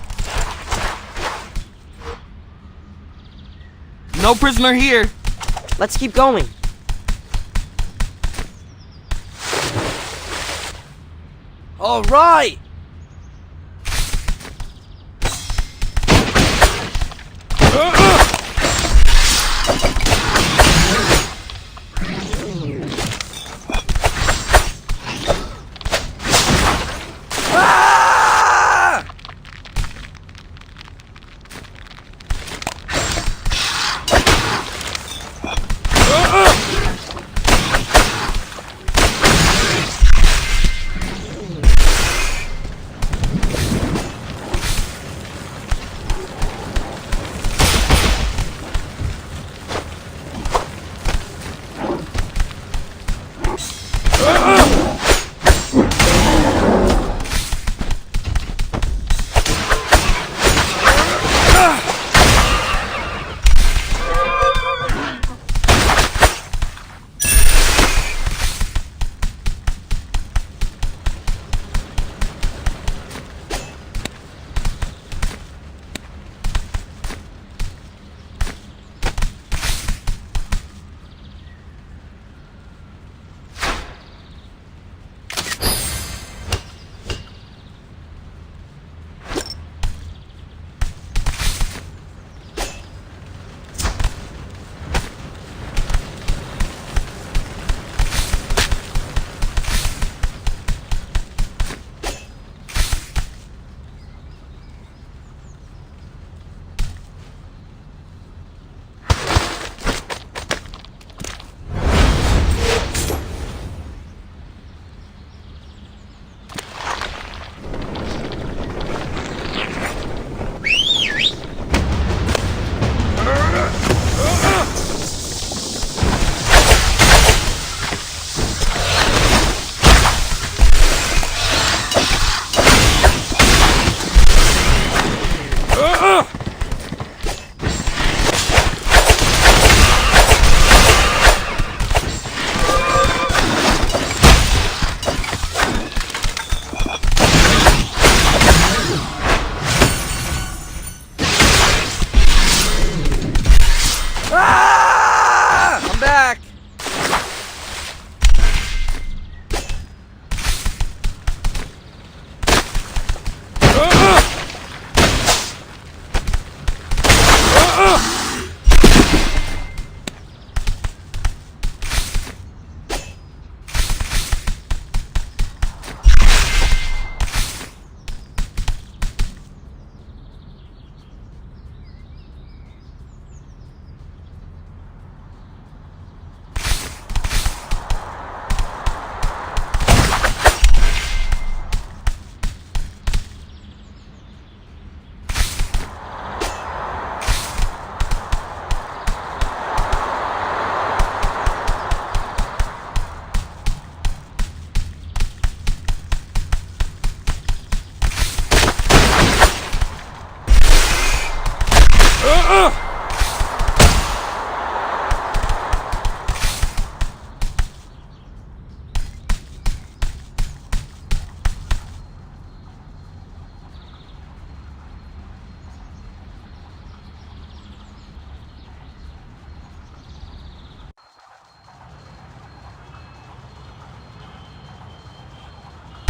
Speaker 4: No prisoner here.
Speaker 5: Let's keep going.
Speaker 6: All right. I'm back.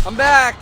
Speaker 6: I'm back.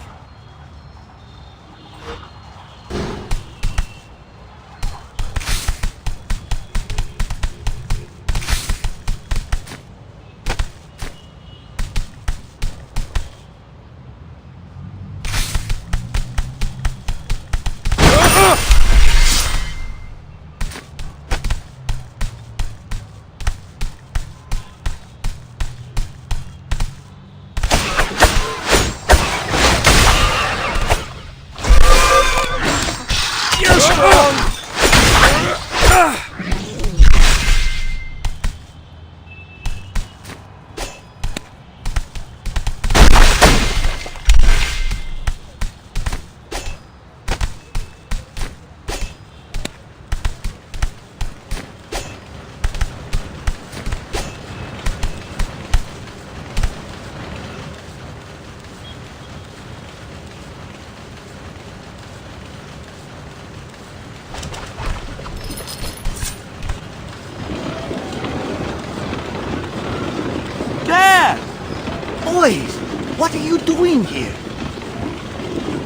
Speaker 3: Boys, what are you doing here?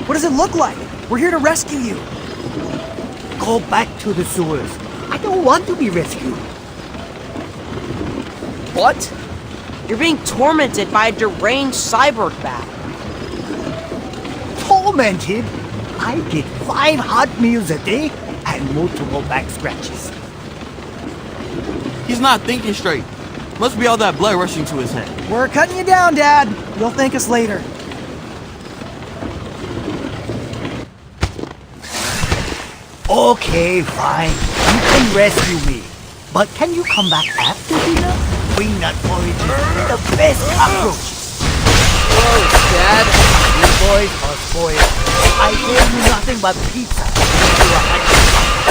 Speaker 7: What does it look like? We're here to rescue you.
Speaker 3: Go back to the sewers. I don't want to be rescued.
Speaker 6: What?
Speaker 5: You're being tormented by a deranged cyborg bat.
Speaker 3: Tormented? I get 5 hot meals a day and multiple back scratches.
Speaker 4: He's not thinking straight. Must be all that blood rushing to his head.
Speaker 7: We're cutting you down, Dad. You'll thank us later.
Speaker 3: Okay, fine. You can rescue me. But can you come back after dinner? Wingnut porridge is the best cockroach.
Speaker 6: Whoa, Dad.
Speaker 3: You boys are spoiled. I gave you nothing but pizza.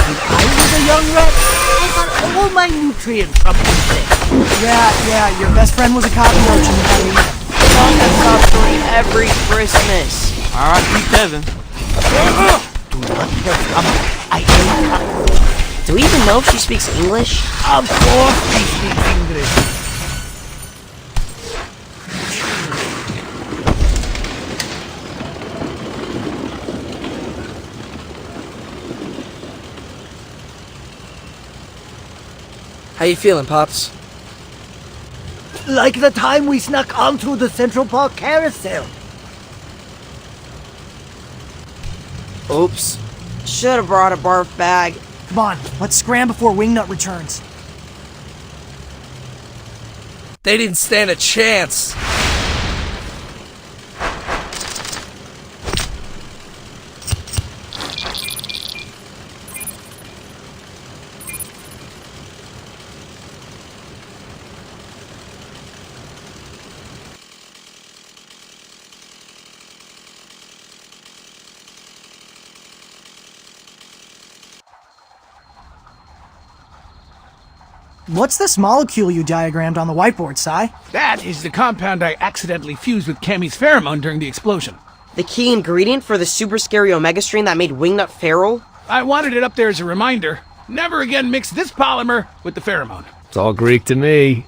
Speaker 3: When I was a young rat, I got all my nutrients from insects.
Speaker 7: Yeah, your best friend was a cockroach and you had to eat him.
Speaker 5: Song that stops during every Christmas.
Speaker 4: R.I.P. Kevin.
Speaker 3: Do not tell someone I ate cockroach.
Speaker 5: Do we even know if she speaks English?
Speaker 3: Of course she speaks English.
Speaker 6: How you feeling, Pops?
Speaker 3: Like the time we snuck onto the Central Park carousel.
Speaker 6: Oops.
Speaker 5: Should have brought a barf bag.
Speaker 7: Come on, let's scram before Wingnut returns.
Speaker 6: They didn't stand a chance.
Speaker 7: What's this molecule you diagrammed on the whiteboard, Sai?
Speaker 11: That is the compound I accidentally fused with Cammy's pheromone during the explosion.
Speaker 5: The key ingredient for the super scary omega strain that made Wingnut feral?
Speaker 11: I wanted it up there as a reminder. Never again mix this polymer with the pheromone.
Speaker 9: It's all Greek to me.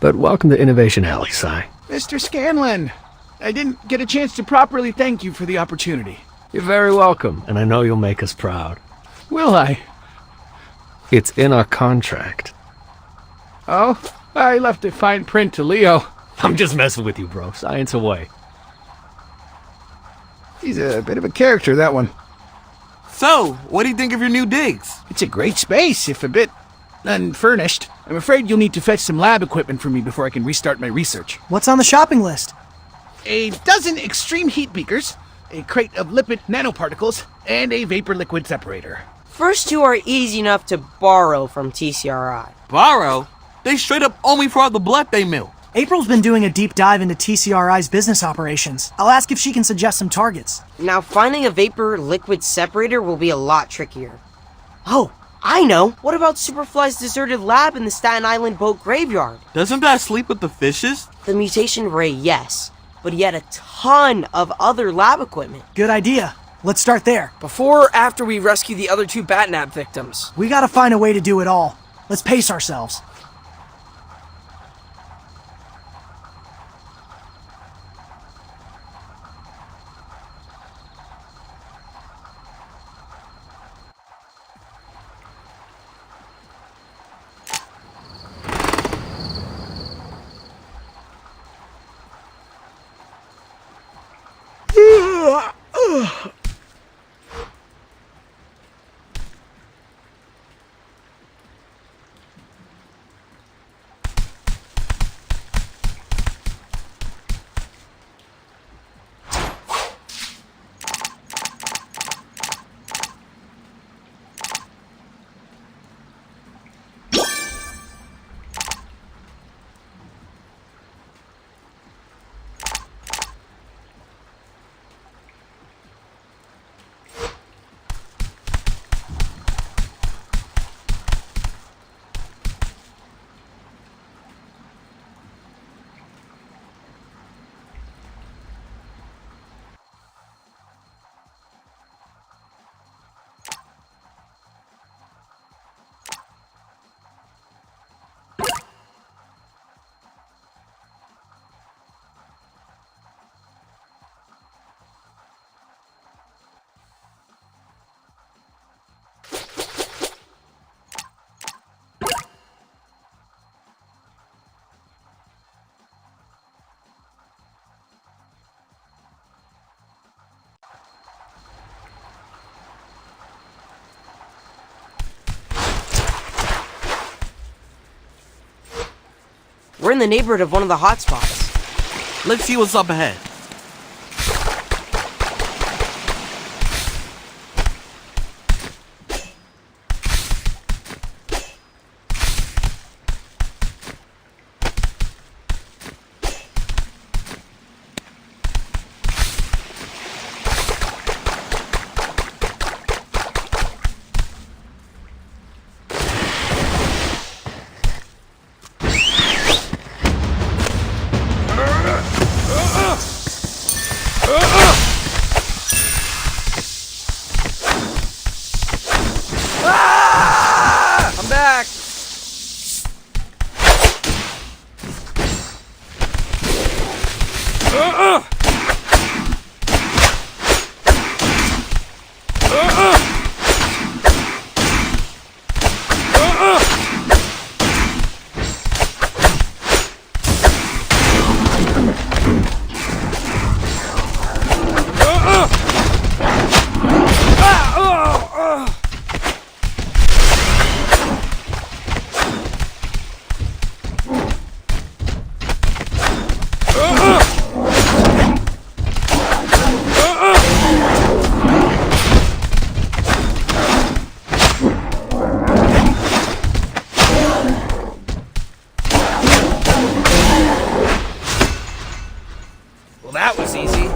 Speaker 9: But welcome to Innovation Alley, Sai.
Speaker 11: Mr. Scanlan, I didn't get a chance to properly thank you for the opportunity.
Speaker 9: You're very welcome, and I know you'll make us proud.
Speaker 11: Will I?
Speaker 9: It's in our contract.
Speaker 11: Oh, I left a fine print to Leo.
Speaker 9: I'm just messing with you, bro. Science away.
Speaker 11: He's a bit of a character, that one.
Speaker 4: So, what do you think of your new digs?
Speaker 11: It's a great space, if a bit unfurnished. I'm afraid you'll need to fetch some lab equipment for me before I can restart my research.
Speaker 7: What's on the shopping list?
Speaker 11: A dozen extreme heat beakers, a crate of lipid nanoparticles, and a vapor liquid separator.
Speaker 5: First two are easy enough to borrow from TCRI.
Speaker 4: Borrow? They straight up owe me for all the blood they milk.
Speaker 7: April's been doing a deep dive into TCRI's business operations. I'll ask if she can suggest some targets.
Speaker 5: Now, finding a vapor liquid separator will be a lot trickier. Oh, I know! What about Superfly's deserted lab in the Staten Island boat graveyard?
Speaker 4: Doesn't that sleep with the fishes?
Speaker 5: The mutation ray, yes. But he had a ton of other lab equipment.
Speaker 7: Good idea. Let's start there.
Speaker 6: Before or after we rescue the other 2 Batnap victims?
Speaker 7: We gotta find a way to do it all. Let's pace ourselves.
Speaker 5: We're in the neighborhood of one of the hotspots.
Speaker 4: Let's see what's up ahead.
Speaker 6: I'm back. Well, that was easy.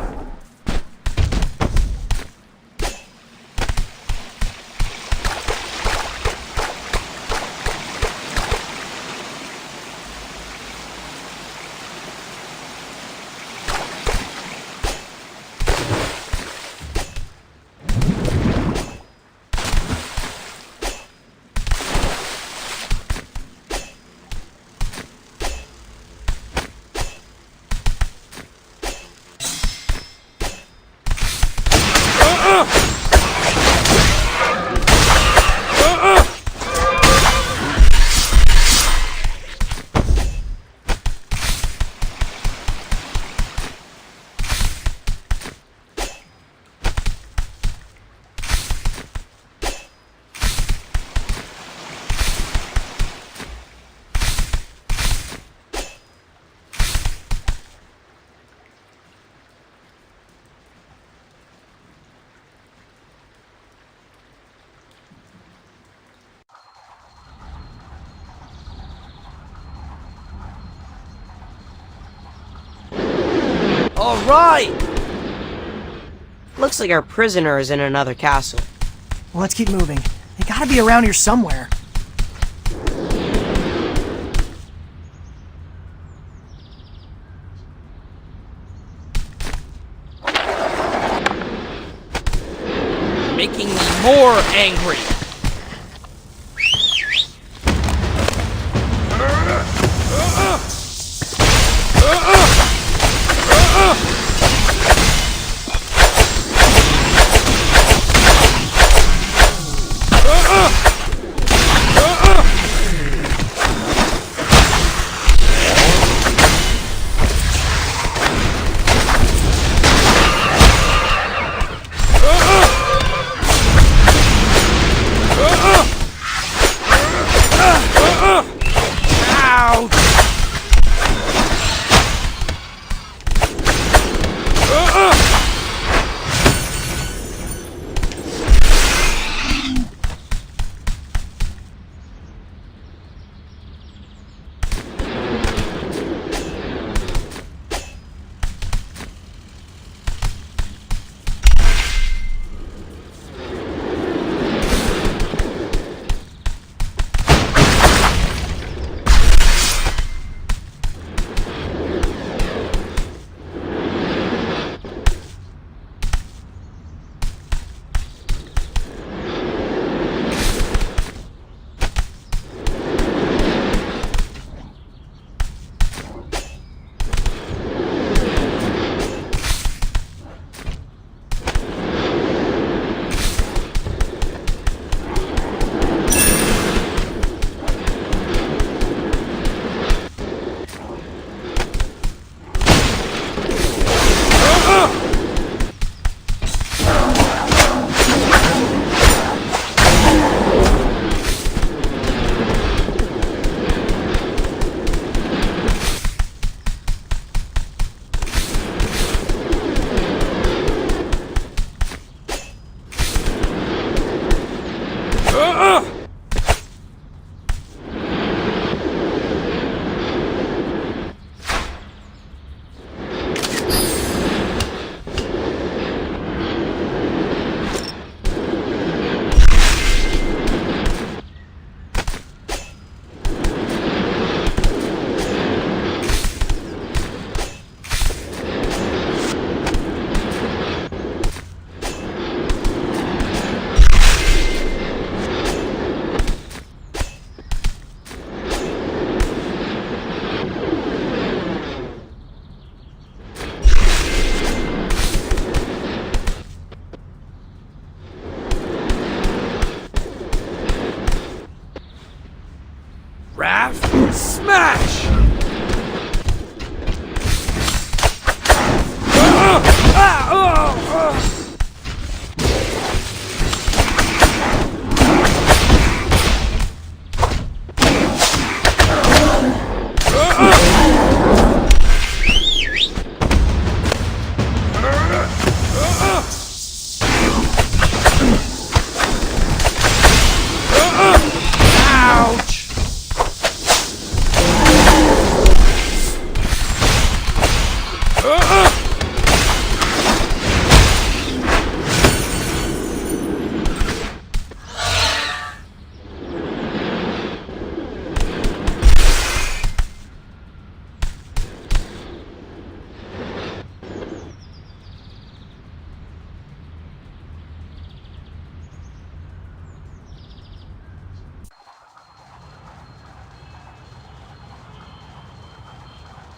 Speaker 6: All right.
Speaker 5: Looks like our prisoner is in another castle.
Speaker 7: Well, let's keep moving. They gotta be around here somewhere.
Speaker 6: Making me more angry. Raph, smash!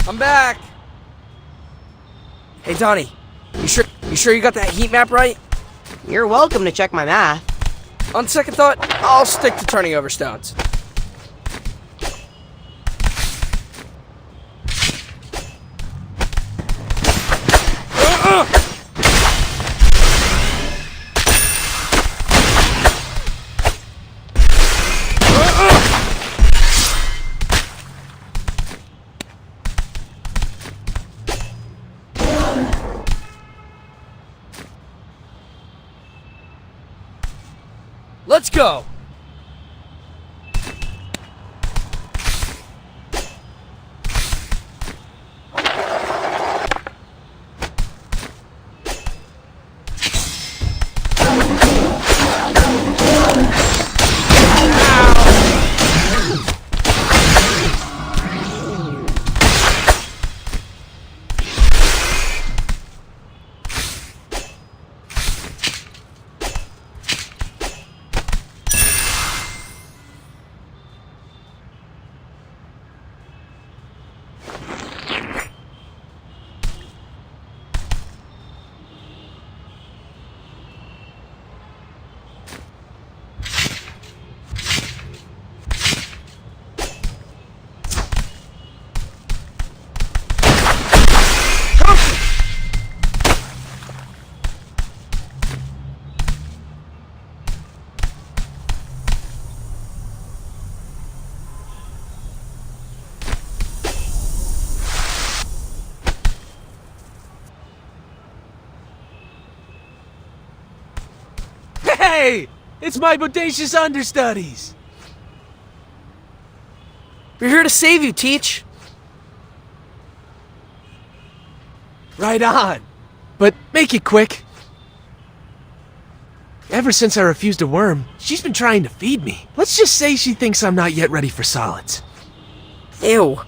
Speaker 6: I'm back! Hey Donnie, you sure you got that heat map right?
Speaker 5: You're welcome to check my math.
Speaker 6: On second thought, I'll stick to turning over stones. Let's go!
Speaker 9: Hey! It's my bodacious understudies!
Speaker 6: We're here to save you, Teach.
Speaker 9: Right on. But make it quick. Ever since I refused a worm, she's been trying to feed me. Let's just say she thinks I'm not yet ready for solids.
Speaker 6: Ew.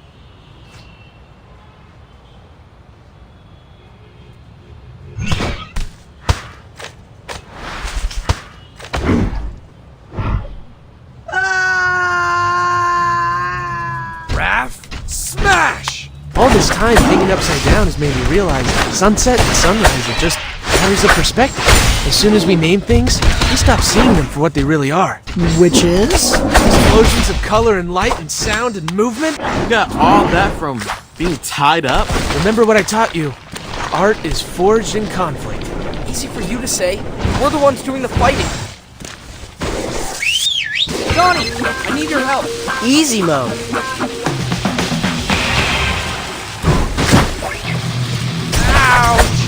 Speaker 6: Raph, smash!
Speaker 9: All this time hanging upside down has made me realize sunset and sunrise are just matters of perspective. As soon as we name things, we stop seeing them for what they really are.
Speaker 7: Which is?
Speaker 9: Explosions of color and light and sound and movement.
Speaker 4: You got all that from being tied up?
Speaker 9: Remember what I taught you. Art is forged in conflict.
Speaker 6: Easy for you to say. We're the ones doing the fighting. Donnie, I need your help.
Speaker 5: Easy mode.
Speaker 6: Ouch!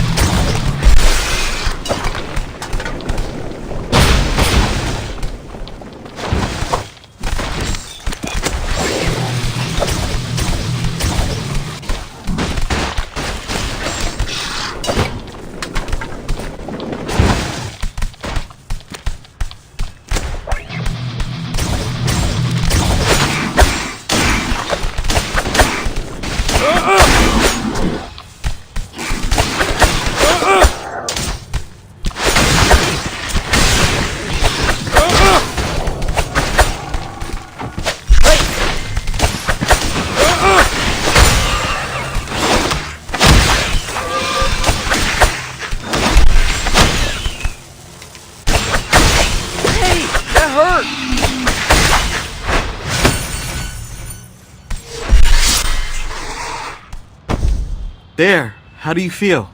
Speaker 4: There, how do you feel?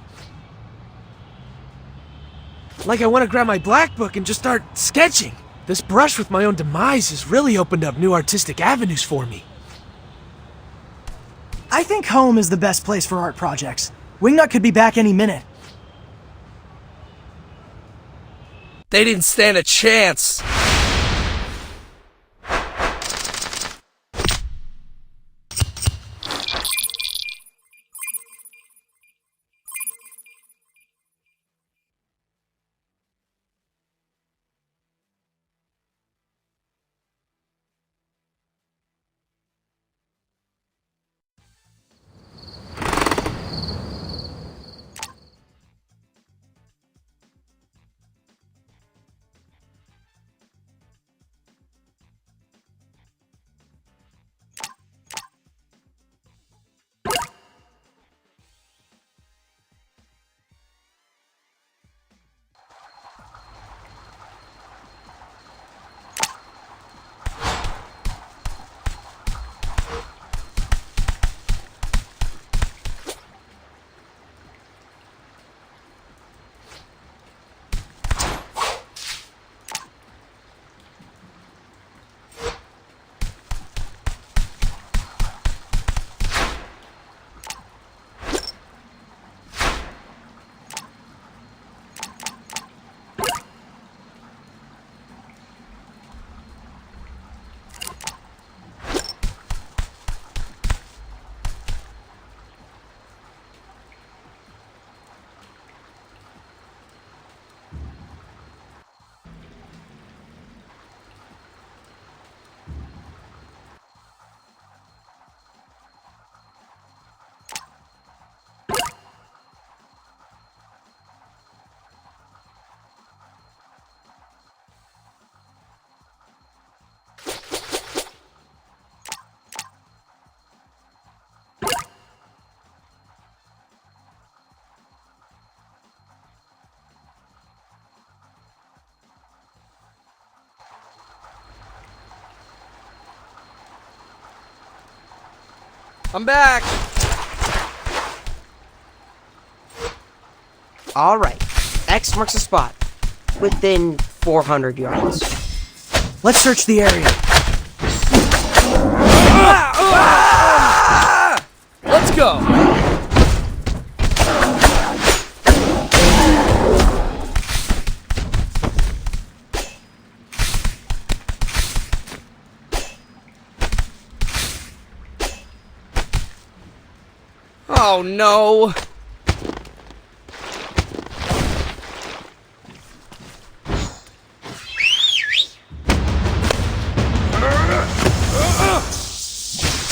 Speaker 9: Like I want to grab my black book and just start sketching. This brush with my own demise has really opened up new artistic avenues for me.
Speaker 7: I think home is the best place for art projects. Wingnut could be back any minute.
Speaker 6: They didn't stand a chance. I'm back!
Speaker 5: Alright, X marks the spot. Within 400 yards.
Speaker 7: Let's search the area.
Speaker 6: Let's go! Oh no!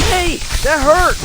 Speaker 6: Hey, that hurt!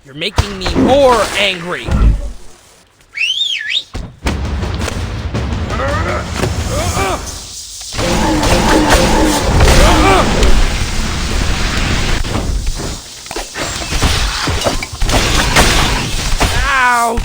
Speaker 6: You're making me more angry! Ow!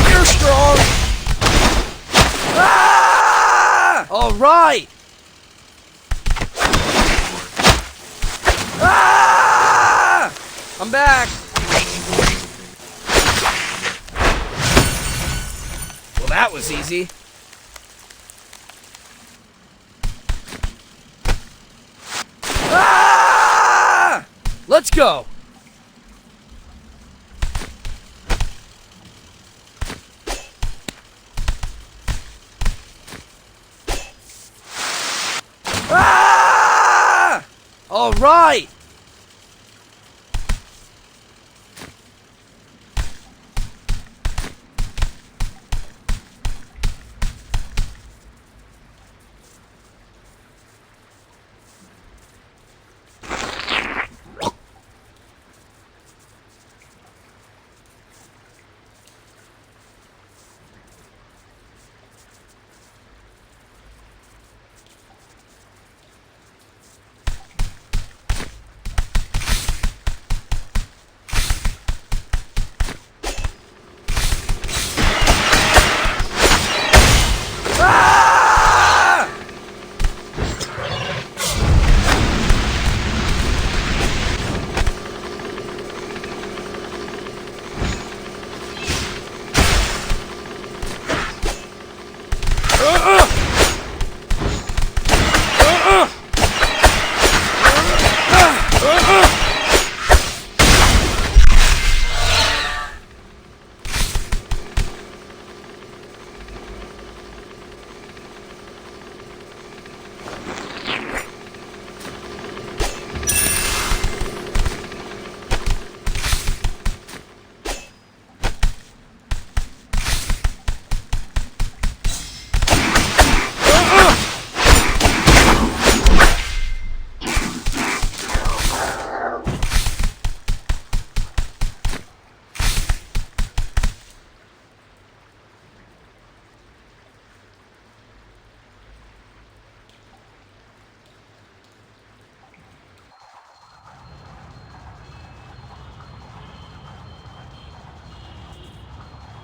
Speaker 6: You're strong! right! Ah! I'm back. Well, that was easy. Ah! Let's go. Ah! All right.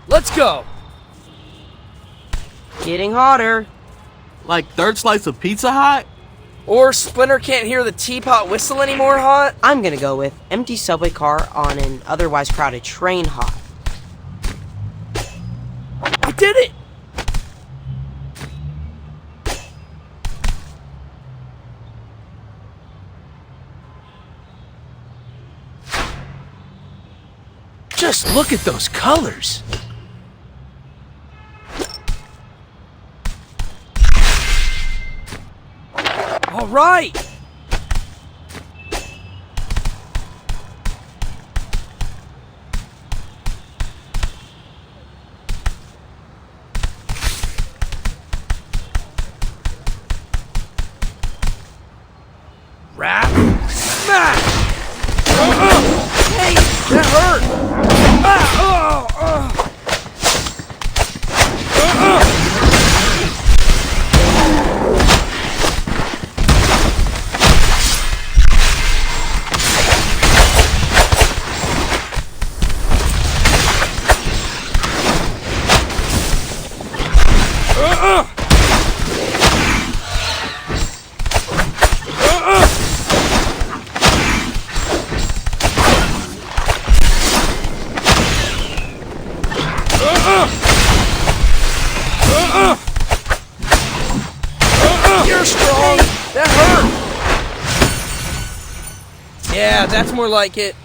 Speaker 6: Let's go.
Speaker 5: Getting hotter.
Speaker 4: Like third slice of Pizza Hut?
Speaker 6: Or Splinter can't hear the teapot whistle anymore hot?
Speaker 5: I'm gonna go with empty subway car on an otherwise crowded train hot.
Speaker 6: I did it!
Speaker 9: Just look at those colors.
Speaker 6: All right! Wrap! Smash! Hey, that hurt! You're strong! That hurt! Yeah, that's more like it.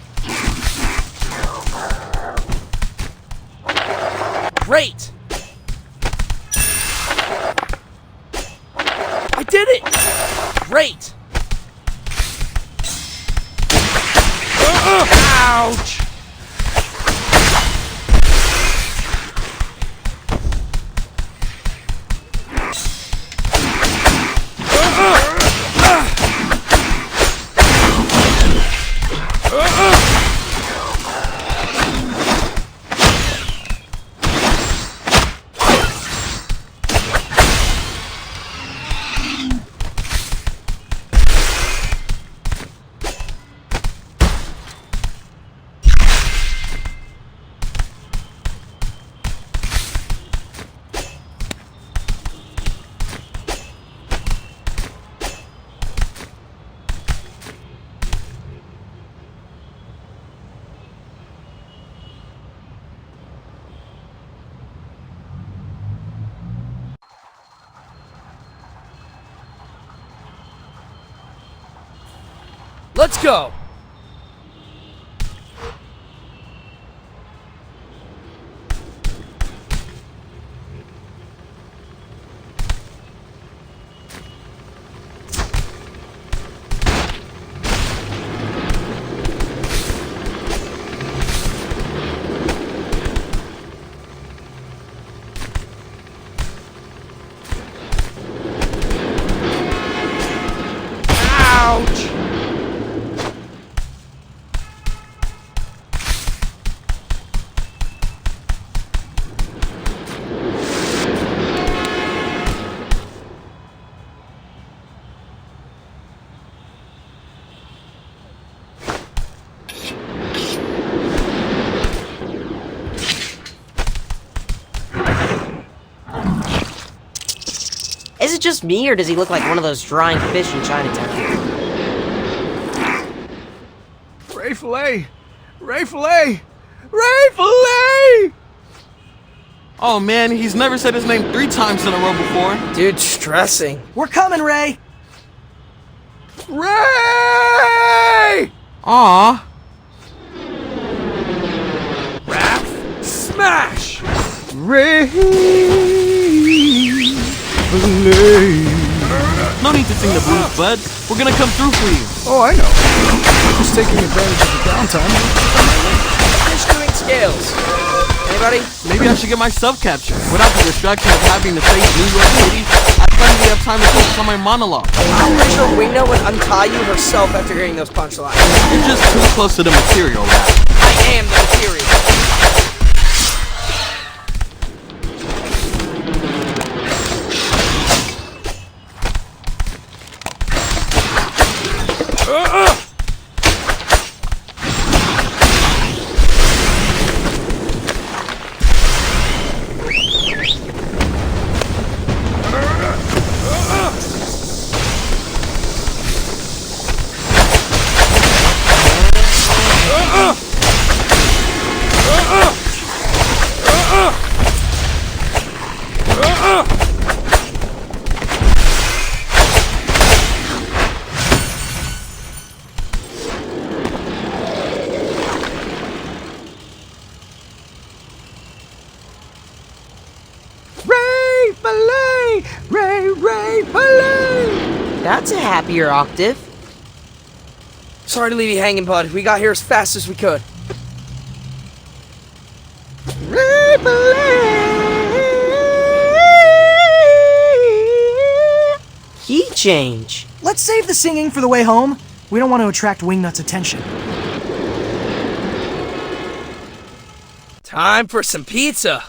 Speaker 6: Great! I did it! Great! Ouch! Let's go! Ouch!
Speaker 5: Is it just me, or does he look like one of those drying fish in Chinatown?
Speaker 11: Ray Fillet! Ray Fillet! Ray Fillet!
Speaker 4: Oh man, he's never said his name 3 times in a row before.
Speaker 6: Dude, stressing.
Speaker 7: We're coming, Ray!
Speaker 11: Ray!
Speaker 4: Aw.
Speaker 6: Raph, smash!
Speaker 11: Ray Fillet!
Speaker 4: No need to sing the blues, bud. We're gonna come through for you.
Speaker 11: Oh, I know. Just taking advantage of the downtime.
Speaker 6: Finish doing scales. Anybody?
Speaker 4: Maybe I should get my self-capture. Without the distraction of having to face New York City, I finally have time to focus on my monologue.
Speaker 6: I'm pretty sure Wingnut would untie you herself after hearing those punchlines.
Speaker 4: You're just too close to the material, Rap.
Speaker 6: I am the material.
Speaker 11: Ray Fillet! Ray Fillet!
Speaker 5: That's a happier octave.
Speaker 6: Sorry to leave you hanging, bud. We got here as fast as we could.
Speaker 11: Ray Fillet!
Speaker 5: Key change.
Speaker 7: Let's save the singing for the way home. We don't want to attract Wingnut's attention.
Speaker 6: Time for some pizza.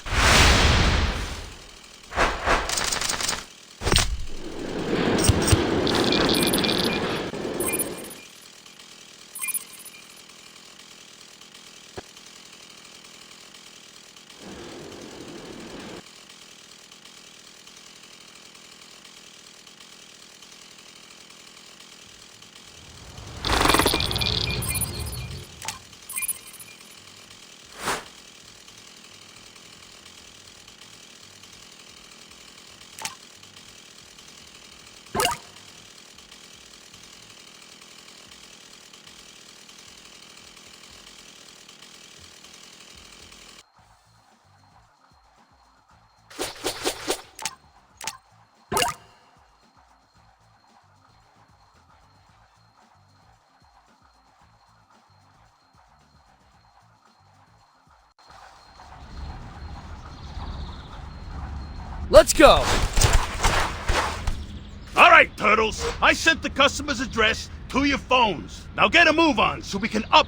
Speaker 6: Let's go!
Speaker 10: All right, Turtles. I sent the customer's address to your phones. Now get a move on so we can up.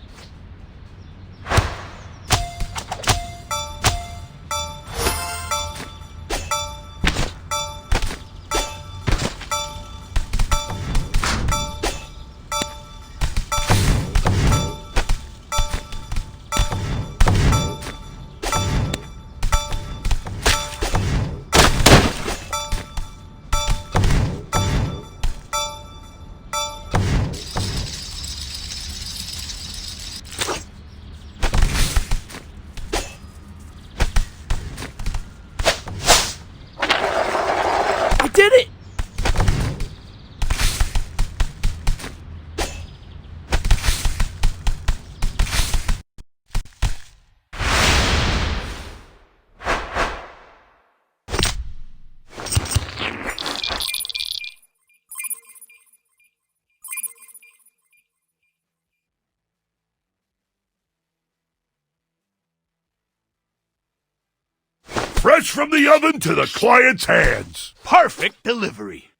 Speaker 8: fresh from the oven to the client's hands.
Speaker 10: Perfect delivery.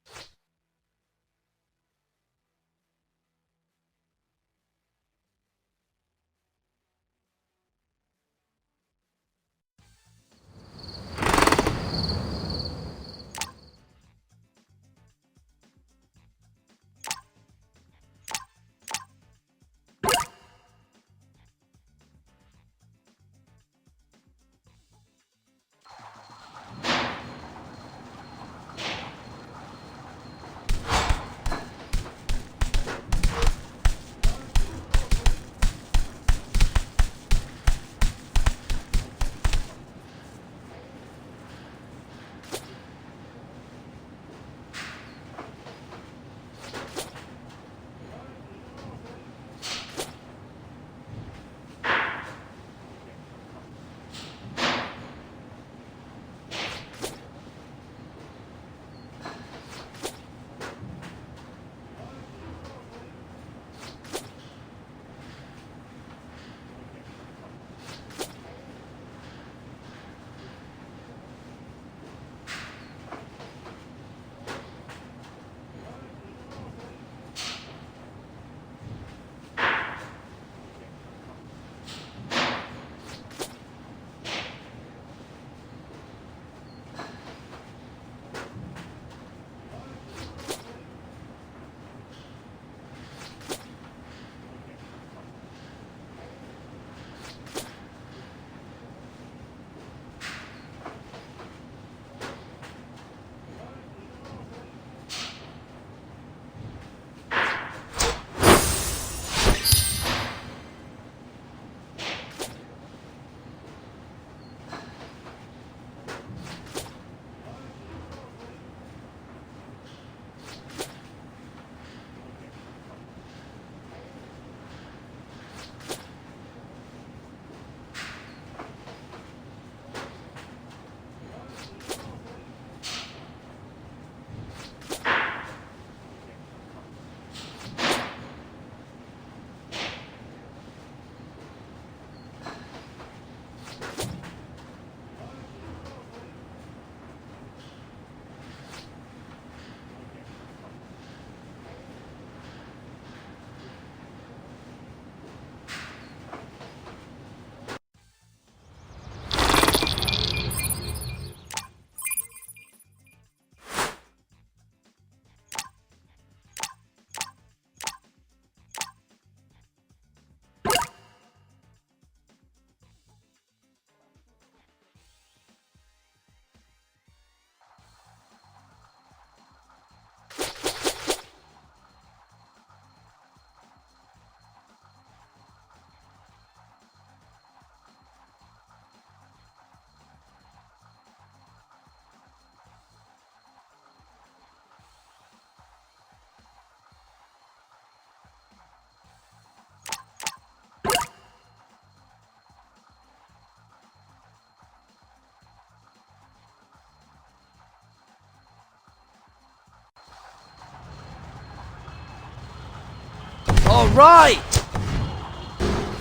Speaker 6: All right!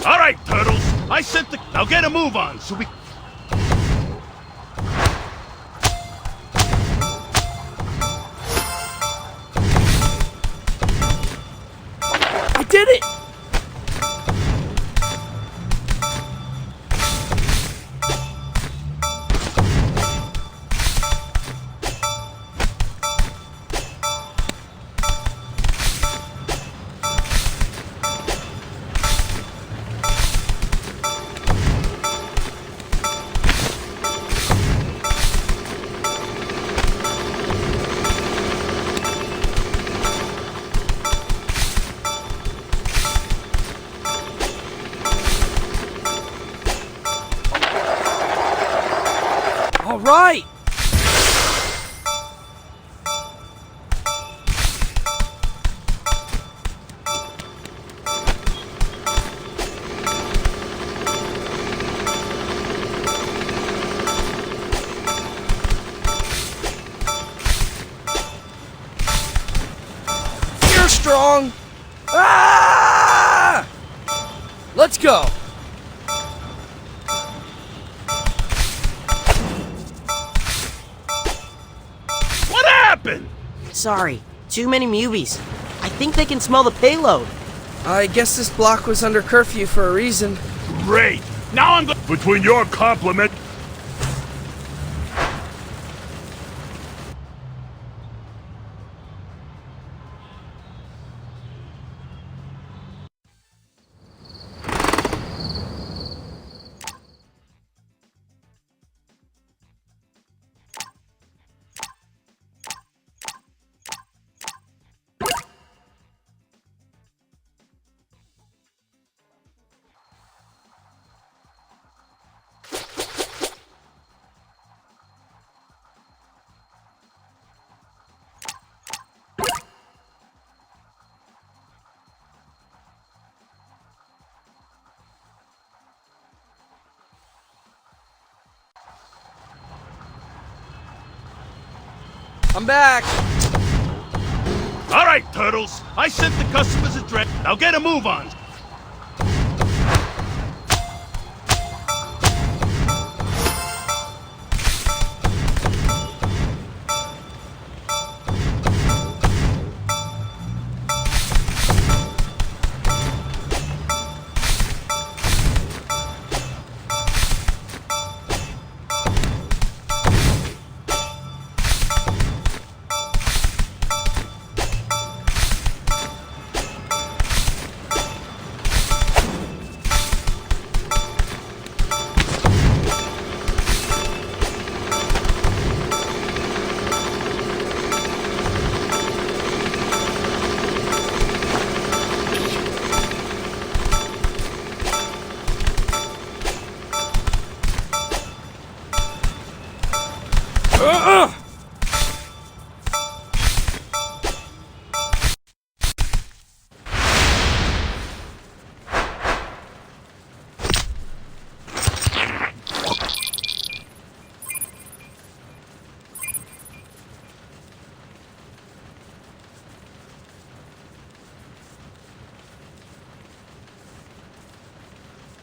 Speaker 10: All right, Turtles. I sent the... Now get a move on so we...
Speaker 6: I did it! All right! You're strong! Ah! Let's go!
Speaker 5: Sorry, too many Mubies. I think they can smell the payload.
Speaker 6: I guess this block was under curfew for a reason.
Speaker 10: Great. Now I'm going.
Speaker 8: Between your compliment.
Speaker 6: I'm back!
Speaker 10: All right, Turtles. I sent the customer's address. Now get a move on.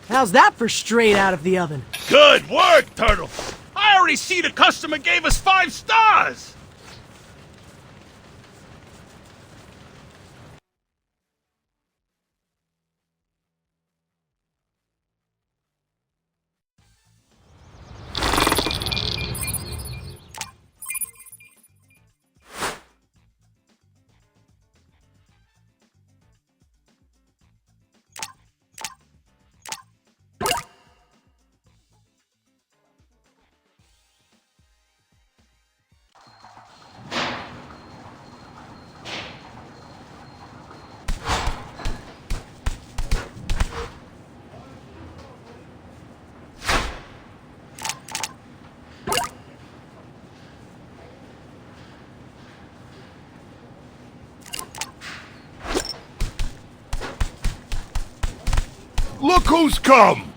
Speaker 7: How's that for straight out of the oven?
Speaker 10: Good work, Turtle. I already see the customer gave us 5 stars.
Speaker 8: Look who's come!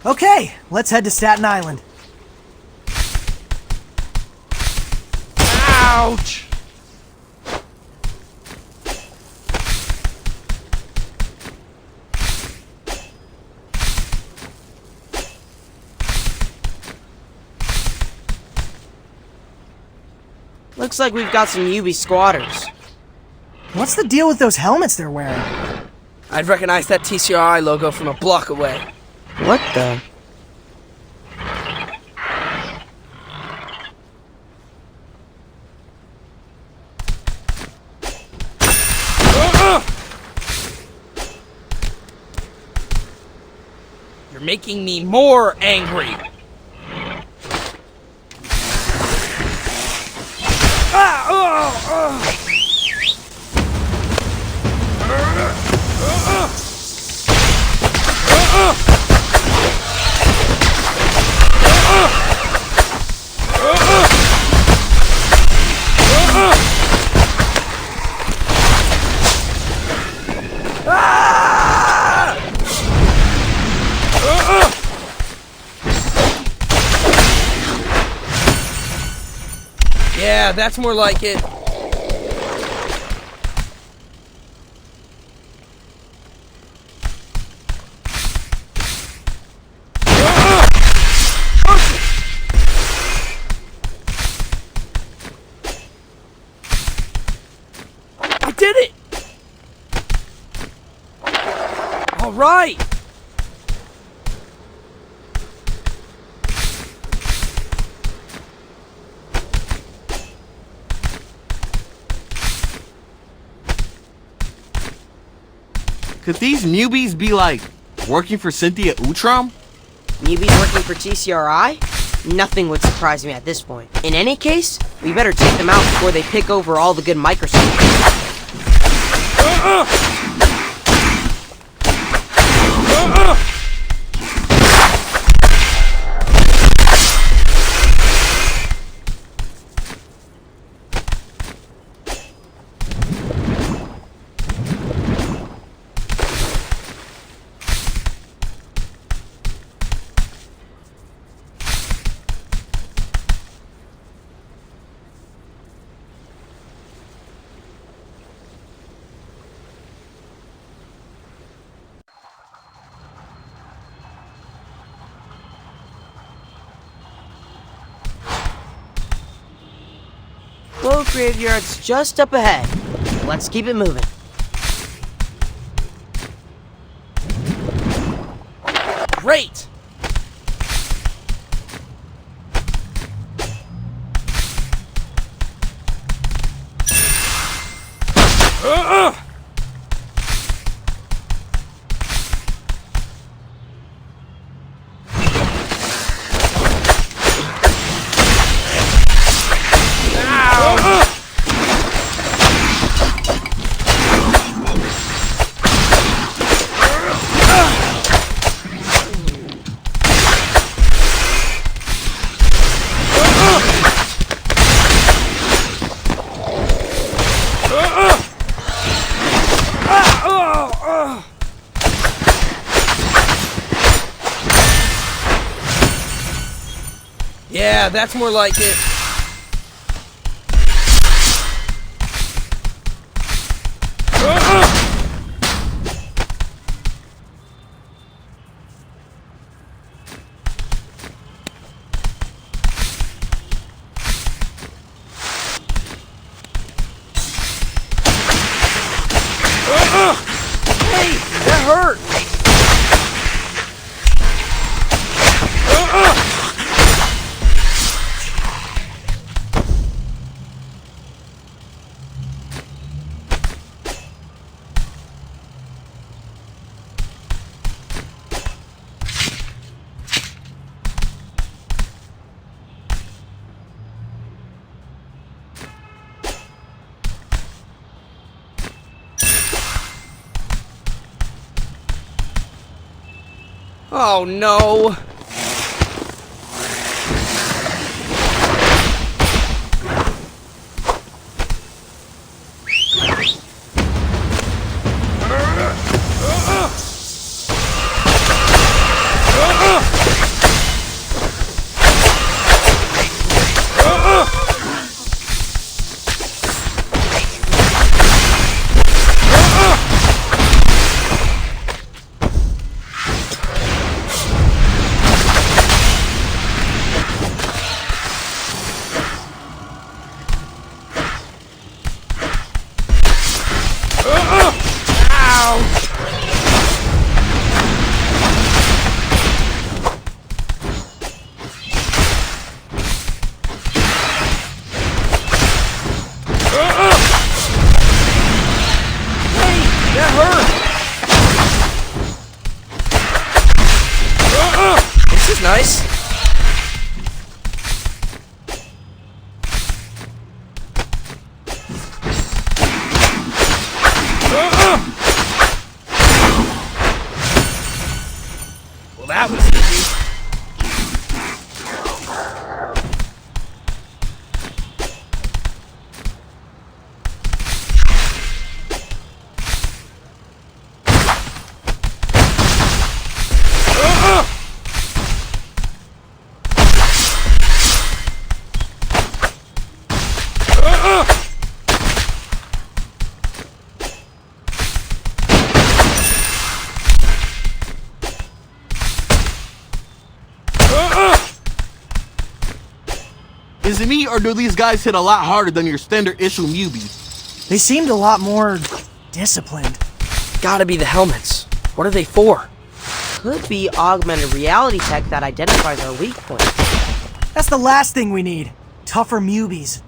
Speaker 7: Okay, let's head to Staten Island.
Speaker 6: Ouch!
Speaker 5: Looks like we've got some UB squatters.
Speaker 7: What's the deal with those helmets they're wearing?
Speaker 6: I'd recognize that TCRI logo from a block away.
Speaker 5: What the?
Speaker 6: You're making me more angry. Yeah, that's more like it. I did it! All right!
Speaker 4: Could these newbies be like working for Cynthia Utrom?
Speaker 5: Newbies working for TCRI? Nothing would surprise me at this point. In any case, we better take them out before they pick over all the good microscopes. Clove Graveyard's just up ahead. Let's keep it moving.
Speaker 6: Great! Yeah, that's more like it. Hey, that hurt! Oh no!
Speaker 4: Is it me, or do these guys hit a lot harder than your standard issue Mubies?
Speaker 7: They seemed a lot more disciplined.
Speaker 6: Gotta be the helmets. What are they for?
Speaker 5: Could be augmented reality tech that identifies our weak points.
Speaker 7: That's the last thing we need. Tougher Mubies.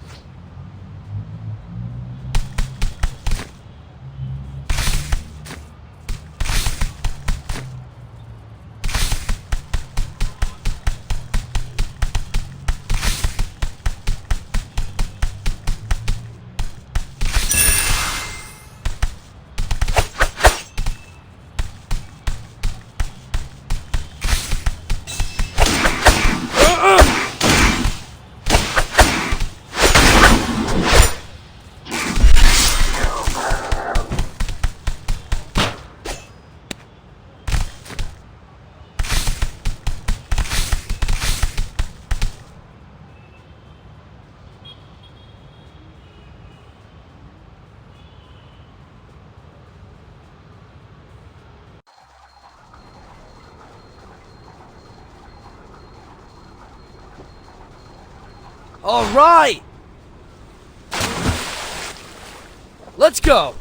Speaker 6: All right! Let's go!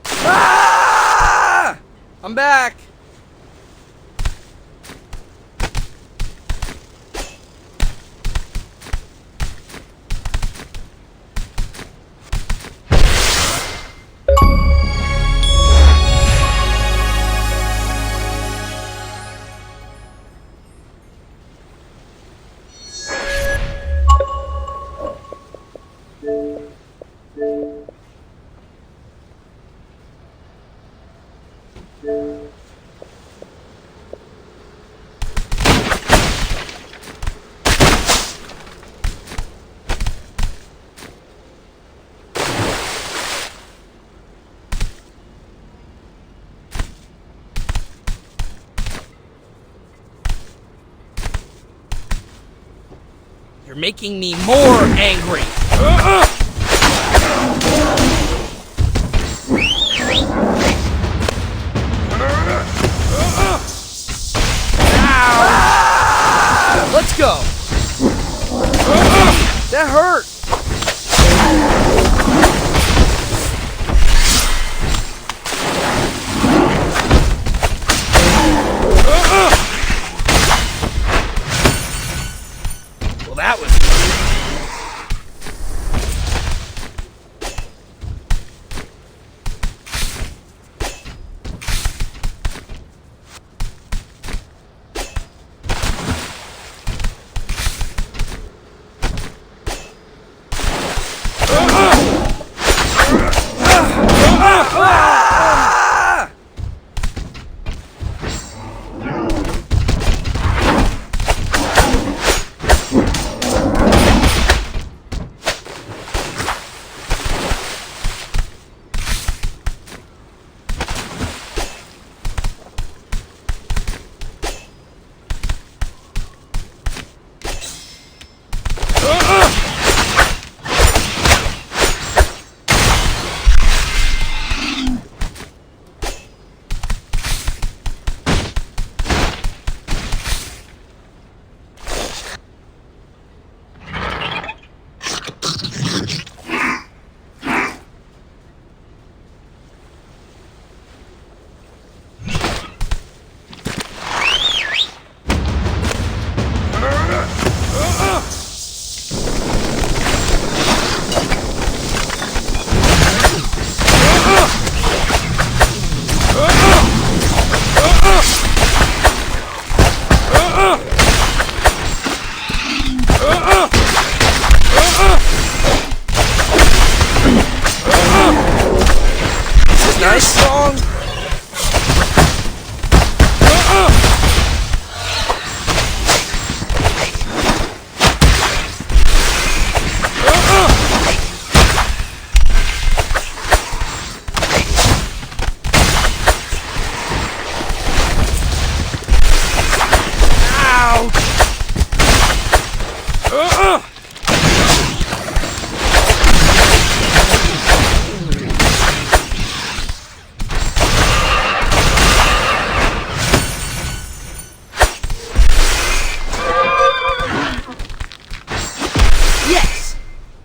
Speaker 6: Ah! I'm back! You're making me more angry. Let's go. That hurt. Well, that was...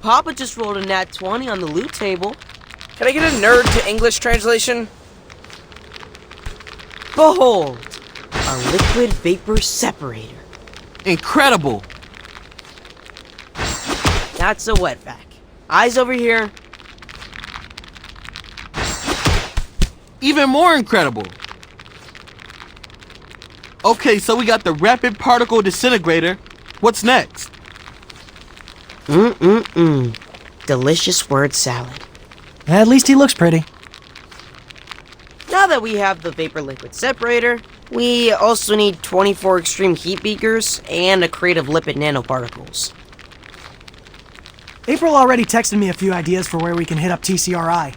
Speaker 5: Papa just rolled a nat 20 on the loot table.
Speaker 6: Can I get a nerd to English translation?
Speaker 5: Behold, a liquid vapor separator.
Speaker 4: Incredible!
Speaker 5: That's a wet vac. Eyes over here.
Speaker 4: Even more incredible! Okay, so we got the rapid particle disintegrator. What's next?
Speaker 5: Delicious word salad.
Speaker 7: At least he looks pretty.
Speaker 5: Now that we have the vapor liquid separator, we also need 24 extreme heat beakers and a crate of lipid nanoparticles.
Speaker 7: April already texted me a few ideas for where we can hit up TCRI.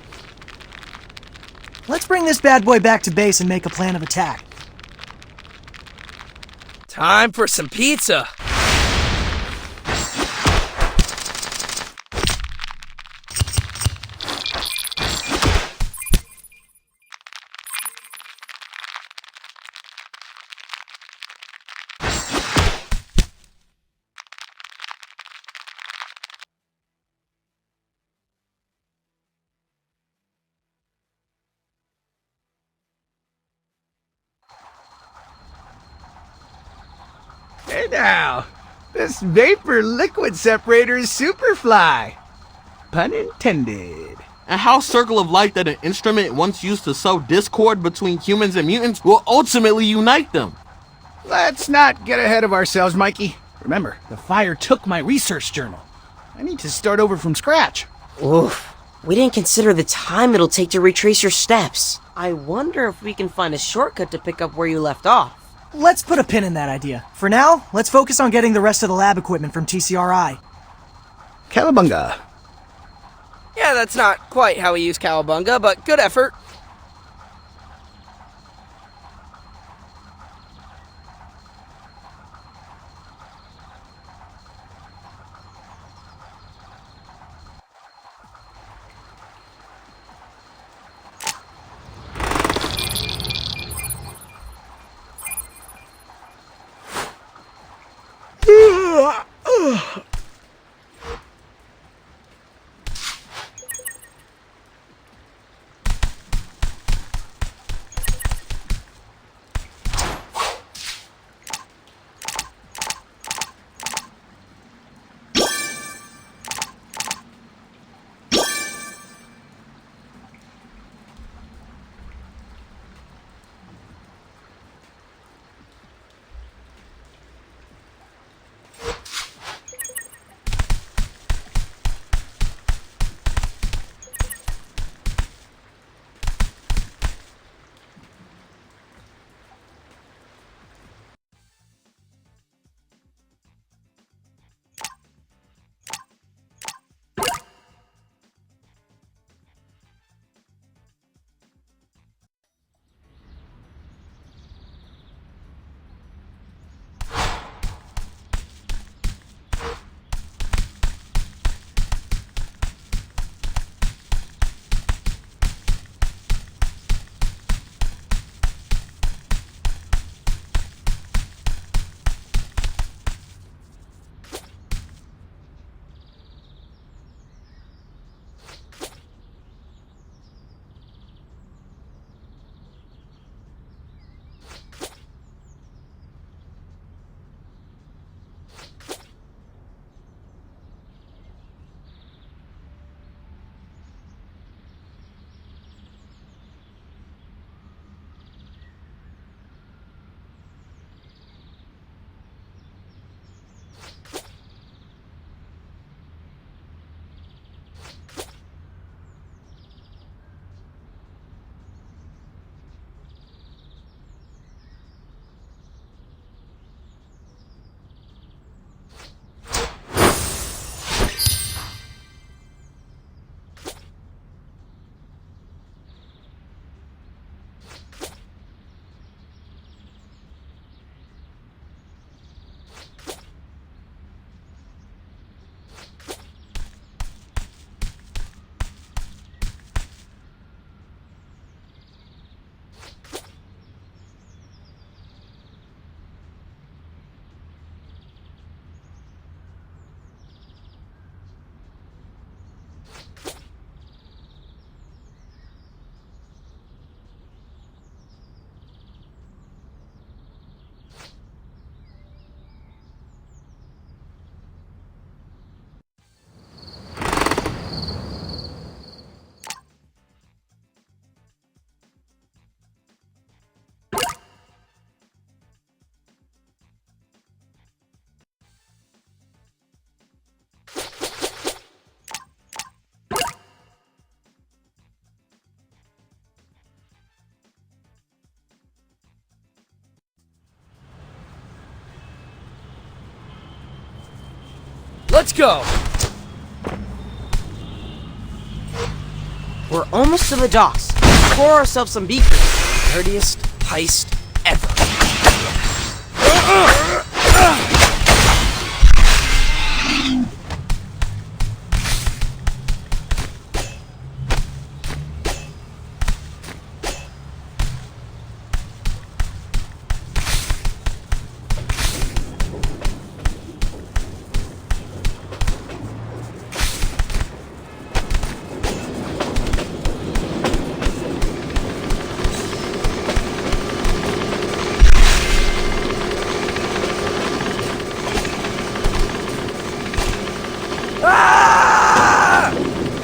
Speaker 7: Let's bring this bad boy back to base and make a plan of attack.
Speaker 6: Time for some pizza.
Speaker 11: Hey now, this vapor liquid separator is superfly. Pun intended.
Speaker 4: And how Circle of Light, that an instrument once used to sow discord between humans and mutants, will ultimately unite them.
Speaker 11: Let's not get ahead of ourselves, Mikey. Remember, the fire took my research journal. I need to start over from scratch.
Speaker 5: Oof. We didn't consider the time it'll take to retrace your steps. I wonder if we can find a shortcut to pick up where you left off.
Speaker 7: Let's put a pin in that idea. For now, let's focus on getting the rest of the lab equipment from TCRI.
Speaker 11: Calabunga.
Speaker 6: Yeah, that's not quite how we use Cowabunga, but good effort. Let's go!
Speaker 5: We're almost to the docks. Pour ourselves some beakers. Dirtiest heist ever.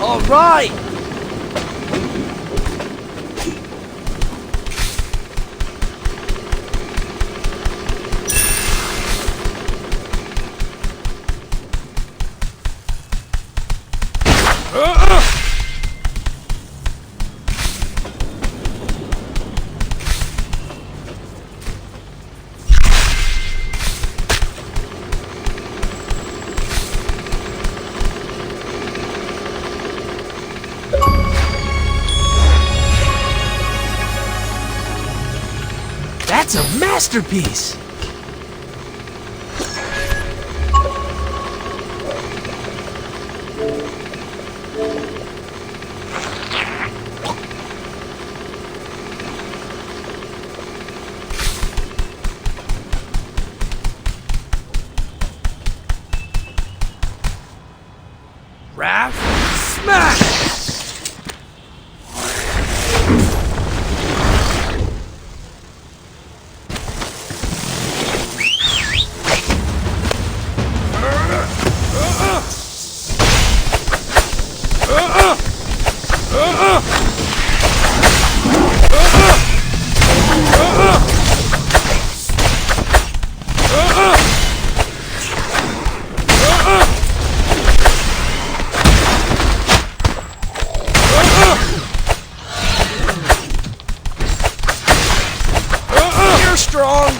Speaker 6: All right!
Speaker 9: That's a masterpiece!
Speaker 6: Raph, smash! You're strong!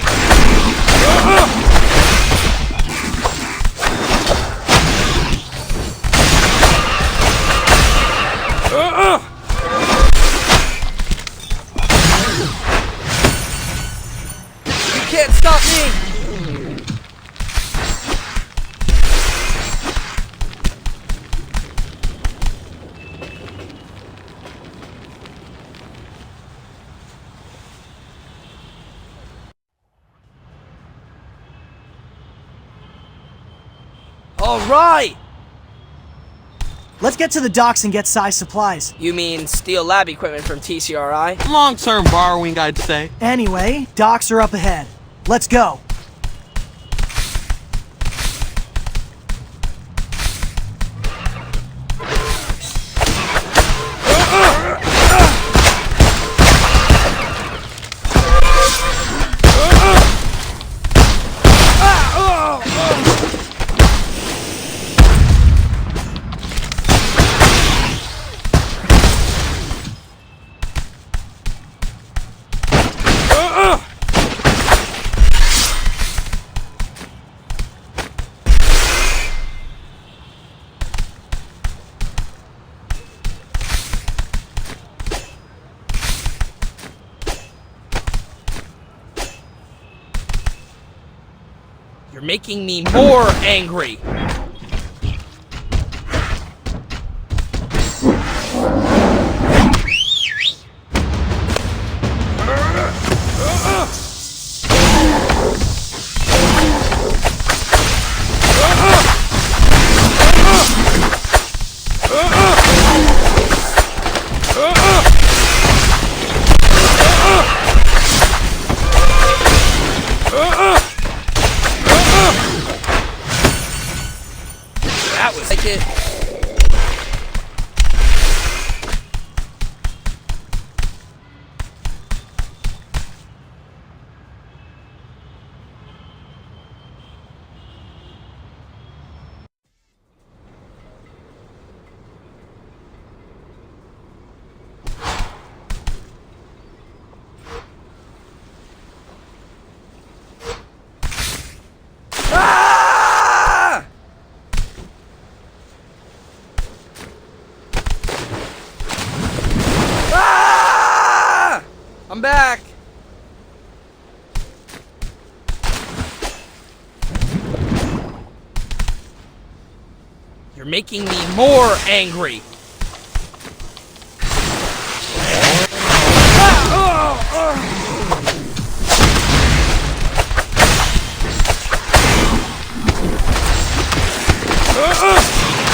Speaker 6: You can't stop me! All right!
Speaker 7: Let's get to the docks and get size supplies.
Speaker 6: You mean steal lab equipment from TCRI?
Speaker 4: Long-term borrowing, I'd say.
Speaker 7: Anyway, docks are up ahead. Let's go.
Speaker 6: You're making me more angry! making me more angry.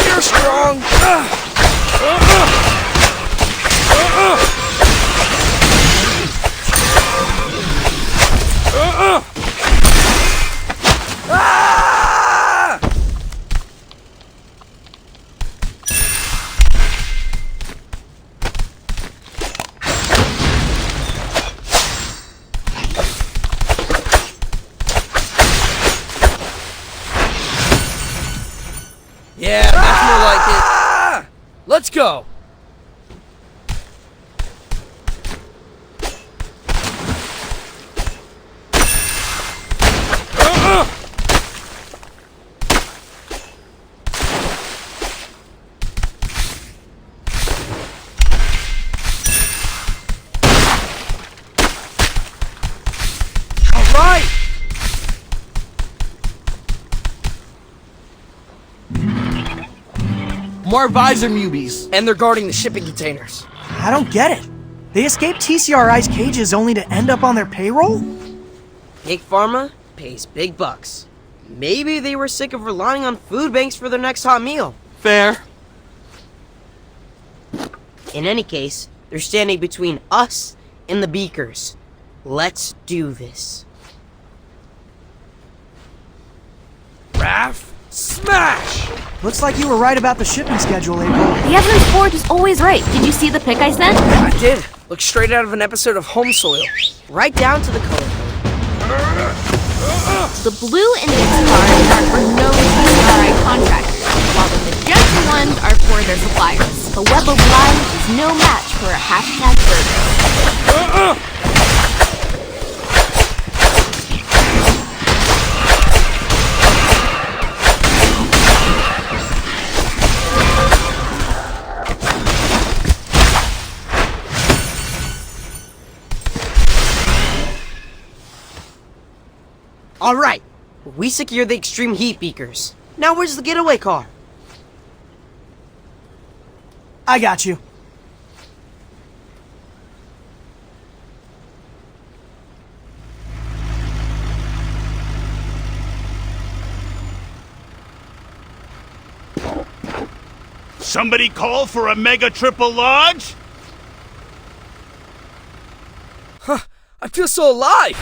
Speaker 6: You're strong. Yeah, that's more like it. Let's go. All right.
Speaker 4: More visor mubies.
Speaker 6: And they're guarding the shipping containers.
Speaker 7: I don't get it. They escaped TCRI's cages only to end up on their payroll?
Speaker 5: Big Pharma pays big bucks. Maybe they were sick of relying on food banks for their next hot meal.
Speaker 4: Fair.
Speaker 5: In any case, they're standing between us and the beakers. Let's do this.
Speaker 6: Raph, smash!
Speaker 7: Looks like you were right about the shipping schedule, April.
Speaker 1: The evidence board is always right. Did you see the pic I sent?
Speaker 6: I did. Looks straight out of an episode of Home Soil.
Speaker 5: Right down to the color code.
Speaker 1: The blue index cards are for known TCRI contractors, while the magenta ones are for their suppliers. The web of lies is no match for a hashtag burger.
Speaker 5: All right, we secured the extreme heat beakers. Now where's the getaway car?
Speaker 7: I got you.
Speaker 10: Somebody call for a mega triple large?
Speaker 6: Huh, I feel so alive!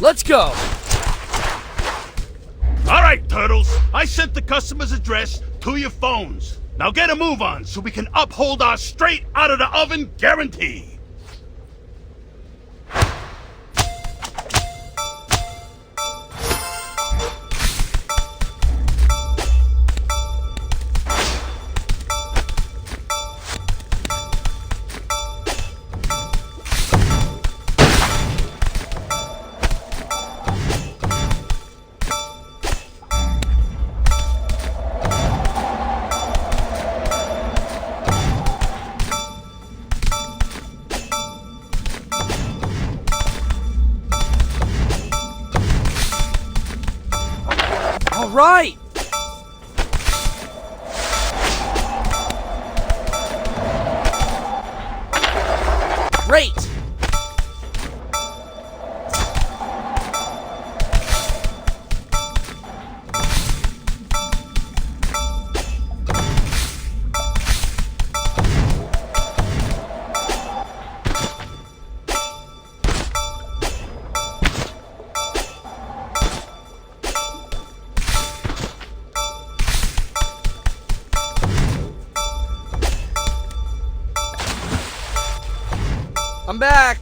Speaker 6: Let's go!
Speaker 10: right, Turtles. I sent the customer's address to your phones. Now get a move on so we can uphold our straight out of the oven guarantee.
Speaker 6: All right! Great! I'm back!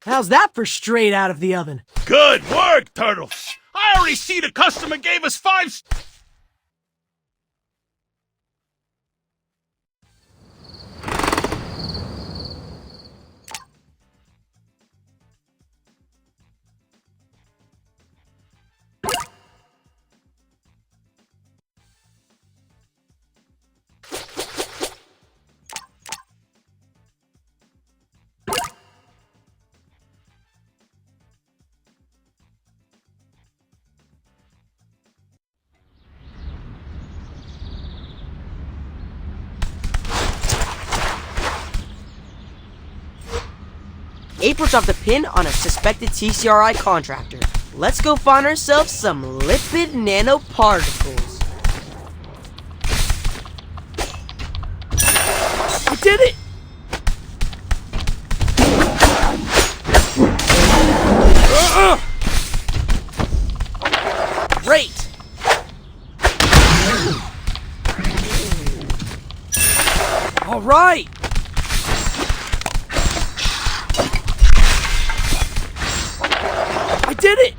Speaker 7: How's that for straight out of the oven?
Speaker 10: Good work, Turtles. I already see the customer gave us 5
Speaker 5: April dropped a pin on a suspected TCRI contractor. Let's go find ourselves some lipid nanoparticles.
Speaker 6: I did it! Great! All right! I did it!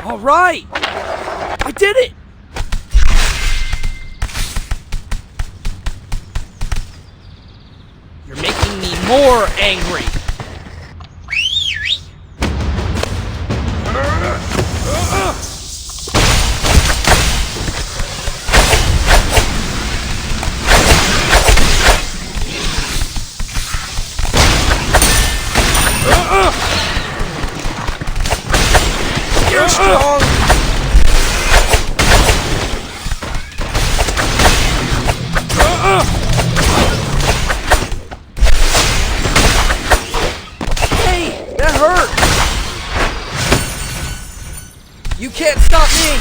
Speaker 6: All right! I did it! You're making me more angry! You're strong! Hey, that hurt! You can't stop me!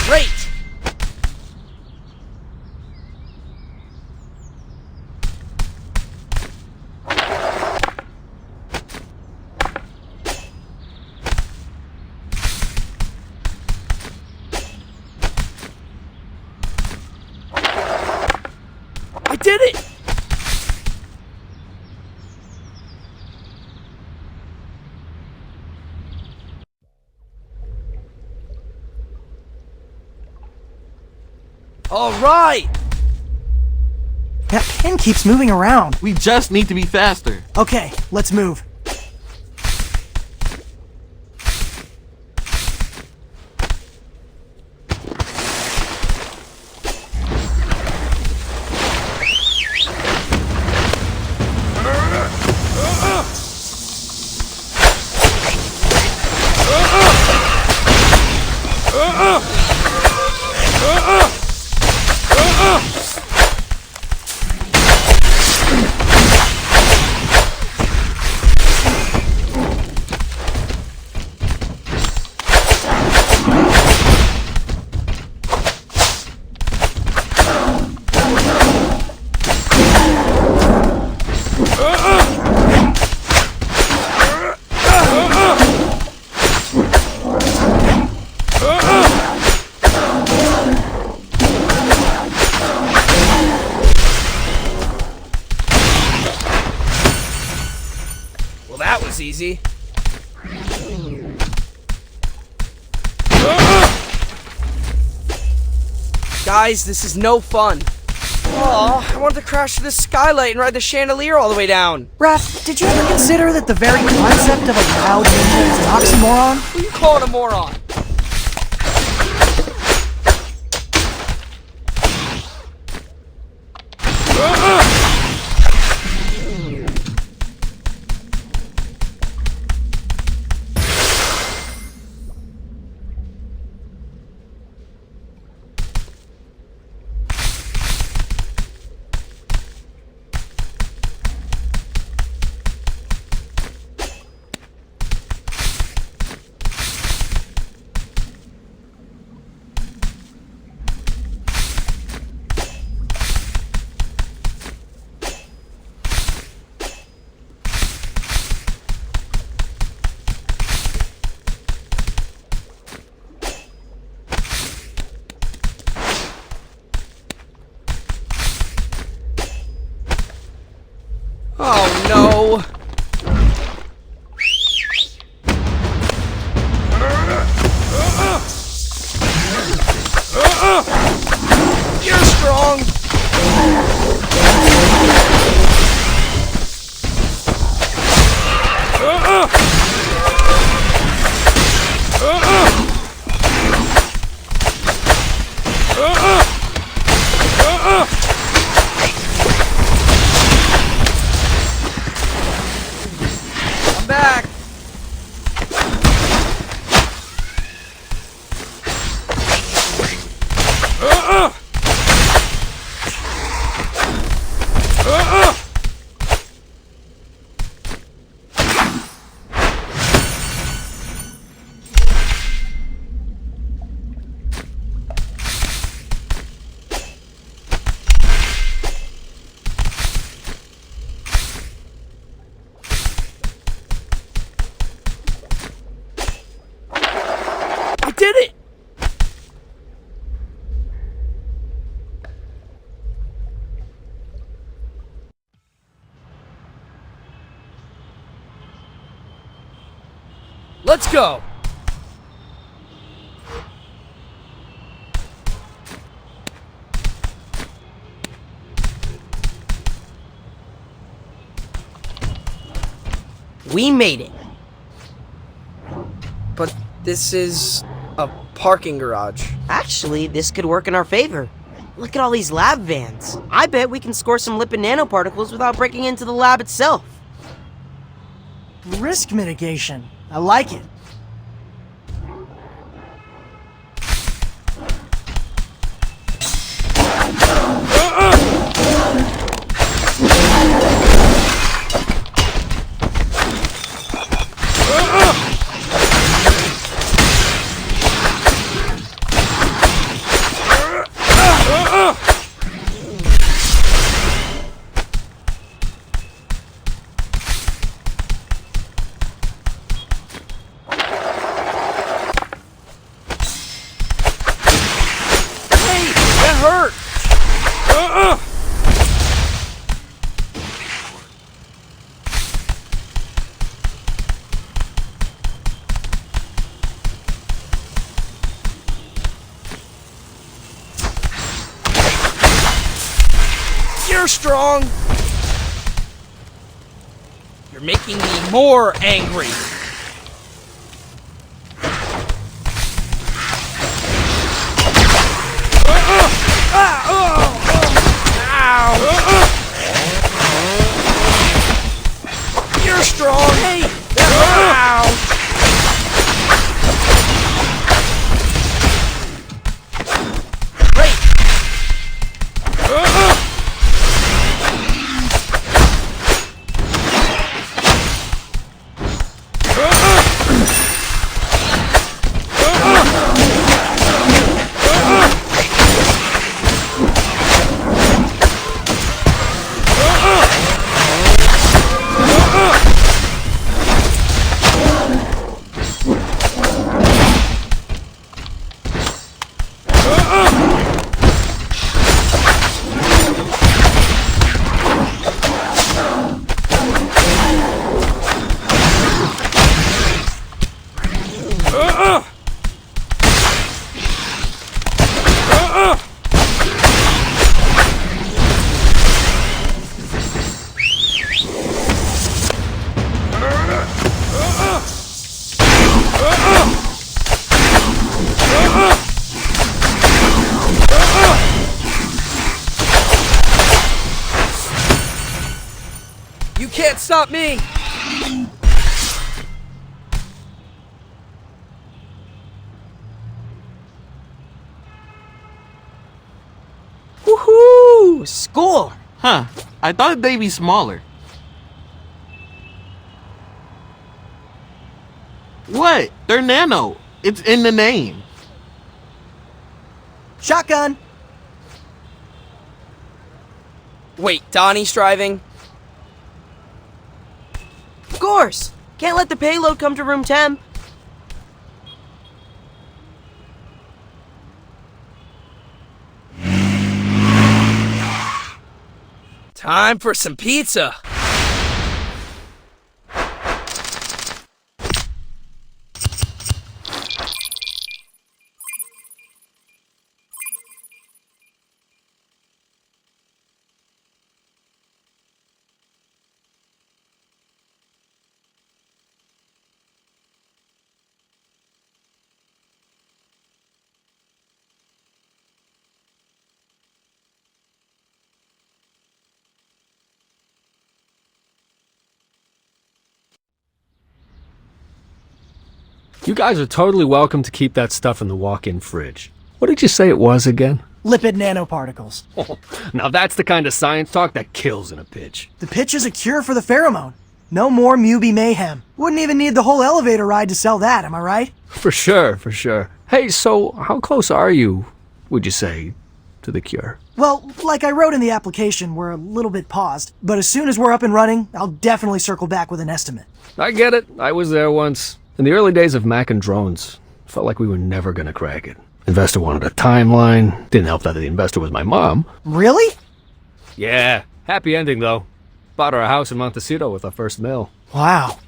Speaker 6: Great! I did it! All right!
Speaker 7: That pin keeps moving around.
Speaker 4: We just need to be faster.
Speaker 7: Okay, let's move.
Speaker 6: Well, that was easy. Guys, this is no fun. Oh, I wanted to crash through the skylight and ride the chandelier all the way down.
Speaker 7: Raph, did you ever consider that the very concept of a loud ninja is an oxymoron?
Speaker 6: Who are you calling a moron? Oh no! You're strong! I'm back! I did it! Let's go! We made it. But this is a parking garage.
Speaker 5: Actually, this could work in our favor. Look at all these lab vans. I bet we can score some lipid nanoparticles without breaking into the lab itself.
Speaker 7: Risk mitigation. I like it.
Speaker 6: You're strong. You're making me more angry. You're strong. Hey. Ow. You can't stop me!
Speaker 5: Woohoo! Score!
Speaker 4: Huh, I thought they'd be smaller. What? They're nano. It's in the name.
Speaker 7: Shotgun!
Speaker 6: Wait, Donnie's driving?
Speaker 5: Of course! Can't let the payload come to room temp.
Speaker 6: Time for some pizza.
Speaker 9: You guys are totally welcome to keep that stuff in the walk-in fridge. What did you say it was again?
Speaker 7: Lipid nanoparticles.
Speaker 9: Now that's the kind of science talk that kills in a pitch.
Speaker 7: The pitch is a cure for the pheromone. No more Mubi mayhem. Wouldn't even need the whole elevator ride to sell that, am I right?
Speaker 9: For sure, for sure. Hey, so how close are you, would you say, to the cure?
Speaker 7: Well, like I wrote in the application, we're a little bit paused. But as soon as we're up and running, I'll definitely circle back with an estimate.
Speaker 9: I get it. I was there once. In the early days of Mac and drones, felt like we were never gonna crack it. Investor wanted a timeline. Didn't help that the investor was my mom.
Speaker 7: Really?
Speaker 9: Yeah. Happy ending, though. Bought her a house in Montecito with our first mill.
Speaker 7: Wow.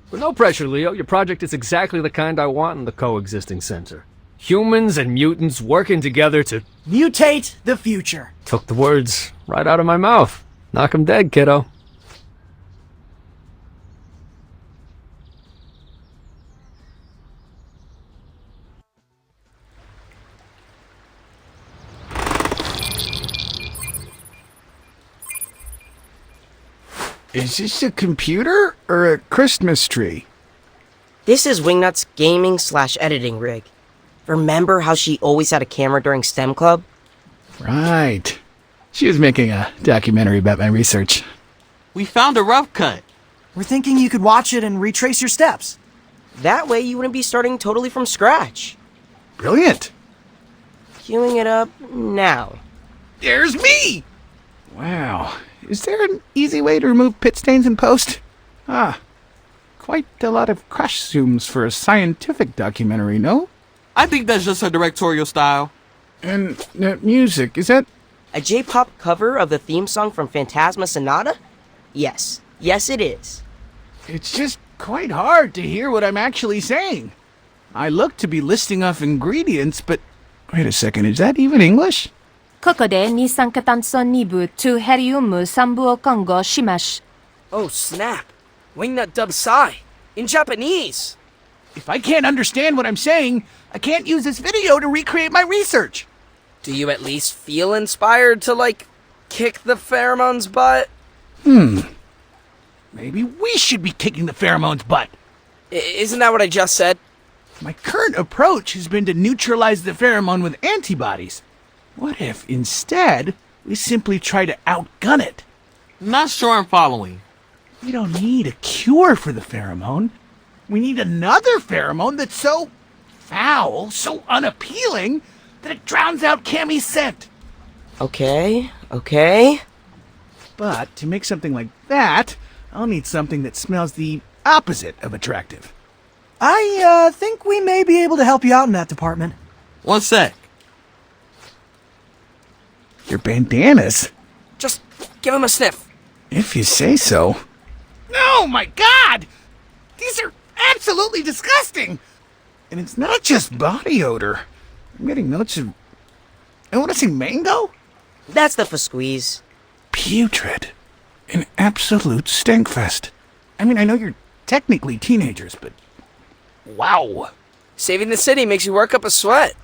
Speaker 9: But no pressure, Leo. Your project is exactly the kind I want in the coexisting center. Humans and mutants working together to
Speaker 7: mutate the future.
Speaker 9: Took the words right out of my mouth. Knock 'em dead, kiddo.
Speaker 11: Is this a computer or a Christmas tree?
Speaker 5: This is Wingnut's gaming/editing rig. Remember how she always had a camera during STEM Club?
Speaker 11: Right. She was making a documentary about my research.
Speaker 4: We found a rough cut.
Speaker 7: We're thinking you could watch it and retrace your steps.
Speaker 5: That way you wouldn't be starting totally from scratch.
Speaker 11: Brilliant.
Speaker 5: Queuing it up now.
Speaker 11: There's me! Wow. Is there an easy way to remove pit stains in post? Quite a lot of crash zooms for a scientific documentary, no?
Speaker 4: I think that's just her directorial style.
Speaker 11: And that music, is that...
Speaker 5: A J-pop cover of the theme song from Phantasma Sonata? Yes. Yes, it is.
Speaker 11: It's just quite hard to hear what I'm actually saying. I look to be listing off ingredients, but... Wait a second, is that even English?
Speaker 13: ここで二酸化炭素2部とヘリウム3部を混合します。
Speaker 6: Oh snap! Wingnut dub Psy! In Japanese!
Speaker 11: If I can't understand what I'm saying, I can't use this video to recreate my research.
Speaker 6: Do you at least feel inspired to, kick the pheromones' butt?
Speaker 11: Maybe we should be kicking the pheromones' butt.
Speaker 6: Isn't that what I just said?
Speaker 11: My current approach has been to neutralize the pheromone with antibodies. What if, instead, we simply try to outgun it?
Speaker 4: Not sure I'm following.
Speaker 11: We don't need a cure for the pheromone. We need another pheromone that's so foul, so unappealing, that it drowns out Cammy's scent.
Speaker 5: Okay.
Speaker 11: But to make something like that, I'll need something that smells the opposite of attractive.
Speaker 7: I think we may be able to help you out in that department.
Speaker 4: One sec.
Speaker 11: Your bandanas?
Speaker 6: Just give him a sniff.
Speaker 11: If you say so. Oh my god! These are absolutely disgusting! And it's not just body odor. I'm getting notes of... I want to say mango?
Speaker 5: That's the for squeeze.
Speaker 11: Putrid. An absolute stinkfest. I mean, I know you're technically teenagers, but... Wow.
Speaker 6: Saving the city makes you work up a sweat.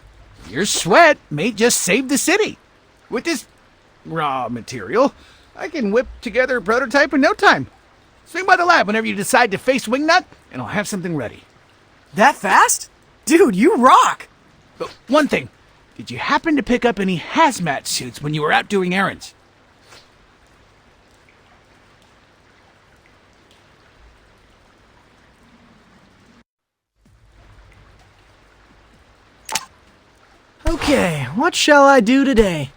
Speaker 11: Your sweat may just save the city. With this raw material, I can whip together a prototype in no time. Swing by the lab whenever you decide to face Wingnut, and I'll have something ready.
Speaker 7: That fast? Dude, you rock!
Speaker 11: But one thing, did you happen to pick up any hazmat suits when you were out doing errands?
Speaker 7: Okay, what shall I do today?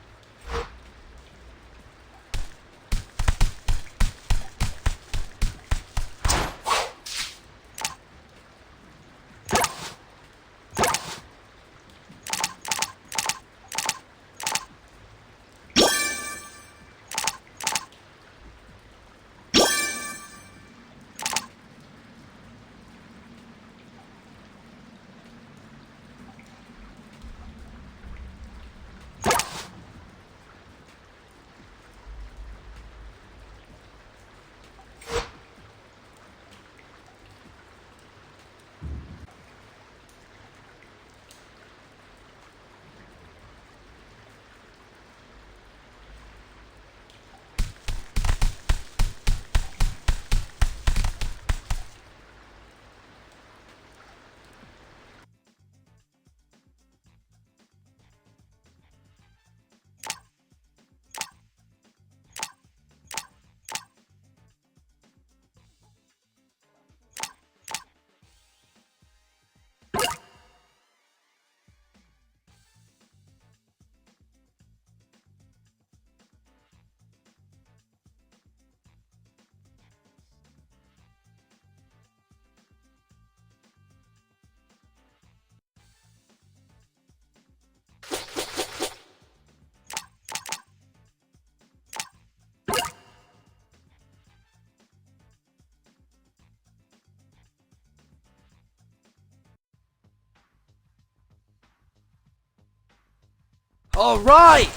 Speaker 6: All right!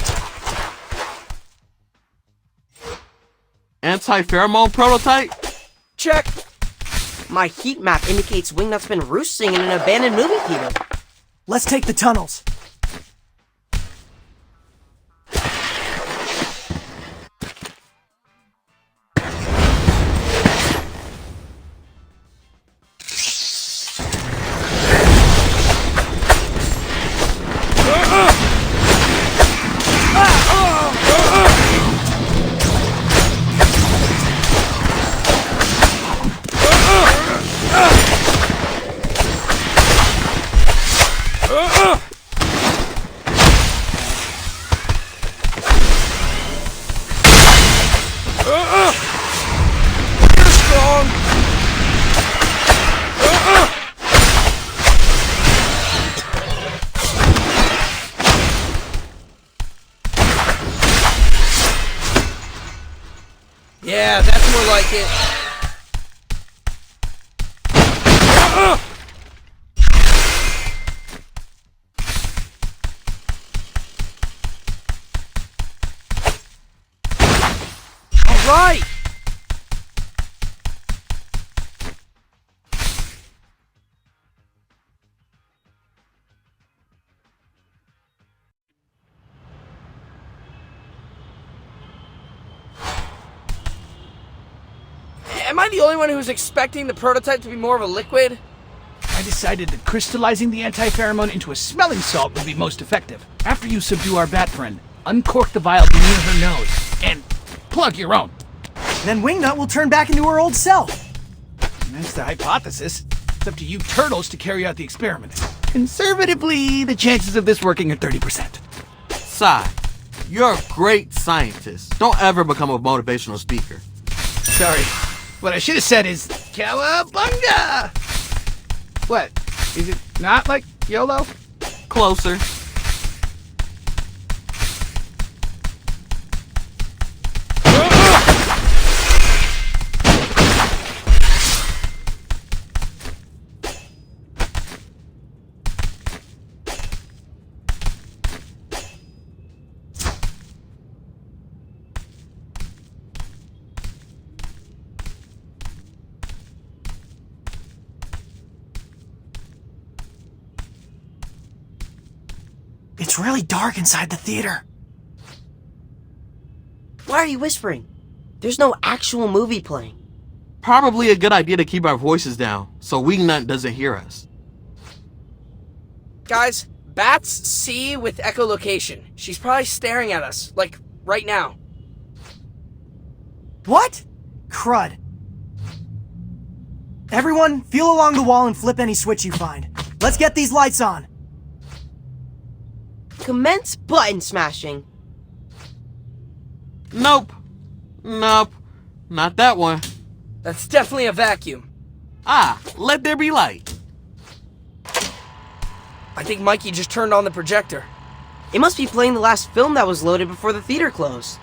Speaker 4: Anti-pheromone prototype?
Speaker 6: Check!
Speaker 5: My heat map indicates Wingnut's been roosting in an abandoned movie theater.
Speaker 7: Let's take the tunnels.
Speaker 6: Yeah, that's more like it. right! Am I the only one who's expecting the prototype to be more of a liquid?
Speaker 11: I decided that crystallizing the anti-pheromone into a smelling salt would be most effective. After you subdue our bat friend, uncork the vial near her nose and plug your own.
Speaker 7: Then Wingnut will turn back into her old self.
Speaker 11: That's the hypothesis. It's up to you turtles to carry out the experiment. Conservatively, the chances of this working are 30%.
Speaker 4: Sai, you're a great scientist. Don't ever become a motivational speaker.
Speaker 11: Sorry. What I should have said is, Cowabunga! What? Is it not like YOLO?
Speaker 4: Closer.
Speaker 7: It's really dark inside the theater.
Speaker 5: Why are you whispering? There's no actual movie playing.
Speaker 4: Probably a good idea to keep our voices down, so Wingnut doesn't hear us.
Speaker 6: Guys, bats see with echolocation. She's probably staring at us, like, right now.
Speaker 7: What? Crud. Everyone, feel along the wall and flip any switch you find. Let's get these lights on.
Speaker 5: Commence button smashing.
Speaker 4: Nope. Nope. Not that one.
Speaker 6: That's definitely a vacuum.
Speaker 4: Ah, let there be light.
Speaker 6: I think Mikey just turned on the projector.
Speaker 5: It must be playing the last film that was loaded before the theater closed.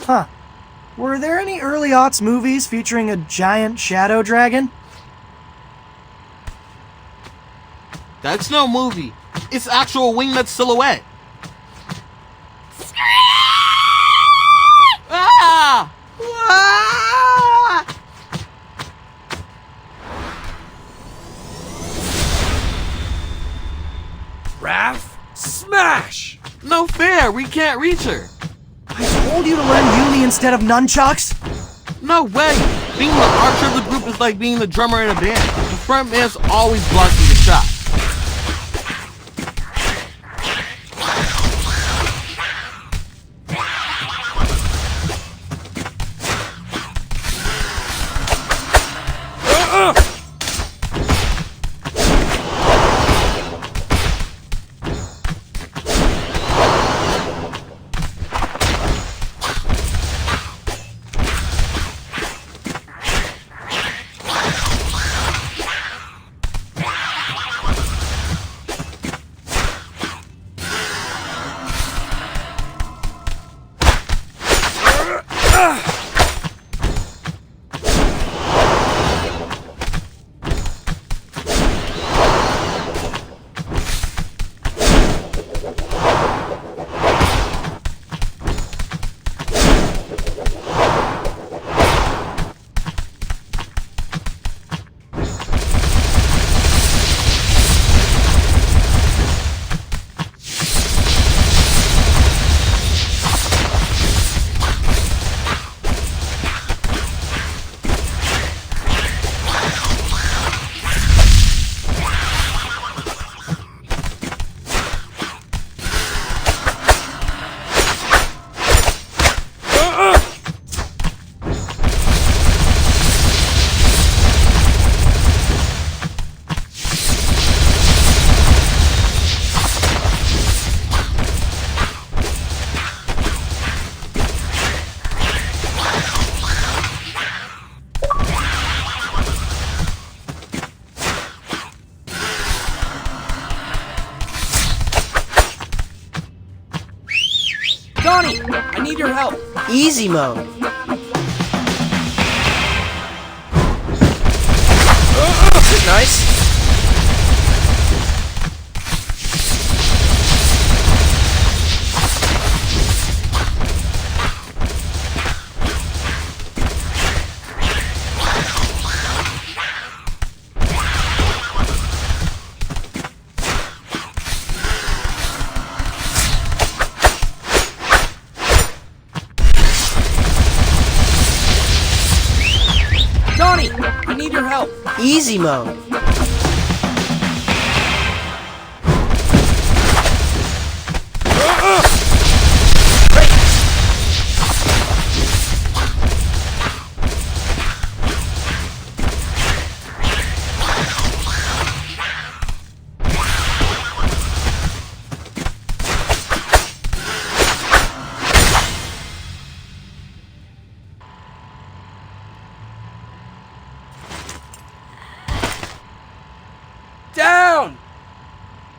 Speaker 7: Huh. Were there any early aughts movies featuring a giant shadow dragon?
Speaker 4: That's no movie. It's actual Wingnut silhouette. Ah!
Speaker 5: Ah!
Speaker 6: Raph, smash!
Speaker 4: No fair, we can't reach her.
Speaker 7: I told you to learn Uni instead of nunchucks.
Speaker 4: No way. Being the archer of the group is like being the drummer in a band. The front man's always blocking the shot.
Speaker 6: Donnie, I need your help.
Speaker 5: Easy mode.
Speaker 6: This is nice. need your help.
Speaker 5: Easy mode.
Speaker 6: Down!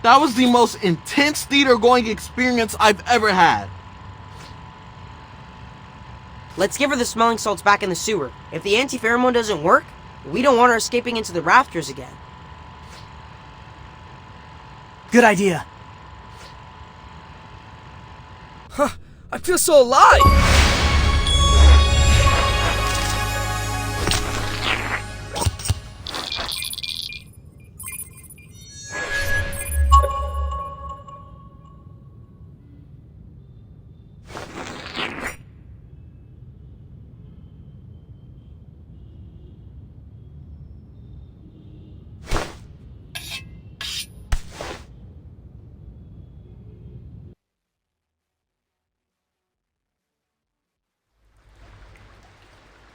Speaker 4: That was the most intense theater-going experience I've ever had.
Speaker 5: Let's give her the smelling salts back in the sewer. If the anti-pheromone doesn't work, we don't want her escaping into the rafters again.
Speaker 7: Good idea.
Speaker 6: Huh, I feel so alive!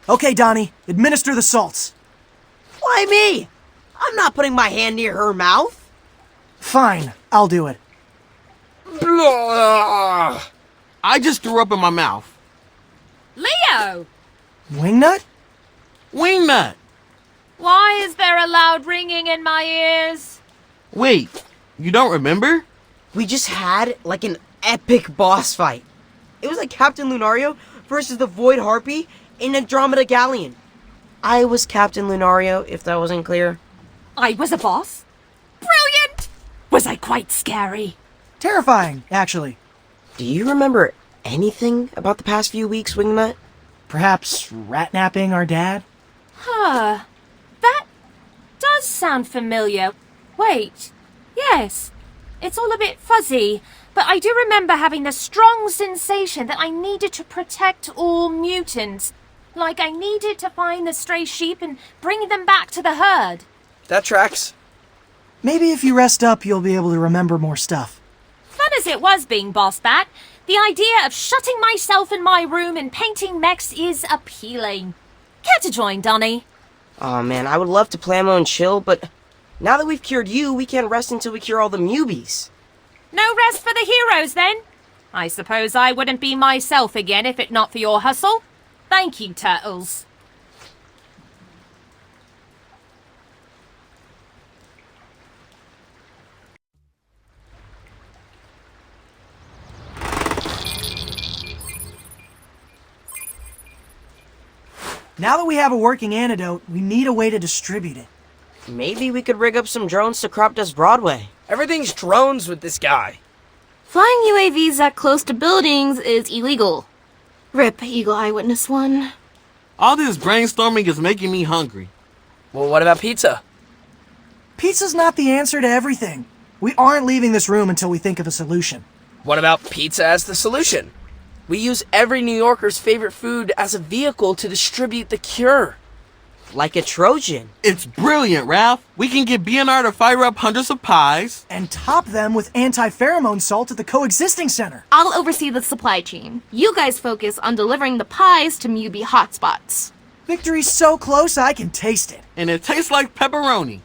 Speaker 7: Okay, Donnie, administer the salts.
Speaker 5: Why me? I'm not putting my hand near her mouth.
Speaker 7: Fine, I'll do it.
Speaker 6: Blah.
Speaker 4: I just threw up in my mouth.
Speaker 13: Leo!
Speaker 7: Wingnut?
Speaker 4: Wingnut!
Speaker 13: Why is there a loud ringing in my ears?
Speaker 4: Wait, you don't remember?
Speaker 5: We just had, like, an epic boss fight. It was like Captain Lunario versus the Void Harpy in Andromeda Galleon. I was Captain Lunario, if that wasn't clear.
Speaker 13: I was a boss? Brilliant! Was I quite scary?
Speaker 7: Terrifying, actually.
Speaker 5: Do you remember anything about the past few weeks, Wingnut?
Speaker 7: Perhaps rat-napping our dad?
Speaker 13: Huh. That does sound familiar. Wait. Yes. It's all a bit fuzzy, but I do remember having the strong sensation that I needed to protect all mutants. Like I needed to find the stray sheep and bring them back to the herd.
Speaker 6: That tracks.
Speaker 7: Maybe if you rest up, you'll be able to remember more stuff.
Speaker 13: Fun as it was being Boss Bat, the idea of shutting myself in my room and painting mechs is appealing. Care to join, Donnie?
Speaker 5: Aw, man, I would love to plamo and chill, but now that we've cured you, we can't rest until we cure all the mubies.
Speaker 13: No rest for the heroes, then? I suppose I wouldn't be myself again if it not for your hustle. Thank you, Turtles.
Speaker 7: Now that we have a working antidote, we need a way to distribute it.
Speaker 5: Maybe we could rig up some drones to crop dust Broadway.
Speaker 6: Everything's drones with this guy.
Speaker 1: Flying UAVs that close to buildings is illegal. Rip, Eagle Eye Witness 1.
Speaker 4: All this brainstorming is making me hungry.
Speaker 6: Well, what about pizza?
Speaker 7: Pizza's not the answer to everything. We aren't leaving this room until we think of a solution.
Speaker 6: What about pizza as the solution? We use every New Yorker's favorite food as a vehicle to distribute the cure.
Speaker 5: Like a Trojan.
Speaker 4: It's brilliant, Ralph. We can get BNR to fire up hundreds of pies.
Speaker 7: And top them with anti-pheromone salt at the coexisting center.
Speaker 1: I'll oversee the supply chain. You guys focus on delivering the pies to Mubi hotspots.
Speaker 7: Victory's so close I can taste it.
Speaker 4: And it tastes like pepperoni.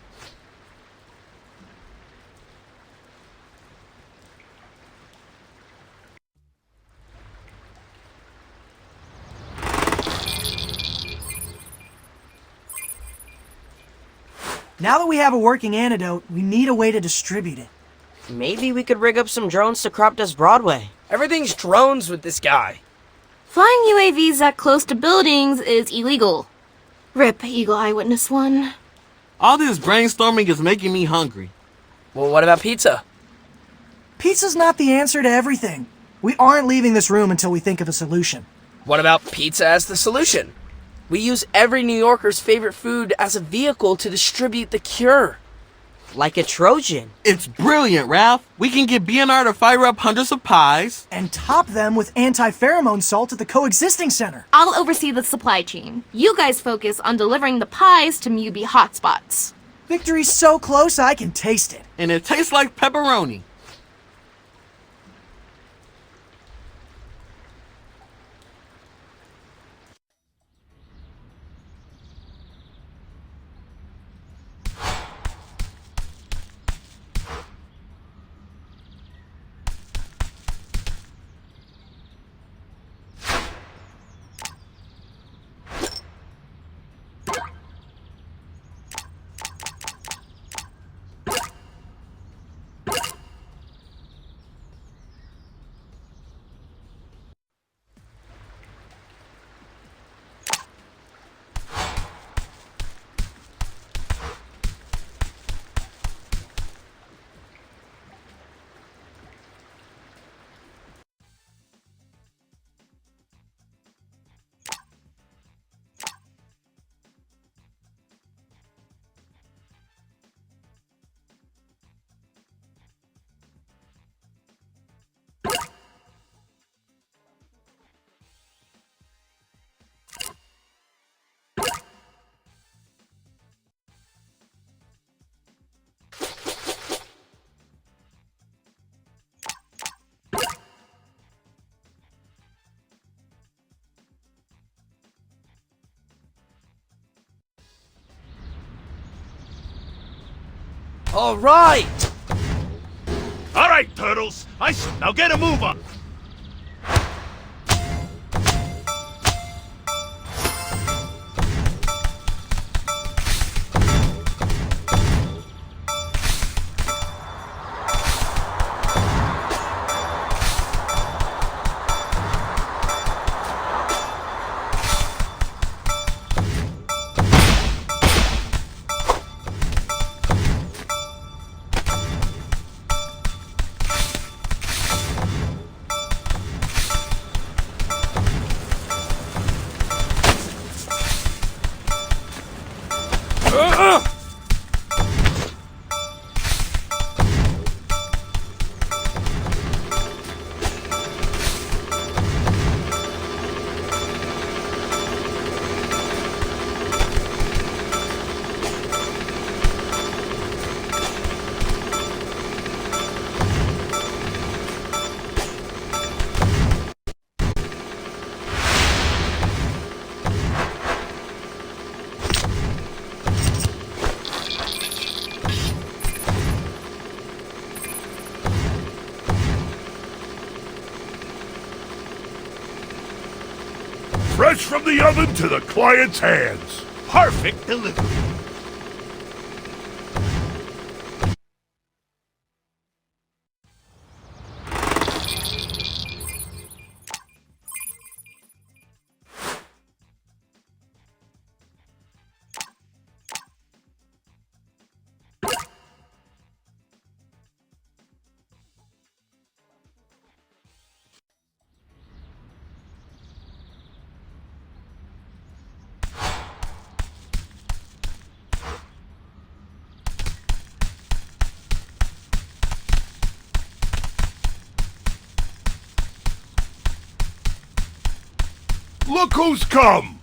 Speaker 7: Now that we have a working antidote, we need a way to distribute it.
Speaker 5: Maybe we could rig up some drones to crop dust Broadway.
Speaker 6: Everything's drones with this guy.
Speaker 1: Flying UAVs that close to buildings is illegal. Rip, Eagle Eye Witness 1.
Speaker 4: All this brainstorming is making me hungry.
Speaker 6: Well, what about pizza?
Speaker 7: Pizza's not the answer to everything. We aren't leaving this room until we think of a solution.
Speaker 6: What about pizza as the solution? We use every New Yorker's favorite food as a vehicle to distribute the cure.
Speaker 5: Like a Trojan.
Speaker 4: It's brilliant, Raph. We can get BNR to fire up hundreds of pies.
Speaker 7: And top them with anti-pheromone salt at the coexisting center.
Speaker 1: I'll oversee the supply chain. You guys focus on delivering the pies to Mubi hotspots.
Speaker 7: Victory's so close I can taste it.
Speaker 4: And it tastes like pepperoni.
Speaker 6: All right!
Speaker 10: All right, turtles. Now get a move on.
Speaker 8: Fresh from the oven to the client's hands.
Speaker 10: Perfect delivery.
Speaker 8: Look who's come!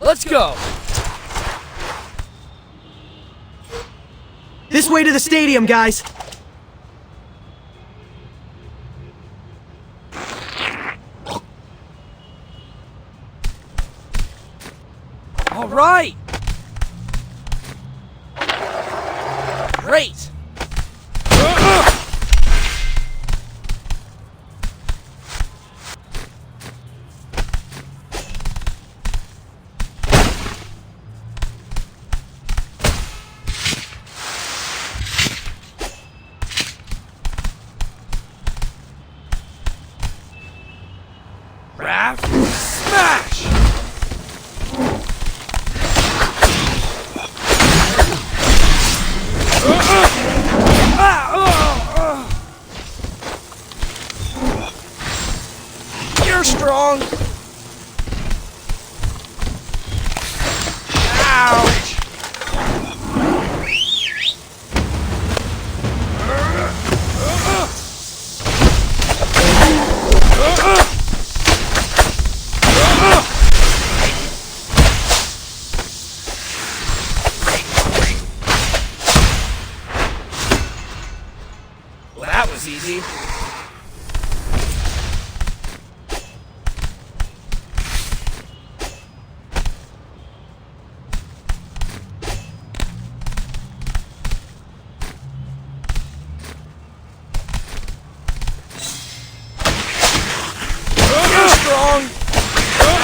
Speaker 6: Let's go.
Speaker 2: This way to the stadium, guys.
Speaker 6: All right. Great. Raph, smash! You're strong. Ouch! Well, that was easy. You're strong.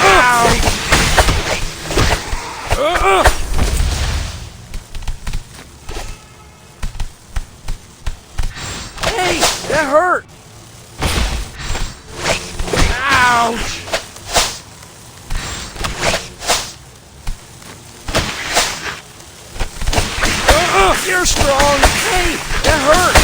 Speaker 6: Ow. Hey, that hurt. Ouch. You're strong. Hey, that hurt.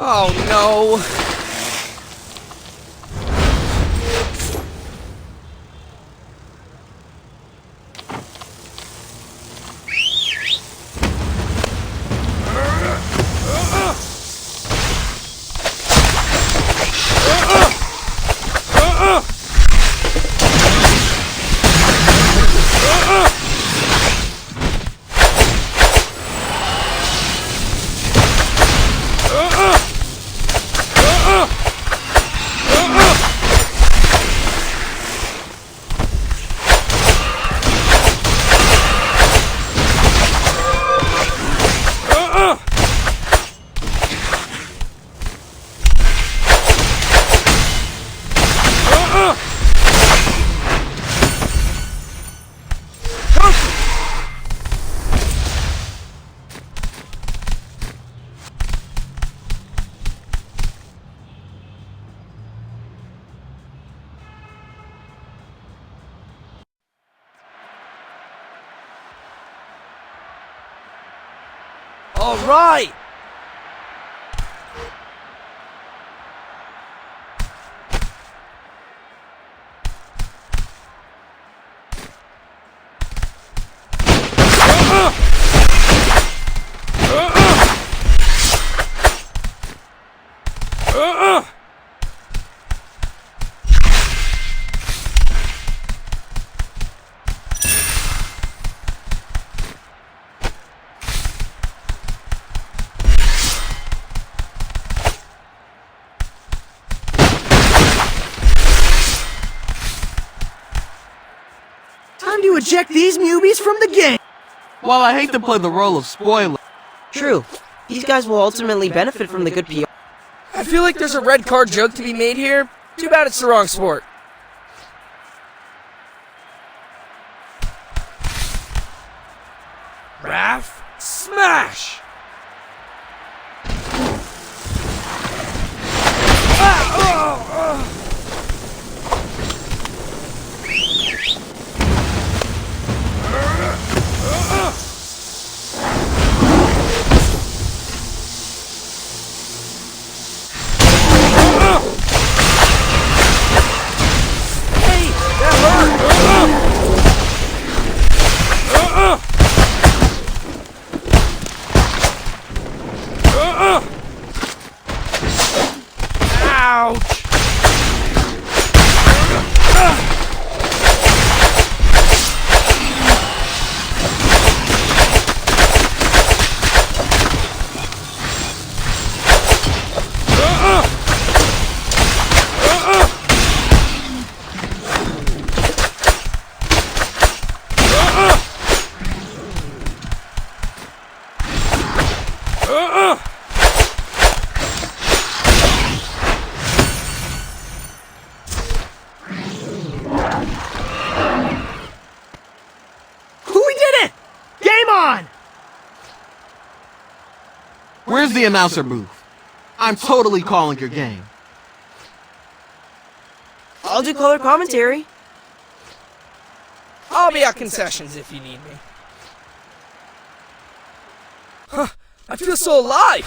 Speaker 6: Oh no! All right!
Speaker 7: Time to eject these newbies from the game!
Speaker 4: While I hate to play the role of spoiler,
Speaker 5: True. These guys will ultimately benefit from the good PR.
Speaker 6: I feel like there's a red card joke to be made here. Too bad it's the wrong sport. Raph, smash!
Speaker 4: where's the announcer booth? I'm totally calling your game.
Speaker 5: I'll do color commentary.
Speaker 6: I'll be at concessions if you need me. Huh, I feel so alive!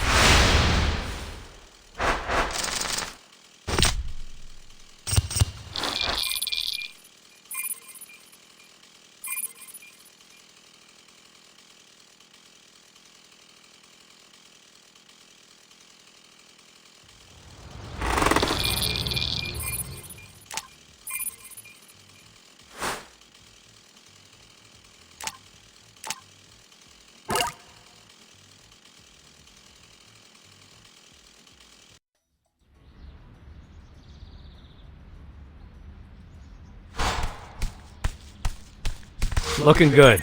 Speaker 9: Looking good.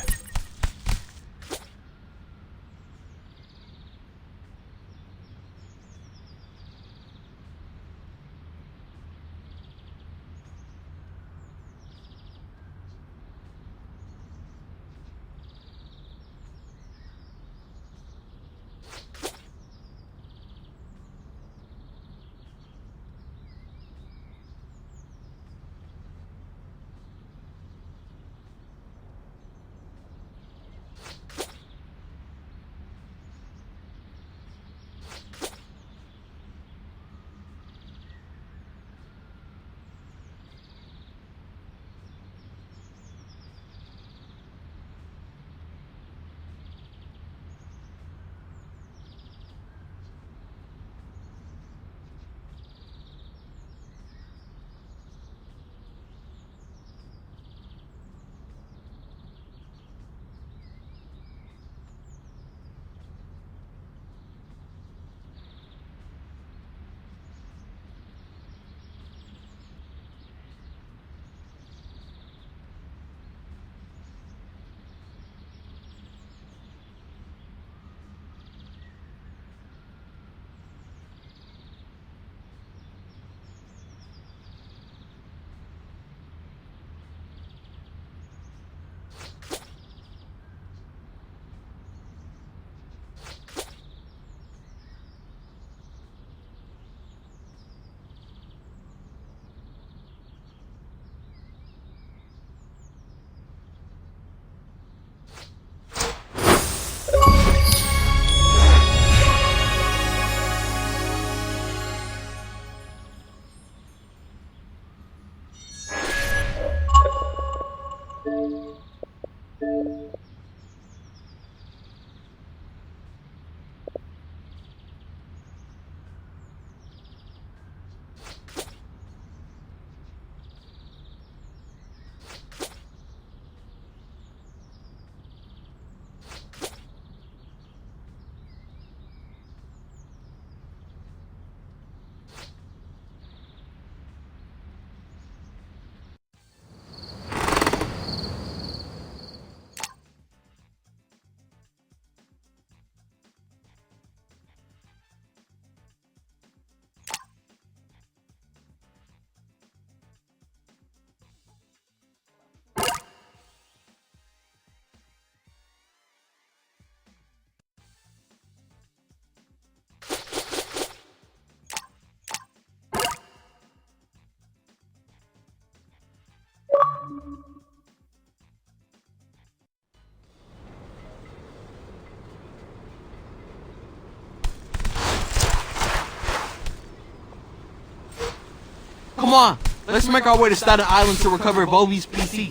Speaker 4: Come on, let's make our way to Staten Island to recover Volvy's PC.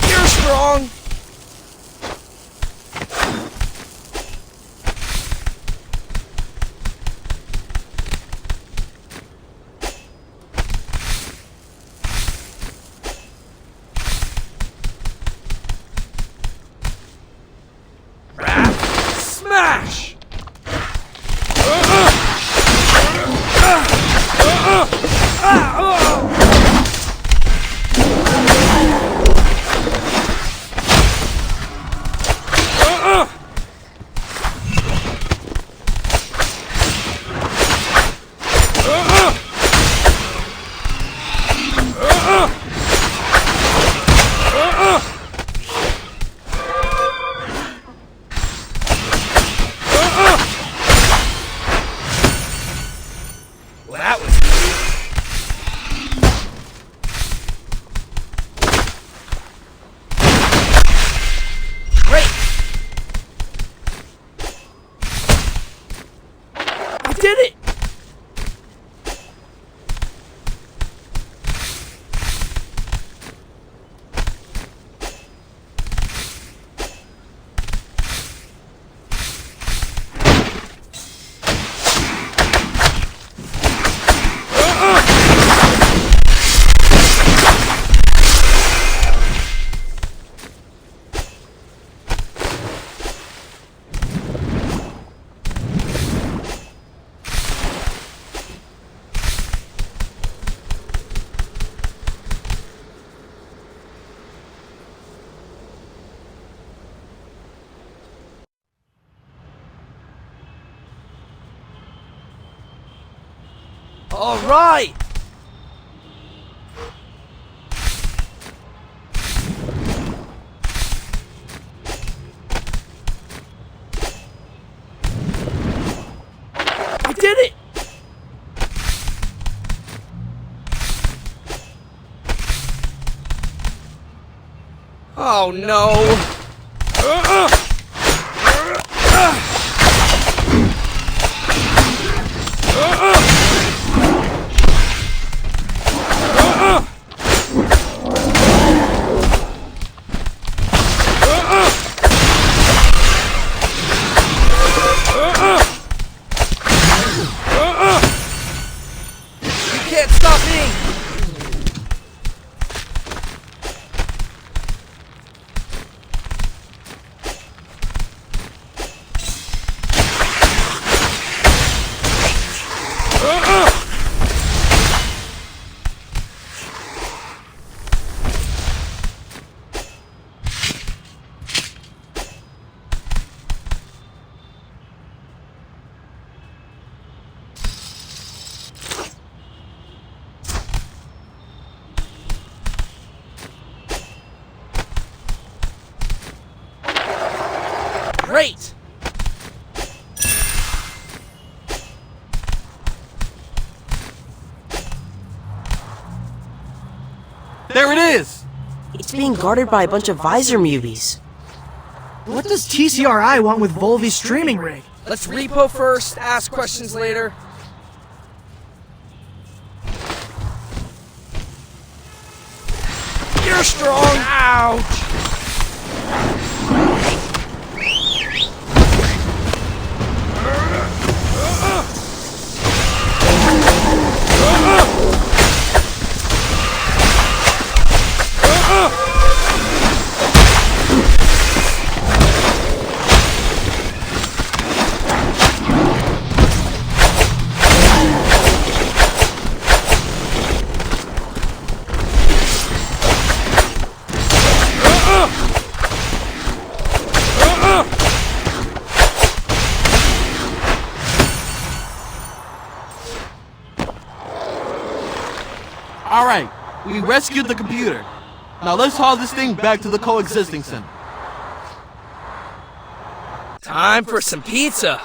Speaker 6: You're strong! Smash! Well, that was great! I did it! All right! I did it! Oh no! You can't stop me! Great!
Speaker 4: There it is!
Speaker 5: It's being guarded by a bunch of visor mubies.
Speaker 7: What does TCRI want with Volvy's streaming rig?
Speaker 6: Let's repo first, ask questions later. You're strong! Ouch!
Speaker 4: Alright, we rescued the computer. Now let's haul this thing back to the coexisting center.
Speaker 6: Time for some pizza.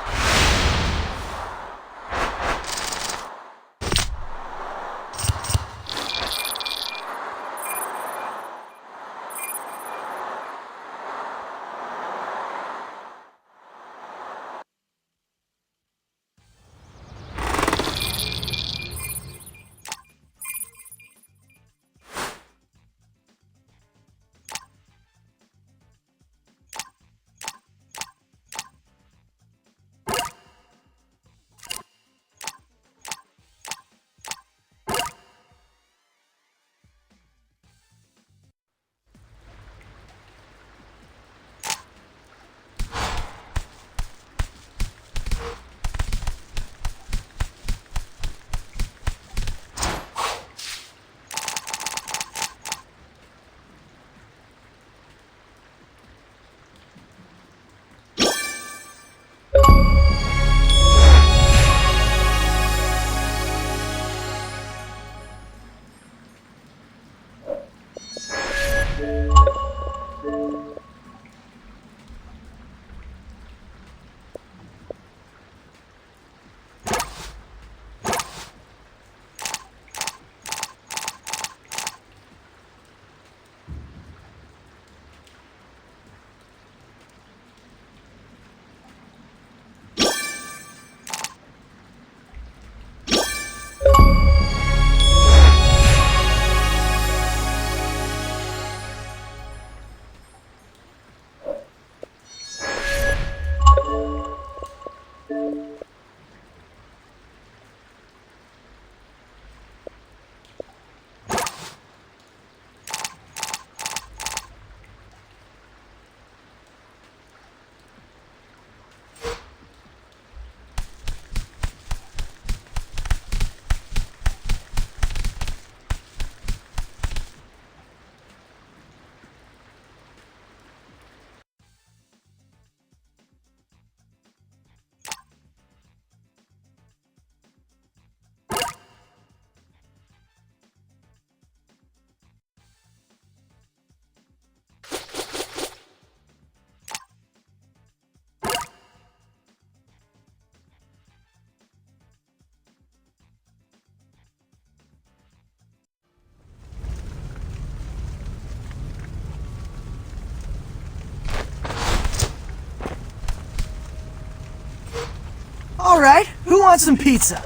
Speaker 7: right, who wants some pizza?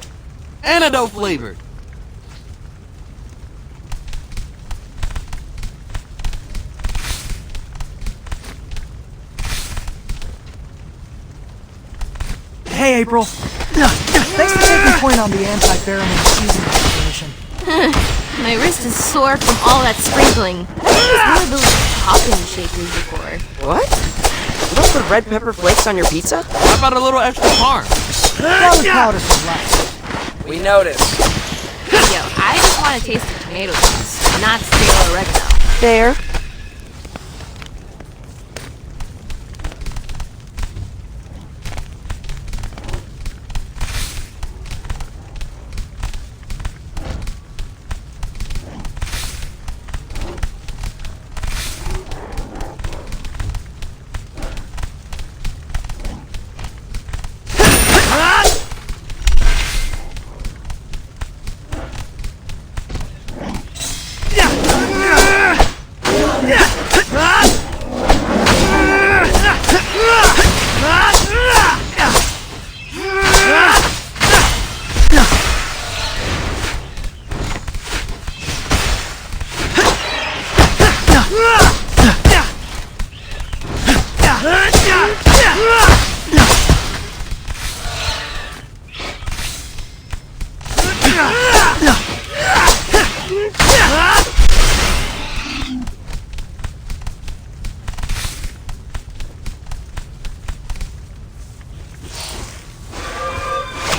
Speaker 4: Antidote flavored.
Speaker 7: Hey, April. Thanks for taking point on the anti-pheromone seasoning situation.
Speaker 1: My wrist is sore from all that sprinkling. I used one of those popping shakers before.
Speaker 5: What? You don't put red pepper flakes on your pizza?
Speaker 4: How about a little extra parm?
Speaker 7: Garlic powder for life.
Speaker 6: We noticed.
Speaker 1: Yo, I just want to taste the tomato sauce, not stale oregano.
Speaker 5: There.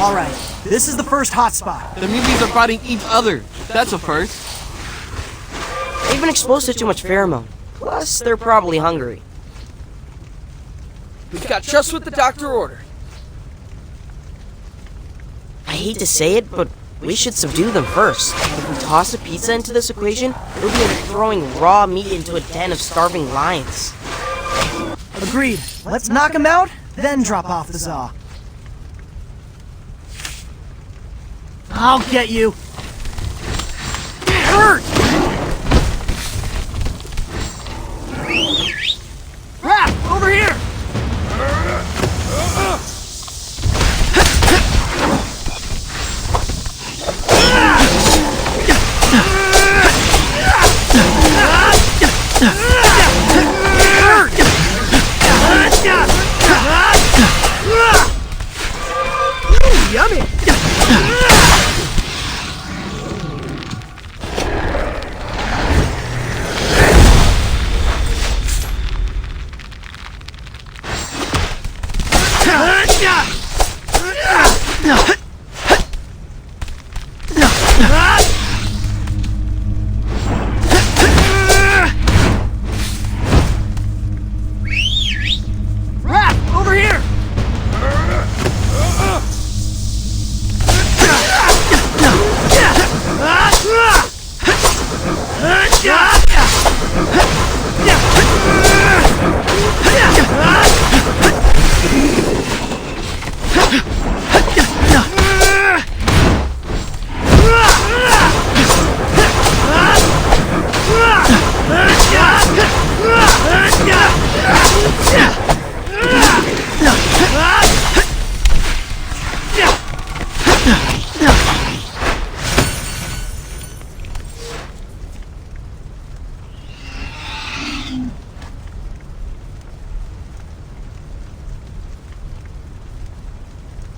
Speaker 7: All right, this is the first hotspot.
Speaker 4: The mubies are fighting each other. That's a first.
Speaker 5: They've been exposed to too much pheromone. Plus, they're probably hungry.
Speaker 6: We've got just what the doctor ordered.
Speaker 5: I hate to say it, but we should subdue them first. If we toss a pizza into this equation, it'll be like throwing raw meat into a den of starving lions.
Speaker 7: Agreed. Let's knock him out, then drop off the Zaw. I'll get you. It hurts! Raph, over here! Yummy! Raph, over here!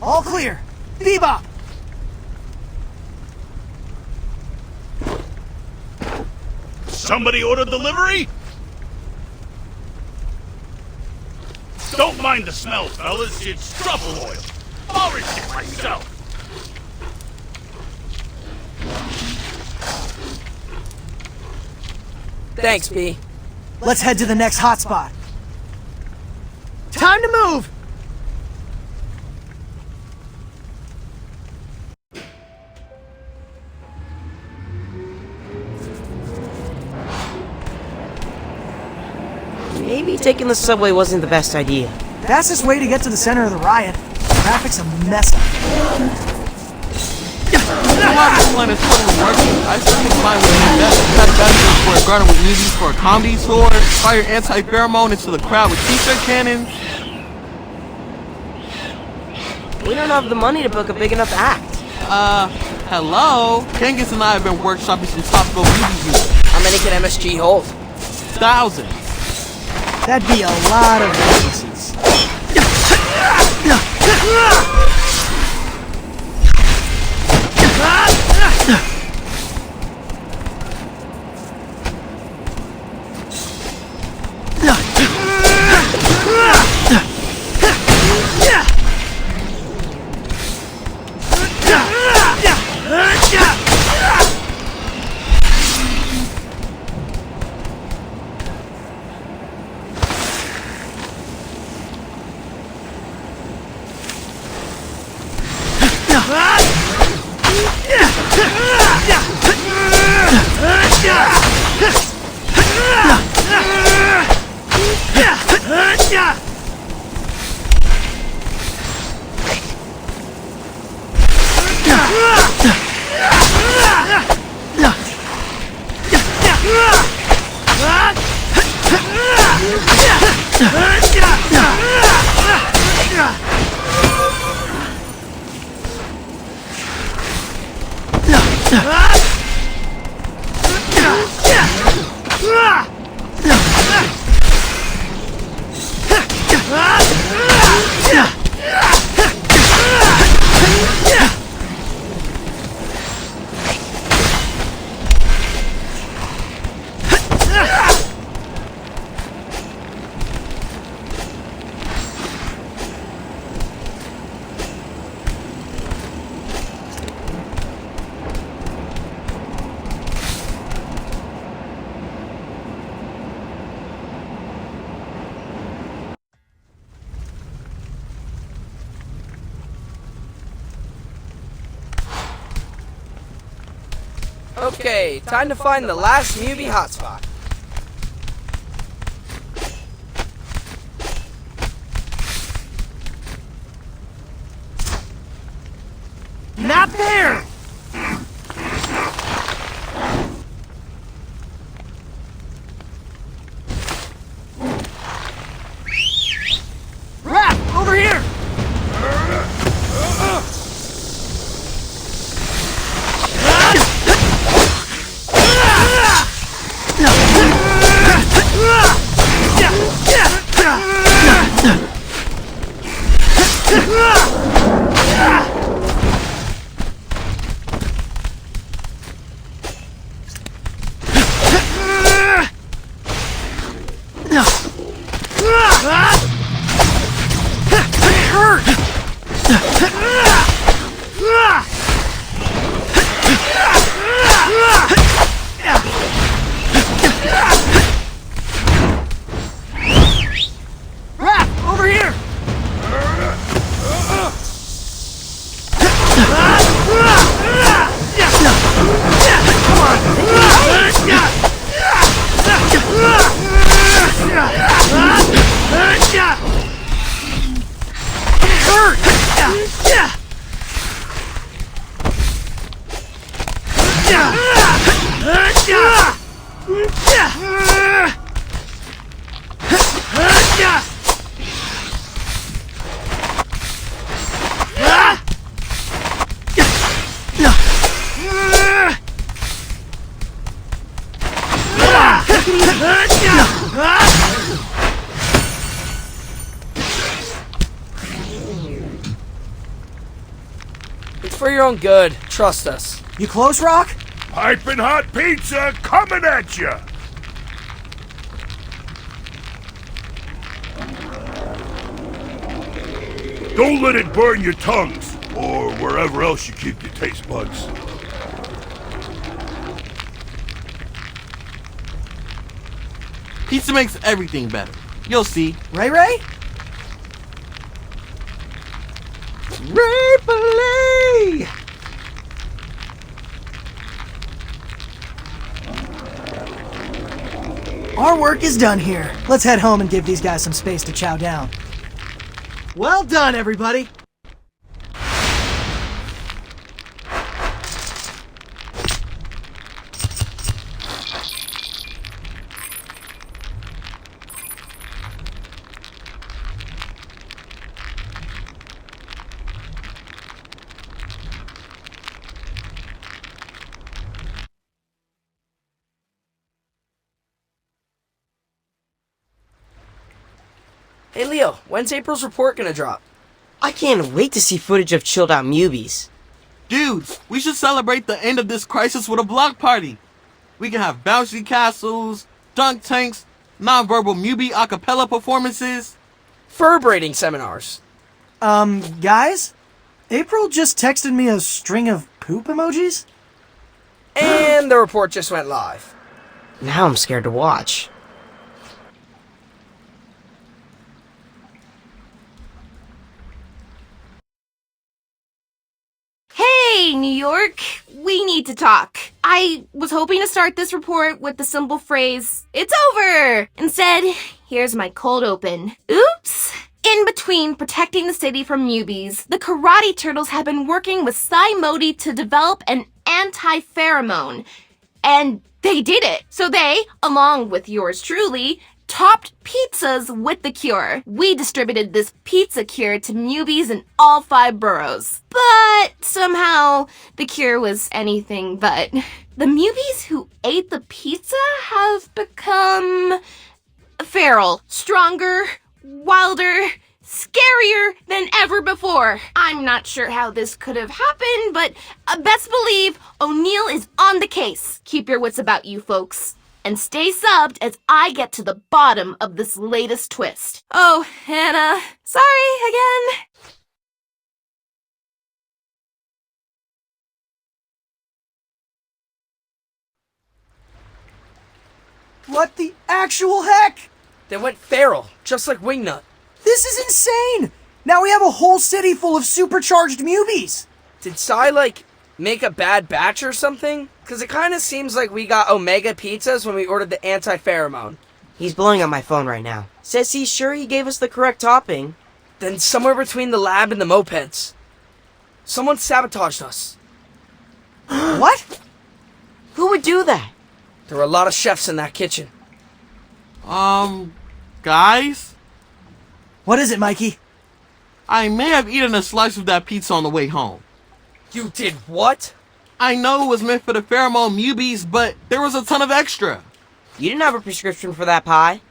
Speaker 7: All clear. Bebop!
Speaker 10: Somebody ordered delivery? Don't mind the smell, fellas. It's truffle oil. Foraged it myself.
Speaker 6: Thanks, B.
Speaker 7: Let's head to the next hotspot. Time to move!
Speaker 5: Maybe taking the subway wasn't the best idea.
Speaker 7: Fastest way to get to the center of the riot. Traffic's a mess up.
Speaker 4: While this plan is totally working, I still think mine would be best. Cut benefits for a garden with mubies for a comedy tour, fire anti-pheromone into the crowd with t-shirt cannons.
Speaker 5: We don't have the money to book a big enough act.
Speaker 4: Hello? Genghis and I have been workshopping some topical beauty units.
Speaker 6: How many can MSG hold?
Speaker 4: Thousands.
Speaker 7: That'd be a lot of vacancies.
Speaker 6: Okay, time to find the last newbie hotspot.
Speaker 7: Not there! Raph, over here!
Speaker 6: It's for your own good. Trust us.
Speaker 7: You close, Rock?
Speaker 8: Piping hot pizza coming at you! Don't let it burn your tongues, or wherever else you keep your taste buds.
Speaker 4: Pizza makes everything better. You'll see.
Speaker 7: Ray Ray?
Speaker 3: Ray!
Speaker 7: Our work is done here. Let's head home and give these guys some space to chow down. Well done, everybody!
Speaker 6: Hey Leo, when's April's report gonna drop?
Speaker 5: I can't wait to see footage of chilled out mubies.
Speaker 4: Dudes, we should celebrate the end of this crisis with a block party. We can have bouncy castles, dunk tanks, non-verbal mubi a cappella performances.
Speaker 6: Fur braiding seminars.
Speaker 7: Guys? April just texted me a string of poop emojis?
Speaker 6: And the report just went live.
Speaker 5: Now I'm scared to watch.
Speaker 1: Hey, New York, we need to talk. I was hoping to start this report with the simple phrase, "It's over!" Instead, here's my cold open. Oops! In between protecting the city from mubies, the Karate Turtles have been working with Sai Modi to develop an anti-pheromone. And they did it. So they, along with yours truly, topped pizzas with the cure. We distributed this pizza cure to mubies in all 5 boroughs. But somehow, the cure was anything but. The mubies who ate the pizza have become feral, stronger, wilder, scarier than ever before. I'm not sure how this could have happened, but best believe O'Neill is on the case. Keep your wits about you, folks. And stay subbed as I get to the bottom of this latest twist. Oh, Hannah, sorry again.
Speaker 7: What the actual heck?
Speaker 6: They went feral, just like Wingnut.
Speaker 7: This is insane! Now we have a whole city full of supercharged mubies!
Speaker 6: Did Sai, make a bad batch or something? Because it kind of seems like we got Omega pizzas when we ordered the anti-pheromone.
Speaker 5: He's blowing up my phone right now. Says he's sure he gave us the correct topping.
Speaker 6: Then somewhere between the lab and the mopeds. Someone sabotaged us.
Speaker 7: What?
Speaker 5: Who would do that?
Speaker 6: There were a lot of chefs in that kitchen.
Speaker 4: Guys?
Speaker 7: What is it, Mikey?
Speaker 4: I may have eaten a slice of that pizza on the way home.
Speaker 6: You did what?
Speaker 4: I know it was meant for the pheromone mubies, but there was a ton of extra.
Speaker 5: You didn't have a prescription for that pie.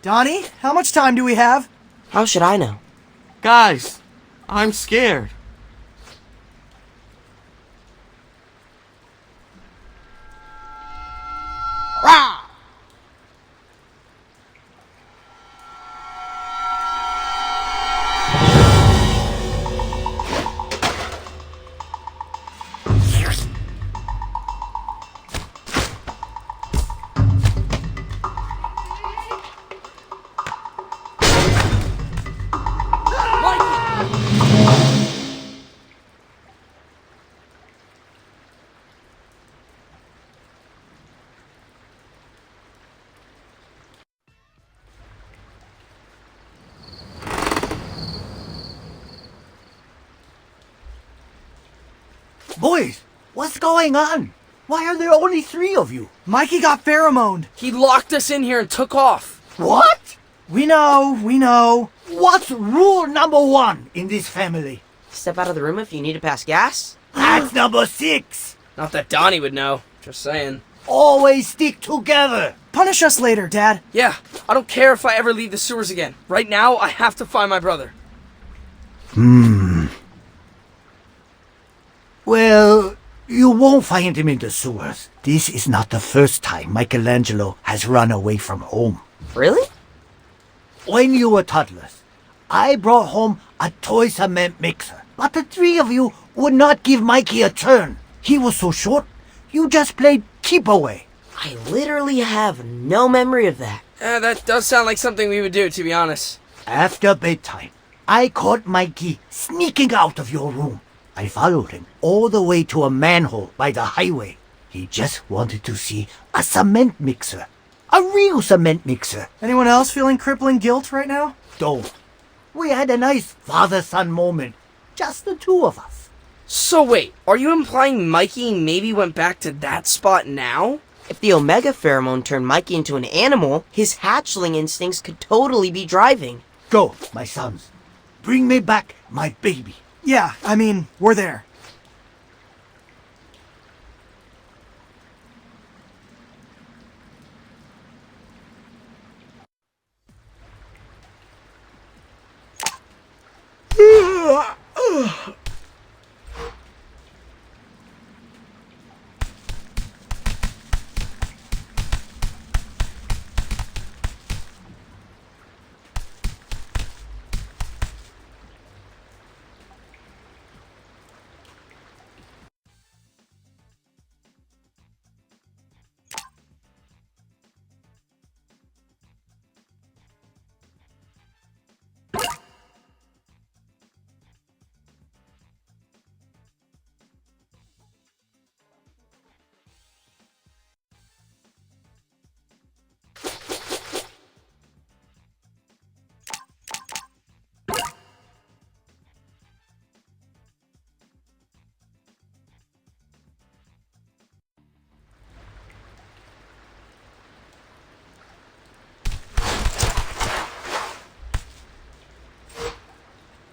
Speaker 7: Donnie, how much time do we have?
Speaker 5: How should I know?
Speaker 4: Guys, I'm scared. Rah!
Speaker 3: Boys, what's going on? Why are there only 3 of you?
Speaker 7: Mikey got pheromoned.
Speaker 6: He locked us in here and took off.
Speaker 3: What?
Speaker 7: We know.
Speaker 3: What's rule number 1 in this family?
Speaker 5: Step out of the room if you need to pass gas?
Speaker 3: That's number 6.
Speaker 6: Not that Donnie would know. Just saying.
Speaker 3: Always stick together.
Speaker 7: Punish us later, Dad.
Speaker 6: Yeah, I don't care if I ever leave the sewers again. Right now, I have to find my brother.
Speaker 3: Well, you won't find him in the sewers. This is not the first time Michelangelo has run away from home.
Speaker 5: Really?
Speaker 3: When you were toddlers, I brought home a toy cement mixer. But the 3 of you would not give Mikey a turn. He was so short, you just played keep away.
Speaker 5: I literally have no memory of that.
Speaker 6: That does sound like something we would do, to be honest.
Speaker 3: After bedtime, I caught Mikey sneaking out of your room. I followed him all the way to a manhole by the highway. He just wanted to see a cement mixer. A real cement mixer.
Speaker 7: Anyone else feeling crippling guilt right now?
Speaker 3: Don't. We had a nice father-son moment. Just the 2 of us.
Speaker 6: So wait, are you implying Mikey maybe went back to that spot now?
Speaker 5: If the Omega pheromone turned Mikey into an animal, his hatchling instincts could totally be driving.
Speaker 3: Go, my sons. Bring me back my baby.
Speaker 7: Yeah, we're there.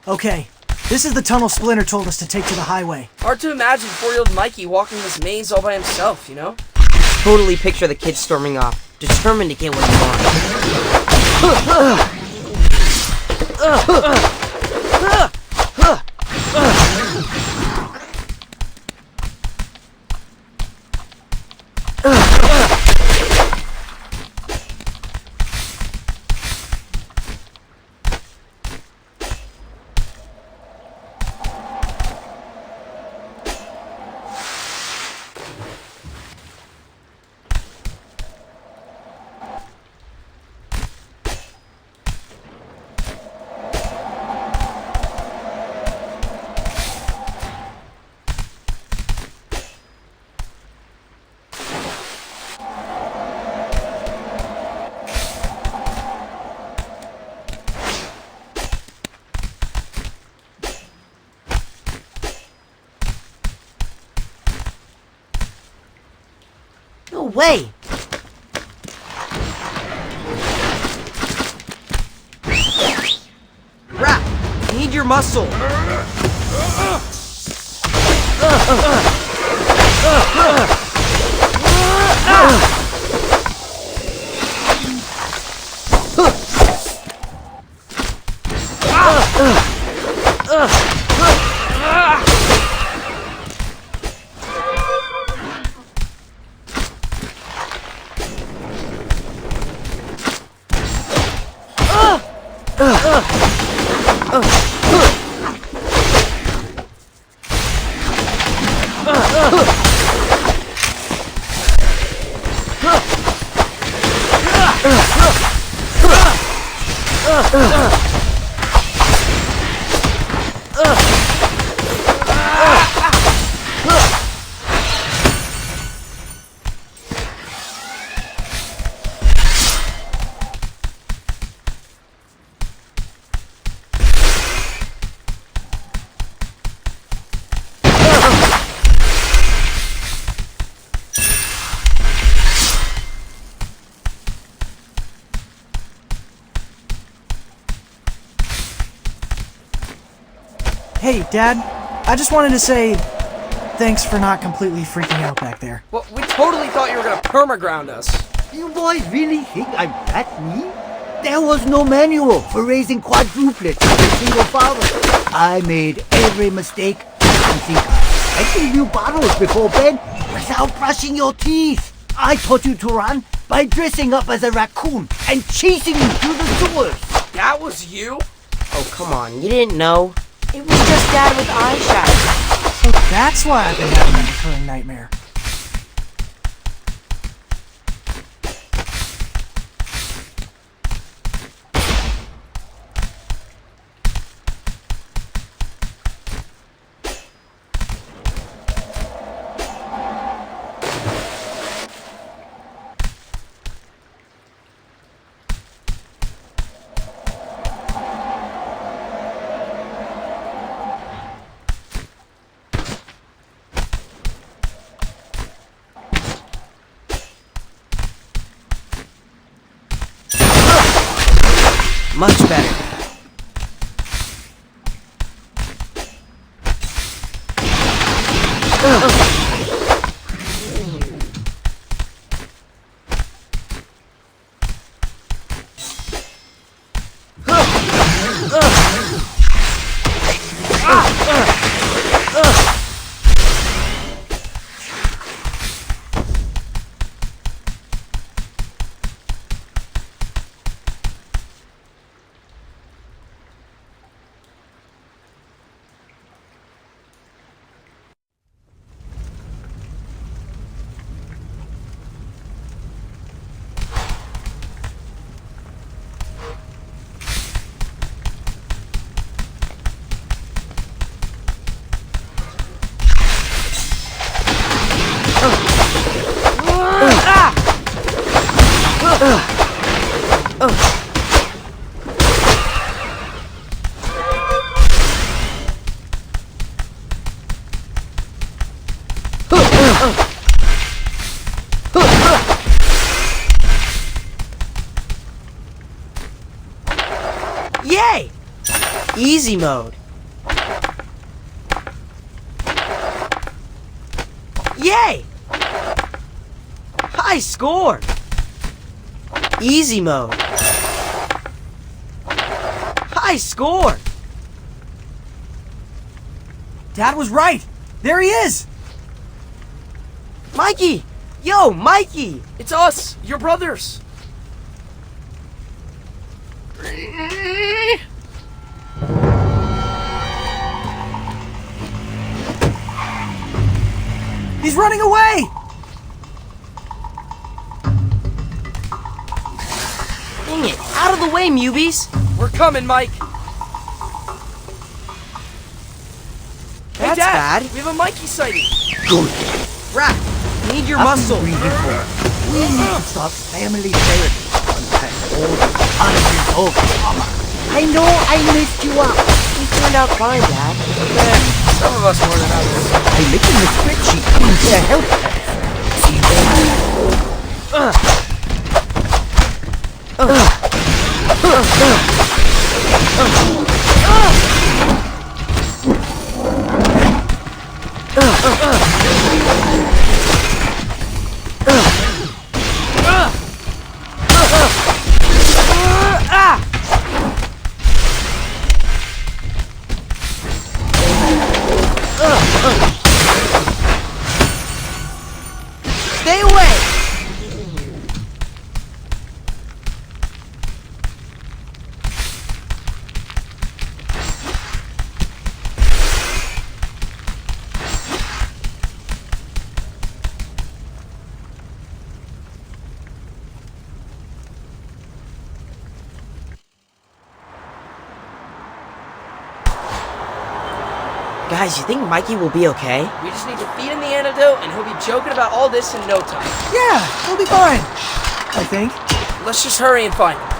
Speaker 7: Okay, this is the tunnel Splinter told us to take to the highway.
Speaker 6: Hard to imagine 4-year-old Mikey walking this maze all by himself, you know?
Speaker 5: Totally picture the kid storming off, determined to get what he No way! Rap, need your muscle.
Speaker 7: Hey, Dad, I just wanted to say thanks for not completely freaking out back there.
Speaker 6: Well, we totally thought you were gonna permaground us.
Speaker 3: You boys really think I'm that mean? There was no manual for raising quadruplets with a single father. I made every mistake I can think of. I gave you bottles before bed without brushing your teeth. I taught you to run by dressing up as a raccoon and chasing you through the sewers.
Speaker 6: That was you?
Speaker 5: Oh, come on, you didn't know? It was just Dad with eyeshadow.
Speaker 7: So that's why I've been having a recurring nightmare.
Speaker 5: Much better. Yay! Easy mode. Yay! High score! Easy mode. High score!
Speaker 7: Dad was right. There he is.
Speaker 5: Mikey! Yo, Mikey!
Speaker 6: It's us, your brothers.
Speaker 7: He's running away.
Speaker 5: Dang it, out of the way, Mubies!
Speaker 6: We're coming, Mike. Hey,
Speaker 5: That's
Speaker 6: Dad,
Speaker 5: bad.
Speaker 6: we have a Mikey sighting.
Speaker 3: Good.
Speaker 5: Raph, need your
Speaker 3: I've
Speaker 5: muscle.
Speaker 3: been breathing for it. We need to start family therapy. Unpack all the punches of karma. I know I messed you up.
Speaker 5: You turned out fine, Dad.
Speaker 6: Some of us more than others.
Speaker 3: I looked in the spreadsheet into their health plans. See
Speaker 5: Stay away! Guys, you think Mikey will be okay?
Speaker 6: We just need to feed him the antidote, and he'll be joking about all this in no time.
Speaker 7: Yeah, he'll be fine. I think.
Speaker 6: Let's just hurry and find him.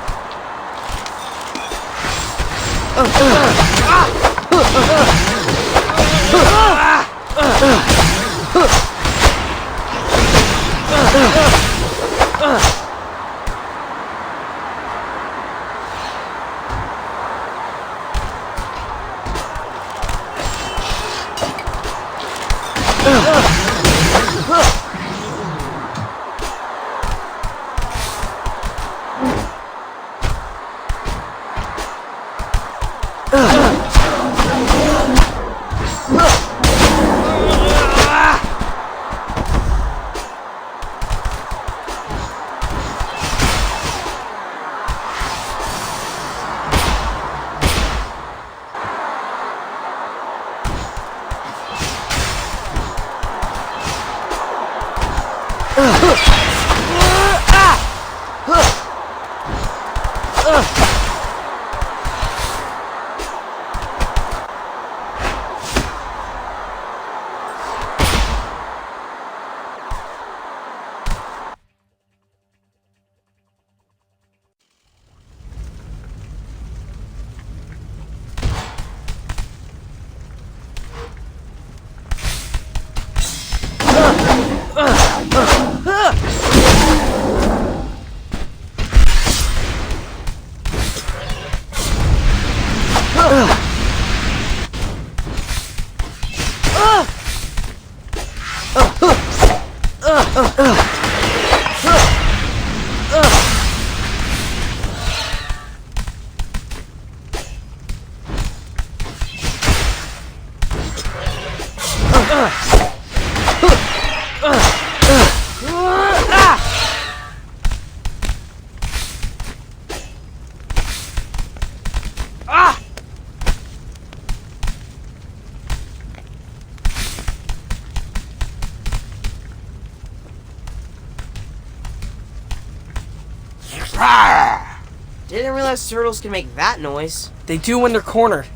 Speaker 5: Didn't realize turtles can make that noise.
Speaker 6: They do when they're cornered.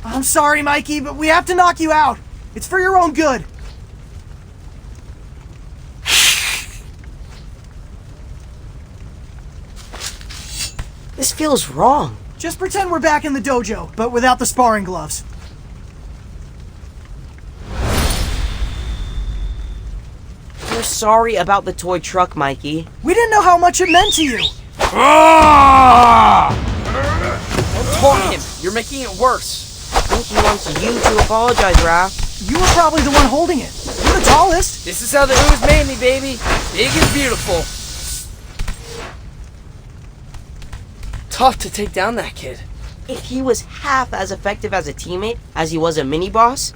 Speaker 7: I'm sorry, Mikey, but we have to knock you out. It's for your own good.
Speaker 5: This feels wrong.
Speaker 7: Just pretend we're back in the dojo, but without the sparring gloves.
Speaker 5: We're sorry about the toy truck, Mikey.
Speaker 7: We didn't know how much it meant to you.
Speaker 6: Don't taunt him. You're making it worse.
Speaker 5: I think he wants you to apologize, Raph.
Speaker 7: You were probably the one holding it. You're the tallest.
Speaker 6: This is how the Ooze made me, baby. Big and beautiful. Tough to take down that kid.
Speaker 5: If he was half as effective as a teammate as he was a mini-boss,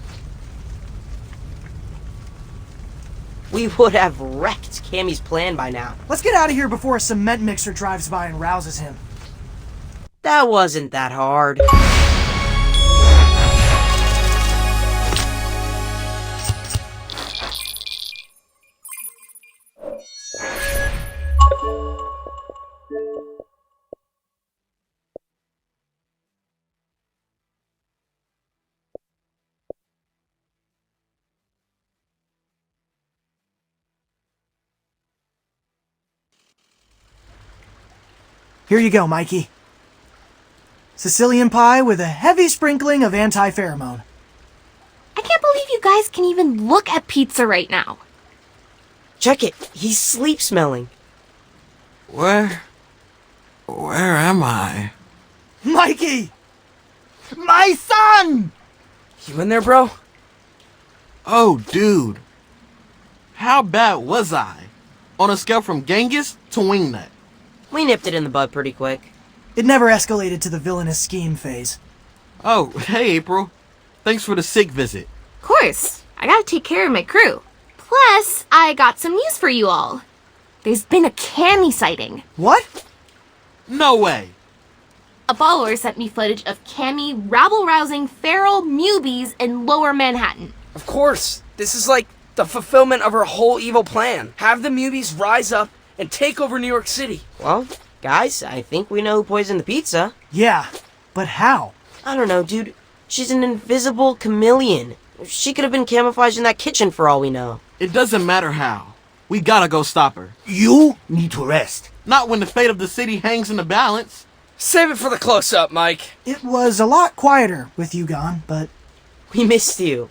Speaker 5: we would have wrecked Cammy's plan by now.
Speaker 7: Let's get out of here before a cement mixer drives by and rouses him.
Speaker 5: That wasn't that hard.
Speaker 7: Here you go, Mikey. Sicilian pie with a heavy sprinkling of anti-pheromone.
Speaker 1: I can't believe you guys can even look at pizza right now.
Speaker 5: Check it. He's sleep smelling.
Speaker 4: Where am I?
Speaker 7: Mikey!
Speaker 3: My son!
Speaker 6: You in there, bro?
Speaker 4: Oh, dude. How bad was I? On a scale from Genghis to Wingnut.
Speaker 5: We nipped it in the bud pretty quick.
Speaker 7: It never escalated to the villainous scheme phase.
Speaker 4: Oh, hey, April. Thanks for the sick visit.
Speaker 1: Of course, I gotta take care of my crew. Plus, I got some news for you all. There's been a Cammy sighting.
Speaker 7: What?
Speaker 4: No way.
Speaker 1: A follower sent me footage of Cammy rabble-rousing feral newbies in Lower Manhattan.
Speaker 6: Of course. This is like the fulfillment of her whole evil plan. Have the Mubies rise up and take over New York City.
Speaker 5: Well, guys, I think we know who poisoned the pizza.
Speaker 7: Yeah, but how?
Speaker 5: I don't know, dude. She's an invisible chameleon. She could have been camouflaged in that kitchen for all we know.
Speaker 4: It doesn't matter how. We gotta go stop her.
Speaker 3: You need to rest.
Speaker 4: Not when the fate of the city hangs in the balance.
Speaker 6: Save it for the close-up, Mike.
Speaker 7: It was a lot quieter with you gone, but...
Speaker 5: We missed you.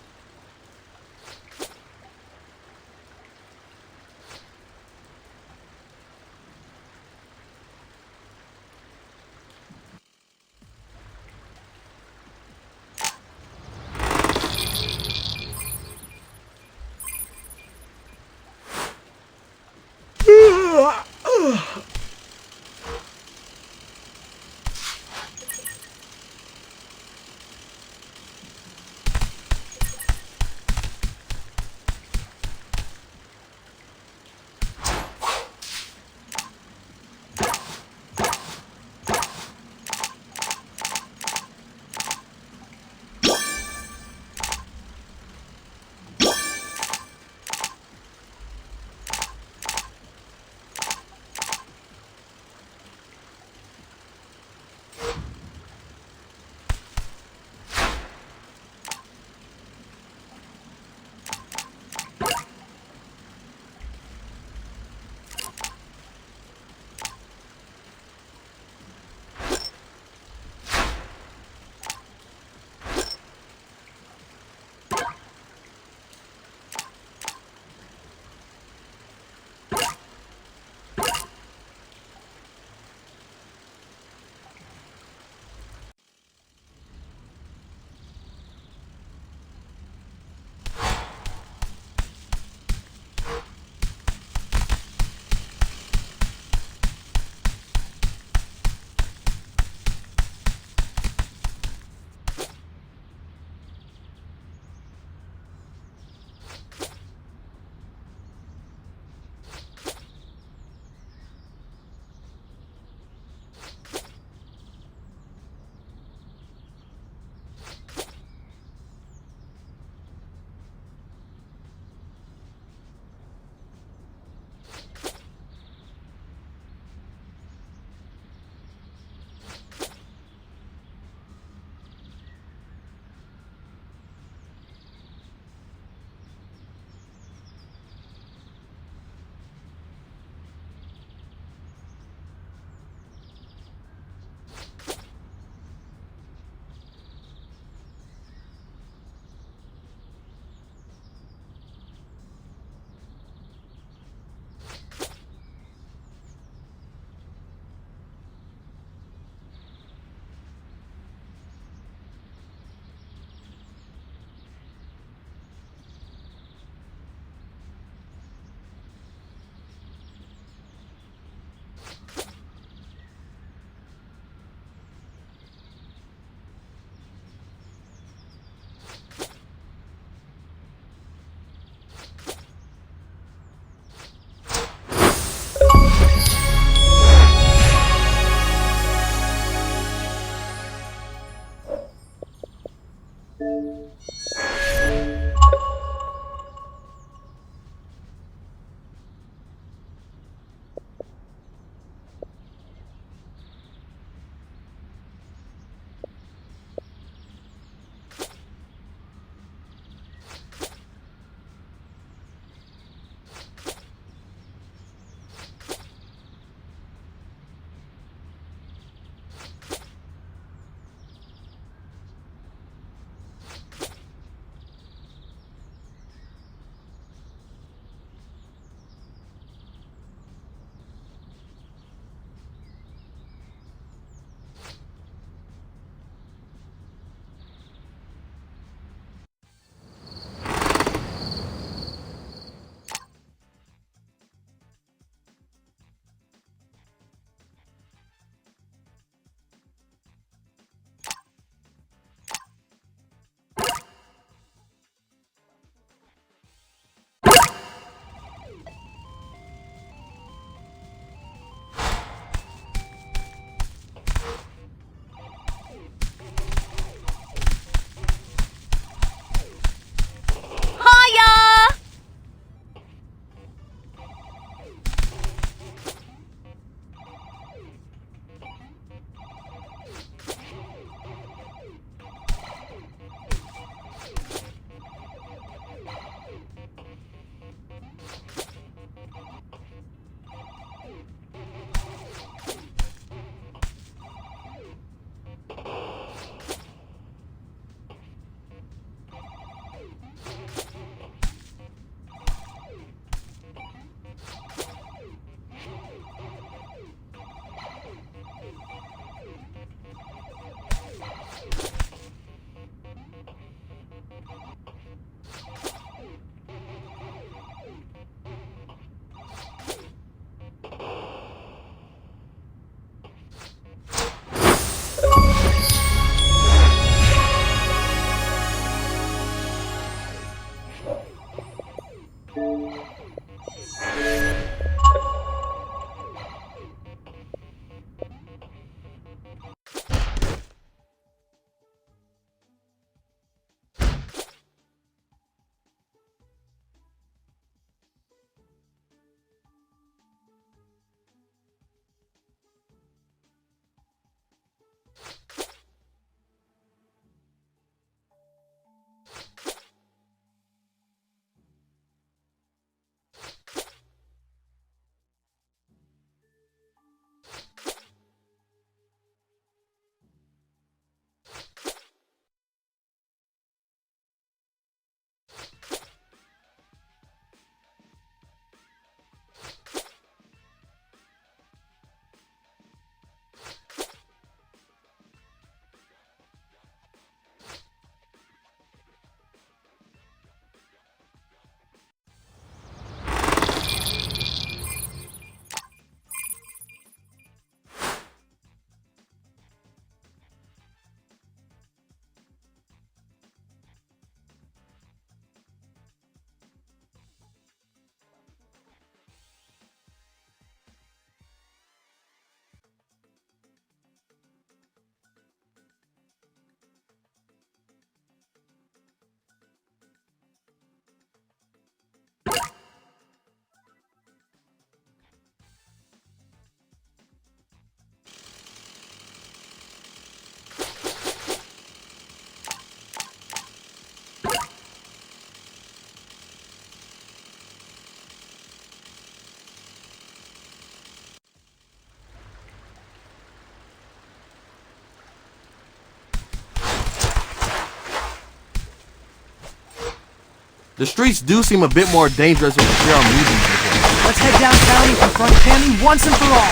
Speaker 4: The streets do seem a bit more dangerous with the feral mutants.
Speaker 7: Let's head downtown and confront Tammy once and for all.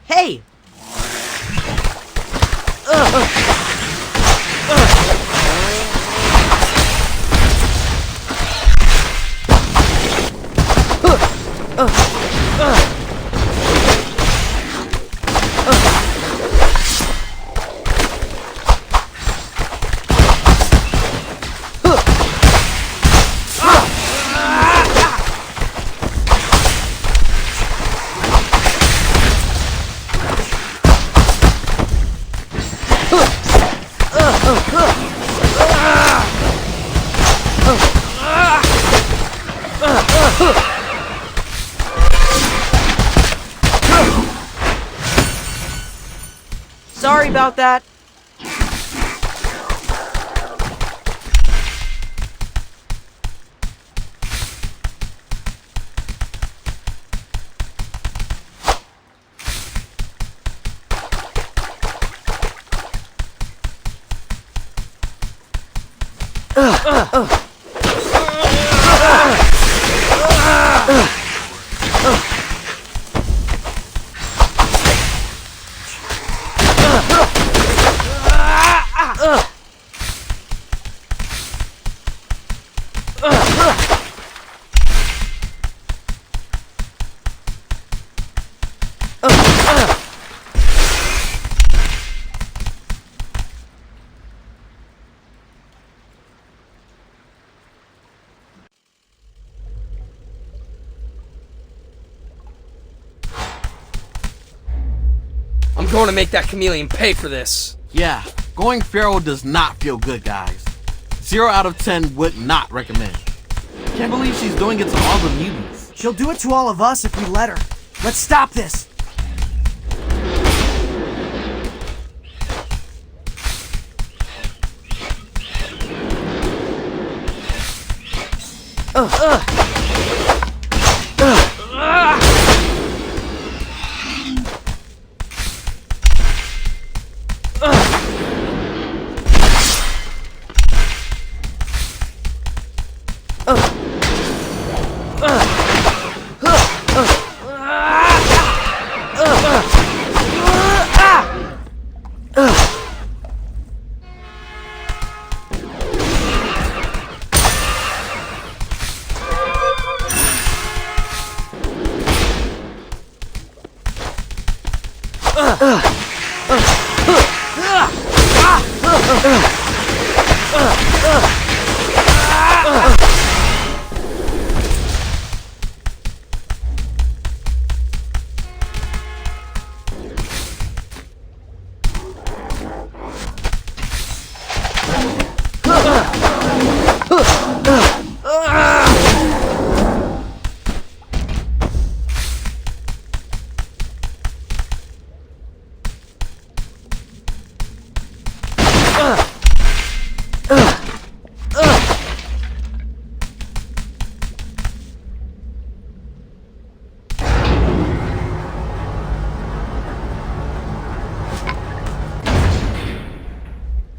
Speaker 5: Hey! Sorry about that.
Speaker 6: I'm going to make that chameleon pay for this.
Speaker 4: Yeah, going feral does not feel good, guys. 0 out of 10 would not recommend. Can't believe she's doing it to all the mutants.
Speaker 7: She'll do it to all of us if we let her. Let's stop this.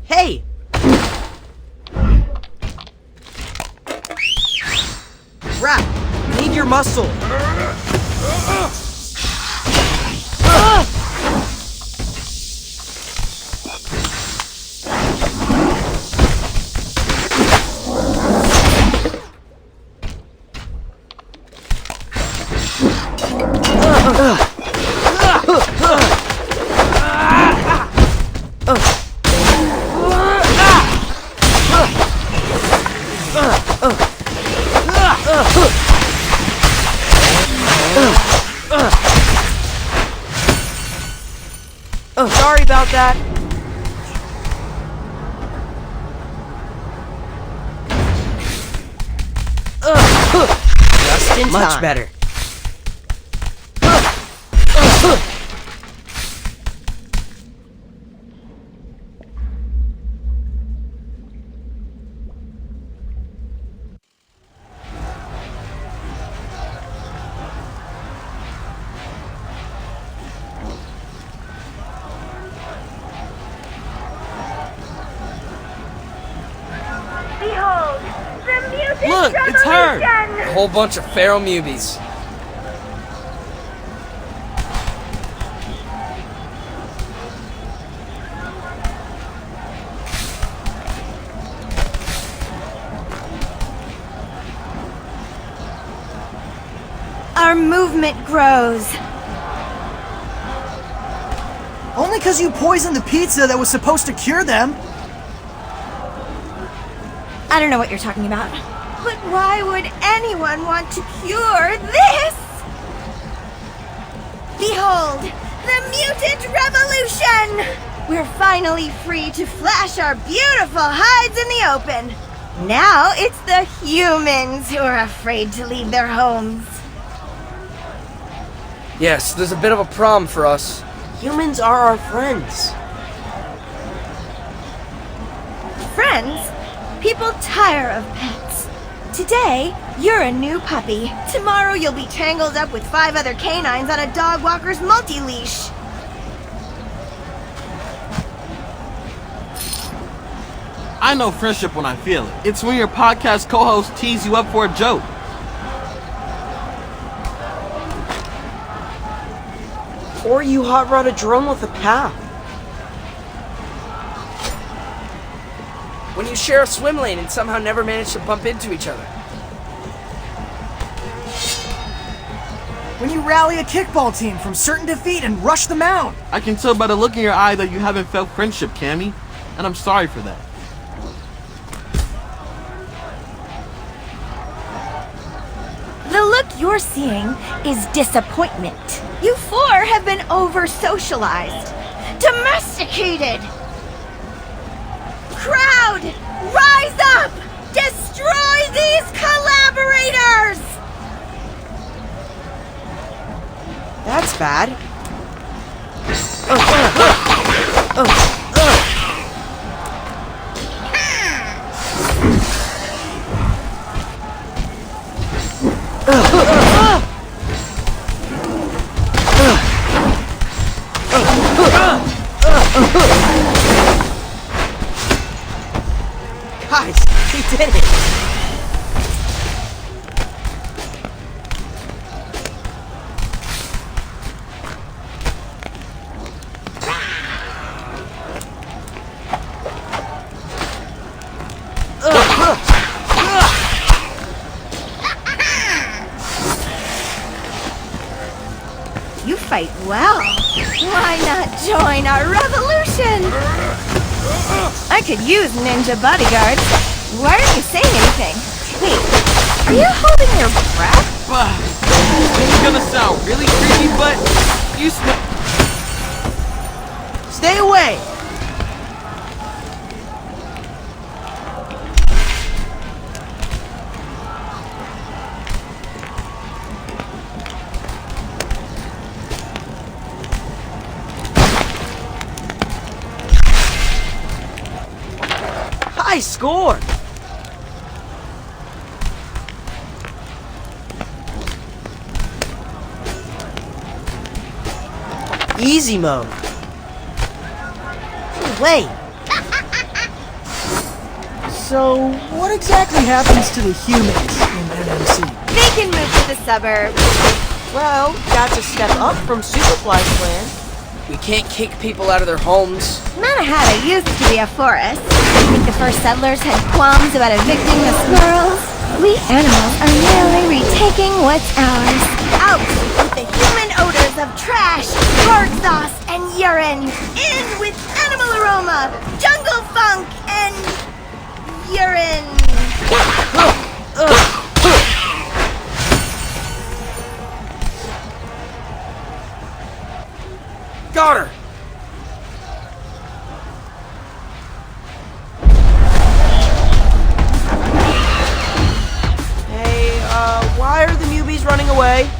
Speaker 7: Hey! Raph, need your muscle. Sorry about that. Just in time. Much better.
Speaker 6: whole bunch of feral mubies.
Speaker 1: Our movement grows.
Speaker 7: Only because you poisoned the pizza that was supposed to cure them.
Speaker 1: I don't know what you're talking about. But why would anyone want to cure this? Behold, the mutant revolution! We're finally free to flash our beautiful hides in the open. Now it's the humans who are afraid to leave their homes.
Speaker 6: Yes, there's a bit of a problem for us.
Speaker 5: Humans are our friends.
Speaker 1: Friends? People tire of pets. Today, you're a new puppy. Tomorrow you'll be tangled up with 5 other canines on a dog walker's multi-leash.
Speaker 4: I know friendship when I feel it. It's when your podcast co-host tees you up for a joke.
Speaker 5: Or you hot rod a drone with a pal.
Speaker 6: When you share a swim lane and somehow never manage to bump into each other.
Speaker 7: When you rally a kickball team from certain defeat and rush the mound.
Speaker 4: I can tell by the look in your eye that you haven't felt friendship, Cammy. And I'm sorry for that.
Speaker 1: The look you're seeing is disappointment. You 4 have been over-socialized, domesticated. Crowd, rise up! Destroy these collaborators!
Speaker 5: That's bad. Guys, he did it!
Speaker 1: You fight well. Why not join our revolution? I could use ninja bodyguards. Why aren't you saying anything? Wait, are you holding your breath?
Speaker 4: It's gonna sound really creepy, but you smell.
Speaker 5: Stay away! High score! Easy mode. Wait.
Speaker 7: So, what exactly happens to the humans in NMC?
Speaker 1: They can move to the suburbs.
Speaker 5: Well, that's a step up from Superfly's plan.
Speaker 6: We can't kick people out of their homes.
Speaker 1: Manhattan used to be a forest. I think the first settlers had qualms about evicting the squirrels. We animals are merely retaking what's ours. Out with the human odors of trash, hard sauce, and urine. In with animal aroma, jungle funk, and urine.
Speaker 6: Got her!
Speaker 5: Hey, why are the newbies running away?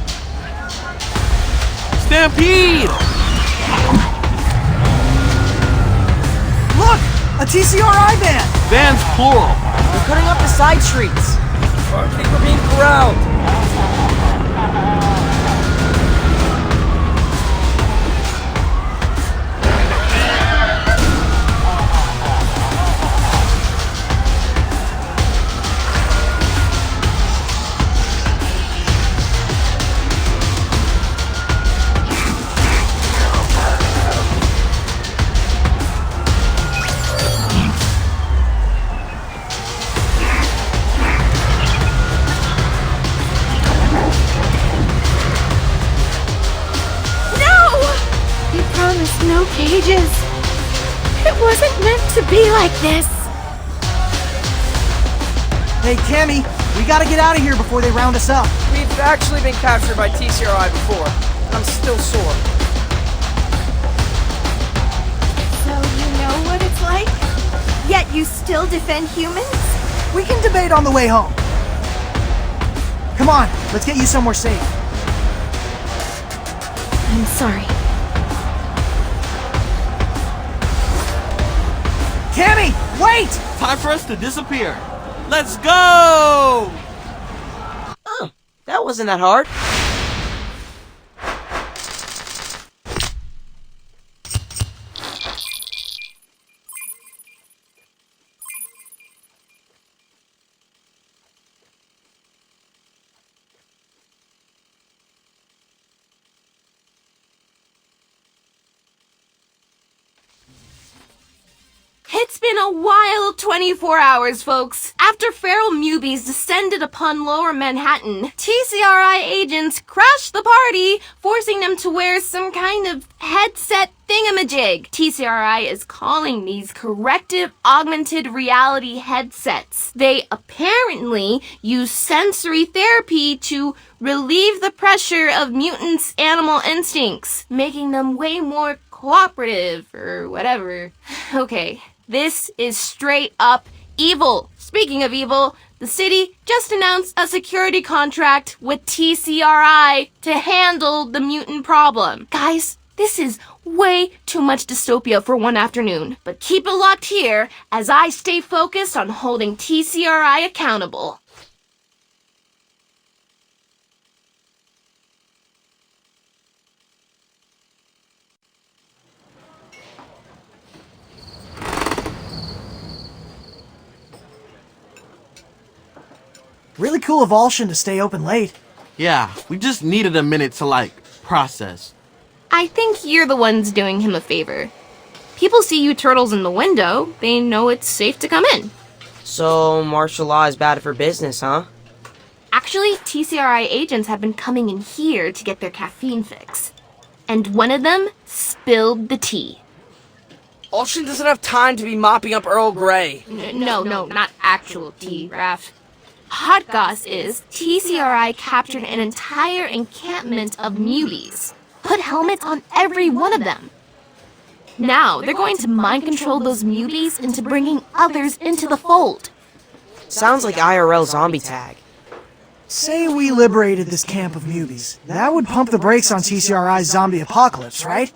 Speaker 4: Stampede!
Speaker 7: Look! A TCRI van!
Speaker 4: Vans plural.
Speaker 5: They're cutting up the side streets.
Speaker 6: I think we're being corralled.
Speaker 1: There's no cages. It wasn't meant to be like this.
Speaker 7: Hey, Cammy, we gotta get out of here before they round us up.
Speaker 6: We've actually been captured by TCRI before, and I'm still sore.
Speaker 1: So you know what it's like? Yet you still defend humans?
Speaker 7: We can debate on the way home. Come on, let's get you somewhere safe.
Speaker 1: I'm sorry.
Speaker 7: Cammy, wait!
Speaker 4: Time for us to disappear. Let's go!
Speaker 5: Oh, that wasn't that hard.
Speaker 1: It's been a wild 24 hours, folks. After feral mubies descended upon Lower Manhattan, TCRI agents crashed the party, forcing them to wear some kind of headset thingamajig. TCRI is calling these corrective augmented reality headsets. They apparently use sensory therapy to relieve the pressure of mutants' animal instincts, making them way more cooperative or whatever. Okay. This is straight up evil. Speaking of evil, the city just announced a security contract with TCRI to handle the mutant problem. Guys, this is way too much dystopia for one afternoon. But keep it locked here as I stay focused on holding TCRI accountable.
Speaker 7: Really cool of Alshin to stay open late.
Speaker 4: Yeah, we just needed a minute to, process.
Speaker 1: I think you're the ones doing him a favor. People see you turtles in the window, they know it's safe to come in.
Speaker 5: So, martial law is bad for business, huh?
Speaker 1: Actually, TCRI agents have been coming in here to get their caffeine fix. And one of them spilled the tea.
Speaker 6: Alshin doesn't have time to be mopping up Earl Grey.
Speaker 1: No, not actual tea, Raph. Hot goss is TCRI captured an entire encampment of mubies. Put helmets on every one of them. Now, they're going to mind control those mubies into bringing others into the fold.
Speaker 5: Sounds like IRL zombie tag.
Speaker 7: Say we liberated this camp of mubies. That would pump the brakes on TCRI's zombie apocalypse, right?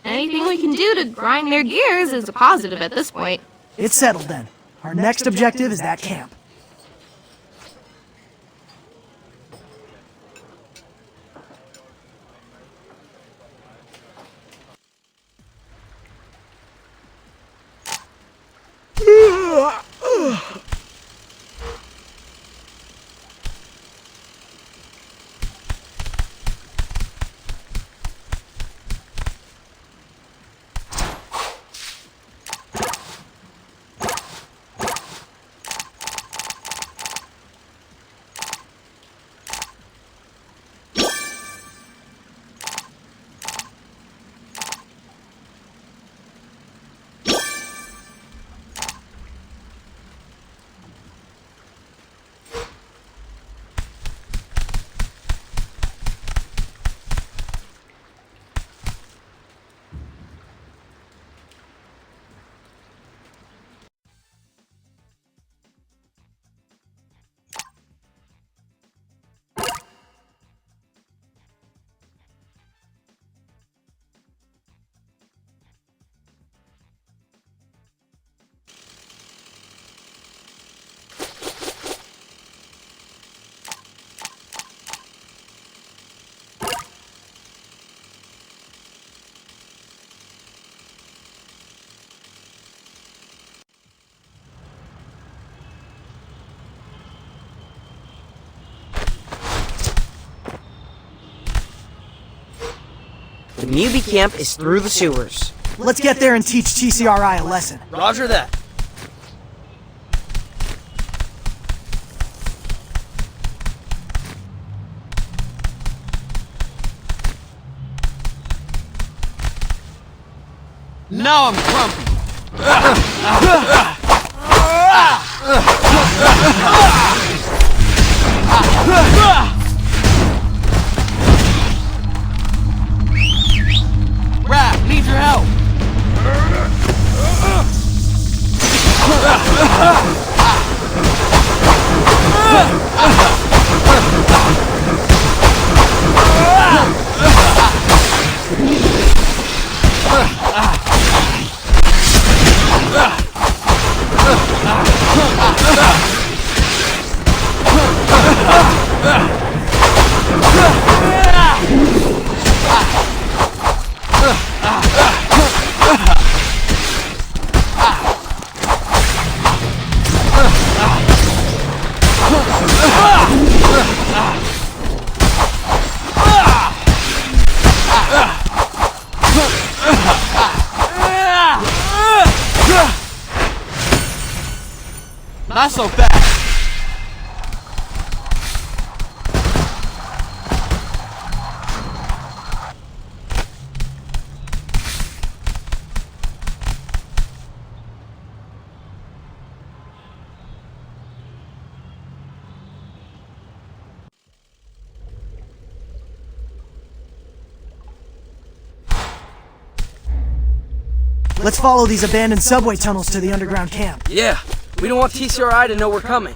Speaker 1: Anything we can do to grind their gears is a positive at this point.
Speaker 7: It's settled then. Our next objective is that camp.
Speaker 5: The Mewbie camp is through the sewers.
Speaker 7: Let's get there and teach TCRI a lesson.
Speaker 6: Roger that.
Speaker 4: Now I'm grumpy. Raph, need your help. Not so fast.
Speaker 7: Let's follow these abandoned subway tunnels to the underground camp.
Speaker 6: Yeah, we don't want TCRI to know we're coming.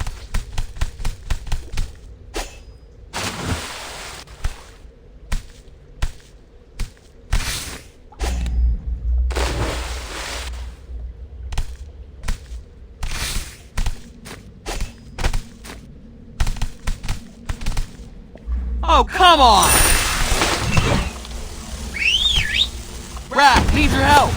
Speaker 4: Oh, come on! Raph, need your help!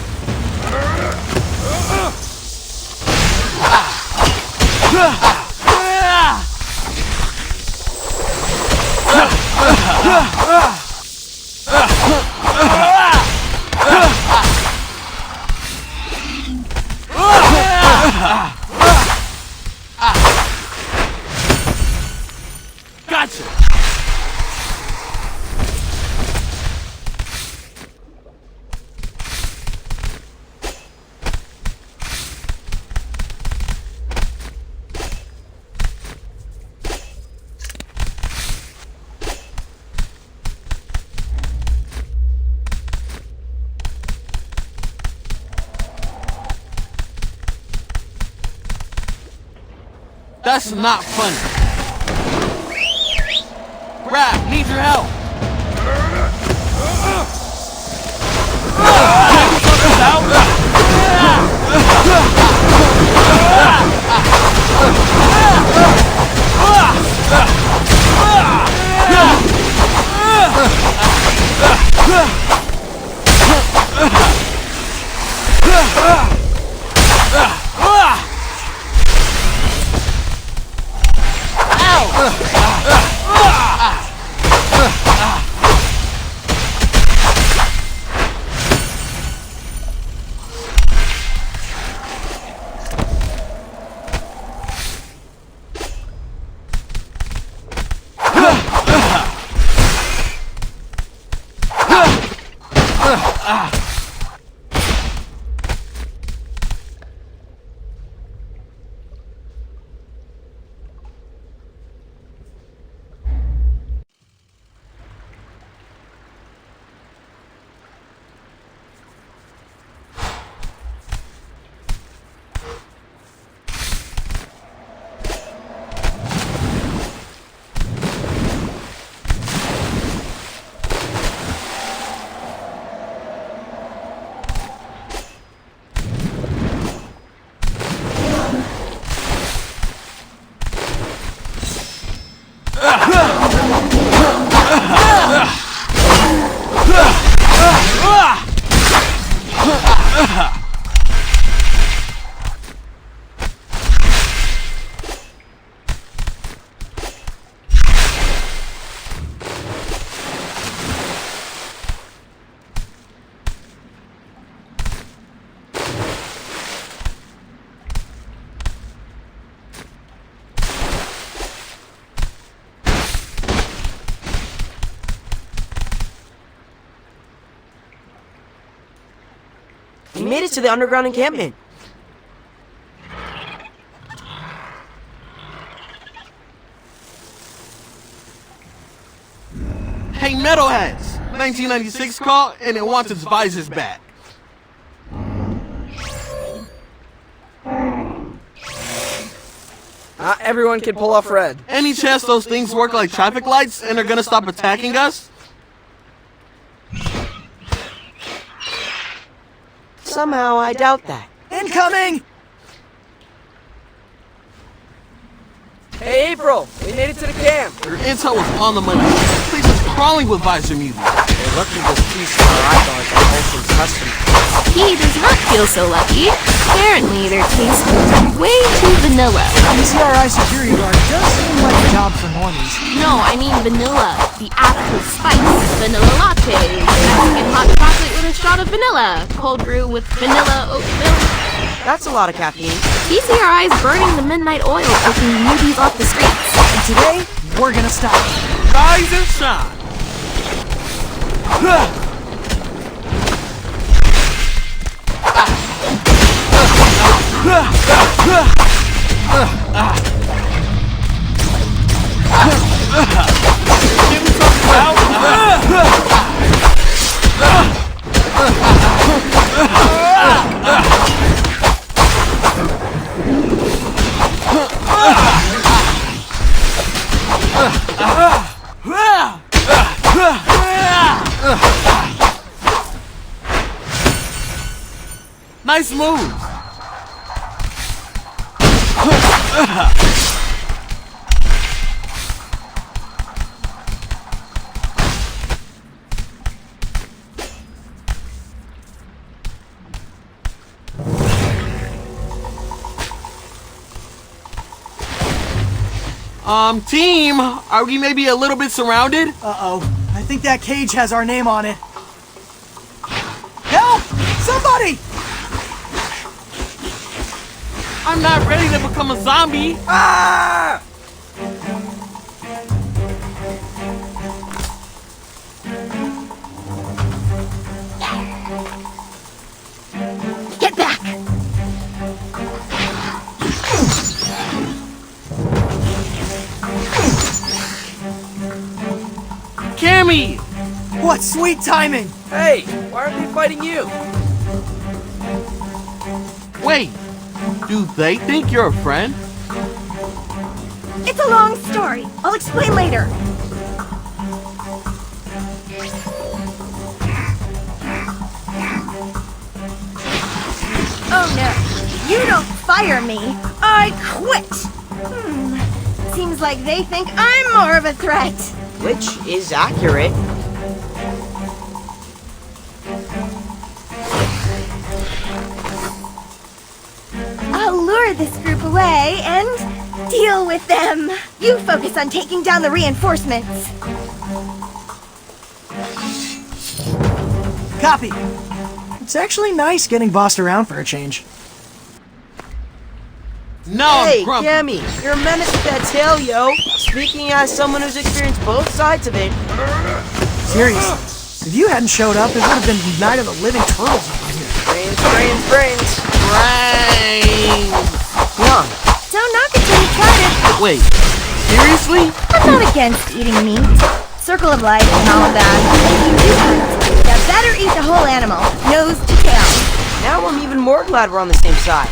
Speaker 4: Gotcha! That's not funny. Raph, need your help.
Speaker 5: We made it to the underground encampment.
Speaker 4: Hey, Metalheads! 1996 call, and it wants its visors back.
Speaker 6: Not everyone can pull off red.
Speaker 4: Any chance those things work like traffic lights and are gonna stop attacking us?
Speaker 5: Somehow, I doubt that.
Speaker 7: Incoming!
Speaker 6: Hey, April, we made it to the camp.
Speaker 4: Your intel was on the money. This place is crawling with visor mutants.
Speaker 6: We're lucky this piece of our eyeballs are Olsen's custom.
Speaker 1: He does not feel so lucky. Apparently, their taste is way too vanilla.
Speaker 7: ECRI security guard does seem like a job for normies.
Speaker 1: No, I mean vanilla. The actual spice. Vanilla latte. Mexican hot chocolate with a shot of vanilla. Cold brew with vanilla oat milk.
Speaker 5: That's a lot of caffeine.
Speaker 1: TCRI is burning the midnight oil, taking newbies off the streets.
Speaker 7: And today, we're gonna stop.
Speaker 4: Rise and shine! Nice move! Team, are we maybe a little bit surrounded?
Speaker 7: Uh-oh. I think that cage has our name on it. Help! Somebody!
Speaker 4: I'm not ready to become a zombie.
Speaker 6: Ah!
Speaker 1: Get back!
Speaker 4: Cammy!
Speaker 7: What sweet timing!
Speaker 6: Hey, why aren't they fighting you?
Speaker 4: Wait, do they think you're a friend?
Speaker 1: It's a long story. I'll explain later. Oh no, you don't fire me. I quit. Seems like they think I'm more of a threat.
Speaker 5: Which is accurate.
Speaker 1: I'll lure this group away and deal with them. You focus on taking down the reinforcements.
Speaker 7: Copy. It's actually nice getting bossed around for a change.
Speaker 4: No,
Speaker 5: Hey,
Speaker 4: I'm grumpy.
Speaker 5: Cammy, you're a menace with that tail, yo. Speaking as someone who's experienced both sides of it.
Speaker 7: Seriously, if you hadn't showed up, it would have been Night of the Living Turtles over here.
Speaker 5: Brains.
Speaker 4: Brains.
Speaker 5: Yum.
Speaker 1: Don't knock it till you tried it.
Speaker 4: Wait, seriously?
Speaker 1: I'm not against eating meat. Circle of life and all of that. You better eat the whole animal, nose to tail.
Speaker 5: Now I'm even more glad we're on the same side.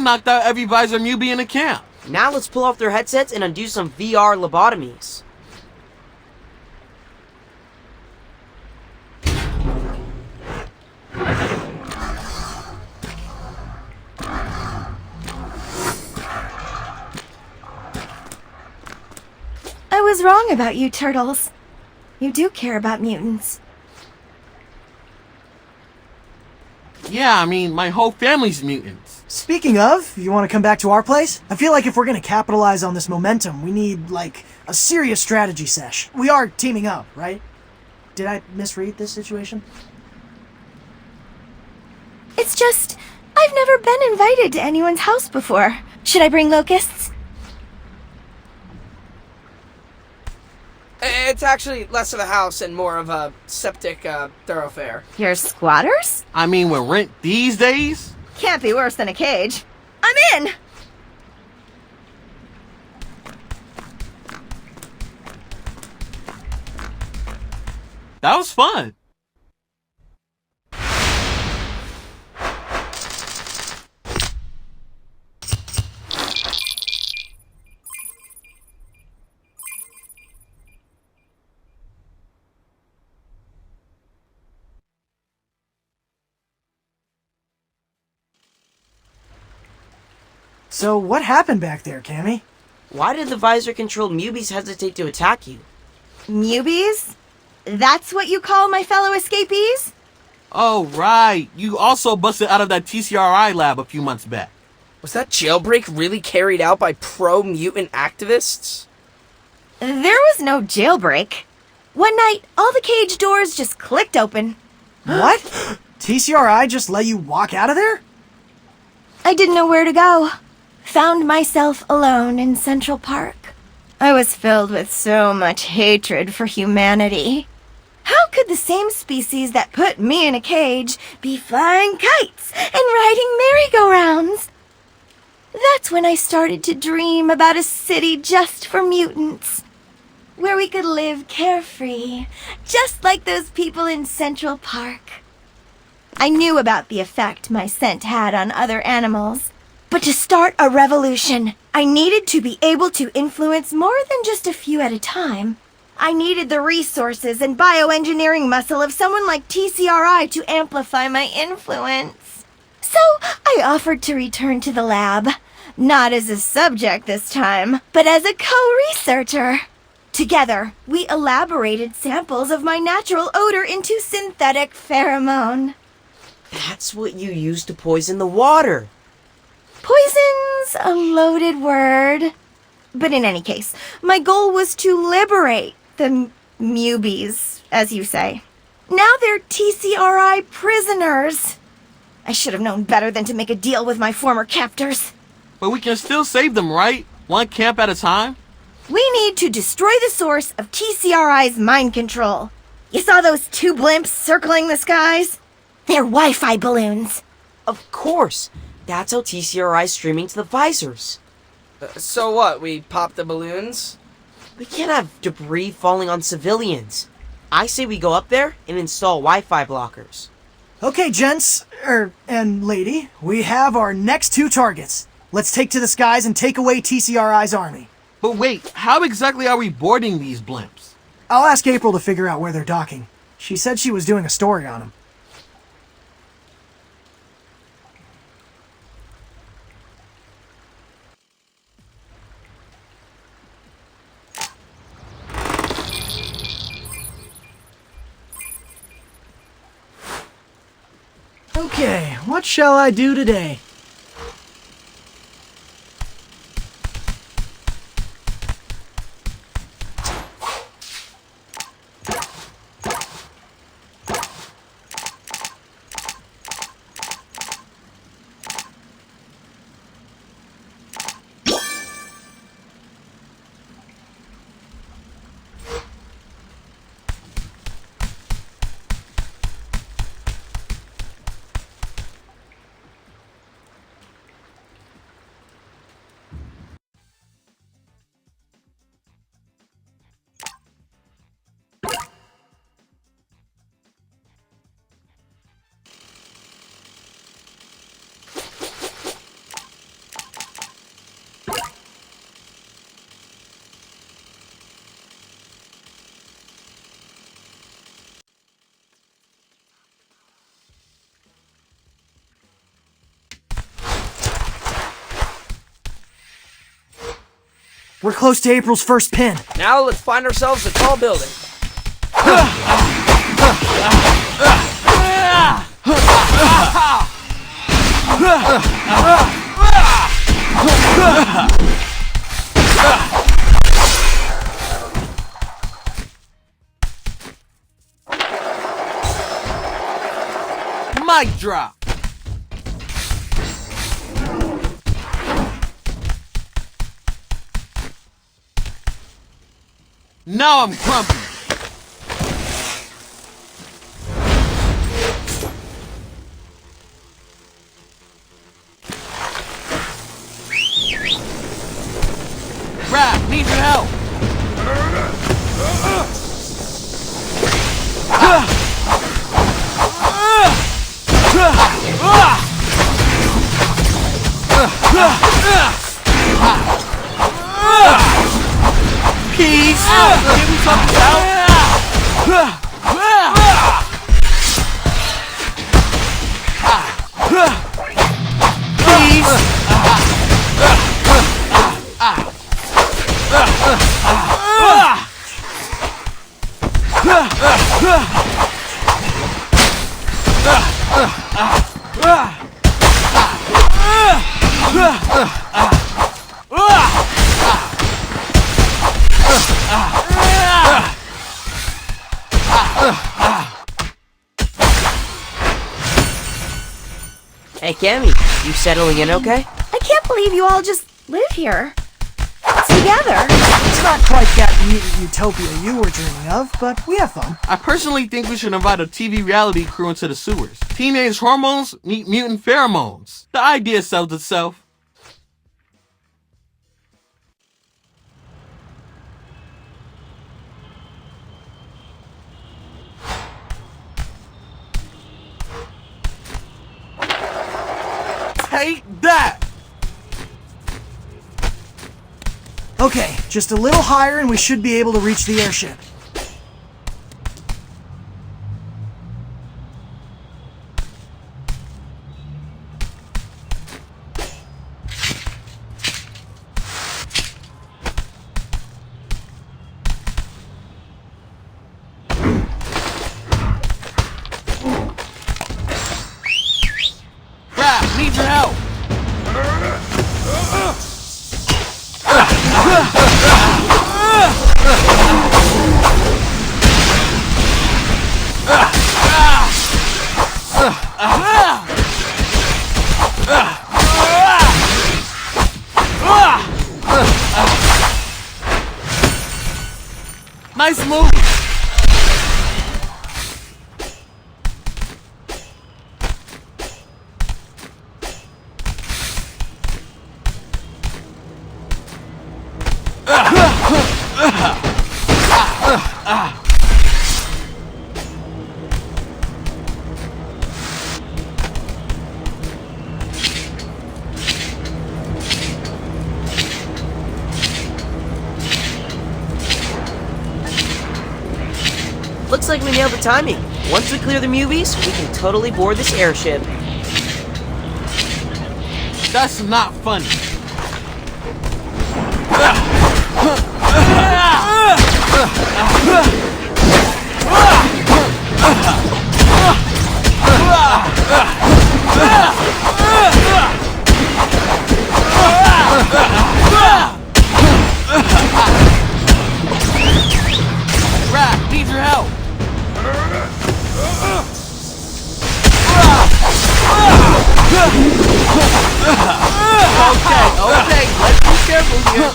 Speaker 4: knocked out every visor mutant in the camp.
Speaker 5: Now let's pull off their headsets and undo some VR lobotomies.
Speaker 1: I was wrong about you, turtles. You do care about mutants.
Speaker 4: Yeah, I mean, my whole family's mutants.
Speaker 7: Speaking of, you want to come back to our place? I feel like if we're going to capitalize on this momentum, we need, like, a serious strategy sesh. We are teaming up, right? Did I misread this situation?
Speaker 1: It's just, I've never been invited to anyone's house before. Should I bring locusts?
Speaker 6: It's actually less of a house and more of a septic thoroughfare.
Speaker 1: You're squatters?
Speaker 4: I mean, with rent these days?
Speaker 1: Can't be worse than a cage. I'm in!
Speaker 4: That was fun.
Speaker 7: So what happened back there, Cammy?
Speaker 5: Why did the visor-controlled Mubies hesitate to attack you?
Speaker 1: Mubies? That's what you call my fellow escapees?
Speaker 4: Oh, right. You also busted out of that TCRI lab a few months back.
Speaker 6: Was that jailbreak really carried out by pro-mutant activists?
Speaker 1: There was no jailbreak. One night, all the cage doors just clicked open.
Speaker 7: What? TCRI just let you walk out of there?
Speaker 1: I didn't know where to go. Found myself alone in Central Park. I was filled with so much hatred for humanity. How could the same species that put me in a cage be flying kites and riding merry-go-rounds? That's when I started to dream about a city just for mutants, where we could live carefree, just like those people in Central Park. I knew about the effect my scent had on other animals, but to start a revolution, I needed to be able to influence more than just a few at a time. I needed the resources and bioengineering muscle of someone like TCRI to amplify my influence. So I offered to return to the lab, not as a subject this time, but as a co-researcher. Together, we elaborated samples of my natural odor into synthetic pheromone.
Speaker 5: That's what you used to poison the water.
Speaker 1: Poison's a loaded word. But in any case, my goal was to liberate the Mubies, as you say. Now they're TCRI prisoners. I should have known better than to make a deal with my former captors.
Speaker 4: But we can still save them, right? One camp at a time?
Speaker 1: We need to destroy the source of TCRI's mind control. You saw those two blimps circling the skies? They're Wi-Fi balloons.
Speaker 5: Of course. That's how TCRI's streaming to the visors.
Speaker 6: So what, we pop the balloons?
Speaker 5: We can't have debris falling on civilians. I say we go up there and install Wi-Fi blockers.
Speaker 7: Okay, gents, and lady, we have our next two targets. Let's take to the skies and take away TCRI's army.
Speaker 4: But wait, how exactly are we boarding these blimps?
Speaker 7: I'll ask April to figure out where they're docking. She said she was doing a story on them. Okay, what shall I do today? We're close to April's first pin.
Speaker 6: Now let's find ourselves a tall building.
Speaker 4: Mic drop. Now I'm grumpy. Raph, need your help. Peace. Give me something out. Peace.
Speaker 5: Hey, Cammy, you settling in okay?
Speaker 1: I can't believe you all just live here. Together.
Speaker 7: It's not quite that mutant utopia you were dreaming of, but we have fun.
Speaker 4: I personally think we should invite a TV reality crew into the sewers. Teenage hormones meet mutant pheromones. The idea sells itself. Take that!
Speaker 7: Okay, just a little higher and we should be able to reach the airship.
Speaker 4: Raph, need your help! Nice move!
Speaker 5: Looks like we nailed the timing. Once we clear the movies, we can totally board this airship.
Speaker 4: That's not funny. Raph, need your help. Okay, let's be careful here.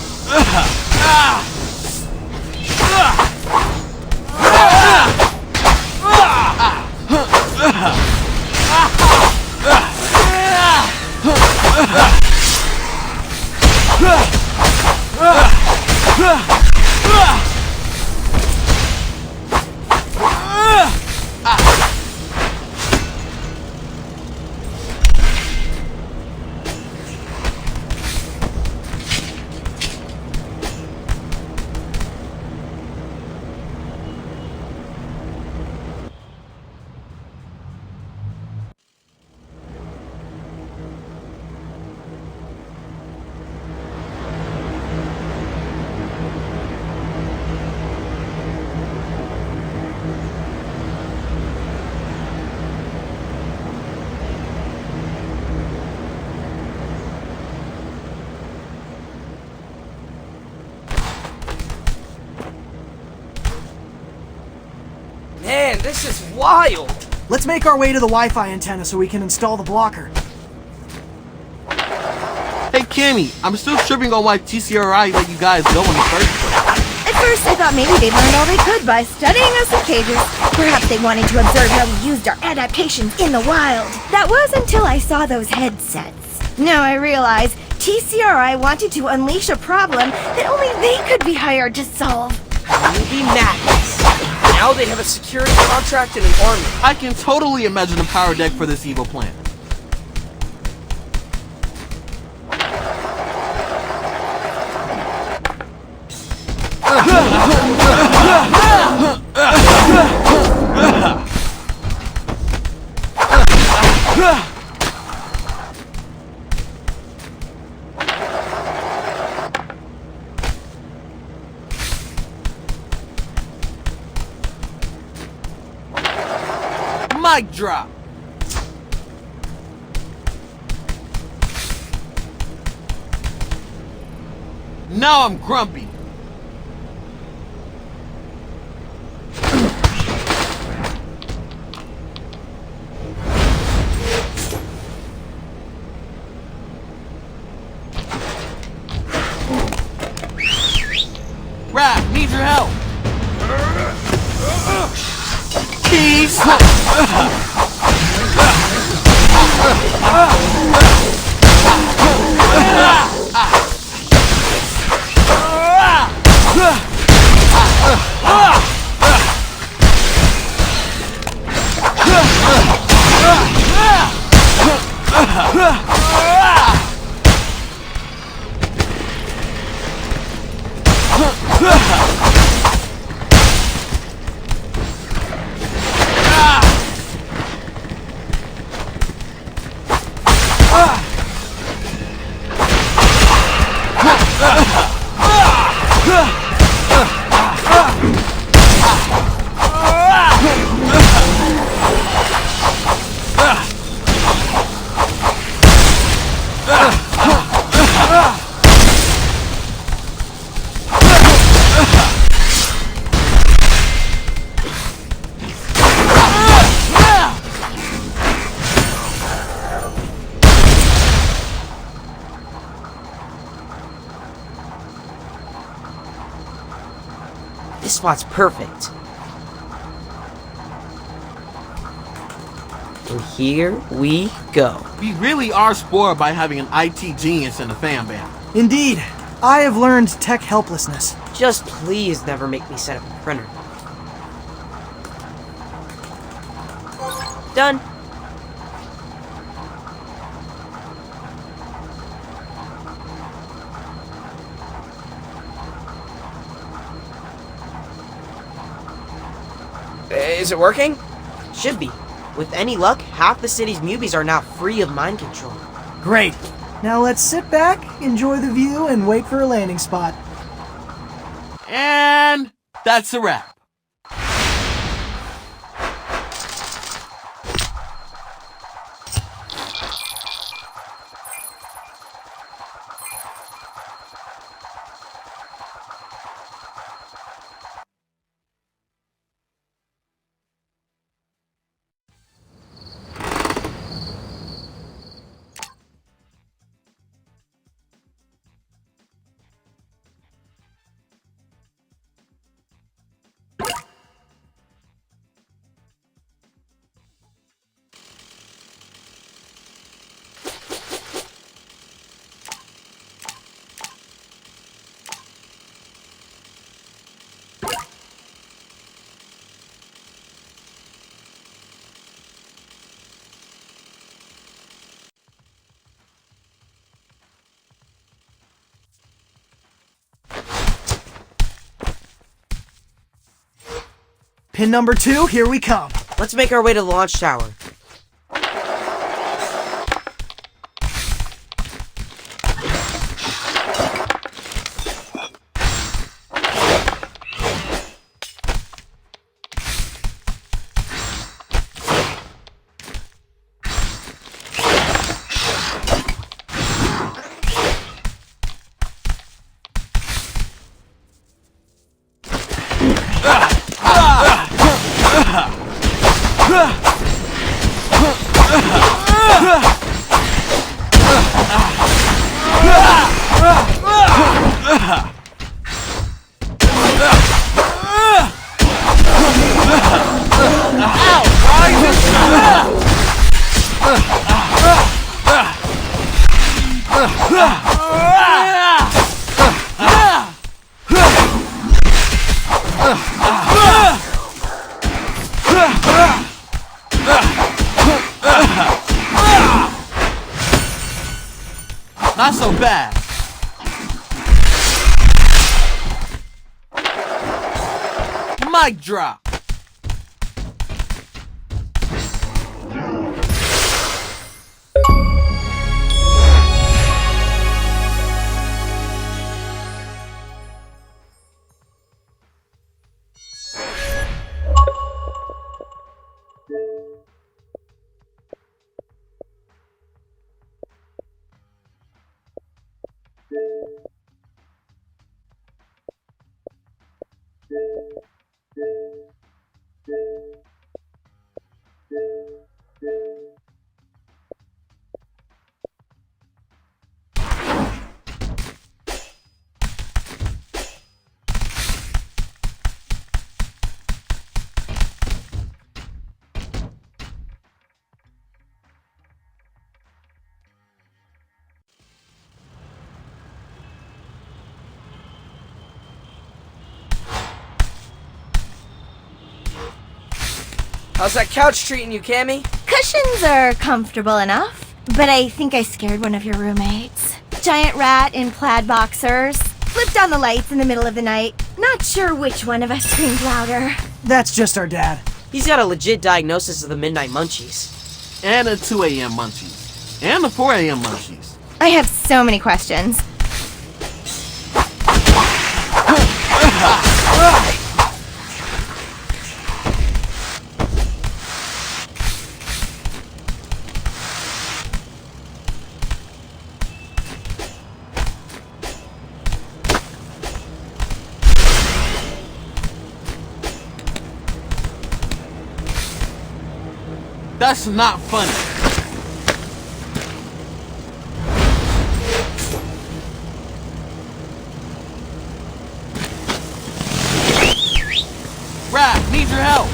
Speaker 6: Man, this is wild!
Speaker 7: Let's make our way to the Wi-Fi antenna so we can install the blocker.
Speaker 4: Hey Cammy, I'm still tripping on why TCRI let you guys go in the first place.
Speaker 14: At first, I thought maybe they learned all they could by studying us in cages. Perhaps they wanted to observe how we used our adaptations in the wild. That was until I saw those headsets. Now I realize TCRI wanted to unleash a problem that only they could be hired to solve.
Speaker 6: Movie madness. Now they have a security contract and an army.
Speaker 4: I can totally imagine the power deck for this evil plan. Mic drop. Now I'm grumpy. Raph, need your help. Keys.
Speaker 5: This spot's perfect. And here we go.
Speaker 4: We really are spoiled by having an IT genius in the fan band.
Speaker 7: Indeed. I have learned tech helplessness.
Speaker 5: Just please never make me set up a printer. Done.
Speaker 6: Is it working?
Speaker 5: Should be. With any luck, half the city's mubies are now free of mind control.
Speaker 7: Great. Now let's sit back, enjoy the view, and wait for a landing spot.
Speaker 4: And that's a wrap.
Speaker 7: Pin number 2, here we come.
Speaker 5: Let's make our way to the launch tower.
Speaker 4: bad. Mic drop.
Speaker 6: How's that couch treating you, Cammy?
Speaker 14: Cushions are comfortable enough, but I think I scared one of your roommates. Giant rat in plaid boxers. Flipped on the lights in the middle of the night. Not sure which one of us screamed louder.
Speaker 7: That's just our dad.
Speaker 5: He's got a legit diagnosis of the midnight munchies.
Speaker 4: And the 2 a.m. munchies. And the 4 a.m. munchies.
Speaker 14: I have so many questions.
Speaker 4: That's not funny. Rat, need your help.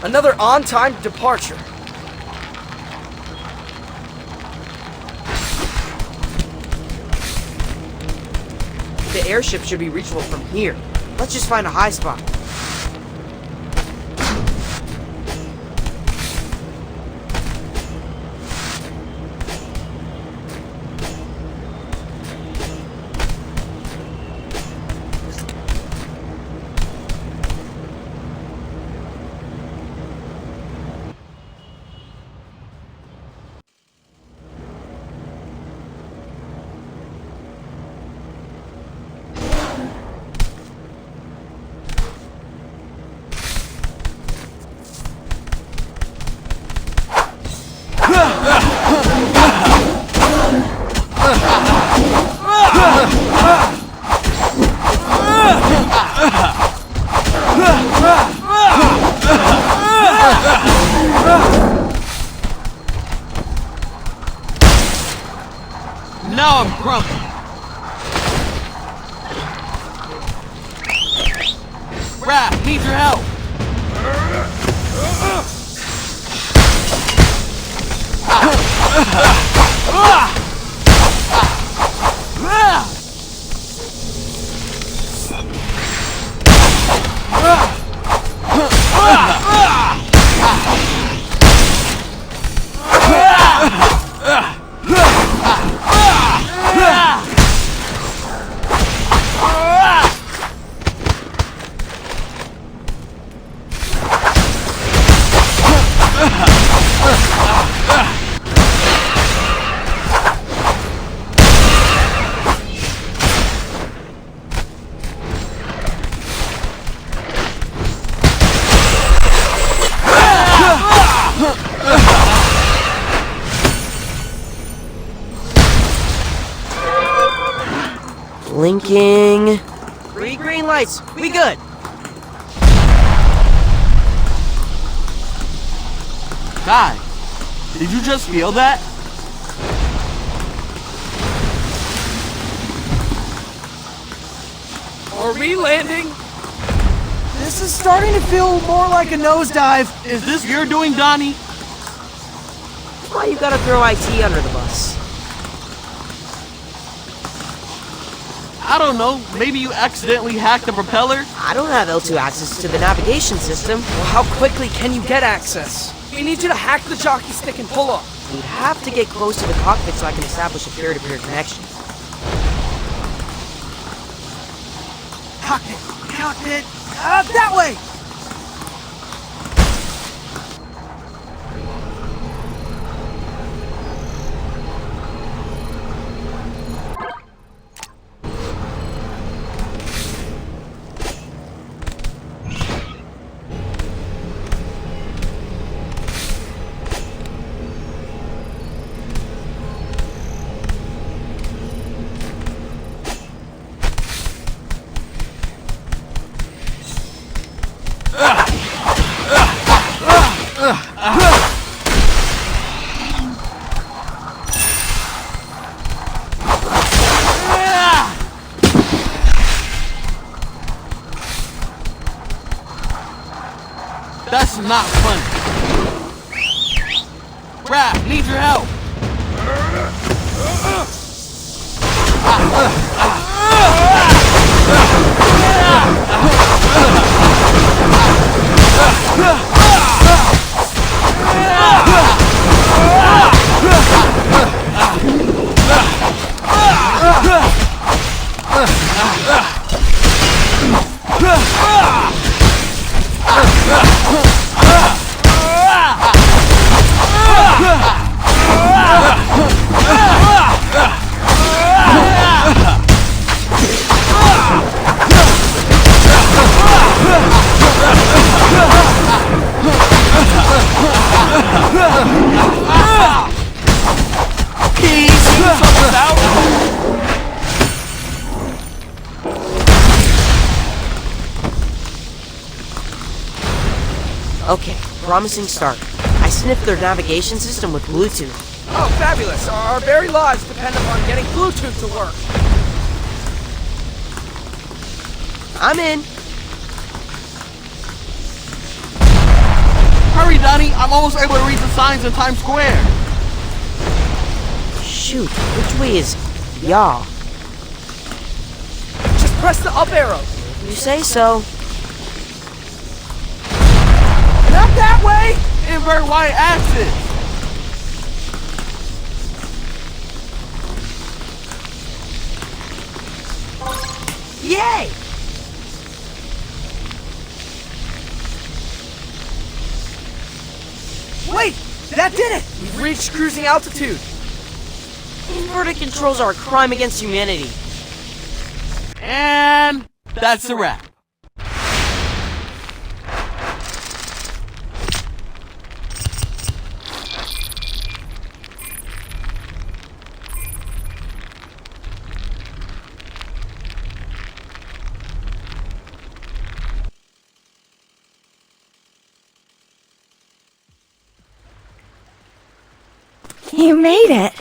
Speaker 6: Another on-time departure.
Speaker 5: The airship should be reachable from here. Let's just find a high spot. Now I'm crumping. Rat, need your help. Blinking. 3 green lights. We good.
Speaker 4: Guys, did you just feel that?
Speaker 6: Are we landing?
Speaker 7: This is starting to feel more like a nosedive.
Speaker 4: Is this your doing, Donnie?
Speaker 5: Why you gotta throw IT under the bus?
Speaker 4: I don't know. Maybe you accidentally hacked the propeller?
Speaker 5: I don't have L2 access to the navigation system.
Speaker 6: Well, how quickly can you get access? We need you to hack the jockey stick and pull up.
Speaker 5: We'd have to get close to the cockpit so I can establish a peer-to-peer connection.
Speaker 7: Cockpit. That way.
Speaker 4: That's not funny. Raph, need your help.
Speaker 5: Okay, promising start. I sniffed their navigation system with Bluetooth.
Speaker 6: Oh, fabulous. Our very lives depend upon getting Bluetooth to work.
Speaker 5: I'm in.
Speaker 4: Hurry, Donnie. I'm almost able to read the signs in Times Square.
Speaker 5: Shoot, which way is y'all?
Speaker 6: Just press the up arrow.
Speaker 5: You say so.
Speaker 6: Not that way!
Speaker 4: Invert y-axis.
Speaker 5: Yay!
Speaker 7: Wait, that did it!
Speaker 6: We've reached cruising altitude.
Speaker 5: Inverted controls are a crime against humanity.
Speaker 4: And that's a wrap.
Speaker 14: You made it.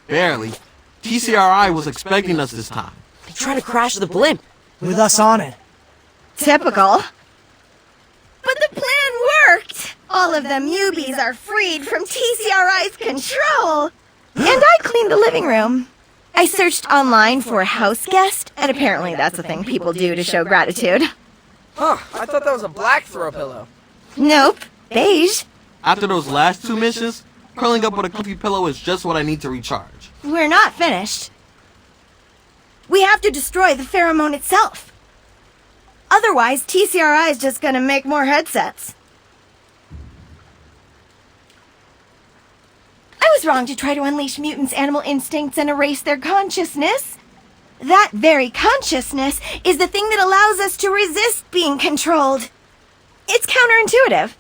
Speaker 4: Barely. TCRI was expecting us this time.
Speaker 5: They tried to crash the blimp.
Speaker 7: With us on it.
Speaker 14: Typical. But the plan worked! All of the Mubies are freed from TCRI's control! And I cleaned the living room. I searched online for a house guest, and apparently that's a thing people do to show gratitude.
Speaker 6: Huh, I thought that was a black throw pillow.
Speaker 14: Nope, beige.
Speaker 4: After those last 2 missions, curling up with a comfy pillow is just what I need to recharge.
Speaker 14: We're not finished. We have to destroy the pheromone itself. Otherwise, TCRI is just gonna make more headsets. I was wrong to try to unleash mutants' animal instincts and erase their consciousness. That very consciousness is the thing that allows us to resist being controlled. It's counterintuitive.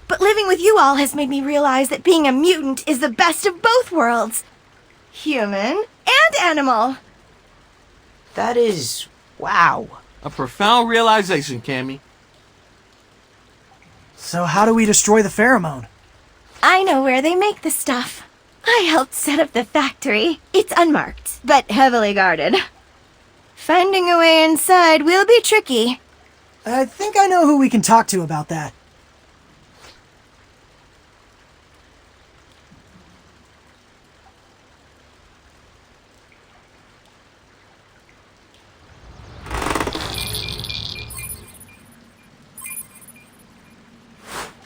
Speaker 14: But living with you all has made me realize that being a mutant is the best of both worlds. Human and animal.
Speaker 5: That is... wow.
Speaker 4: A profound realization, Cammy.
Speaker 7: So how do we destroy the pheromone?
Speaker 14: I know where they make the stuff. I helped set up the factory. It's unmarked, but heavily guarded. Finding a way inside will be tricky.
Speaker 7: I think I know who we can talk to about that.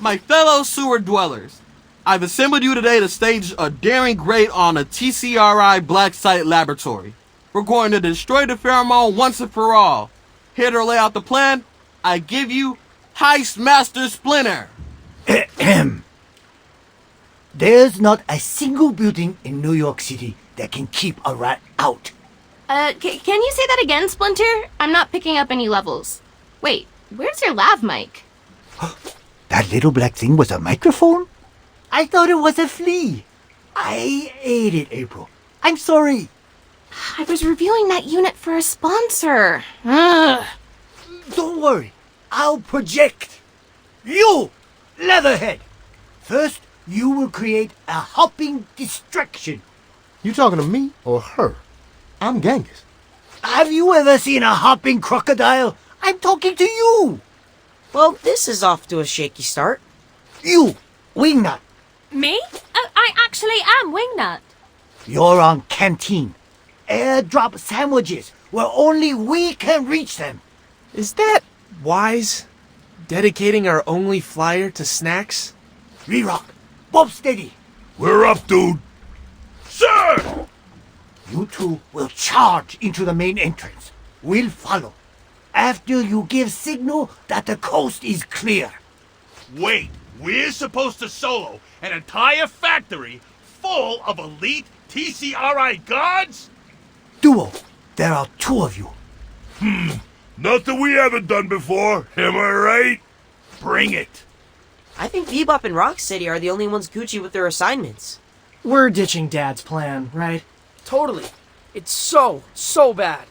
Speaker 4: My fellow sewer dwellers, I've assembled you today to stage a daring raid on a TCRI Black Site laboratory. We're going to destroy the pheromone once and for all. Here to lay out the plan, I give you Heist Master Splinter.
Speaker 3: Ahem. There's not a single building in New York City that can keep a rat out.
Speaker 1: Can you say that again, Splinter? I'm not picking up any levels. Wait, where's your lav mic?
Speaker 3: That little black thing was a microphone? I thought it was a flea. I ate it, April. I'm sorry.
Speaker 1: I was reviewing that unit for a sponsor. Ugh.
Speaker 3: Don't worry. I'll project. You, Leatherhead. First, you will create a hopping distraction.
Speaker 12: You talking to me or her? I'm Genghis.
Speaker 3: Have you ever seen a hopping crocodile? I'm talking to you.
Speaker 5: Well, this is off to a shaky start.
Speaker 3: You, Wingnut.
Speaker 13: Me? I actually am Wingnut.
Speaker 3: You're on Canteen. Airdrop sandwiches where only we can reach them.
Speaker 9: Is that wise? Dedicating our only flyer to snacks?
Speaker 3: Re-Rock, Bob Steady.
Speaker 8: We're up, dude.
Speaker 10: Sir!
Speaker 3: You two will charge into the main entrance. We'll follow. After you give signal that the coast is clear.
Speaker 10: Wait, we're supposed to solo an entire factory full of elite TCRI guards?
Speaker 3: Duo, there are two of you.
Speaker 8: Nothing we haven't done before, am I right?
Speaker 10: Bring it.
Speaker 5: I think Bebop and Rocksteady are the only ones Gucci with their assignments.
Speaker 7: We're ditching Dad's plan, right?
Speaker 6: Totally. It's so bad.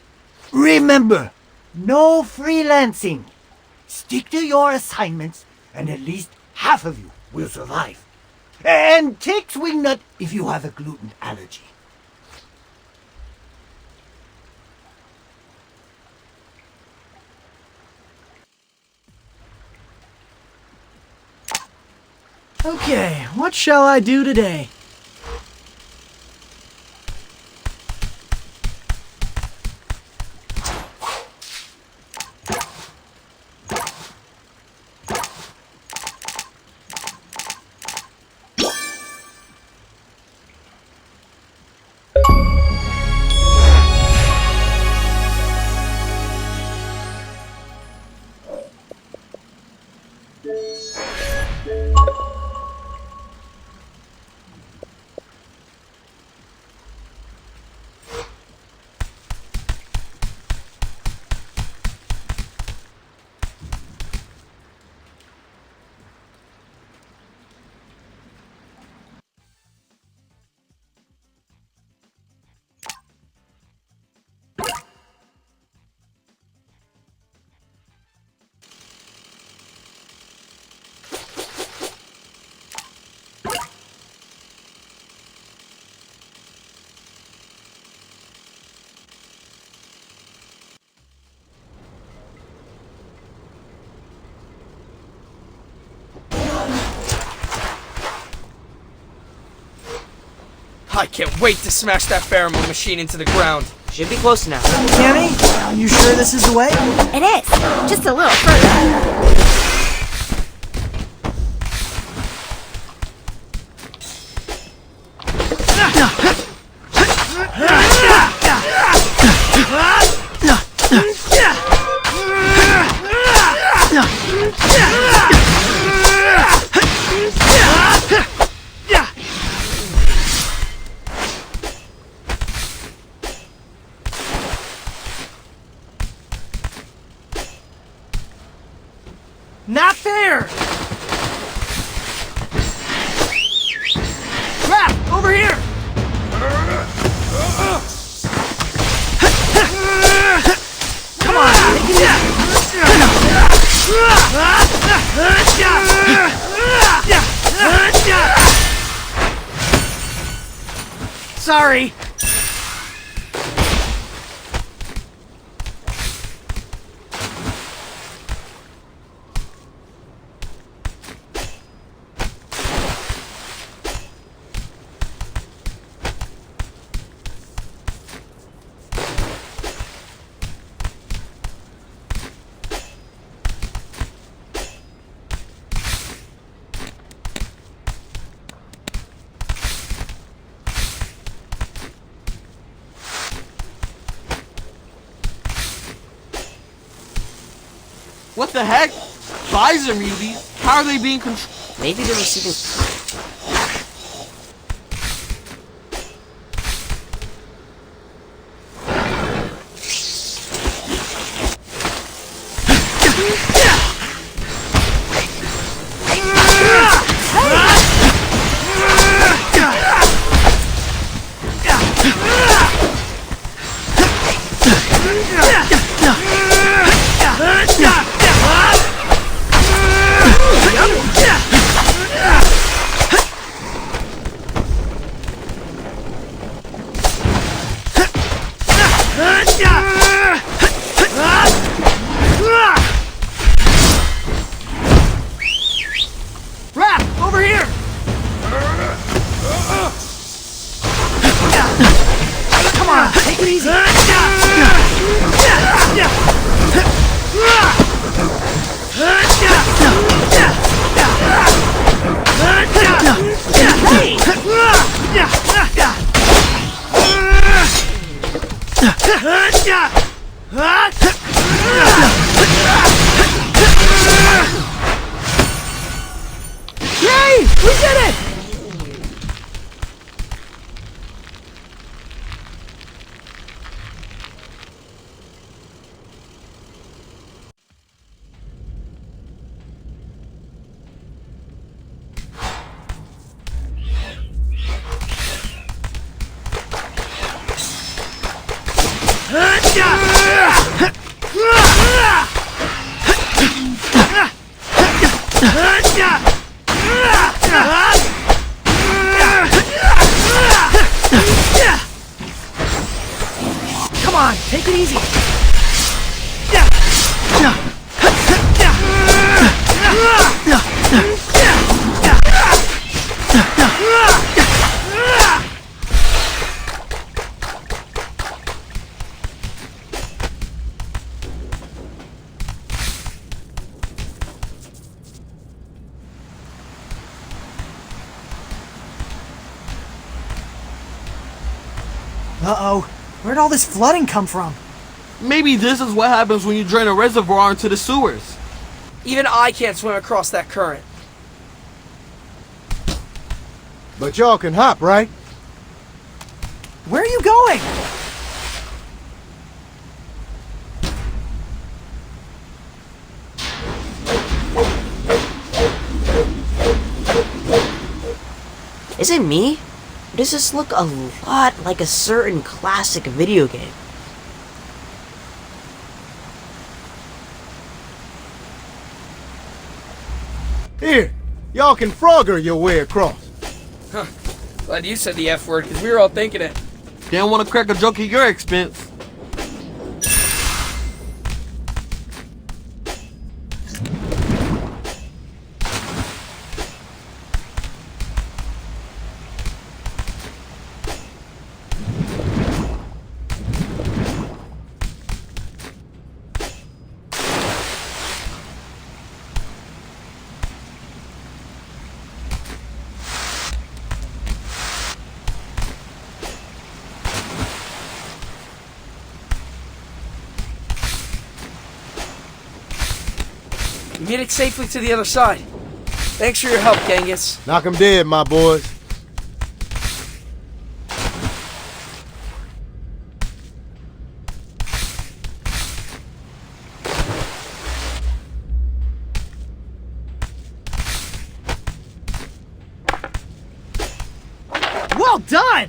Speaker 3: Remember, no freelancing. Stick to your assignments, and at least half of you will survive. And take Swingnut if you have a gluten allergy.
Speaker 7: Okay, what shall I do today?
Speaker 6: I can't wait to smash that pheromone machine into the ground.
Speaker 5: Should be close now.
Speaker 7: Cammy, are you sure this is the way?
Speaker 14: It is. Just a little further.
Speaker 7: Not there! Raph, over here! Sorry.
Speaker 4: What the heck? Visor muties? How are they being controlled?
Speaker 5: Maybe they're receiving.
Speaker 7: Raph, over here! Come on, take it easy. Yay! We did it! Come on, take it easy. Uh-oh. Where'd all this flooding come from?
Speaker 4: Maybe this is what happens when you drain a reservoir into the sewers.
Speaker 6: Even I can't swim across that current.
Speaker 12: But y'all can hop, right?
Speaker 7: Where are you going?
Speaker 5: Is it me? Or does this look a lot like a certain classic video game?
Speaker 12: Here, y'all can frogger your way across.
Speaker 6: Huh. Glad you said the F word, because we were all thinking it.
Speaker 4: Didn't want to crack a joke at your expense.
Speaker 6: We made it safely to the other side. Thanks for your help, Genghis.
Speaker 12: Knock 'em dead, my boys.
Speaker 7: Well done!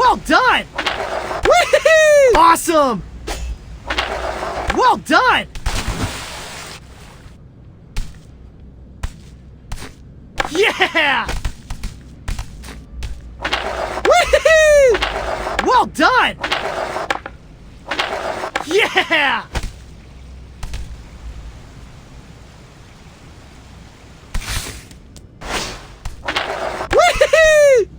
Speaker 7: Well done! Whee! Awesome! Well done! Yeah! Whee! Well done! Yeah! Whee!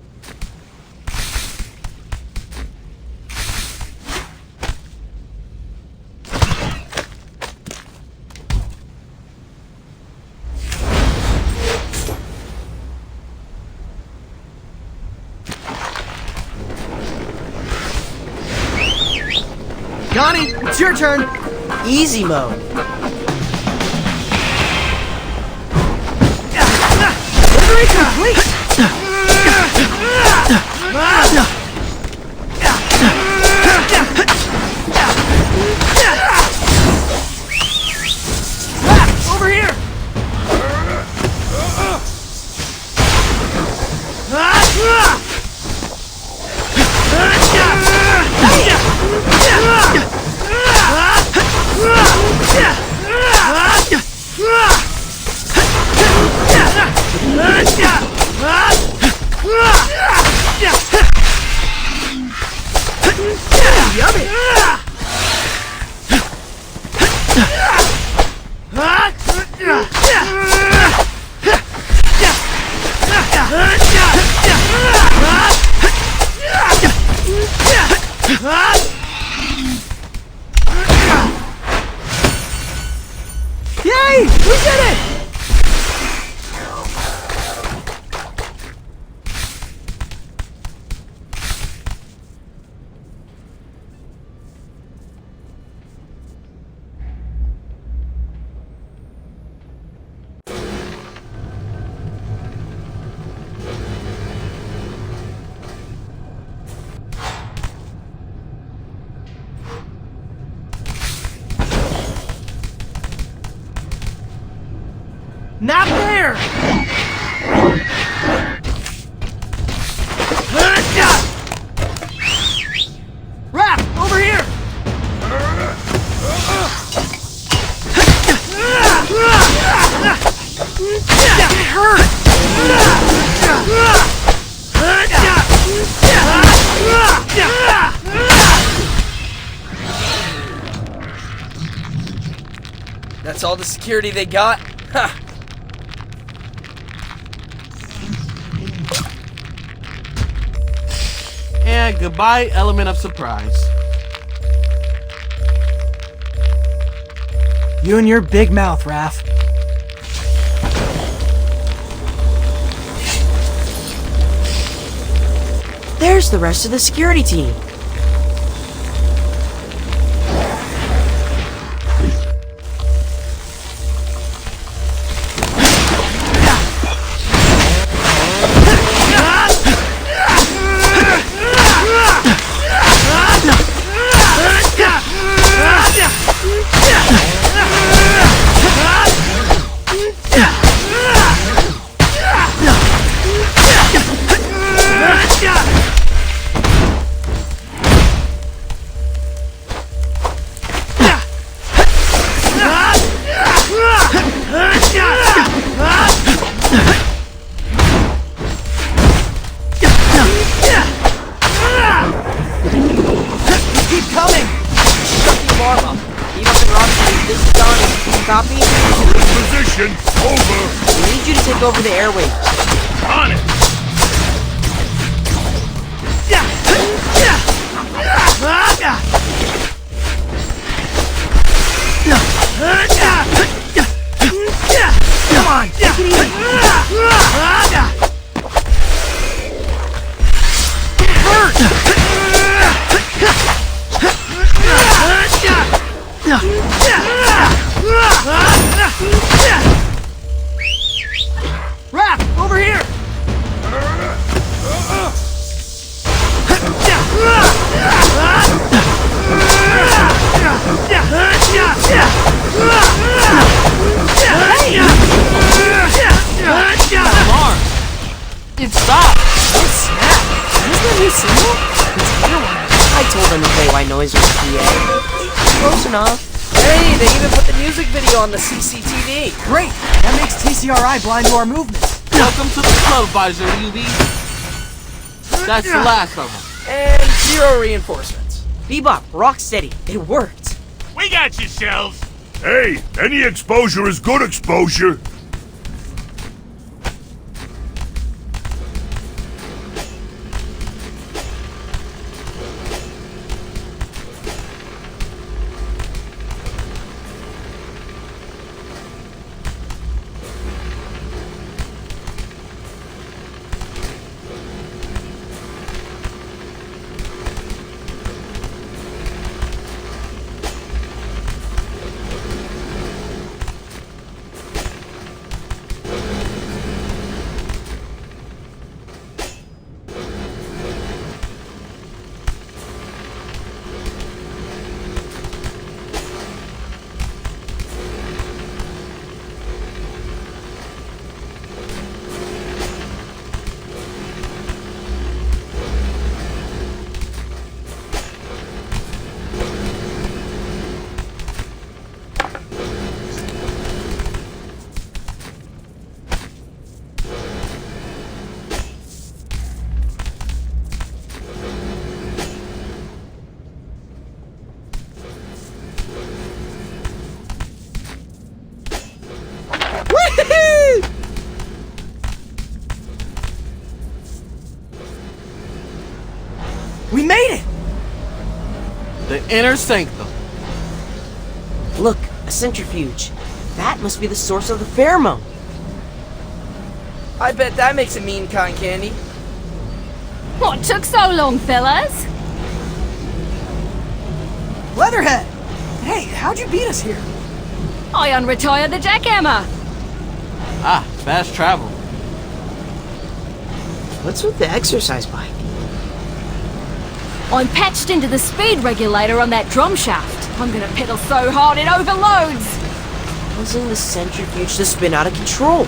Speaker 7: Johnny, it's your turn.
Speaker 5: Easy mode.
Speaker 7: Delivery complete. Over here. Yay! We did it! Not there! Raph, over here! Get hurt!
Speaker 6: That's all the security they got? Ha!
Speaker 4: And goodbye, element of surprise.
Speaker 7: You and your big mouth, Raph.
Speaker 5: There's the rest of the security team.
Speaker 6: Copy?
Speaker 8: Position, over.
Speaker 5: We need you to take over the airwaves.
Speaker 8: On it.
Speaker 7: Come on, take it easy. It hurts. Raph, over here!
Speaker 4: Alarm! It stopped!
Speaker 5: Oh snap! Is this the new single? I told them to play white noise with PA. Close enough.
Speaker 6: Hey, they even put the music video on the CCTV.
Speaker 7: Great! That makes TCRI blind to our movements.
Speaker 4: Welcome to the club, Visor UV. That's the last of them.
Speaker 6: And 0 reinforcements.
Speaker 5: Bebop, rock steady. It worked.
Speaker 10: We got you, Shells.
Speaker 8: Hey, any exposure is good exposure.
Speaker 7: We made it!
Speaker 4: The inner sanctum.
Speaker 5: Look, a centrifuge. That must be the source of the pheromone.
Speaker 6: I bet that makes a mean cotton candy.
Speaker 13: What took so long, fellas?
Speaker 7: Leatherhead! Hey, how'd you beat us here?
Speaker 13: I unretired the jackhammer.
Speaker 4: Ah, fast travel.
Speaker 5: What's with the exercise bike?
Speaker 13: I'm patched into the speed regulator on that drum shaft. I'm gonna pedal so hard it overloads.
Speaker 5: Causing the centrifuge to spin out of control.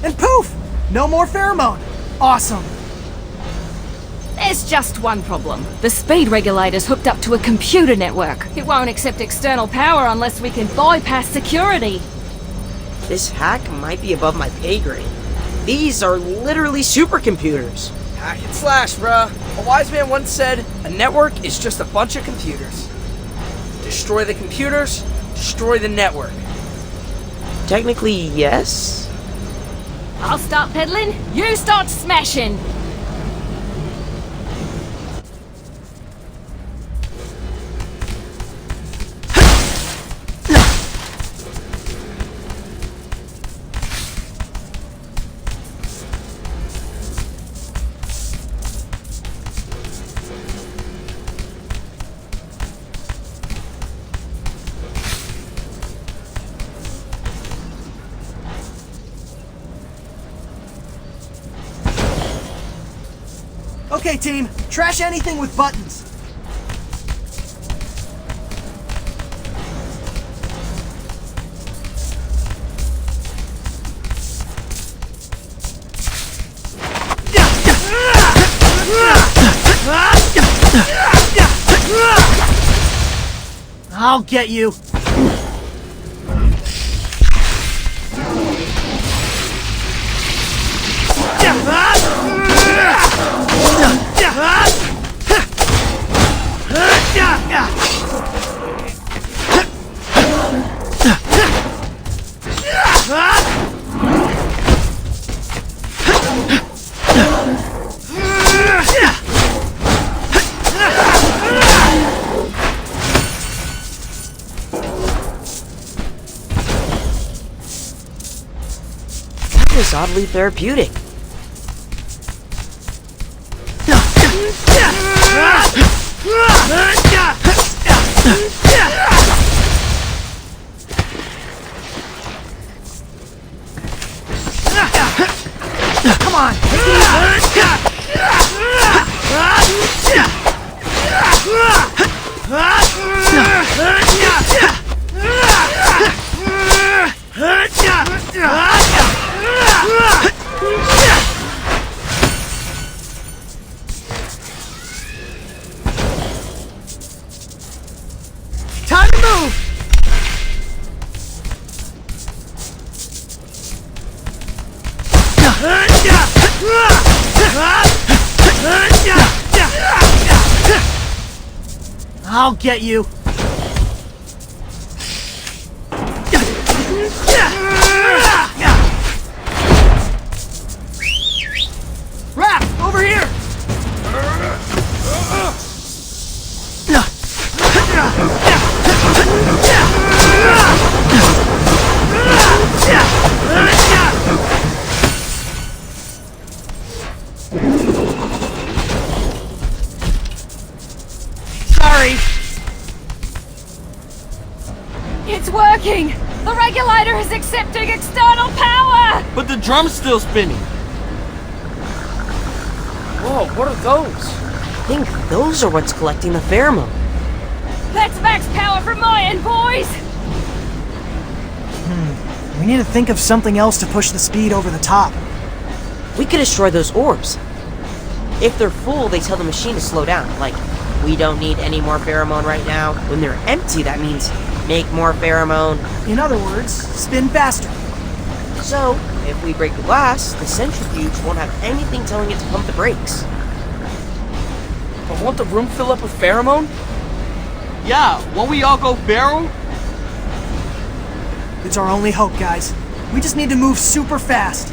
Speaker 7: And poof! No more pheromone! Awesome!
Speaker 13: There's just one problem. The speed regulator's hooked up to a computer network. It won't accept external power unless we can bypass security.
Speaker 5: This hack might be above my pay grade. These are literally supercomputers.
Speaker 6: Hack and slash, bruh. A wise man once said, a network is just a bunch of computers. Destroy the computers, destroy the network.
Speaker 5: Technically, yes.
Speaker 13: I'll start pedaling, you start smashing.
Speaker 7: Okay, team, trash anything with buttons. I'll get you.
Speaker 5: That was oddly therapeutic.
Speaker 7: Come on, take it easy. I'll get you. Raph, over here! Sorry.
Speaker 13: It's working! The regulator is accepting external power!
Speaker 4: But the drum's still spinning.
Speaker 6: Whoa, what are those?
Speaker 5: I think those are what's collecting the pheromone.
Speaker 13: That's max power from my end, boys!
Speaker 7: We need to think of something else to push the speed over the top.
Speaker 5: We could destroy those orbs. If they're full, they tell the machine to slow down. Like, we don't need any more pheromone right now. When they're empty, that means make more pheromone.
Speaker 7: In other words, spin faster.
Speaker 5: So, if we break the glass, the centrifuge won't have anything telling it to pump the brakes.
Speaker 6: But won't the room fill up with pheromone?
Speaker 4: Yeah, won't we all go feral?
Speaker 7: It's our only hope, guys. We just need to move super fast.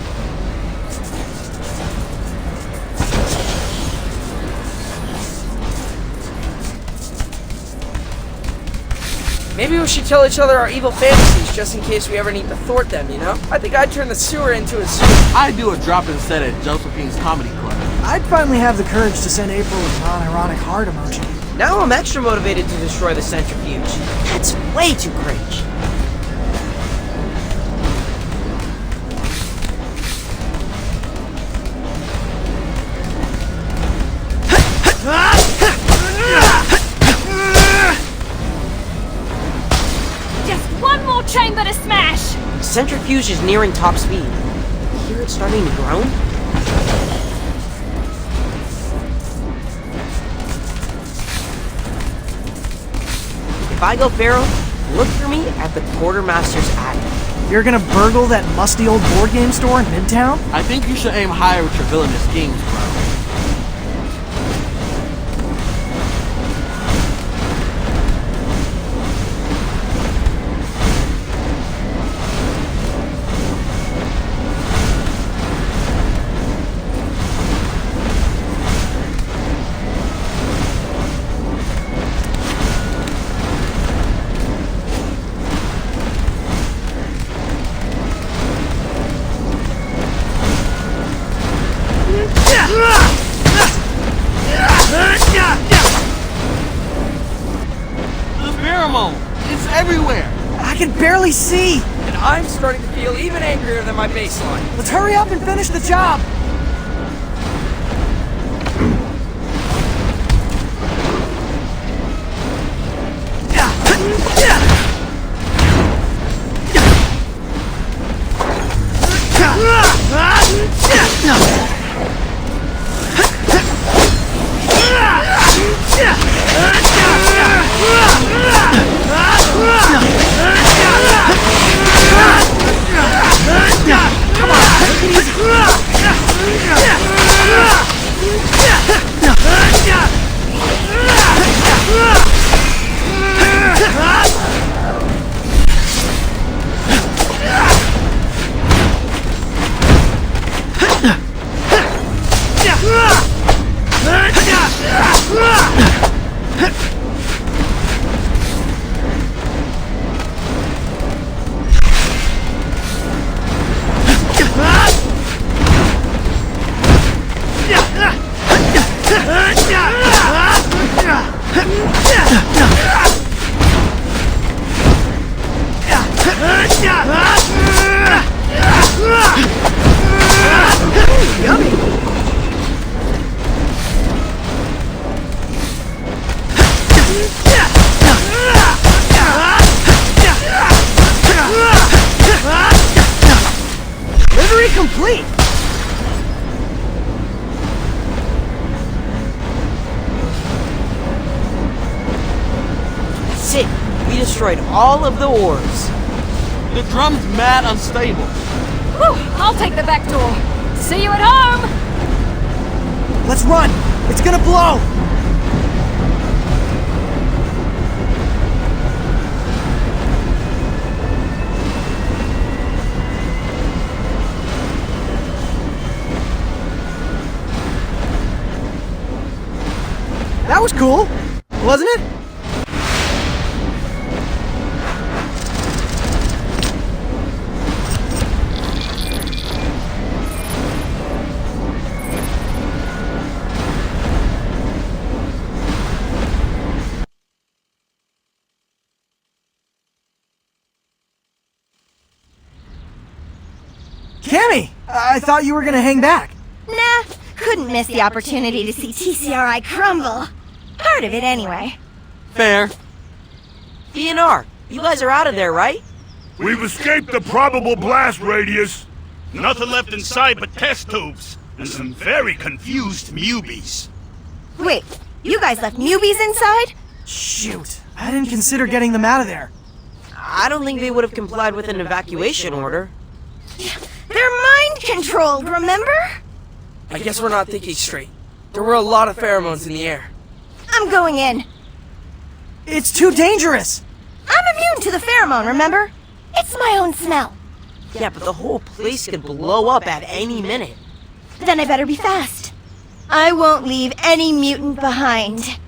Speaker 6: Maybe we should tell each other our evil fantasies just in case we ever need to thwart them, you know? I think I'd turn the sewer into a zoo.
Speaker 4: I'd do a drop-in set at Josephine's Comedy Club.
Speaker 7: I'd finally have the courage to send April a non-ironic heart emoji.
Speaker 5: Now I'm extra motivated to destroy the centrifuge. That's way too cringe.
Speaker 13: Just one more chamber to smash!
Speaker 5: The centrifuge is nearing top speed. Hear it starting to groan? If I go feral, look for me at the quartermaster's attic.
Speaker 7: You're gonna burgle that musty old board game store in Midtown?
Speaker 4: I think you should aim higher with your villainous schemes, bro. It's everywhere!
Speaker 7: I can barely see!
Speaker 6: And I'm starting to feel even angrier than my baseline.
Speaker 7: Let's hurry up and finish the job! Delivery complete!
Speaker 5: That's it. We destroyed all of the orbs.
Speaker 4: The drum's mad unstable.
Speaker 13: Whew, I'll take the back door. See you at home!
Speaker 7: Let's run! It's gonna blow! That was cool, wasn't it? Cammy, I thought you were gonna hang back.
Speaker 14: Nah, couldn't miss the opportunity to see TCRI crumble. Part of it anyway.
Speaker 4: Fair.
Speaker 5: DNR, you guys are out of there, right?
Speaker 8: We've escaped the probable blast radius.
Speaker 10: Nothing left inside but test tubes and some very confused mubies.
Speaker 14: Wait, you guys left newbies inside?
Speaker 7: Shoot, I didn't consider getting them out of there.
Speaker 5: I don't think they would have complied with an evacuation order.
Speaker 14: They're mind-controlled, remember?
Speaker 6: I guess we're not thinking straight. There were a lot of pheromones in the air.
Speaker 14: I'm going in.
Speaker 7: It's too dangerous.
Speaker 14: I'm immune to the pheromone, remember? It's my own smell.
Speaker 5: Yeah, but the whole place could blow up at any minute.
Speaker 14: Then I better be fast. I won't leave any mutant behind.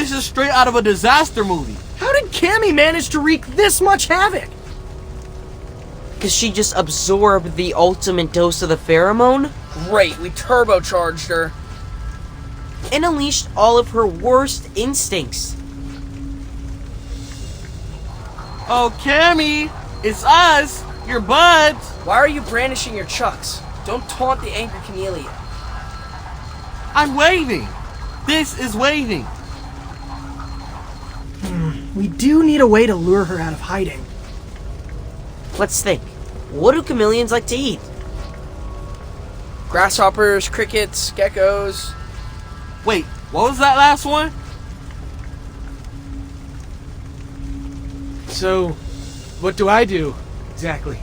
Speaker 4: This is straight out of a disaster movie.
Speaker 7: How did Cammy manage to wreak this much havoc?
Speaker 5: Because she just absorbed the ultimate dose of the pheromone
Speaker 6: Great, we turbocharged her.
Speaker 5: and unleashed all of her worst instincts.
Speaker 4: Oh, Cammy, it's us, your buds.
Speaker 6: Why are you brandishing your chucks? Don't taunt the angry chameleon.
Speaker 4: I'm waving. This is waving.
Speaker 7: We do need a way to lure her out of hiding.
Speaker 5: Let's think. What do chameleons like to eat?
Speaker 6: Grasshoppers, crickets, geckos.
Speaker 4: Wait, what was that last one?
Speaker 9: So, what do I do, exactly?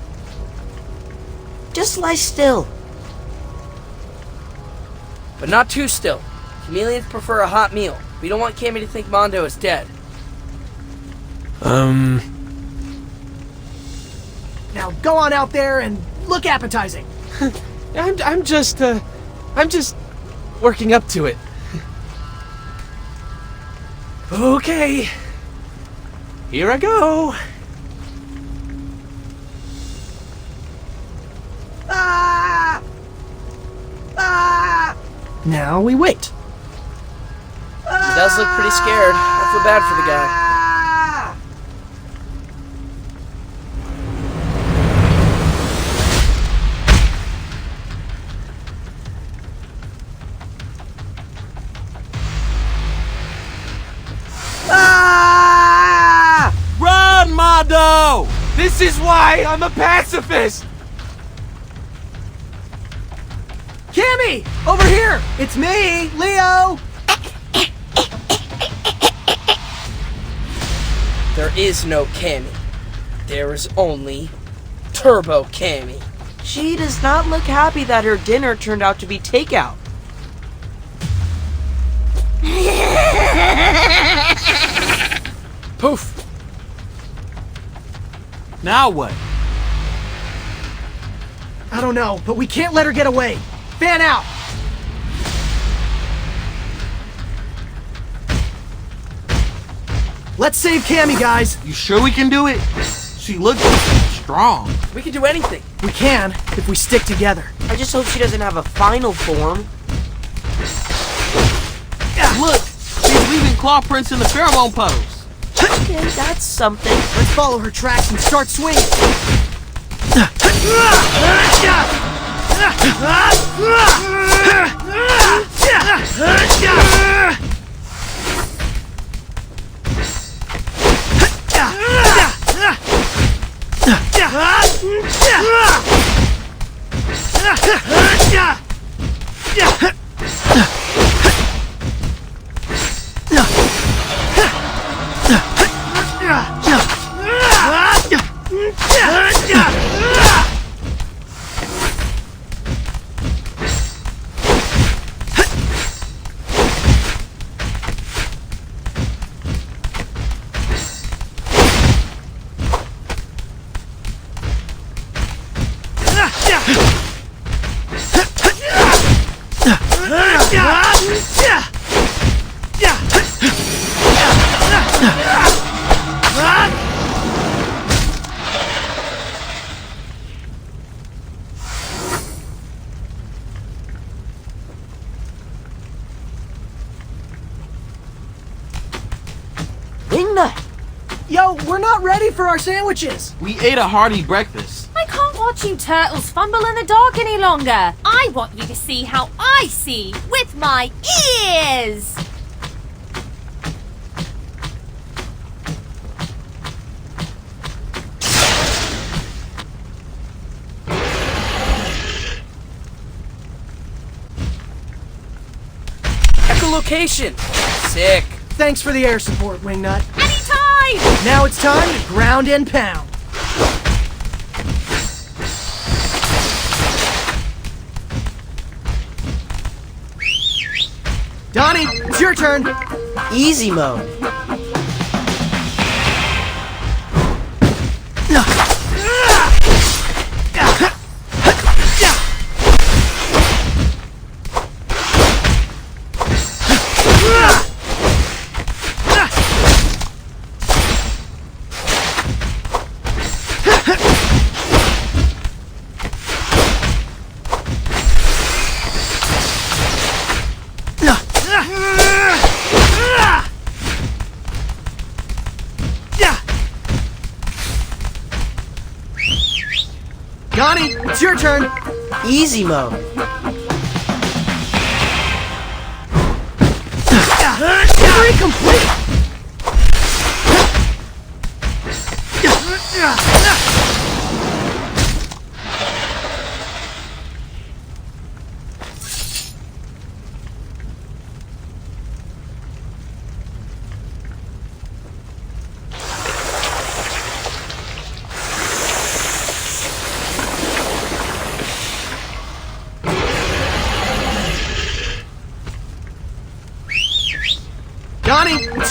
Speaker 5: Just lie still.
Speaker 6: But not too still. Chameleons prefer a hot meal. We don't want Cammy to think Mondo is dead.
Speaker 7: Now go on out there and look appetizing.
Speaker 9: I'm just working up to it. Okay. Here I go.
Speaker 7: Ah! Ah! Now we wait.
Speaker 6: He does look pretty scared. I feel bad for the guy.
Speaker 7: Ah!
Speaker 4: Run, Mondo!
Speaker 9: This is why I'm a pacifist.
Speaker 7: Cammy! Over here! It's me, Leo!
Speaker 6: There is no Cammy. There is only Turbo Cammy.
Speaker 5: She does not look happy that her dinner turned out to be takeout.
Speaker 6: Poof!
Speaker 4: Now what?
Speaker 7: I don't know, but we can't let her get away. Fan out! Let's save Cammy, guys.
Speaker 4: You sure we can do it? She looks strong.
Speaker 6: We can do anything.
Speaker 7: We can, if we stick together.
Speaker 5: I just hope she doesn't have a final form.
Speaker 4: Look, she's leaving claw prints in the pheromone pose.
Speaker 5: Okay, that's something.
Speaker 7: Let's follow her tracks and start swinging.
Speaker 5: Wingnut!
Speaker 7: Yo, we're not ready for our sandwiches.
Speaker 4: We ate a hearty breakfast.
Speaker 13: I can't watch you turtles fumble in the dark any longer. I want you to see how I see with my ears.
Speaker 6: Echolocation! Sick.
Speaker 7: Thanks for the air support, Wingnut.
Speaker 13: Anytime!
Speaker 7: Now it's time to ground and pound. Donnie, it's your turn.
Speaker 5: Easy mode.
Speaker 7: Donnie, it's your turn.
Speaker 5: Easy mode.
Speaker 7: Delivery complete.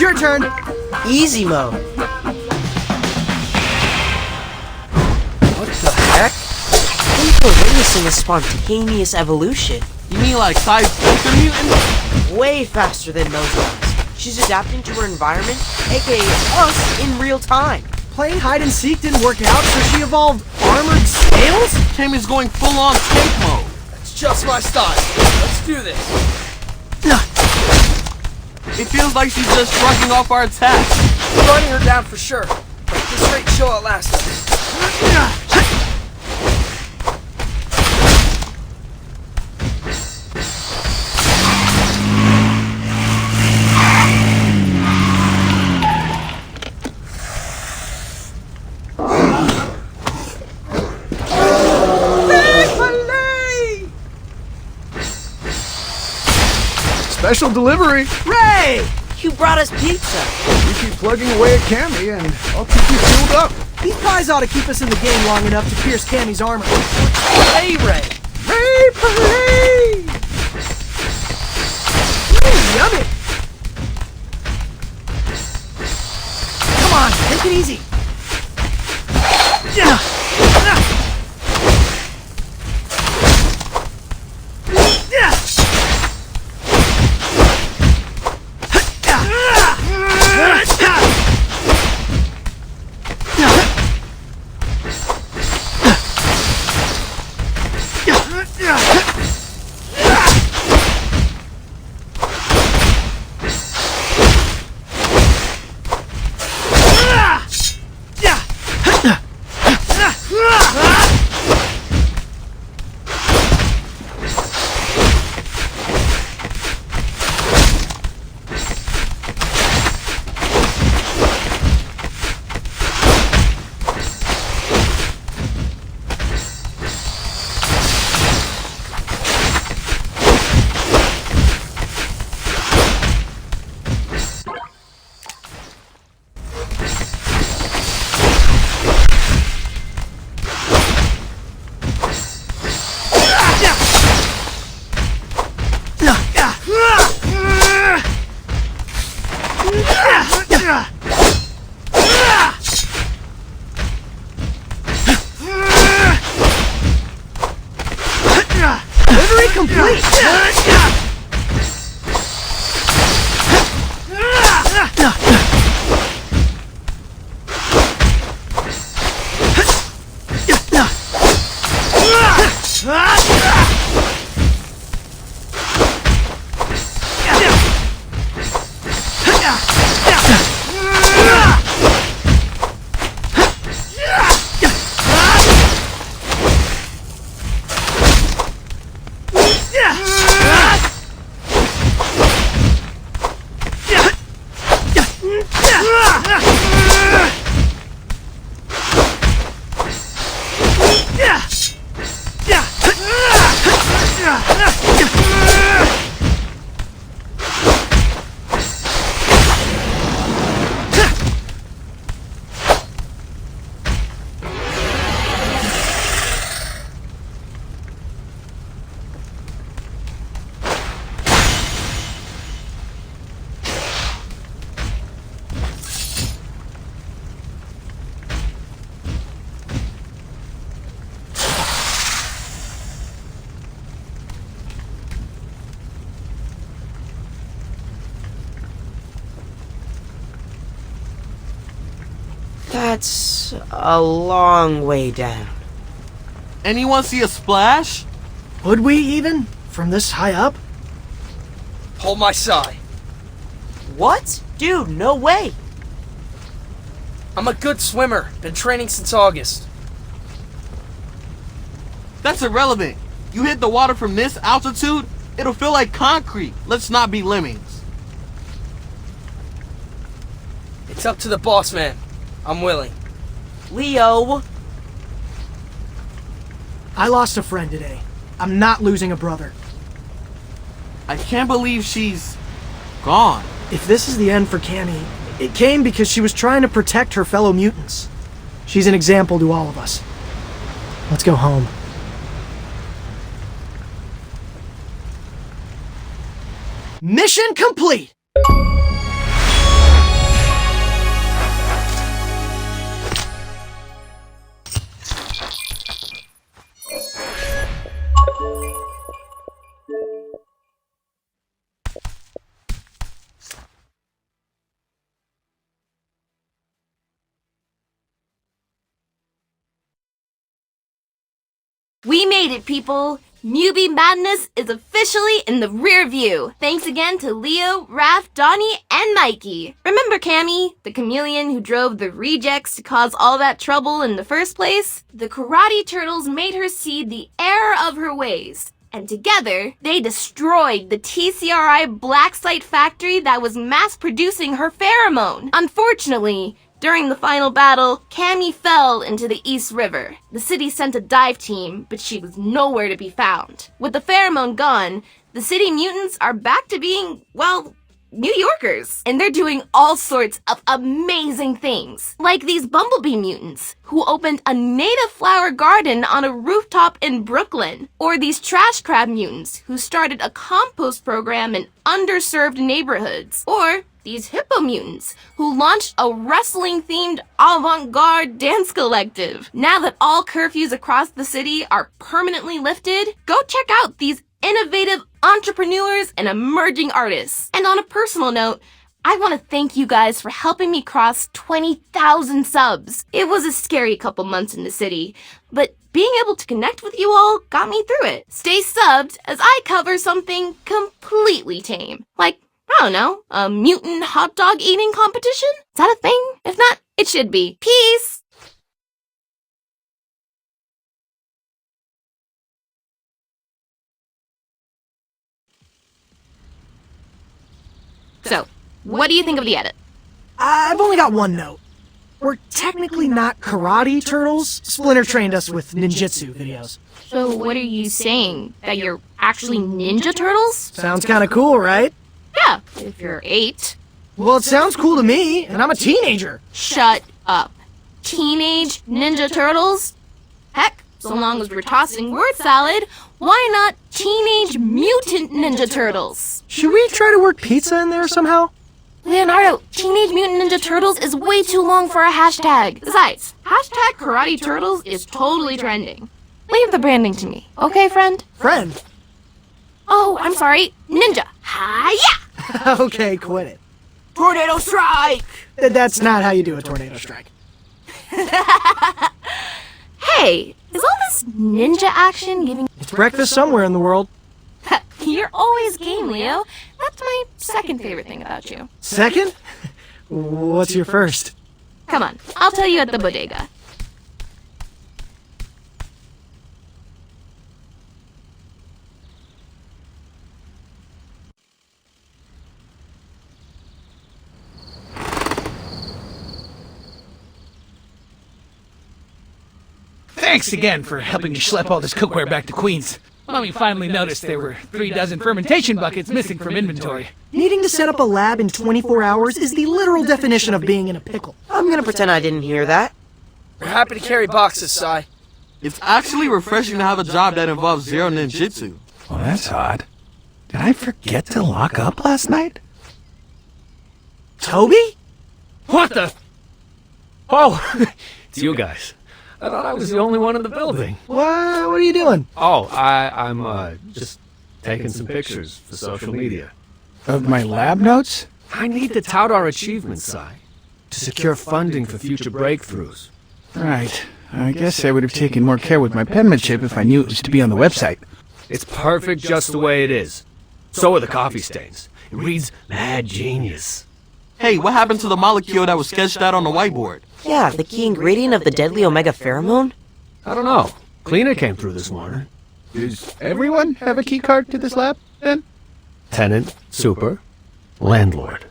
Speaker 7: your turn.
Speaker 5: Easy mode.
Speaker 6: What the heck?
Speaker 5: I think we're witnessing a spontaneous evolution.
Speaker 4: You mean like size Spencer mutant?
Speaker 5: Way faster than those guys. She's adapting to her environment, aka us, in real time.
Speaker 7: Playing hide and seek didn't work out, so she evolved armored scales?
Speaker 4: Tammy's going full on tank mode.
Speaker 6: That's just my style. Let's do this.
Speaker 4: It feels like she's just shrugging off our attacks.
Speaker 6: Running her down for sure. But at this rate, she'll outlast us.
Speaker 12: Special delivery.
Speaker 7: Ray!
Speaker 5: You brought us pizza.
Speaker 12: You keep plugging away at Cammy, and I'll keep you fueled up.
Speaker 7: These pies ought to keep us in the game long enough to pierce Cammy's armor.
Speaker 6: Hey, Ray.
Speaker 12: Ray Parade!
Speaker 7: Ooh, yummy! Come on, take it easy. Yeah. Delivery complete!
Speaker 5: That's a long way down.
Speaker 4: Anyone see a splash?
Speaker 7: Would we even? From this high up?
Speaker 6: Hold my side.
Speaker 5: What? Dude, no way.
Speaker 6: I'm a good swimmer. Been training since August.
Speaker 4: That's irrelevant. You hit the water from this altitude, it'll feel like concrete. Let's not be lemmings.
Speaker 6: It's up to the boss man. I'm willing.
Speaker 5: Leo!
Speaker 7: I lost a friend today. I'm not losing a brother.
Speaker 4: I can't believe she's gone.
Speaker 7: If this is the end for Cammy, it came because she was trying to protect her fellow mutants. She's an example to all of us. Let's go home. Mission complete!
Speaker 1: We made it, people! Newbie Madness is officially in the rear view. Thanks again to Leo, Raph, Donnie, and Mikey. Remember Cammy, the chameleon who drove the rejects to cause all that trouble in the first place? The Karate Turtles made her see the error of her ways. And together, they destroyed the TCRI black site factory that was mass-producing her pheromone. Unfortunately, during the final battle, Cammy fell into the East River. The city sent a dive team, but she was nowhere to be found. With the pheromone gone, the city mutants are back to being, well, New Yorkers. And they're doing all sorts of amazing things. Like these bumblebee mutants, who opened a native flower garden on a rooftop in Brooklyn. Or these trash crab mutants, who started a compost program in underserved neighborhoods. Or these hippo mutants, who launched a wrestling-themed avant-garde dance collective. Now that all curfews across the city are permanently lifted, go check out these innovative entrepreneurs and emerging artists. And on a personal note, I want to thank you guys for helping me cross 20,000 subs. It was a scary couple months in the city, but being able to connect with you all got me through it. Stay subbed as I cover something completely tame, like, I don't know, a mutant hot dog eating competition? Is that a thing? If not, it should be. Peace! So, what do you think of the edit?
Speaker 7: I've only got one note. We're technically not karate turtles. Splinter trained us with ninjutsu videos.
Speaker 1: So what are you saying? That you're actually Ninja Turtles?
Speaker 7: Sounds kinda cool, right?
Speaker 1: Yeah, if you're 8.
Speaker 7: Well, it sounds cool to me, and I'm a teenager.
Speaker 1: Shut up. Teenage Ninja Turtles? Heck, so long as we're tossing word salad, why not Teenage Mutant Ninja Turtles?
Speaker 7: Should we try to work pizza in there somehow?
Speaker 1: Leonardo, Teenage Mutant Ninja Turtles is way too long for a hashtag. Besides, hashtag Karate Turtles is totally trending. Leave the branding to me, okay, friend?
Speaker 7: Friend?
Speaker 1: Oh, I'm sorry. Ninja. Hi-ya!
Speaker 7: Okay, quit it.
Speaker 1: Tornado strike!
Speaker 7: That's not how you do a tornado strike.
Speaker 1: Hey, is all this ninja action giving...
Speaker 7: It's breakfast somewhere in the world.
Speaker 1: You're always game, Leo. That's my second favorite thing about you.
Speaker 7: Second? What's your first?
Speaker 1: Come on, I'll tell you at the bodega.
Speaker 11: Thanks again for helping me schlep all this cookware back to Queens. Mommy finally noticed there were 3 dozen fermentation buckets missing from inventory.
Speaker 7: Needing to set up a lab in 24 hours is the literal definition of being in a pickle.
Speaker 5: I'm gonna pretend I didn't hear that.
Speaker 6: We're happy to carry boxes, Sai.
Speaker 4: It's actually refreshing to have a job that involves zero ninjutsu.
Speaker 11: Well, that's odd. Did I forget to lock up last night?
Speaker 7: Toby?
Speaker 9: What the? Oh, it's you guys. I thought I was the only one in the building.
Speaker 7: What are you doing?
Speaker 9: Oh, I'm just taking some pictures for social media.
Speaker 11: Of my lab notes?
Speaker 9: I need to tout our achievements, Si, to secure funding for future breakthroughs.
Speaker 11: Right. I guess I would have taken more care with my penmanship if I knew it was to be on the website.
Speaker 9: It's perfect just the way it is. So are the coffee stains. It reads Mad Genius.
Speaker 4: Hey, what happened to the molecule that was sketched out on the whiteboard?
Speaker 5: Yeah, the key ingredient of the deadly omega pheromone?
Speaker 9: I don't know. Cleaner came through this morning.
Speaker 11: Does everyone have a key card to this lab, then?
Speaker 9: Tenant, super, landlord.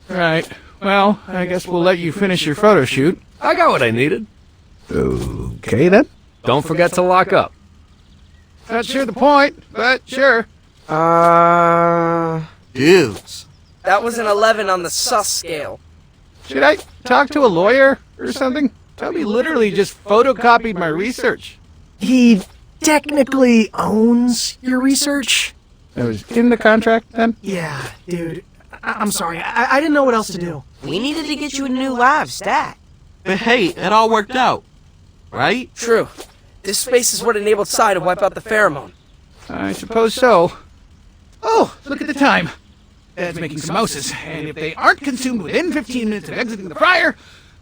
Speaker 11: Right. Well, I guess we'll let you finish your photo shoot.
Speaker 9: I got what I needed.
Speaker 11: Okay, then.
Speaker 9: Don't forget to lock up.
Speaker 11: Not sure the point, but sure.
Speaker 4: Dudes.
Speaker 6: That was an 11 on the sus scale.
Speaker 11: Should I talk to a lawyer or something? Toby literally just photocopied my research.
Speaker 7: He technically owns your research?
Speaker 11: That was in the contract, then?
Speaker 7: Yeah, dude. I'm sorry. I didn't know what else to do.
Speaker 5: We needed to get you a new lab, stat.
Speaker 4: But hey, it all worked out. Right?
Speaker 6: True. This space is what enabled Sai to wipe out the pheromone.
Speaker 11: I suppose so. Oh, look at the time. Dad's making samosas, and if they aren't consumed within 15 minutes of exiting the fryer,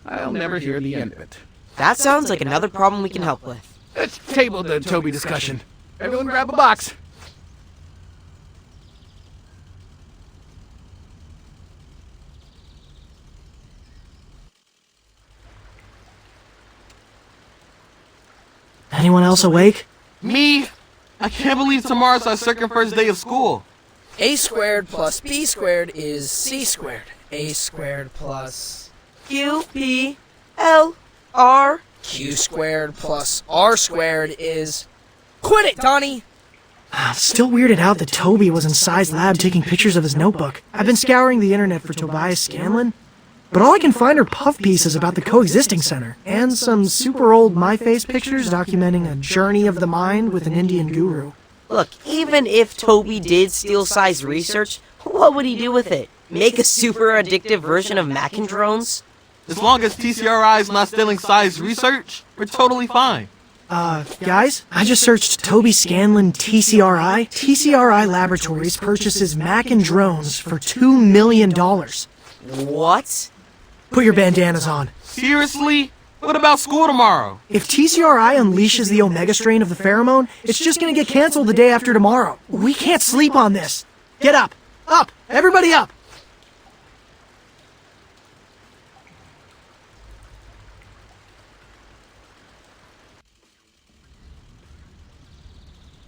Speaker 11: I'll never hear the end of it.
Speaker 5: That sounds like another problem we can help with.
Speaker 9: Let's table the Toby discussion. Everyone grab a box.
Speaker 7: Anyone else awake?
Speaker 4: Me? I can't believe tomorrow's our second first day of school.
Speaker 6: A squared plus B squared is C squared. A squared plus
Speaker 5: Q, P, L, R.
Speaker 6: Q squared plus R squared is... Quit it, Donnie!
Speaker 7: Still weirded out that Toby was in Sai's lab taking pictures of his notebook. I've been scouring the internet for Tobias Scanlon, but all I can find are puff pieces about the Coexisting Center, and some super old MyFace pictures documenting a journey of the mind with an Indian guru.
Speaker 5: Look, even if Toby did steal Sai's research, what would he do with it? Make a super addictive version of Macandrones?
Speaker 4: As long as TCRI is not stealing Sai's research, we're totally fine.
Speaker 7: Guys, I just searched Toby Scanlon TCRI. TCRI Laboratories purchases Macandrones for $2 million.
Speaker 5: What?
Speaker 7: Put your bandanas on.
Speaker 4: Seriously? What about school tomorrow?
Speaker 7: If TCRI unleashes the Omega strain of the pheromone, it's just gonna get canceled the day after tomorrow. We can't sleep on this. Get up! Up! Everybody up!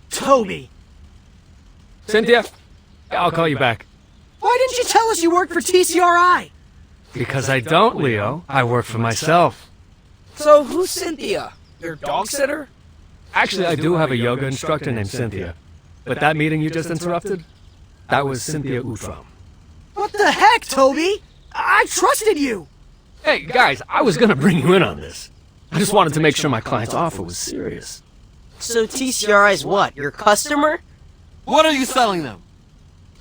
Speaker 7: Toby!
Speaker 9: Cynthia, I'll call you back.
Speaker 7: Why didn't you tell us you worked for TCRI?
Speaker 9: Because I don't, Leo. I work for myself.
Speaker 6: So who's Cynthia? Your dog sitter?
Speaker 9: Actually, I do have a yoga instructor named Cynthia. But that meeting you just interrupted? That was Cynthia Outram.
Speaker 7: What the heck, Toby? I trusted you!
Speaker 9: Hey, guys, I was gonna bring you in on this. I just wanted to make sure my client's offer was serious.
Speaker 5: So TCRI's what, your customer?
Speaker 4: What are you selling them?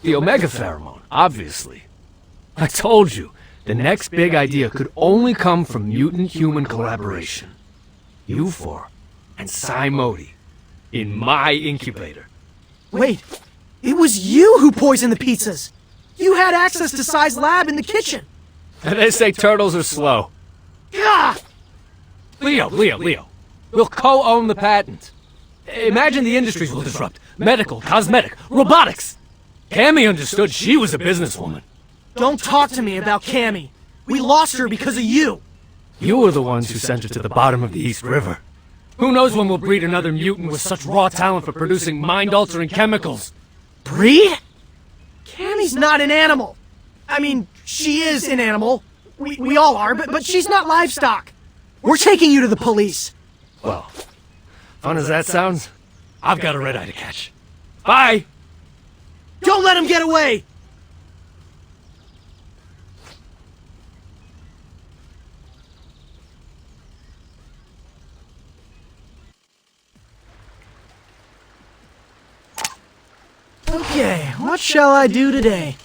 Speaker 9: The Omega pheromone, obviously. I told you, the next big idea could only come from mutant-human collaboration. You four and Sai Modi in my incubator.
Speaker 7: Wait, it was you who poisoned the pizzas! You had access to Sai's lab in the kitchen!
Speaker 9: And they say turtles are slow.
Speaker 7: Gah!
Speaker 9: Leo. We'll co-own the patent. Imagine the industries we'll disrupt. Medical, cosmetic, robotics. Cammy understood she was a businesswoman.
Speaker 7: Don't talk to me about Cammy. We lost her because of you.
Speaker 9: You were the ones who sent her to the bottom of the East River. Who knows when we'll breed another mutant with such raw talent for producing mind-altering chemicals?
Speaker 7: Breed? Cammy's not an animal. I mean, she is an animal. We all are, but she's not livestock. We're taking you to the police.
Speaker 9: Well, fun as that sounds, I've got a red eye to catch. Bye!
Speaker 7: Don't let him get away! Okay, what shall I do today?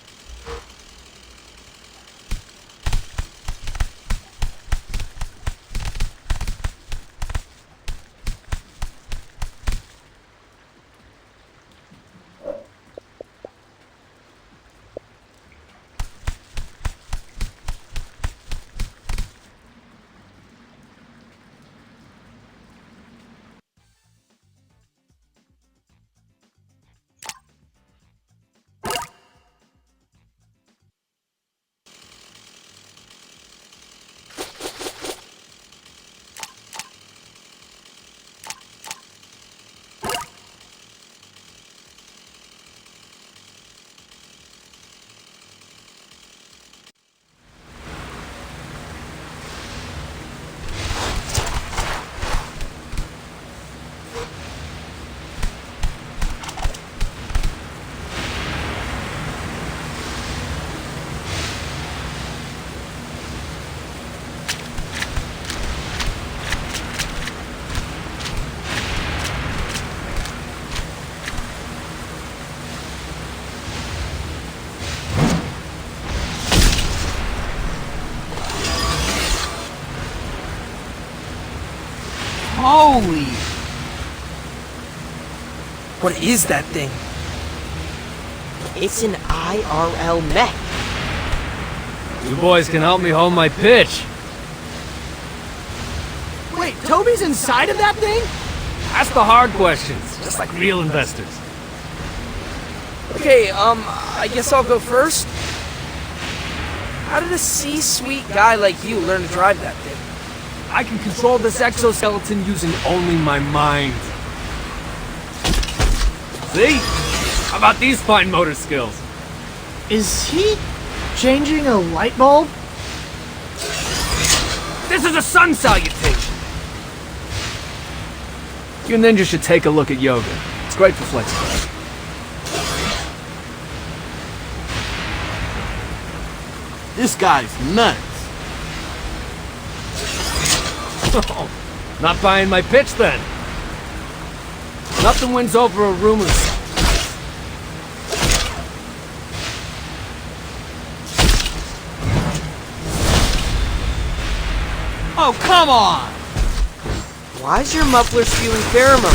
Speaker 4: Holy!
Speaker 6: What is that thing?
Speaker 5: It's an IRL mech.
Speaker 9: You boys can help me hold my pitch.
Speaker 7: Wait, Toby's inside of that thing?
Speaker 9: Ask the hard questions, just like real investors.
Speaker 6: Okay, I guess I'll go first. How did a C-suite guy like you learn to drive that thing?
Speaker 9: I can control this exoskeleton using only my mind. See? How about these fine motor skills?
Speaker 7: Is he changing a light bulb?
Speaker 9: This is a sun salutation! You ninjas should take a look at yoga. It's great for flexibility.
Speaker 4: This guy's nuts.
Speaker 9: Not buying my pitch then. Nothing wins over a room of...
Speaker 4: Oh, come on!
Speaker 5: Why is your muffler spewing pheromones?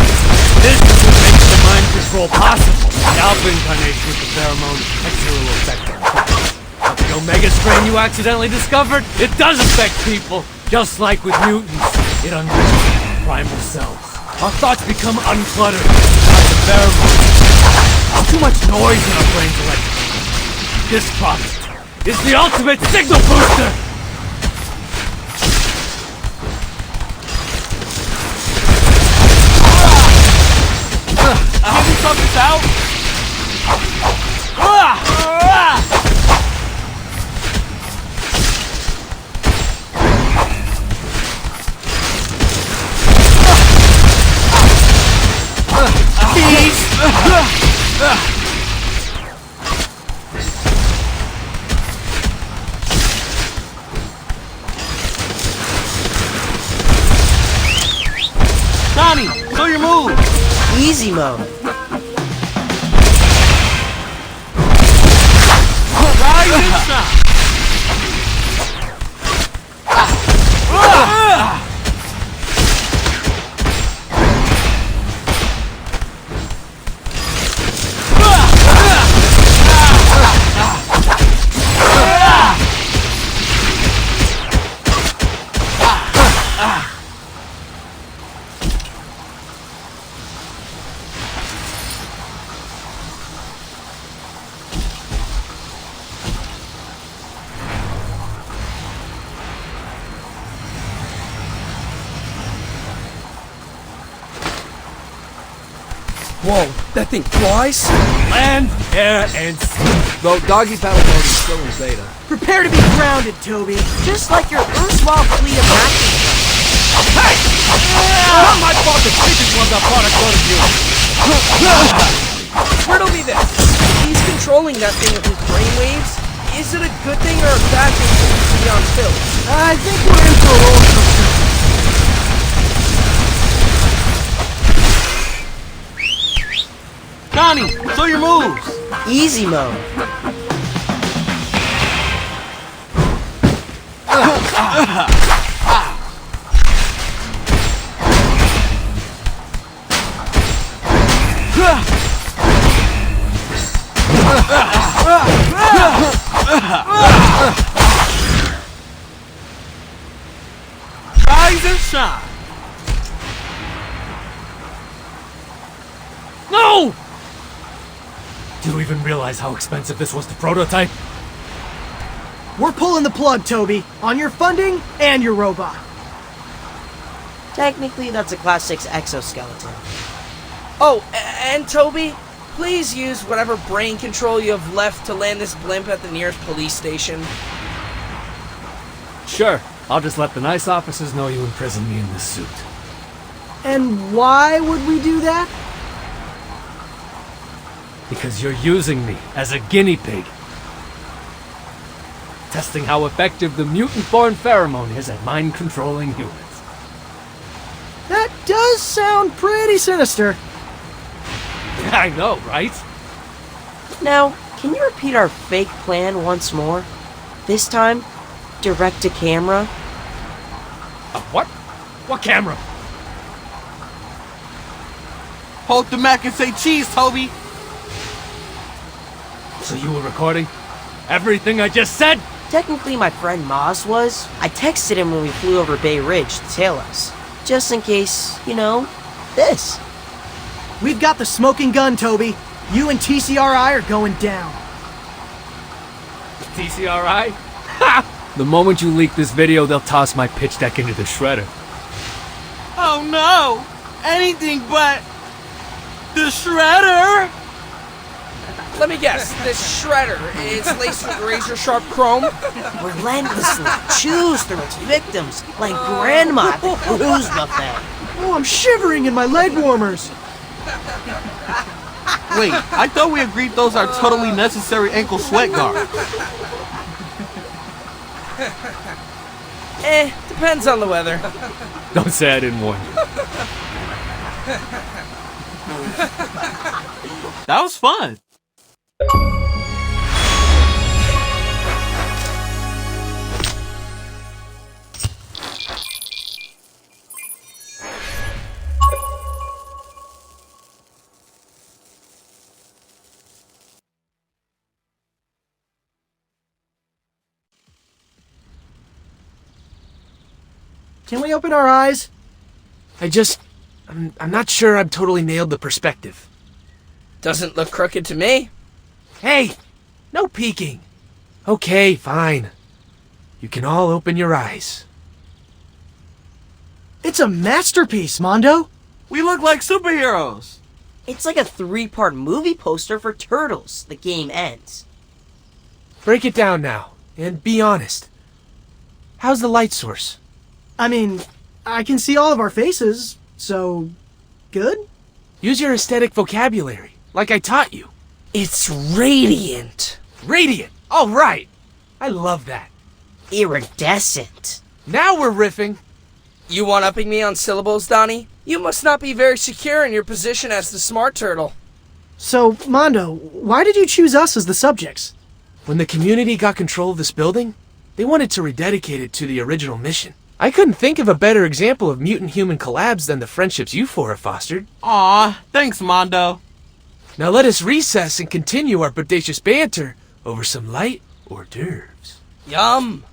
Speaker 9: This is what makes the mind control possible. The alpha incarnation with the pheromone has zero effect on people. But the omega strain you accidentally discovered, it does affect people. Just like with mutants, it unleashes primal cells. Our thoughts become uncluttered by the pheromone. There's too much noise in our brains electrically. This product is the ultimate signal booster!
Speaker 4: Can we talk this out? Johnny, show your move!
Speaker 5: Easy mode.
Speaker 4: Rise and shine!
Speaker 6: Whoa, that thing flies?
Speaker 9: Land, air, and sea.
Speaker 6: Though doggy battle mode is still in beta.
Speaker 7: Prepare to be grounded, Toby.
Speaker 5: Just like your erstwhile fleet of vacuum trucks.
Speaker 9: Hey! Not my fault the chickens love that product more than you.
Speaker 6: Riddle me this. He's controlling that thing with his brainwaves. Is it a good thing or a bad thing for him to be on film?
Speaker 7: I think we're in for a roller coaster.
Speaker 4: Johnny, show your moves!
Speaker 5: Easy mode.
Speaker 4: Rise and shine!
Speaker 9: No! Do you even realize how expensive this was to prototype?
Speaker 7: We're pulling the plug, Toby, on your funding and your robot.
Speaker 5: Technically, that's a Class 6 exoskeleton.
Speaker 6: Oh, and Toby, please use whatever brain control you have left to land this blimp at the nearest police station.
Speaker 9: Sure. I'll just let the nice officers know you imprisoned me in this suit.
Speaker 7: And why would we do that?
Speaker 9: Because you're using me as a guinea pig. Testing how effective the mutant-born pheromone is at mind-controlling humans.
Speaker 7: That does sound pretty sinister.
Speaker 9: I know, right?
Speaker 5: Now, can you repeat our fake plan once more? This time, direct to camera?
Speaker 9: What? What camera?
Speaker 4: Hold the mac and say cheese, Toby!
Speaker 9: So you were recording everything I just said?
Speaker 5: Technically, my friend Moss was. I texted him when we flew over Bay Ridge to tail us. Just in case, you know, this.
Speaker 7: We've got the smoking gun, Toby. You and TCRI are going down.
Speaker 15: TCRI? Ha! The moment you leak this video, they'll toss my pitch deck into the shredder.
Speaker 4: Oh no! Anything but the shredder!
Speaker 6: Let me guess, this shredder is laced with razor sharp chrome?
Speaker 5: Relentlessly chews through its victims like grandma at the cruise buffet.
Speaker 7: Oh, I'm shivering in my leg warmers.
Speaker 4: Wait, I thought we agreed those are totally necessary ankle sweat guards.
Speaker 6: Depends on the weather.
Speaker 15: Don't say I didn't warn you.
Speaker 4: That was fun.
Speaker 7: Can we open our eyes?
Speaker 9: I'm not sure I've totally nailed the perspective.
Speaker 6: Doesn't look crooked to me.
Speaker 9: Hey, no peeking. Okay, fine. You can all open your eyes.
Speaker 7: It's a masterpiece, Mondo.
Speaker 4: We look like superheroes.
Speaker 5: It's like a 3-part movie poster for Turtles. The game ends.
Speaker 9: Break it down now, and be honest. How's the light source?
Speaker 7: I mean, I can see all of our faces, so good?
Speaker 9: Use your aesthetic vocabulary, like I taught you.
Speaker 6: It's radiant.
Speaker 9: Radiant! All right! I love that.
Speaker 5: Iridescent.
Speaker 9: Now we're riffing.
Speaker 6: You one-upping me on syllables, Donnie? You must not be very secure in your position as the smart turtle.
Speaker 7: So, Mondo, why did you choose us as the subjects?
Speaker 9: When the community got control of this building, they wanted to rededicate it to the original mission. I couldn't think of a better example of mutant-human collabs than the friendships you four have fostered.
Speaker 4: Aw, thanks, Mondo.
Speaker 9: Now let us recess and continue our bodacious banter over some light hors d'oeuvres.
Speaker 6: Yum!